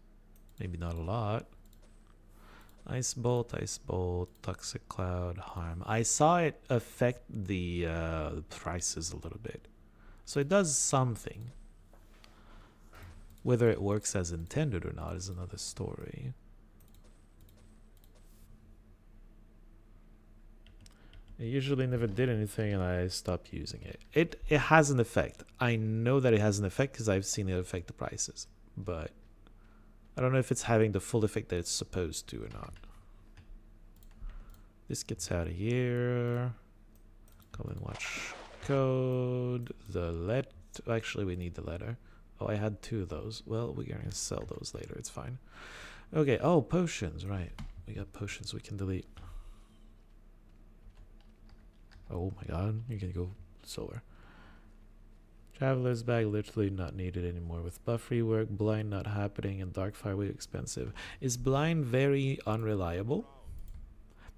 Maybe not a lot. Ice bolt, toxic cloud, harm. I saw it affect the prices a little bit. So it does something. Whether it works as intended or not is another story. It usually never did anything and I stopped using it. It has an effect. I know that it has an effect because I've seen it affect the prices. But I don't know if it's having the full effect that it's supposed to or not. This gets out of here. Come and watch code. The let. Actually, we need the letter. Oh, I had 2 of those. Well, we're going to sell those later. It's fine. Okay. Oh, potions. Right. We got potions we can delete. Oh my god. You're going to go slower. Traveler's bag literally not needed anymore. With buff rework, blind not happening, and dark fire way expensive. Is blind very unreliable?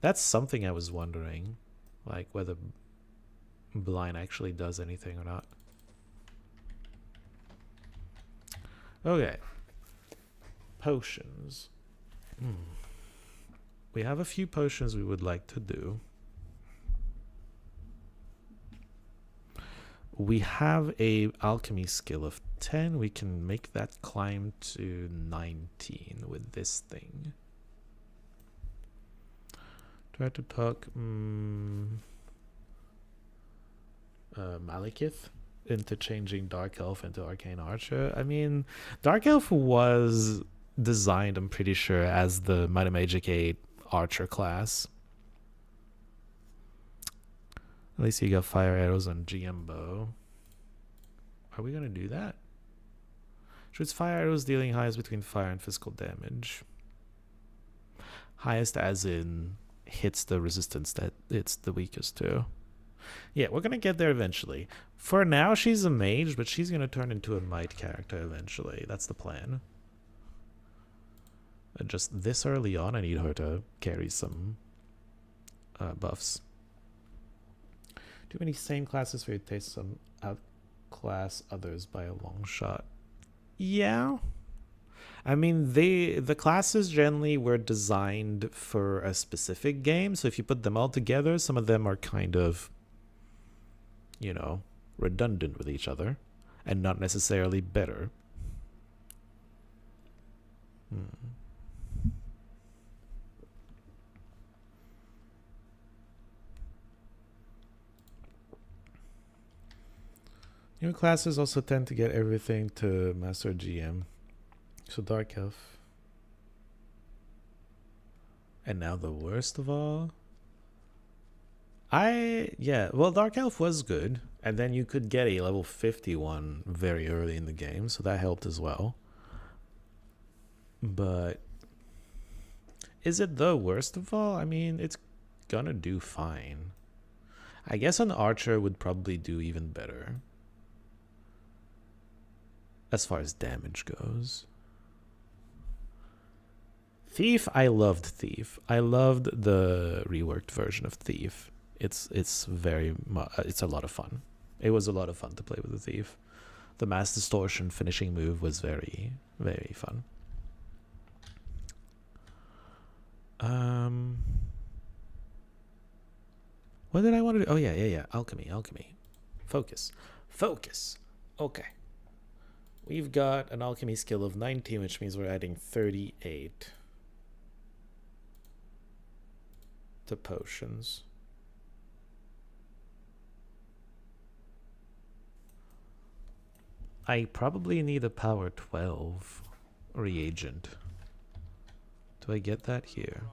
That's something I was wondering, like whether blind actually does anything or not. Okay. Potions. We have a few potions we would like to do. We have a alchemy skill of 10. We can make that climb to 19 with this thing. Try to talk Malekith into changing Dark Elf into Arcane Archer. I mean, Dark Elf was designed, I'm pretty sure, as the Might and Magic 8 Archer class. At least you got fire arrows on GM bow. Are we gonna do that? Shoots fire arrows dealing highest between fire and physical damage. Highest as in hits the resistance that it's the weakest to. Yeah, we're gonna get there eventually. For now, she's a mage, but she's gonna turn into a might character eventually. That's the plan. And just this early on, I need her to carry some buffs. Too many same classes for you to taste some outclass others by a long shot. Yeah. I mean, the classes generally were designed for a specific game, so if you put them all together, some of them are kind of, you know, redundant with each other and not necessarily better. New classes also tend to get everything to Master GM. So Dark Elf. And now the worst of all. Yeah, well, Dark Elf was good. And then you could get a level 51 very early in the game, so that helped as well. But is it the worst of all? I mean, it's gonna do fine. I guess an Archer would probably do even better. As far as damage goes. Thief, I loved Thief. I loved the reworked version of Thief. It's a lot of fun. It was a lot of fun to play with the Thief. The Mass Distortion finishing move was very, very fun. What did I want to do? Oh yeah. Alchemy. Focus. Okay. We've got an alchemy skill of 19, which means we're adding 38 to potions. I probably need a power 12 reagent. Do I get that here?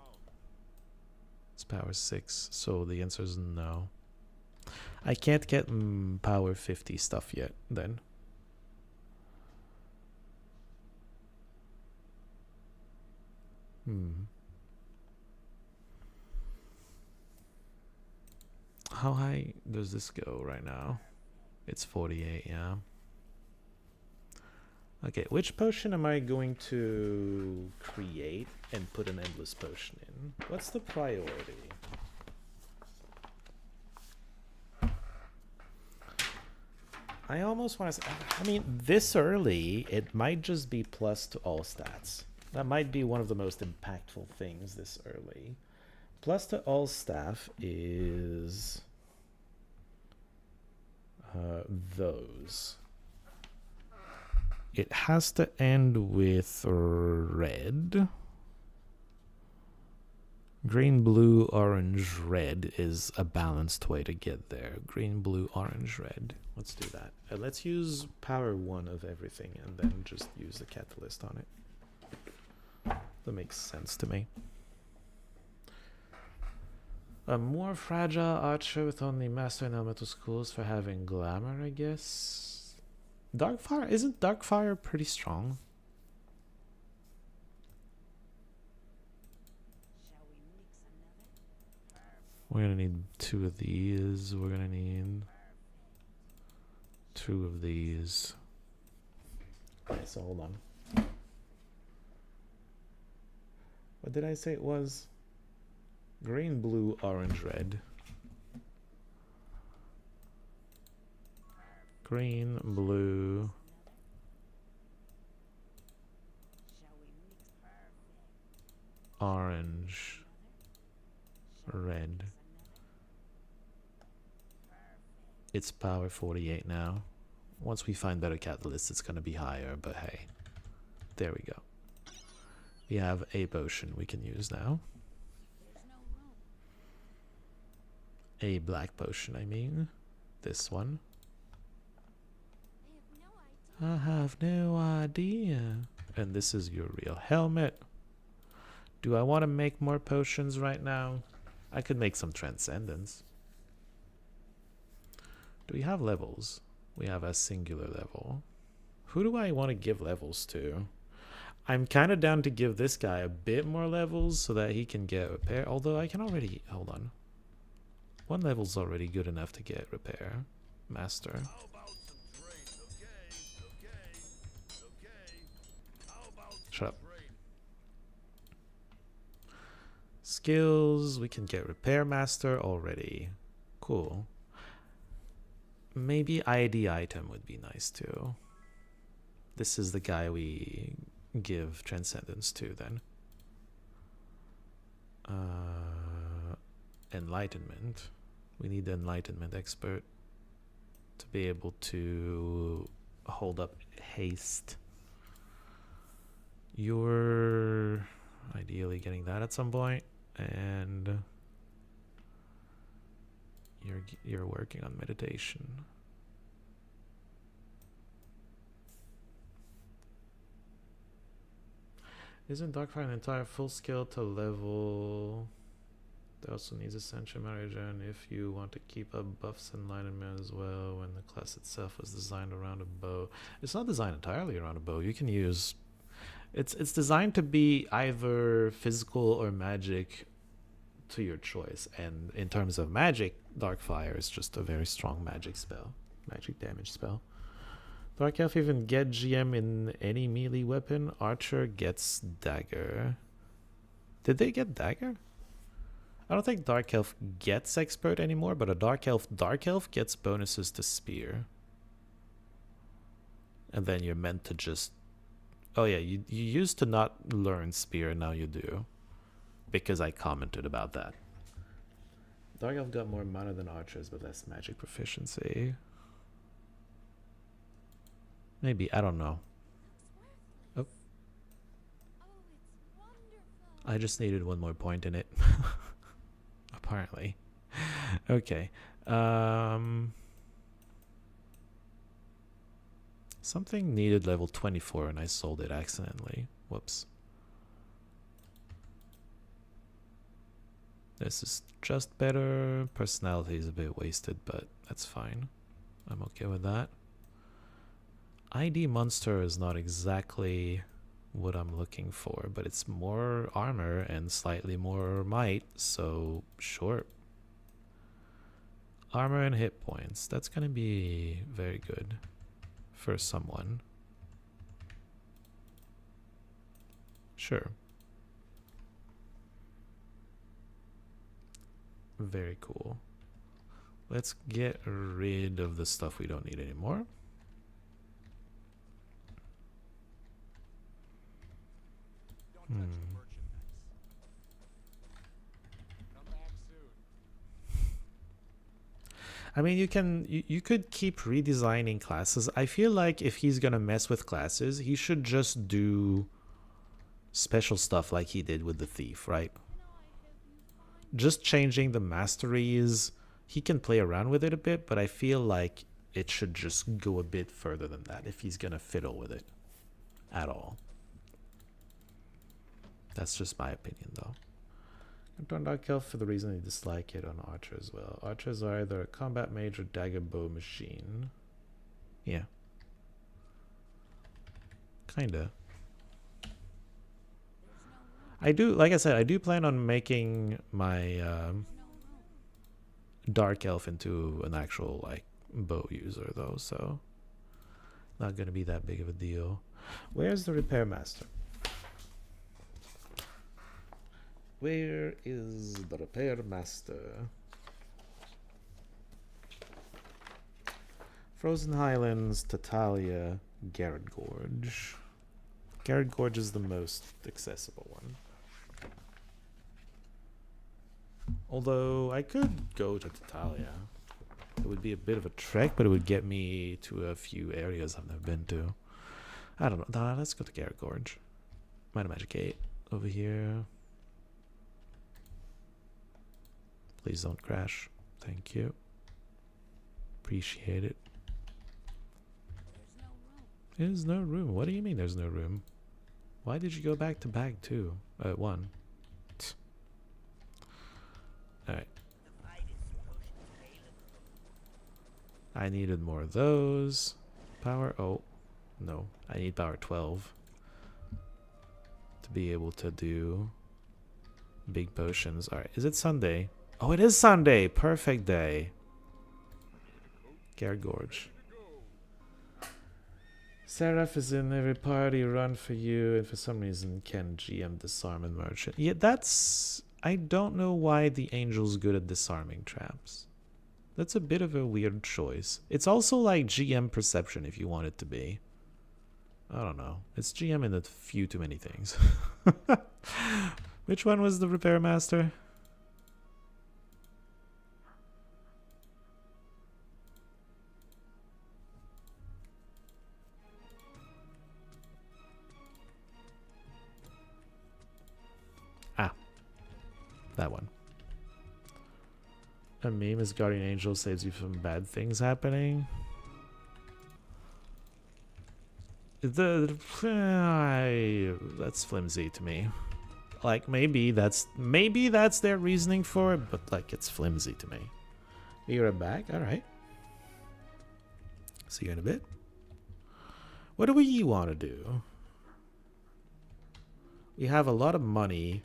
It's power 6, so the answer is no. I can't get power 50 stuff yet, then. How high does this go right now? It's 48, yeah. Okay, which potion am I going to create and put an endless potion in? What's the priority? I almost want to say, I mean, this early, it might just be plus to all stats. That might be one of the most impactful things this early. Plus to all staff is those. It has to end with red. Green, blue, orange, red is a balanced way to get there. Green, blue, orange, red. Let's do that. Let's use power 1 of everything and then just use the catalyst on it. That makes sense to me. A more fragile archer with only master and elemental schools for having glamour, I guess. Darkfire, isn't Darkfire pretty strong? Shall we mix another? We're gonna need 2 of these. We're gonna need 2 of these. Okay, so hold on. What did I say it was? Green, blue, orange, red. Green, blue, Shall we mix perfect? orange, red. It's power 48 now. Once we find better catalysts, it's gonna be higher, but hey. There we go. We have a potion we can use now. There's no room. A black potion, I mean. This one. I have no idea. I have no idea. And this is your real helmet. Do I want to make more potions right now? I could make some transcendence. Do we have levels? We have a singular level. Who do I want to give levels to? I'm kind of down to give this guy a bit more levels so that he can get repair. Although I can already... Hold on. One level's already good enough to get repair. Master. How about some trade? Okay. How about some Shut up. trade? Skills. We can get repair master already. Cool. Maybe ID item would be nice too. This is the guy we give transcendence to then. Enlightenment. We need the enlightenment expert to be able to hold up haste. You're ideally getting that at some point, and you're working on meditation. Isn't Darkfire an entire full skill to level? It also needs Ascension Marriage, and if you want to keep up buffs and enlightenment as well, when the class itself was designed around a bow. It's not designed entirely around a bow. You can use... It's designed to be either physical or magic to your choice. And in terms of magic, Darkfire is just a very strong magic spell. Magic damage spell. Dark Elf even get GM in any melee weapon. Archer gets dagger. Did they get dagger? I don't think Dark Elf gets expert anymore, but a Dark Elf gets bonuses to spear. And then you're meant to just... Oh yeah, you used to not learn spear, now you do. Because I commented about that. Dark Elf got more mana than archers, but less magic proficiency. Maybe, I don't know. Oh. Oh, it's wonderful. I just needed one more point in it. Apparently. Okay. Something needed level 24 and I sold it accidentally. Whoops. This is just better. Personality is a bit wasted, but that's fine. I'm okay with that. ID monster is not exactly what I'm looking for, but it's more armor and slightly more might, so sure. Armor and hit points. That's gonna be very good for someone. Sure. Very cool. Let's get rid of the stuff we don't need anymore. Don't touch the merchandise. Come back soon. I mean, you could keep redesigning classes. I feel like if he's gonna mess with classes, he should just do special stuff like he did with the thief, right? Just changing the masteries, he can play around with it a bit, but I feel like it should just go a bit further than that if he's gonna fiddle with it at all. That's just my opinion, though. I turned Dark Elf for the reason I dislike it on Archer as well. Archers are either a combat mage or dagger bow machine. Yeah. Kinda. I do, like I said, I do plan on making my Dark Elf into an actual, like, bow user, though, so not gonna be that big of a deal. Where's the Repair Master? Where is the repair master? Frozen Highlands, Tatalia, Garrett Gorge. Garrett Gorge is the most accessible one. Although I could go to Tatalia. It would be a bit of a trek, but it would get me to a few areas I've never been to. I don't know. Nah, let's go to Garrett Gorge. Might Magic 8 over here. Please don't crash. Thank you. Appreciate it. There's no room. There's no room. What do you mean there's no room? Why did you go back to bag 2? 1. Alright. The fight is supposed to fail. I needed more of those. Power. Oh. No. I need power 12. To be able to do big potions. Alright. Is it Sunday? Oh, it is Sunday. Perfect day. Garrett Gorge. Seraph is in every party run for you, and for some reason can GM disarm and merchant. Yeah, that's... I don't know why the angel's good at disarming traps. That's a bit of a weird choice. It's also like GM perception if you want it to be. I don't know. It's GM in a few too many things. Which one was the repair master? That one. A meme is Guardian Angel saves you from bad things happening. That's flimsy to me. Like maybe that's their reasoning for it, but like it's flimsy to me. You're back, all right. See you in a bit. What do we want to do? We have a lot of money.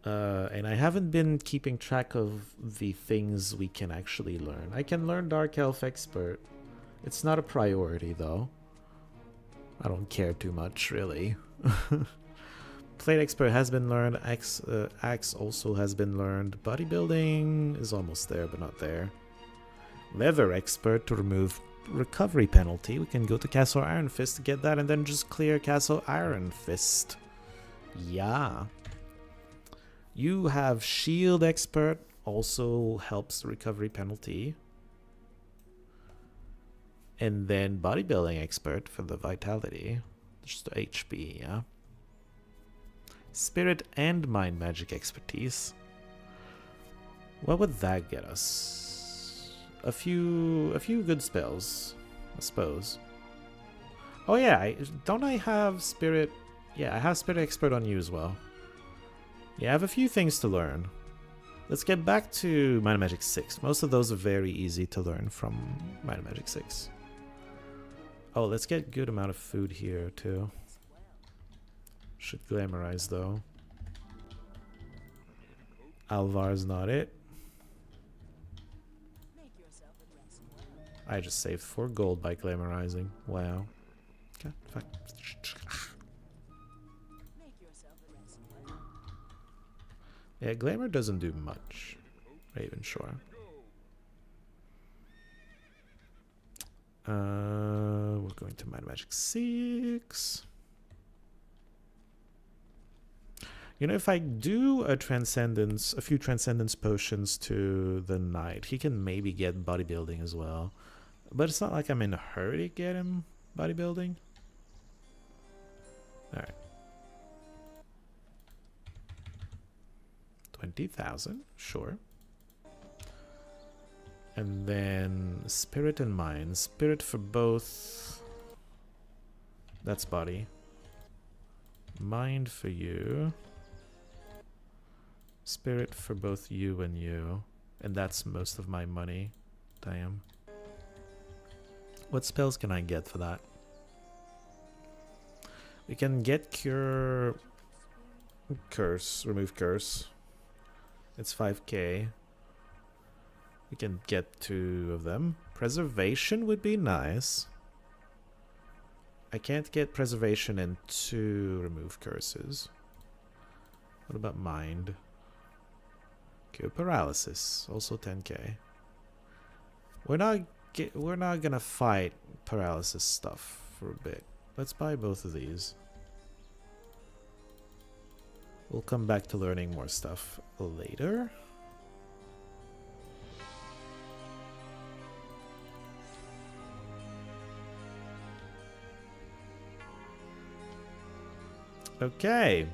And I haven't been keeping track of the things we can actually learn. I can learn Dark Elf Expert. It's not a priority, though. I don't care too much, really. Plate Expert has been learned. Axe also has been learned. Bodybuilding is almost there, but not there. Leather Expert to remove recovery penalty. We can go to Castle Iron Fist to get that, and then just clear Castle Iron Fist. Yeah. You have Shield Expert, also helps the recovery penalty. And then Bodybuilding Expert for the Vitality. Just the HP, yeah. Spirit and Mind Magic Expertise. What would that get us? A few good spells, I suppose. Oh yeah, don't I have Spirit? Yeah, I have Spirit Expert on you as well. Yeah, I have a few things to learn. Let's get back to Might and Magic 6. Most of those are very easy to learn from Might and Magic 6. Oh, let's get good amount of food here too. Should glamorize though. Alvar's not it. Make yourself at rest. I just saved 4 gold by glamorizing. Wow. Okay, fuck. Make yourself at rest. Yeah, glamour doesn't do much. Raven, sure. We're going to Might and Magic 6. You know, if I do a Transcendence, a few Transcendence potions to the Knight, he can maybe get Bodybuilding as well. But it's not like I'm in a hurry to get him Bodybuilding. Alright. 20,000, sure. And then Spirit and Mind. Spirit for both. That's body. Mind for you. Spirit for both you and you. And that's most of my money. Damn. What spells can I get for that? We can get Cure... Curse. Remove Curse. It's 5k. We can get 2 of them. Preservation would be nice. I can't get Preservation and 2 remove curses. What about mind? Cure paralysis, also 10k. We're not gonna fight paralysis stuff for a bit. Let's buy both of these. We'll come back to learning more stuff later. Okay.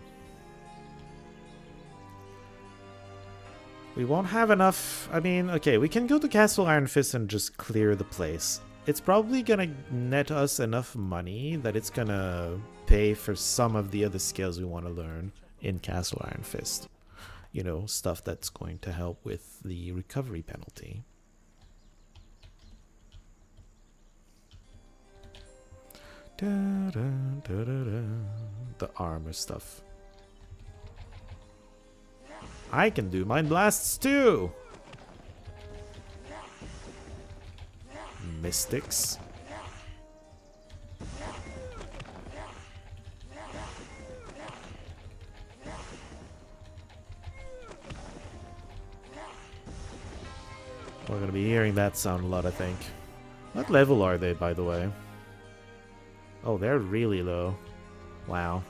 We won't have enough. I mean, okay, we can go to Castle Iron Fist and just clear the place. It's probably gonna net us enough money that it's gonna pay for some of the other skills we want to learn in Castle Iron Fist. You know, stuff that's going to help with the recovery penalty. Da, da, da, da, da. The armor stuff. I can do mind blasts too! Mystics. We're gonna be hearing that sound a lot, I think. What level are they, by the way? Oh, they're really low. Wow.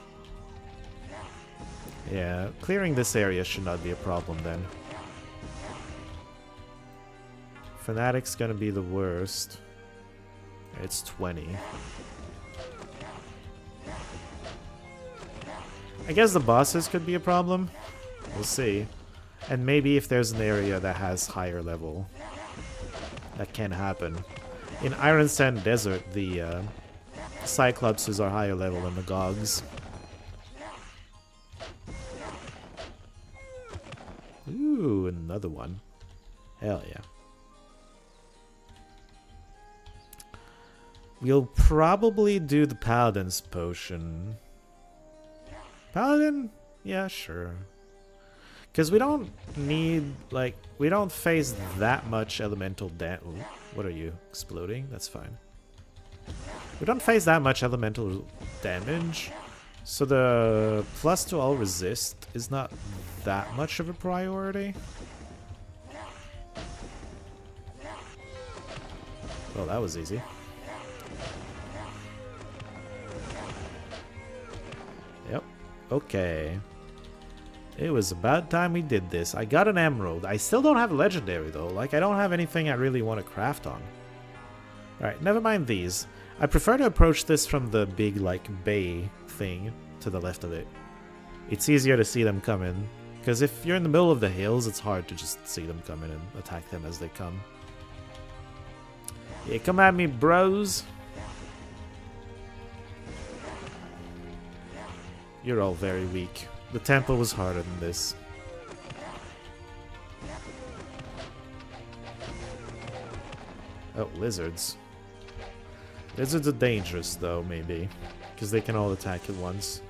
Yeah, clearing this area should not be a problem then. Fanatic's gonna be the worst. It's 20. I guess the bosses could be a problem. We'll see. And maybe if there's an area that has higher level. That can happen. In Iron Sand Desert, the Cyclopses are higher level than the Gogs. Ooh, another one. Hell yeah. We'll probably do the Paladin's Potion. Paladin? Yeah, sure. Because we don't need, like, we don't face that much elemental damage. What are you? Exploding? That's fine. We don't face that much elemental damage. So the plus to all resist is not that much of a priority. Oh, that was easy. Yep. Okay. It was about time we did this. I got an emerald. I still don't have a legendary though. Like, I don't have anything I really want to craft on. Alright, never mind these. I prefer to approach this from the big, like, bay thing to the left of it. It's easier to see them coming. Because if you're in the middle of the hills, it's hard to just see them coming and attack them as they come. Yeah, come at me, bros. You're all very weak. The temple was harder than this. Oh, lizards. Lizards are dangerous, though, maybe. Because they can all attack at once.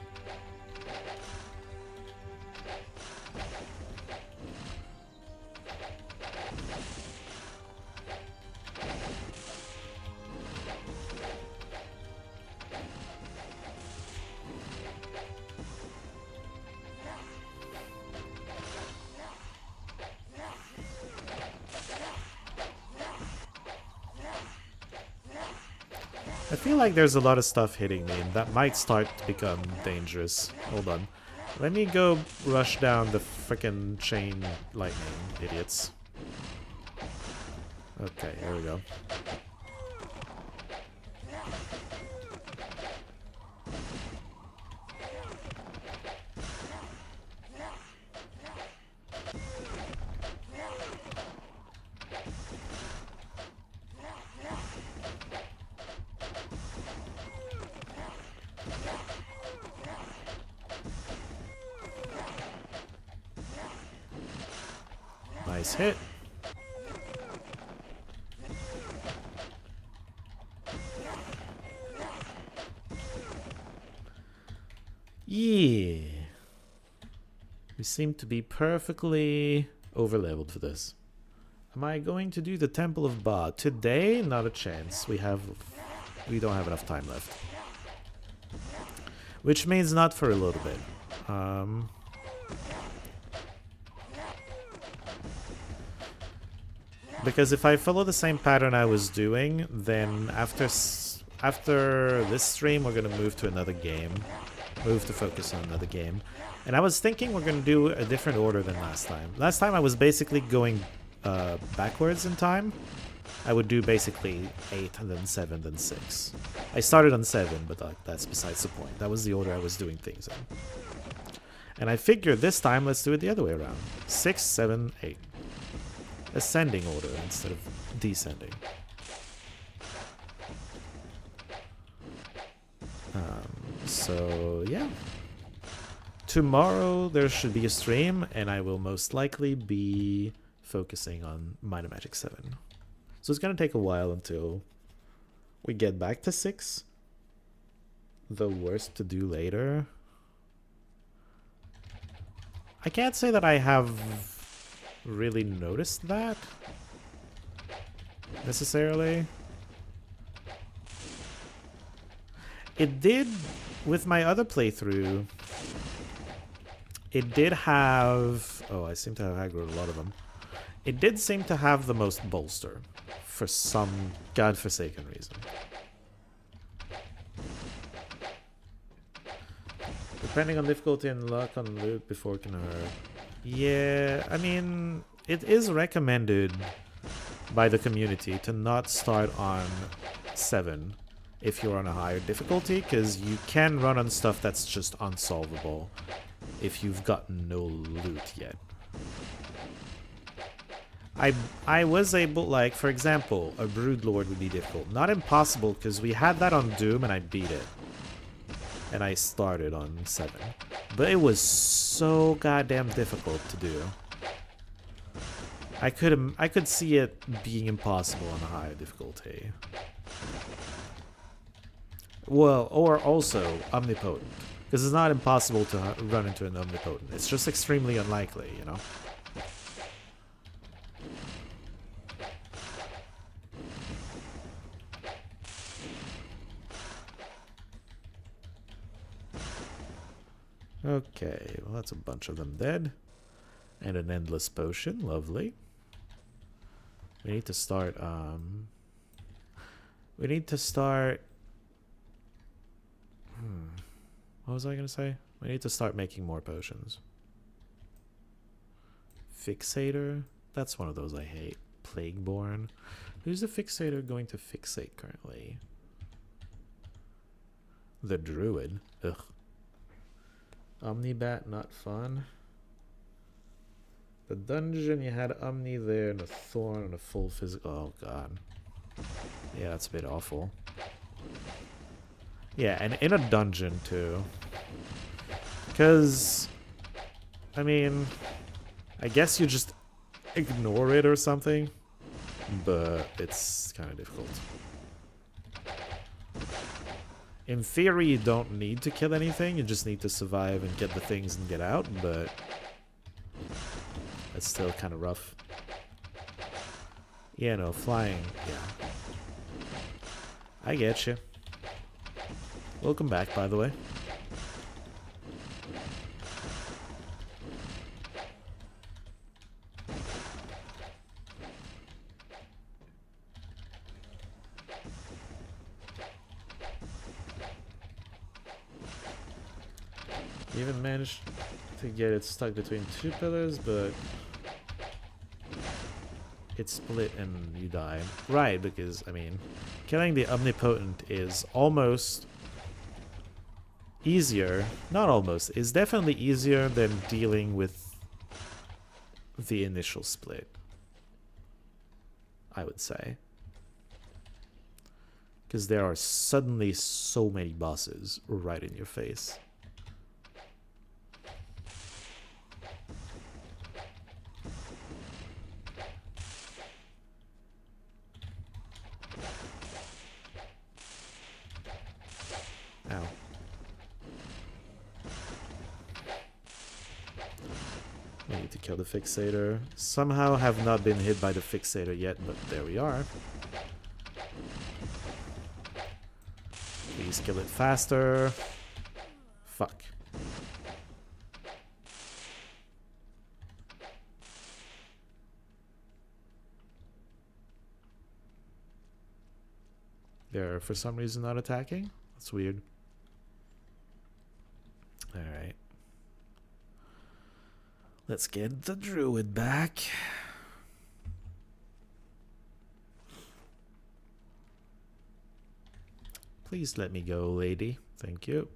I feel like there's a lot of stuff hitting me, and that might start to become dangerous. Hold on. Let me go rush down the frickin' chain lightning, idiots. Okay, here we go. Nice hit. Yeah. We seem to be perfectly overleveled for this. Am I going to do the Temple of Ba today? Not a chance. We don't have enough time left. Which means not for a little bit. Because if I follow the same pattern I was doing, then after this stream, we're gonna move to another game. Move to focus on another game. And I was thinking we're gonna do a different order than last time. Last time I was basically going backwards in time. I would do basically 8, and then 7, then 6. I started on 7, but that's besides the point. That was the order I was doing things in. And I figured this time, let's do it the other way around. 6, 7, 8. Ascending order instead of descending. So, yeah. Tomorrow there should be a stream, and I will most likely be focusing on Minor Magic 7. So it's going to take a while until we get back to 6. The worst to do later. I can't say that I have really noticed that necessarily. It did, with my other playthrough, it did have... Oh, I seem to have aggroed a lot of them. It did seem to have the most bolster, for some godforsaken reason. Depending on difficulty and luck on loot before it can hurt. Yeah, I mean, it is recommended by the community to not start on 7 if you're on a higher difficulty, because you can run on stuff that's just unsolvable if you've gotten no loot yet. I was able, like, for example, a Broodlord would be difficult. Not impossible, because we had that on Doom and I beat it. And I started on 7. But it was so goddamn difficult to do. I could see it being impossible on a higher difficulty. Well, or also omnipotent. Because it's not impossible to run into an omnipotent. It's just extremely unlikely, you know? Okay, well that's a bunch of them dead. And an endless potion, lovely. We need to start, what was I gonna say? We need to start making more potions. Fixator? That's one of those I hate. Plagueborn. Who's the Fixator going to fixate currently? The Druid. Ugh. Omnibat, not fun. The dungeon, you had Omni there and a Thorn and a full physical. Oh god. Yeah, that's a bit awful. Yeah, and in a dungeon too. Because, I mean, I guess you just ignore it or something. But it's kind of difficult. In theory, you don't need to kill anything. You just need to survive and get the things and get out, but it's still kind of rough. Yeah, no, flying, yeah. I get you. Welcome back, by the way. You even managed to get it stuck between 2 pillars, but it split and you died. Right, because, I mean, killing the Omnipotent is almost easier. Not almost. It's definitely easier than dealing with the initial split, I would say. Because there are suddenly so many bosses right in your face. Ow. We need to kill the Fixator. Somehow have not been hit by the Fixator yet, but there we are. Please kill it faster. Fuck. They're for some reason not attacking. That's weird. Alright. Let's get the druid back. Please let me go, lady. Thank you.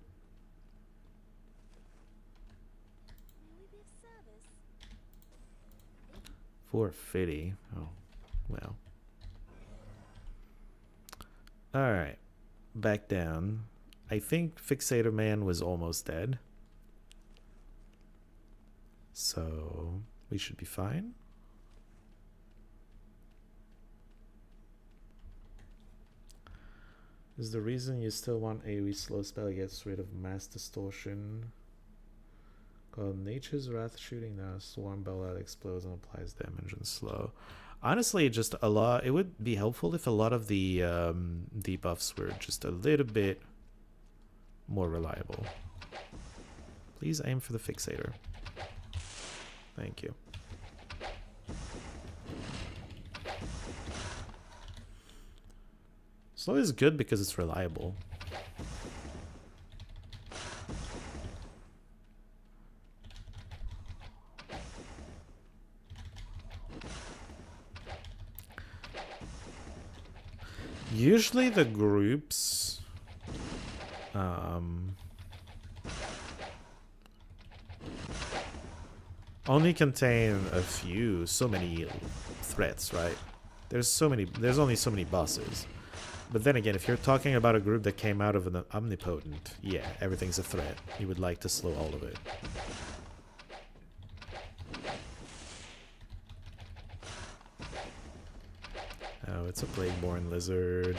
May we be of service? 450. Oh, well. Alright. Back down. I think Fixator Man was almost dead. So, we should be fine. Is the reason you still want AoE slow spell gets rid of mass distortion? Called Nature's Wrath shooting now. Swarm Bellad explodes and applies damage and slow. Honestly, just a lot. It would be helpful if a lot of the debuffs were just a little bit more reliable. Please aim for the Fixator. Thank you. Slow is good because it's reliable. Usually the groups only contain so many threats, right? There's only so many bosses. But then again, if you're talking about a group that came out of an omnipotent, yeah, everything's a threat. You would like to slow all of it. Oh, it's a Plagueborn lizard.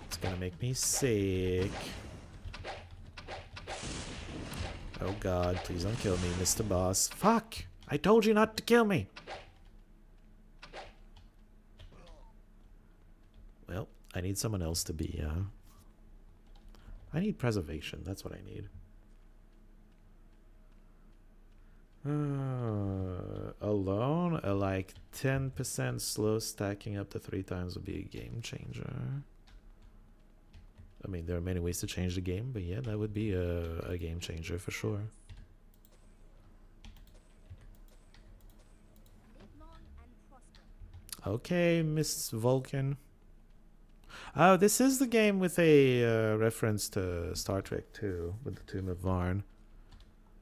It's gonna make me sick. Oh god, please don't kill me, Mr. Boss. Fuck! I told you not to kill me! Well, I need someone else to be, I need preservation, that's what I need. Alone, a like 10% slow stacking up to 3 times would be a game changer. I mean, there are many ways to change the game, but yeah, that would be a game changer for sure. Okay, Miss Vulcan. Oh, this is the game with a reference to Star Trek 2 with the Tomb of Varn.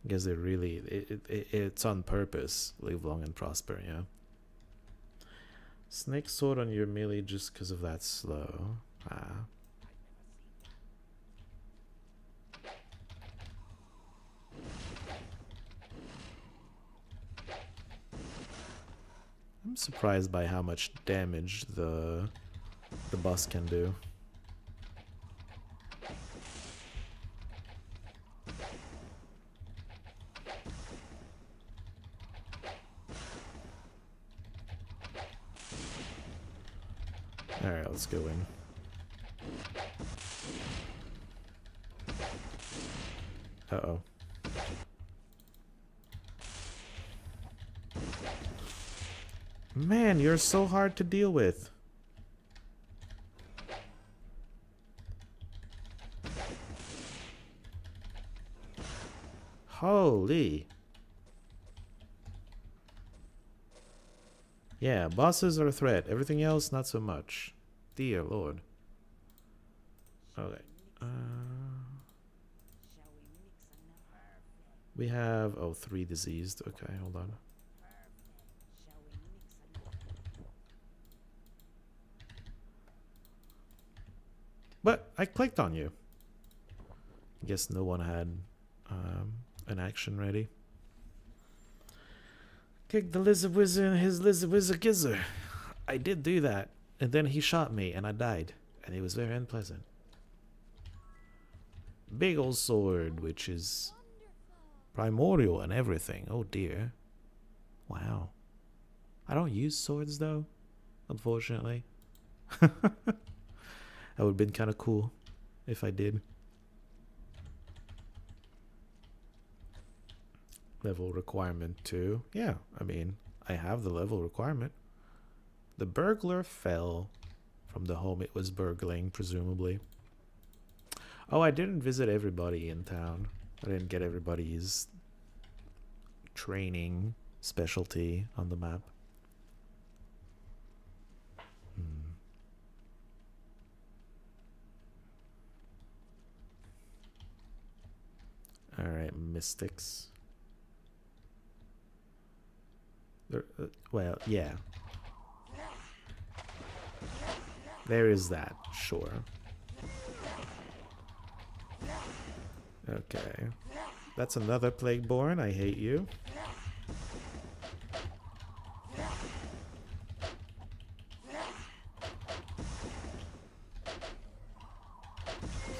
I guess it's on purpose. Live long and prosper, yeah. Snake sword on your melee just because of that slow. Ah. I'm surprised by how much damage the boss can do. Alright, let's go in. Uh-oh. Man, you're so hard to deal with. Holy. Yeah, bosses are a threat. Everything else, not so much. Dear Lord. Okay. We have... Oh, 3 diseased. Okay, hold on. But I clicked on you. Guess no one had an action ready. Kick the lizard wizard and his lizard wizard gizzard. I did do that. And then he shot me and I died. And it was very unpleasant. Big old sword, which is primordial and everything. Oh dear. Wow. I don't use swords though, unfortunately. That would have been kind of cool if I did. Level requirement 2. Yeah, I mean, I have the level requirement. The burglar fell from the home it was burgling, presumably. Oh, I didn't visit everybody in town. I didn't get everybody's training specialty on the map. Alright, mystics. Well, yeah. There is that, sure. Okay. That's another Plagueborn. I hate you.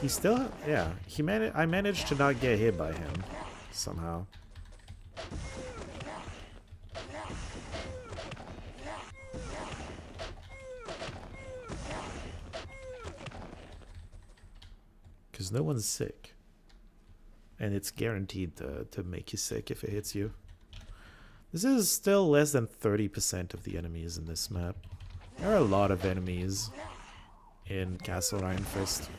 He still, yeah. I managed to not get hit by him somehow. Because no one's sick. And it's guaranteed to make you sick if it hits you. This is still less than 30% of the enemies in this map. There are a lot of enemies in Castle Rheinfest.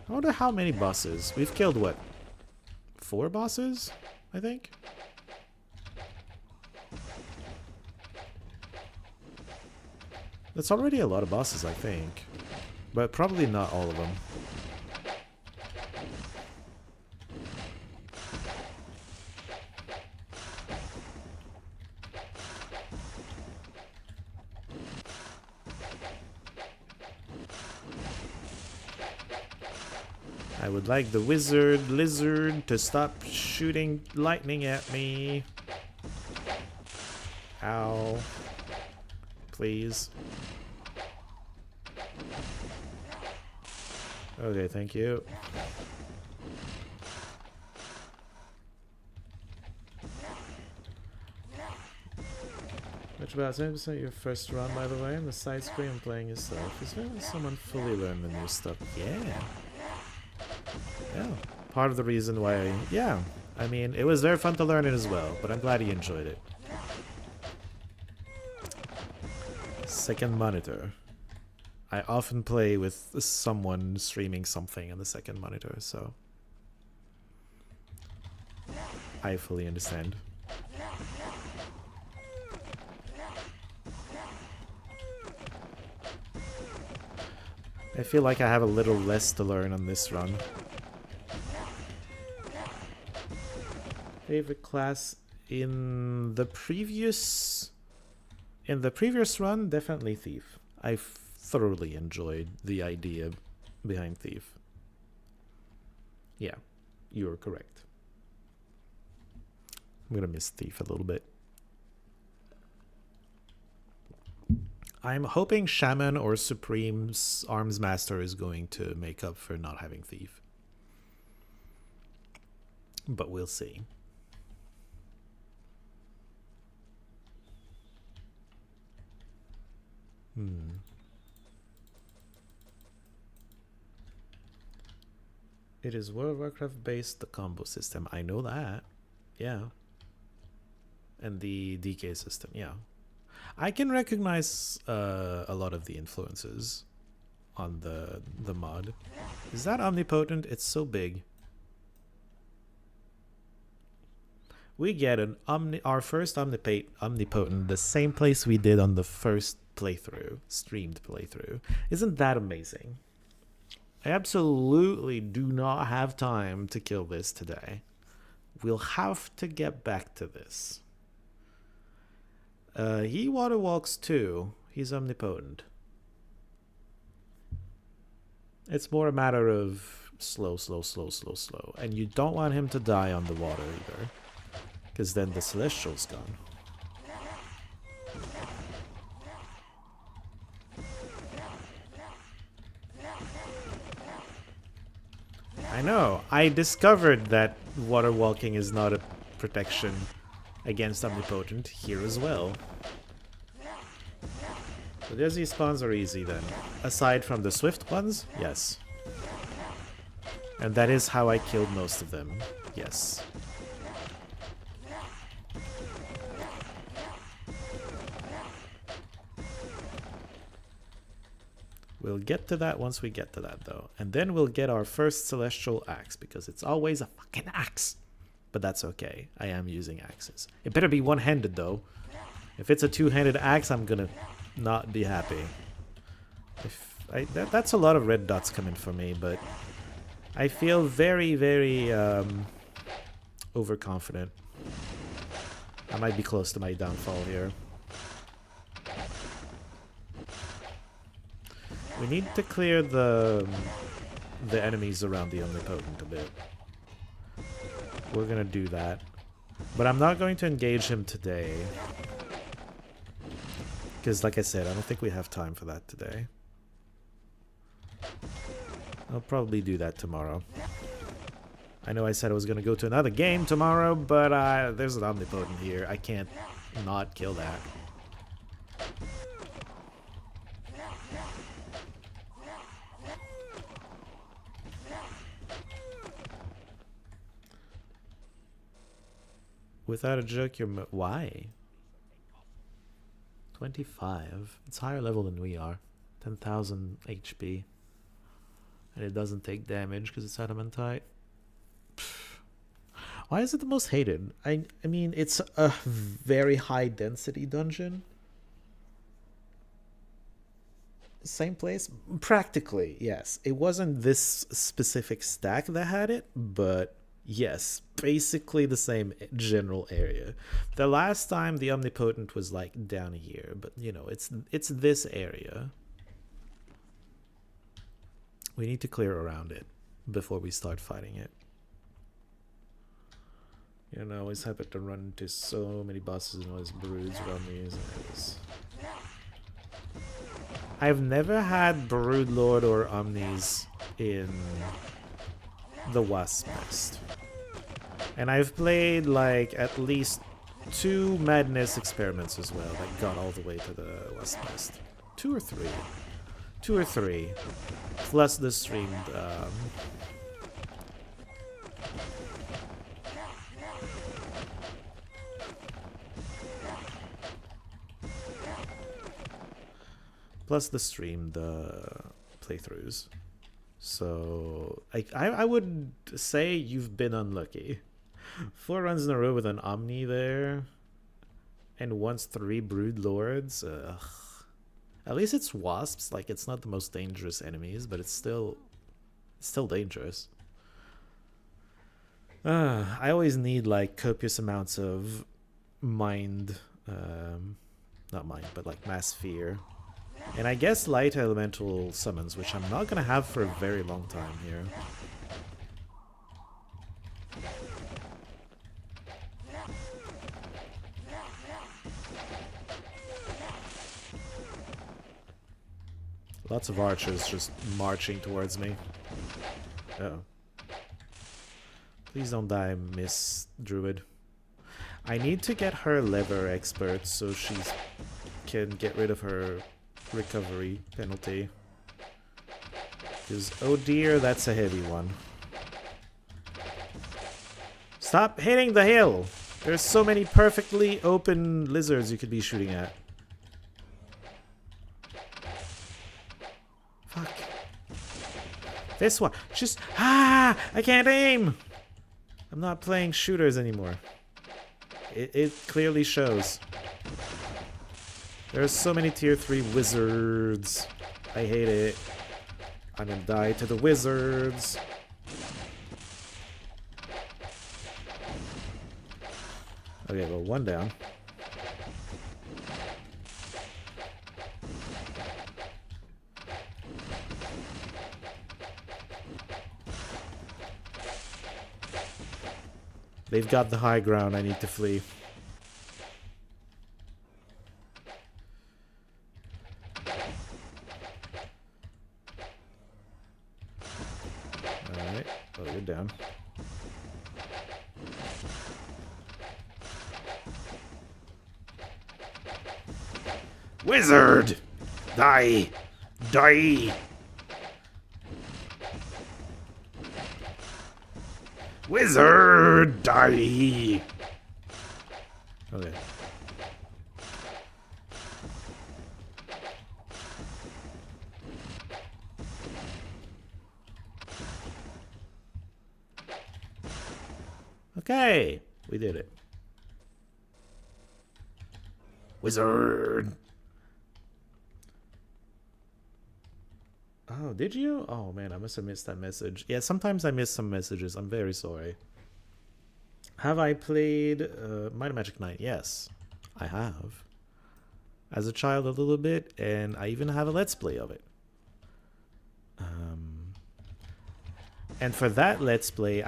I wonder how many bosses. We've killed, what? 4 bosses, I think? That's already a lot of bosses, I think. But probably not all of them. I would like the lizard to stop shooting lightning at me. Ow. Please. Okay, thank you. Which about 70% your first run, by the way, and the side screen playing yourself. Is there when someone fully learned the new stuff? Yeah. Yeah. Part of the reason why, yeah. I mean, it was very fun to learn it as well, but I'm glad you enjoyed it. Second monitor. I often play with someone streaming something on the second monitor, so I fully understand. I feel like I have a little less to learn on this run. Favorite class in the previous run, definitely Thief. I thoroughly enjoyed the idea behind Thief. Yeah, you're correct. I'm gonna miss Thief a little bit. I'm hoping Shaman or Supreme's Arms Master is going to make up for not having Thief. But we'll see. It is World of Warcraft based, the combo system. I know that. Yeah. And the DK system, yeah. I can recognize a lot of the influences on the mod. Is that omnipotent? It's so big. We get our first omnipotent, the same place we did on the first playthrough, streamed playthrough. Isn't that amazing? I absolutely do not have time to kill this today. We'll have to get back to this. He water walks too. He's omnipotent. It's more a matter of slow. And you don't want him to die on the water either. Because then the Celestial's gone. I know. I discovered that water walking is not a protection against omnipotent here as well. So these spawns are easy then. Aside from the swift ones, yes. And that is how I killed most of them, yes. We'll get to that once we get to that, though. And then we'll get our first celestial axe, because it's always a fucking axe. But that's okay. I am using axes. It better be one-handed, though. If it's a two-handed axe, I'm gonna not be happy. That's a lot of red dots coming for me, but I feel very, very overconfident. I might be close to my downfall here. We need to clear the enemies around the Omnipotent a bit. We're gonna do that. But I'm not going to engage him today. Because, like I said, I don't think we have time for that today. I'll probably do that tomorrow. I know I said I was going to go to another game tomorrow, but there's an Omnipotent here. I can't not kill that. Without a joke, you're... Why? 25. It's higher level than we are. 10,000 HP. And it doesn't take damage because it's adamantite. Why is it the most hated? I mean, it's a very high density dungeon. Same place? Practically, yes. It wasn't this specific stack that had it, but yes, basically the same general area. The last time the Omnipotent was like down here, but you know, it's this area. We need to clear around it before we start fighting it. You know, I always happen to run into so many bosses and all these broods around me. I've never had Brood Lord or Omnis in the Wasp Nest. And I've played like at least 2 Madness experiments as well that got all the way to the Wasp Nest. 2 or 3. 2 or 3. Plus the streamed playthroughs. So I would say you've been unlucky. 4 runs in a row with an Omni there, and once 3 Brood Lords. Ugh. At least it's wasps. Like, it's not the most dangerous enemies, but it's still dangerous. I always need like copious amounts of mind, not mind, but like mass fear. And I guess light elemental summons, which I'm not gonna have for a very long time here. Lots of archers just marching towards me. Uh-oh. Please don't die, Miss Druid. I need to get her lever expert so she can get rid of her recovery penalty. Because, oh dear, that's a heavy one. Stop hitting the hill! There's so many perfectly open lizards you could be shooting at. Fuck. This one. Just... Ah! I can't aim! I'm not playing shooters anymore. It clearly shows. There's so many tier 3 wizards. I hate it. I'm gonna die to the wizards. Okay, well, one down. They've got the high ground. I need to flee. Alright. Oh, you're down. Wizard! Die! Die! Wizard! Die! Okay. Okay, we did it. Wizard! Oh, did you? Oh man, I must have missed that message. Yeah, sometimes I miss some messages. I'm very sorry. Have I played Might and Magic 9? Yes, I have. As a child a little bit, and I even have a Let's Play of it. And for that Let's Play,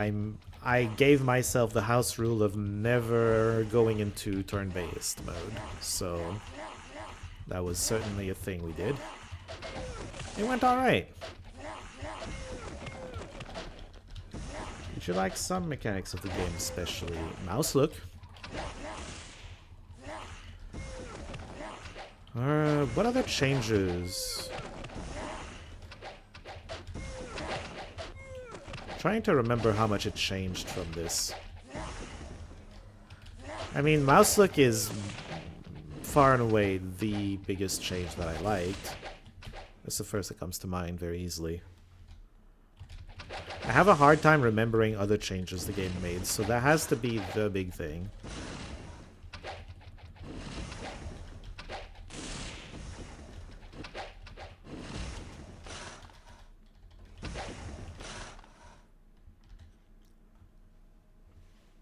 I gave myself the house rule of never going into turn-based mode. So that was certainly a thing we did. It went alright. Did you like some mechanics of the game, especially mouse look? What other changes? Trying to remember how much it changed from this. I mean, mouse look is far and away the biggest change that I liked. That's the first that comes to mind very easily. I have a hard time remembering other changes the game made, so that has to be the big thing.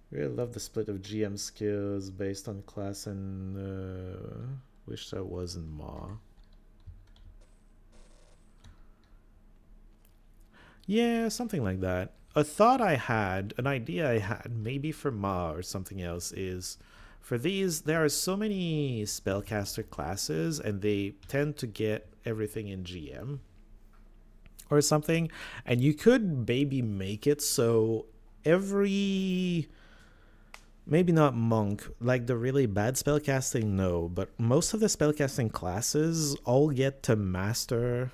Really love the split of GM skills based on class and wish that was in MAW. Yeah, something like that. A thought I had, an idea I had, maybe for MAW or something else, is for these, there are so many spellcaster classes and they tend to get everything in GM or something. And you could maybe make it so every... Maybe not monk, like the really bad spellcasting, no, but most of the spellcasting classes all get to master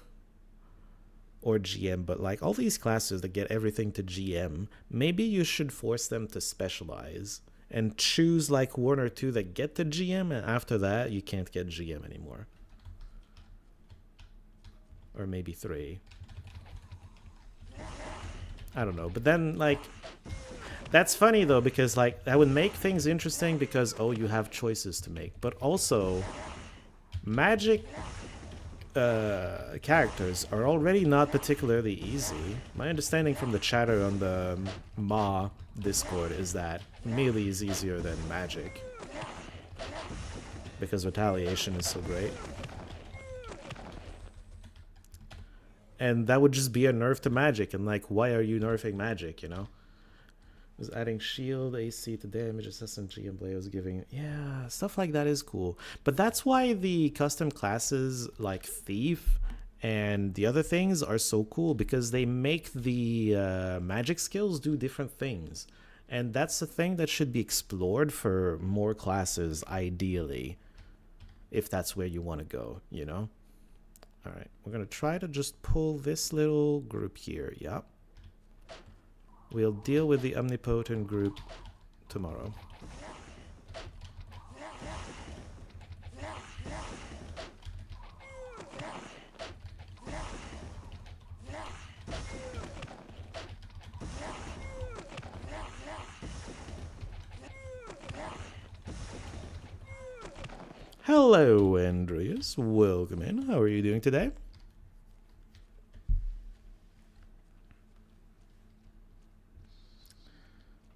or GM, but like all these classes that get everything to GM, maybe you should force them to specialize and choose like one or two that get to GM, and after that you can't get GM anymore. Or maybe 3. I don't know, but then like... That's funny though, because like that would make things interesting because, oh, you have choices to make. But also, magic characters are already not particularly easy. My understanding from the chatter on the MAW Discord is that melee is easier than magic. Because retaliation is so great. And that would just be a nerf to magic, and like, why are you nerfing magic, you know? Was adding shield, AC to damage, SMG, and Blade was giving... Yeah, stuff like that is cool. But that's why the custom classes like Thief and the other things are so cool, because they make the magic skills do different things. And that's the thing that should be explored for more classes, ideally. If that's where you want to go, you know? Alright, we're going to try to just pull this little group here, yep. We'll deal with the omnipotent group tomorrow. Hello, Andreas. Welcome in. How are you doing today?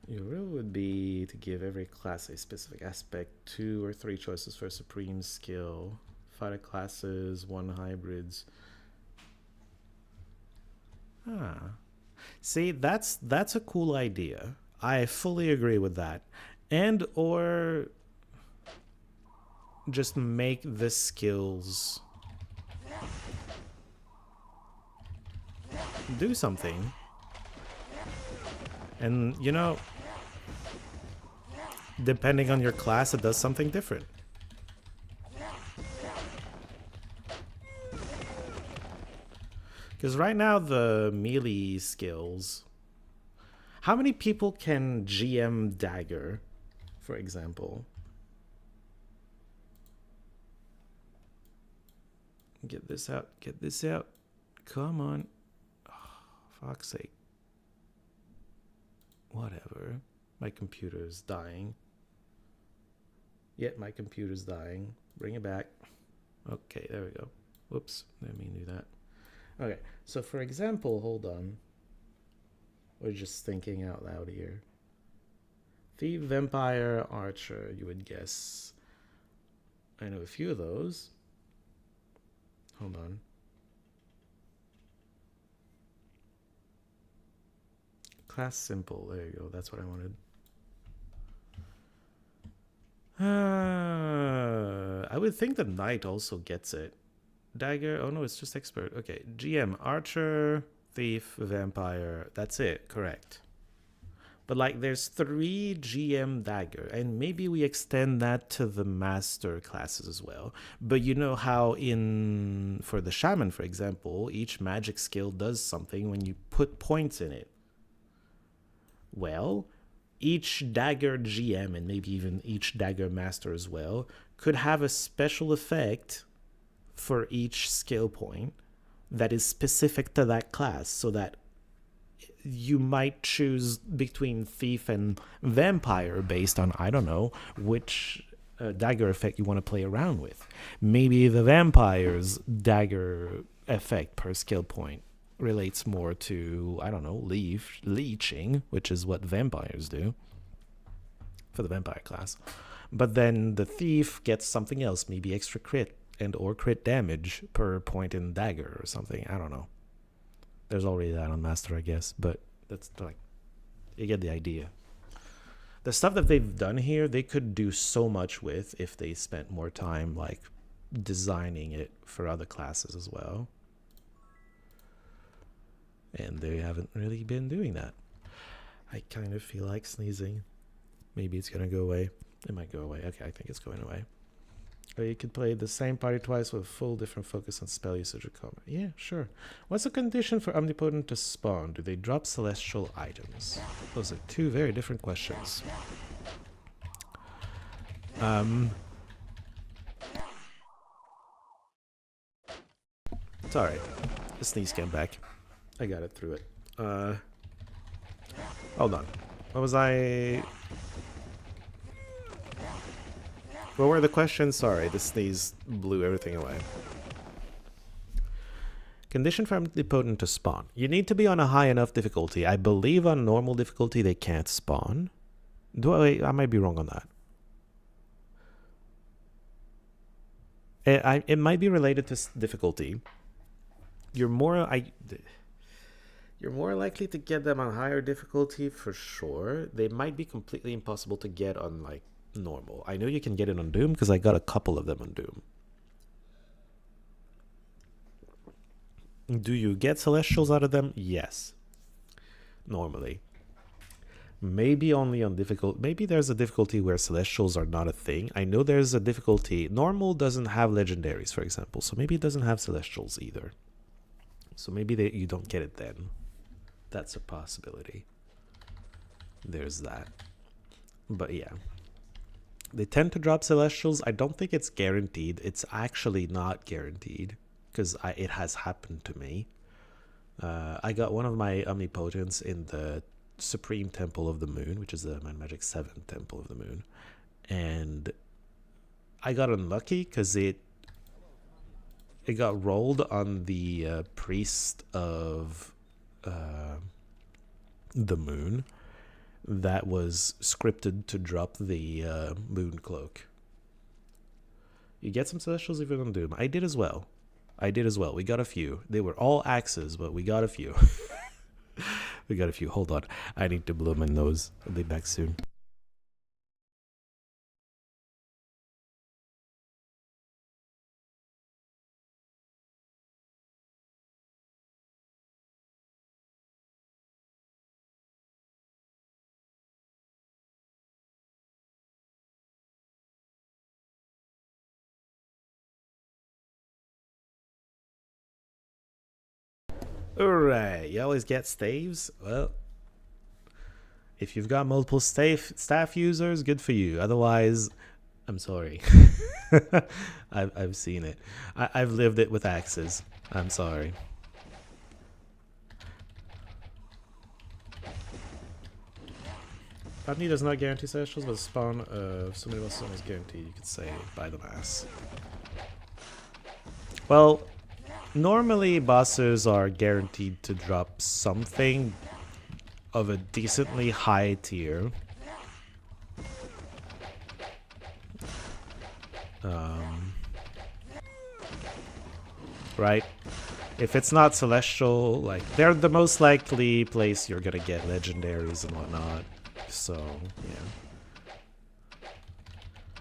Your rule would be to give every class a specific aspect, 2 or 3 choices for supreme skill, fighter classes, 1 hybrids. Ah, see, that's a cool idea. I fully agree with that. And or just make the skills do something. And you know, depending on your class, it does something different. Because right now, the melee skills... How many people can GM dagger, for example? Get this out. Get this out. Come on. Oh, fuck's sake. Whatever. My computer's dying. Yeah, my computer's dying. Bring it back. Okay, there we go. Whoops, didn't mean to do that. Okay, so for example, hold on. We're just thinking out loud here. Thief, vampire, archer, you would guess. I know a few of those. Hold on. Class simple, there you go, that's what I wanted. I would think the knight also gets it. Dagger, oh no, it's just expert. Okay, GM, archer, thief, vampire, that's it, correct. But like there's 3 GM dagger, and maybe we extend that to the master classes as well. But you know how for the shaman, for example, each magic skill does something when you put points in it. Well, each dagger GM, and maybe even each dagger master as well, could have a special effect for each skill point that is specific to that class, so that you might choose between thief and vampire based on, I don't know, which dagger effect you want to play around with. Maybe the vampire's dagger effect per skill point relates more to, I don't know, leeching, which is what vampires do for the vampire class. But then the thief gets something else, maybe extra crit and or crit damage per point in dagger or something. I don't know. There's already that on master, I guess, but that's like, you get the idea. The stuff that they've done here, they could do so much with if they spent more time like designing it for other classes as well. And they haven't really been doing that. I kind of feel like sneezing. Maybe it's gonna go away. It might go away. Okay, I think it's going away. Or you could play the same party twice with full different focus on spell usage or combat. Yeah, sure. What's the condition for Omnipotent to spawn? Do they drop celestial items? Those are 2 very different questions. It's alright. The sneeze came back. I got it through it. Hold on. What was I... What were the questions? Sorry, the sneeze blew everything away. Condition for Omnipotent to spawn. You need to be on a high enough difficulty. I believe on normal difficulty they can't spawn. I might be wrong on that. It might be related to difficulty. You're more likely to get them on higher difficulty for sure. They might be completely impossible to get on like normal. I know you can get it on Doom because I got a couple of them on Doom. Do you get celestials out of them? Yes. Normally. Maybe only on difficult. Maybe there's a difficulty where celestials are not a thing. I know there's a difficulty. Normal doesn't have legendaries, for example. So maybe it doesn't have celestials either. So maybe you don't get it then. That's a possibility. There's that. But yeah. They tend to drop celestials. I don't think it's guaranteed. It's actually not guaranteed because it has happened to me. I got one of my omnipotents in the Supreme Temple of the Moon, which is the Mind Magic 7 Temple of the Moon. And I got unlucky because it got rolled on the Priest of the Moon that was scripted to drop the Moon Cloak. You get some Celestials if you're on Doom. I did as well. We got a few. They were all axes, but we got a few. We got a few. Hold on. I need to blow my nose. I'll be back soon. Alright, you always get staves? Well, if you've got multiple staff users, good for you. Otherwise, I'm sorry. I've seen it. I've lived it with axes. I'm sorry. Bounty does not guarantee celestials, but the spawn of somebody else's zone is guaranteed. You could say by the mass. Well, normally bosses are guaranteed to drop something of a decently high tier. Right? If it's not celestial, like, they're the most likely place you're gonna get legendaries and whatnot. So,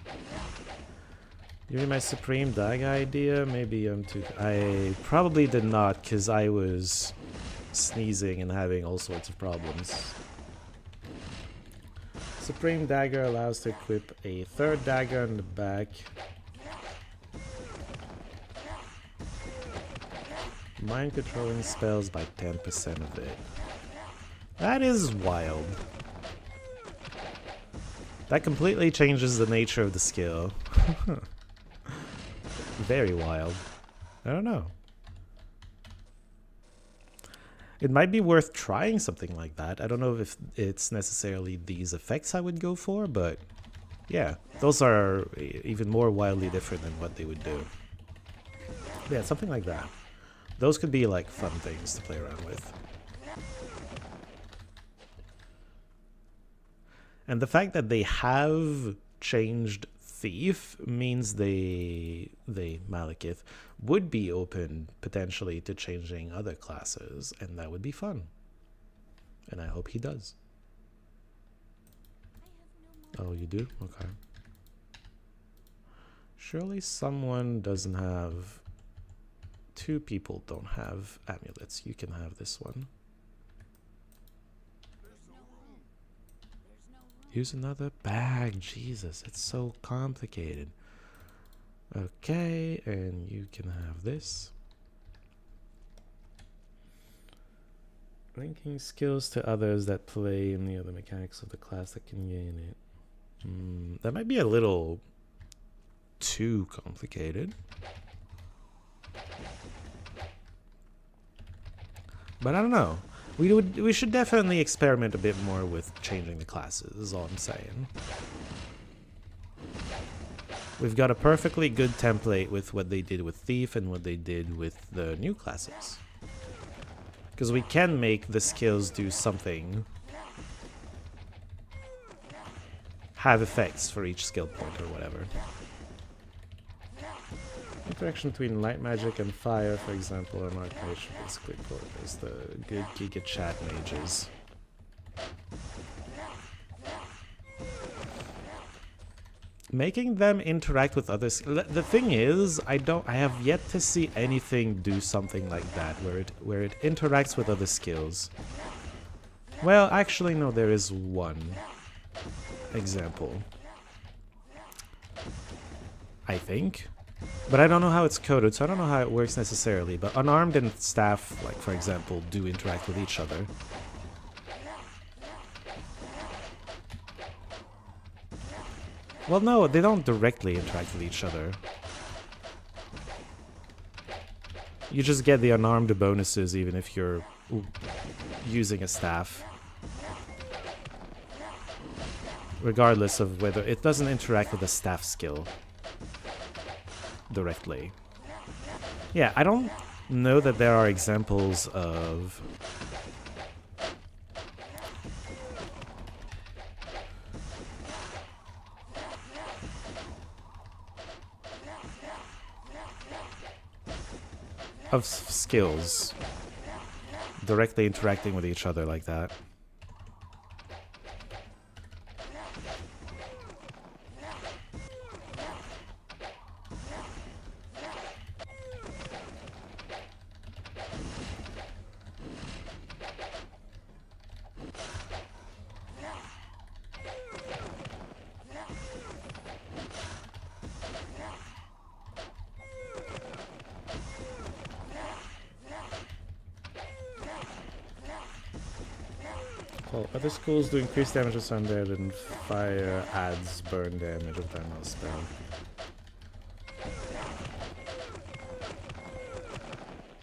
yeah. You mean my Supreme Dag idea? Maybe I'm too... I probably did not, because I was sneezing and having all sorts of problems. Supreme Dagger allows to equip a third dagger in the back. Mind controlling spells by 10% of it. That is wild. That completely changes the nature of the skill. Very wild. I don't know. It might be worth trying something like that. I don't know if it's necessarily these effects I would go for, but yeah, those are even more wildly different than what they would do. Yeah, something like that. Those could be like fun things to play around with. And the fact that they have changed Thief means Malekith would be open potentially to changing other classes, and that would be fun. And I hope he does. Oh, you do? Okay. Surely someone doesn't have... Two people don't have amulets. You can have this one. Use another bag. Jesus, it's so complicated. Okay, and you can have this. Linking skills to others that play in the other mechanics of the class that can gain it. That might be a little too complicated. But I don't know. We should definitely experiment a bit more with changing the classes, is all I'm saying. We've got a perfectly good template with what they did with Thief and what they did with the new classes. Because we can make the skills do something. Have effects for each skill point or whatever. Interaction between light magic and fire, for example, and archmage basically is the good Giga Chat mages. Making them interact with others. The thing is, I have yet to see anything do something like that, where it interacts with other skills. Well, actually, no, there is one example. I think. But I don't know how it's coded, so I don't know how it works necessarily. But unarmed and staff, like for example, do interact with each other. Well, no, they don't directly interact with each other. You just get the unarmed bonuses even if you're using a staff. Regardless of whether... It doesn't interact with the staff skill directly. Yeah, I don't know that there are examples of... skills directly interacting with each other like that. Well, other schools do increased damage with undead and fire adds burn damage of time on spell.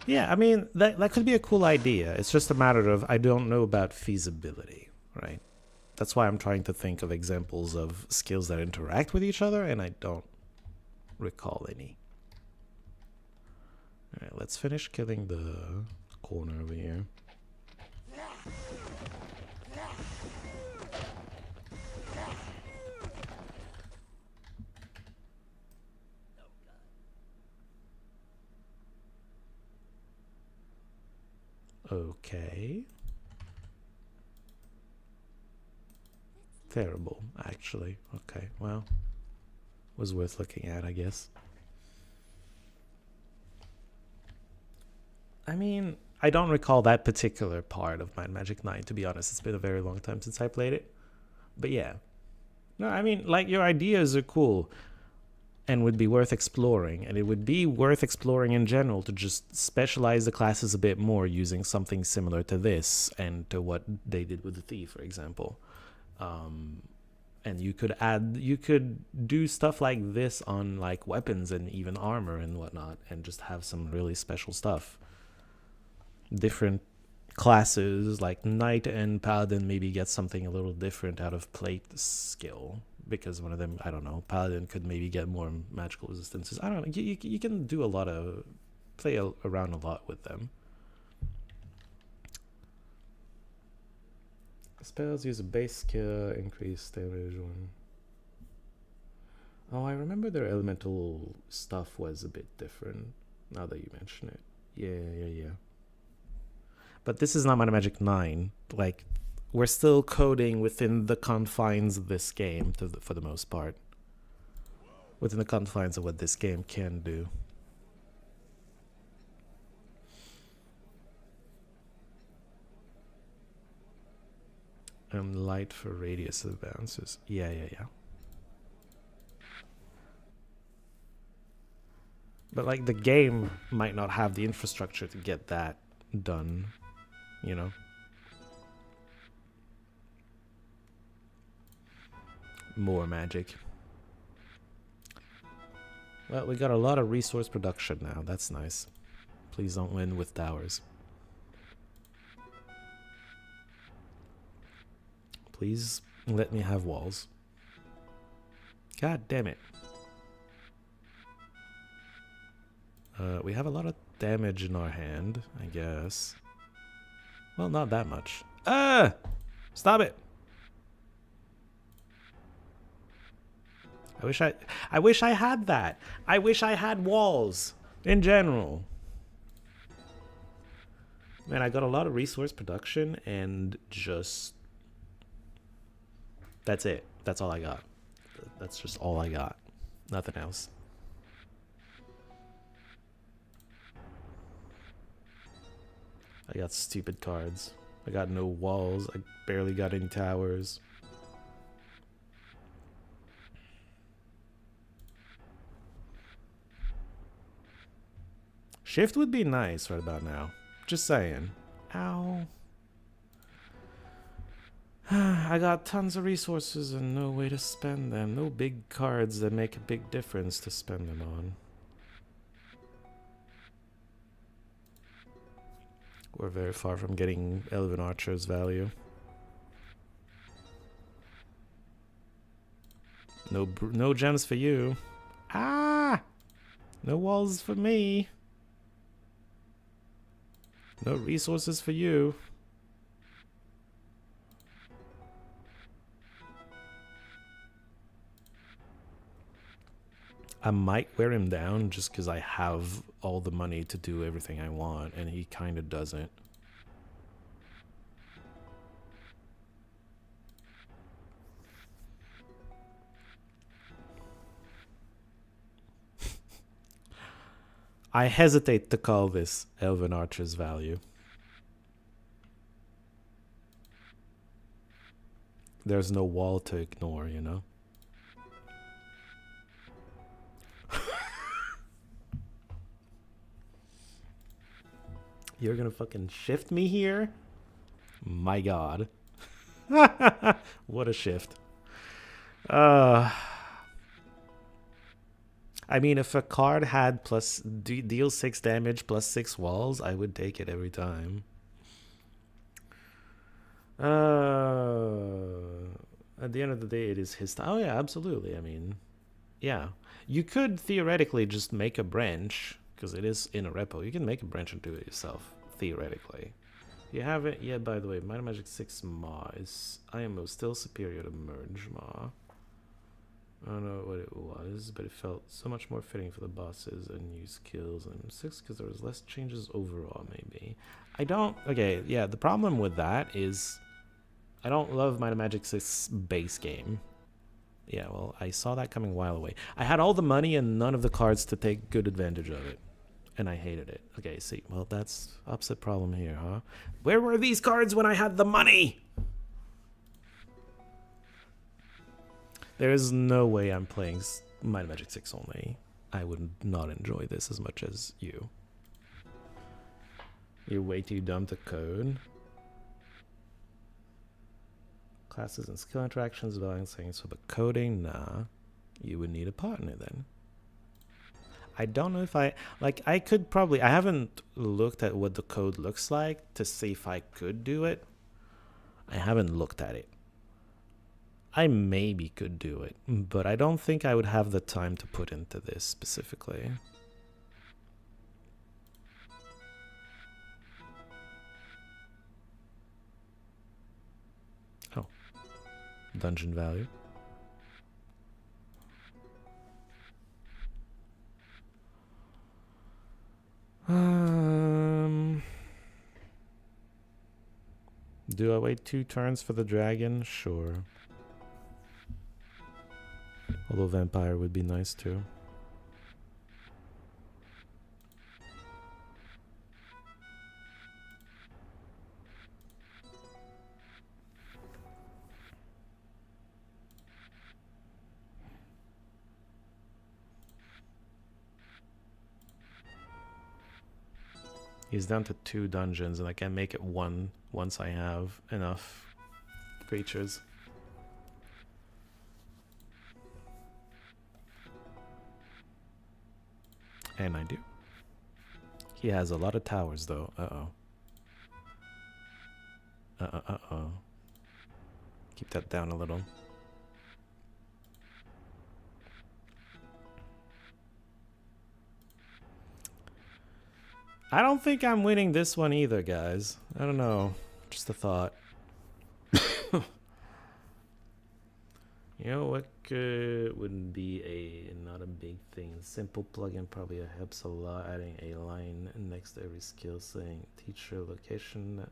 Yeah, I mean, that could be a cool idea. It's just a matter of I don't know about feasibility, right? That's why I'm trying to think of examples of skills that interact with each other, and I don't recall any. Alright, let's finish killing the corner over here. Okay. Terrible, actually. Okay, well, was worth looking at, I guess. I mean, I don't recall that particular part of Might and Magic 9, to be honest. It's been a very long time since I played it. But yeah. No, I mean, like, your ideas are cool and would be worth exploring. And it would be worth exploring in general to just specialize the classes a bit more using something similar to this and to what they did with the Thief, for example. And you could do stuff like this on like weapons and even armor and whatnot, and just have some really special stuff. Different classes like Knight and Paladin maybe get something a little different out of plate skill, because one of them, I don't know, Paladin could maybe get more magical resistances. I don't know. You can do a lot of play around a lot with them. Spells use a base skill, increase damage one. Oh, I remember their elemental stuff was a bit different, now that you mention it. Yeah. But this is not Might and Magic 9. Like, we're still coding within the confines of this game, for the most part. Within the confines of what this game can do. Light for radius advances. Yeah. But like, the game might not have the infrastructure to get that done, you know? More magic. Well, we got a lot of resource production now. That's nice. Please don't win with towers. Please let me have walls. God damn it. We have a lot of damage in our hand, I guess. Well, not that much. Stop it. I wish I had that. I wish I had walls in general. Man, I got a lot of resource production and just... That's it. That's all I got. That's just all I got. Nothing else. I got stupid cards. I got no walls. I barely got any towers. Shift would be nice right about now. Just saying. Ow. I got tons of resources and no way to spend them. No big cards that make a big difference to spend them on. We're very far from getting Elven Archer's value. No gems for you. Ah! No walls for me. No resources for you. I might wear him down just because I have all the money to do everything I want, and he kind of doesn't. I hesitate to call this Elven Archer's value. There's no wall to ignore, you know? You're gonna fucking shift me here? My god. What a shift. I mean, if a card had plus deal 6 damage plus 6 walls, I would take it every time. At the end of the day, it is his. Oh yeah, absolutely. I mean, yeah, you could theoretically just make a branch because it is in a repo. You can make a branch and do it yourself theoretically. You have it. Yeah. By the way, Might and Magic 6 MAW is IMO still superior to Merge MAW. I don't know what it was, but it felt so much more fitting for the bosses and new skills and 6 because there was less changes overall, maybe. I don't... Okay, yeah, the problem with that is I don't love Might and Magic 6 base game. Yeah, well, I saw that coming a while away. I had all the money and none of the cards to take good advantage of it. And I hated it. Okay, see, well, that's opposite problem here, huh? Where were these cards when I had the money? There is no way I'm playing Might and Magic 6 only. I would not enjoy this as much as you. You're way too dumb to code. Classes and skill interactions, balancing, so but coding, nah. You would need a partner then. I don't know if I could probably, I haven't looked at what the code looks like to see if I could do it. I haven't looked at it. I maybe could do it, but I don't think I would have the time to put into this specifically. Oh. Dungeon value. Do I wait 2 turns for the dragon? Sure. Although vampire would be nice too. He's down to 2 dungeons and I can make it 1 once I have enough creatures. And I do. He has a lot of towers though. Uh-oh. Uh-oh. Keep that down a little. I don't think I'm winning this one either, guys. I don't know. Just a thought. You know what wouldn't be not a big thing. Simple plugin probably helps a lot. Adding a line next to every skill saying teacher location.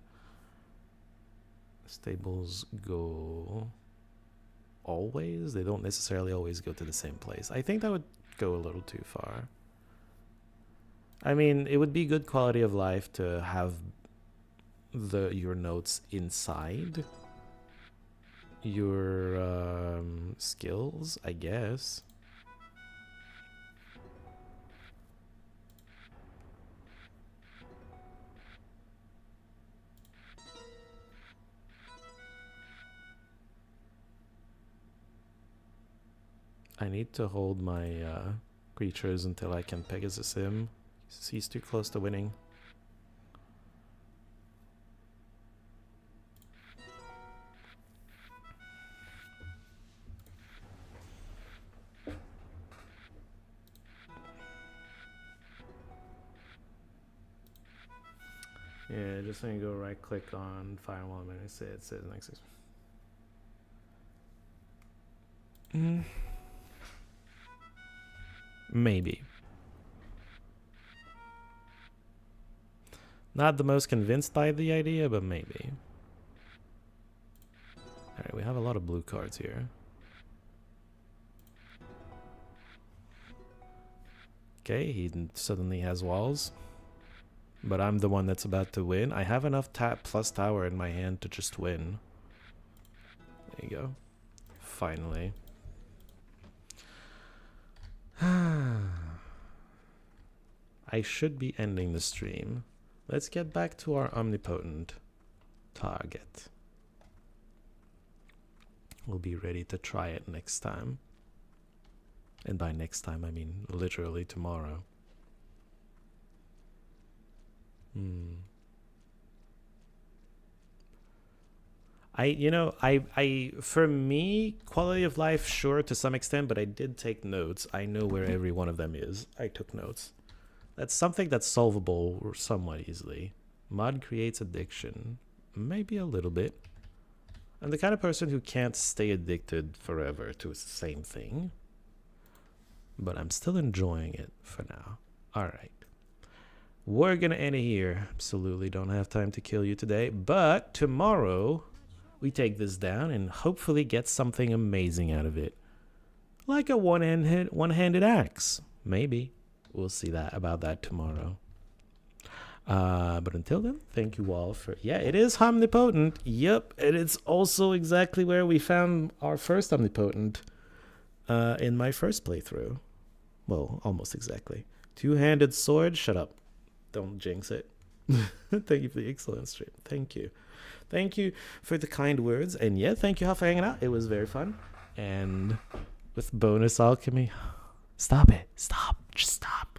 Stables go always. They don't necessarily always go to the same place. I think that would go a little too far. I mean, it would be good quality of life to have your notes inside your skills, I guess. I need to hold my creatures until I can Pegasus him. He's too close to winning. Yeah, just gonna go right click on Firewall and it says next. Maybe. Not the most convinced by the idea, but maybe. Alright, we have a lot of blue cards here. Okay, he suddenly has walls. But I'm the one that's about to win. I have enough plus tower in my hand to just win. There you go. Finally. I should be ending the stream. Let's get back to our omnipotent target. We'll be ready to try it next time. And by next time, I mean literally tomorrow. For me, quality of life, sure, to some extent, but I did take notes. I know where every one of them is. I took notes. That's something that's solvable somewhat easily. Mod creates addiction. Maybe a little bit. I'm the kind of person who can't stay addicted forever to the same thing. But I'm still enjoying it for now. Alright. We're gonna end it here. Absolutely don't have time to kill you today. But tomorrow, we take this down and hopefully get something amazing out of it. Like a one-handed axe. Maybe. We'll see about that tomorrow. But until then, thank you all for... Yeah, it is omnipotent. Yep, and it's also exactly where we found our first omnipotent in my first playthrough. Well, almost exactly. Two-handed sword. Shut up. Don't jinx it. Thank you for the excellent stream. Thank you. Thank you for the kind words. And yeah, thank you all for hanging out. It was very fun. And with bonus alchemy... Stop it. Stop. Just stop.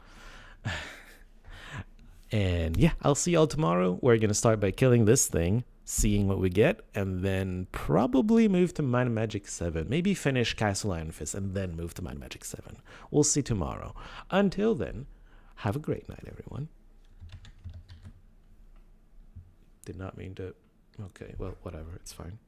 And yeah, I'll see y'all tomorrow. We're going to start by killing this thing, seeing what we get, and then probably move to Might and Magic 7. Maybe finish Castle Iron Fist and then move to Might and Magic 7. We'll see tomorrow. Until then, have a great night, everyone. Did not mean to... Okay, well, whatever. It's fine.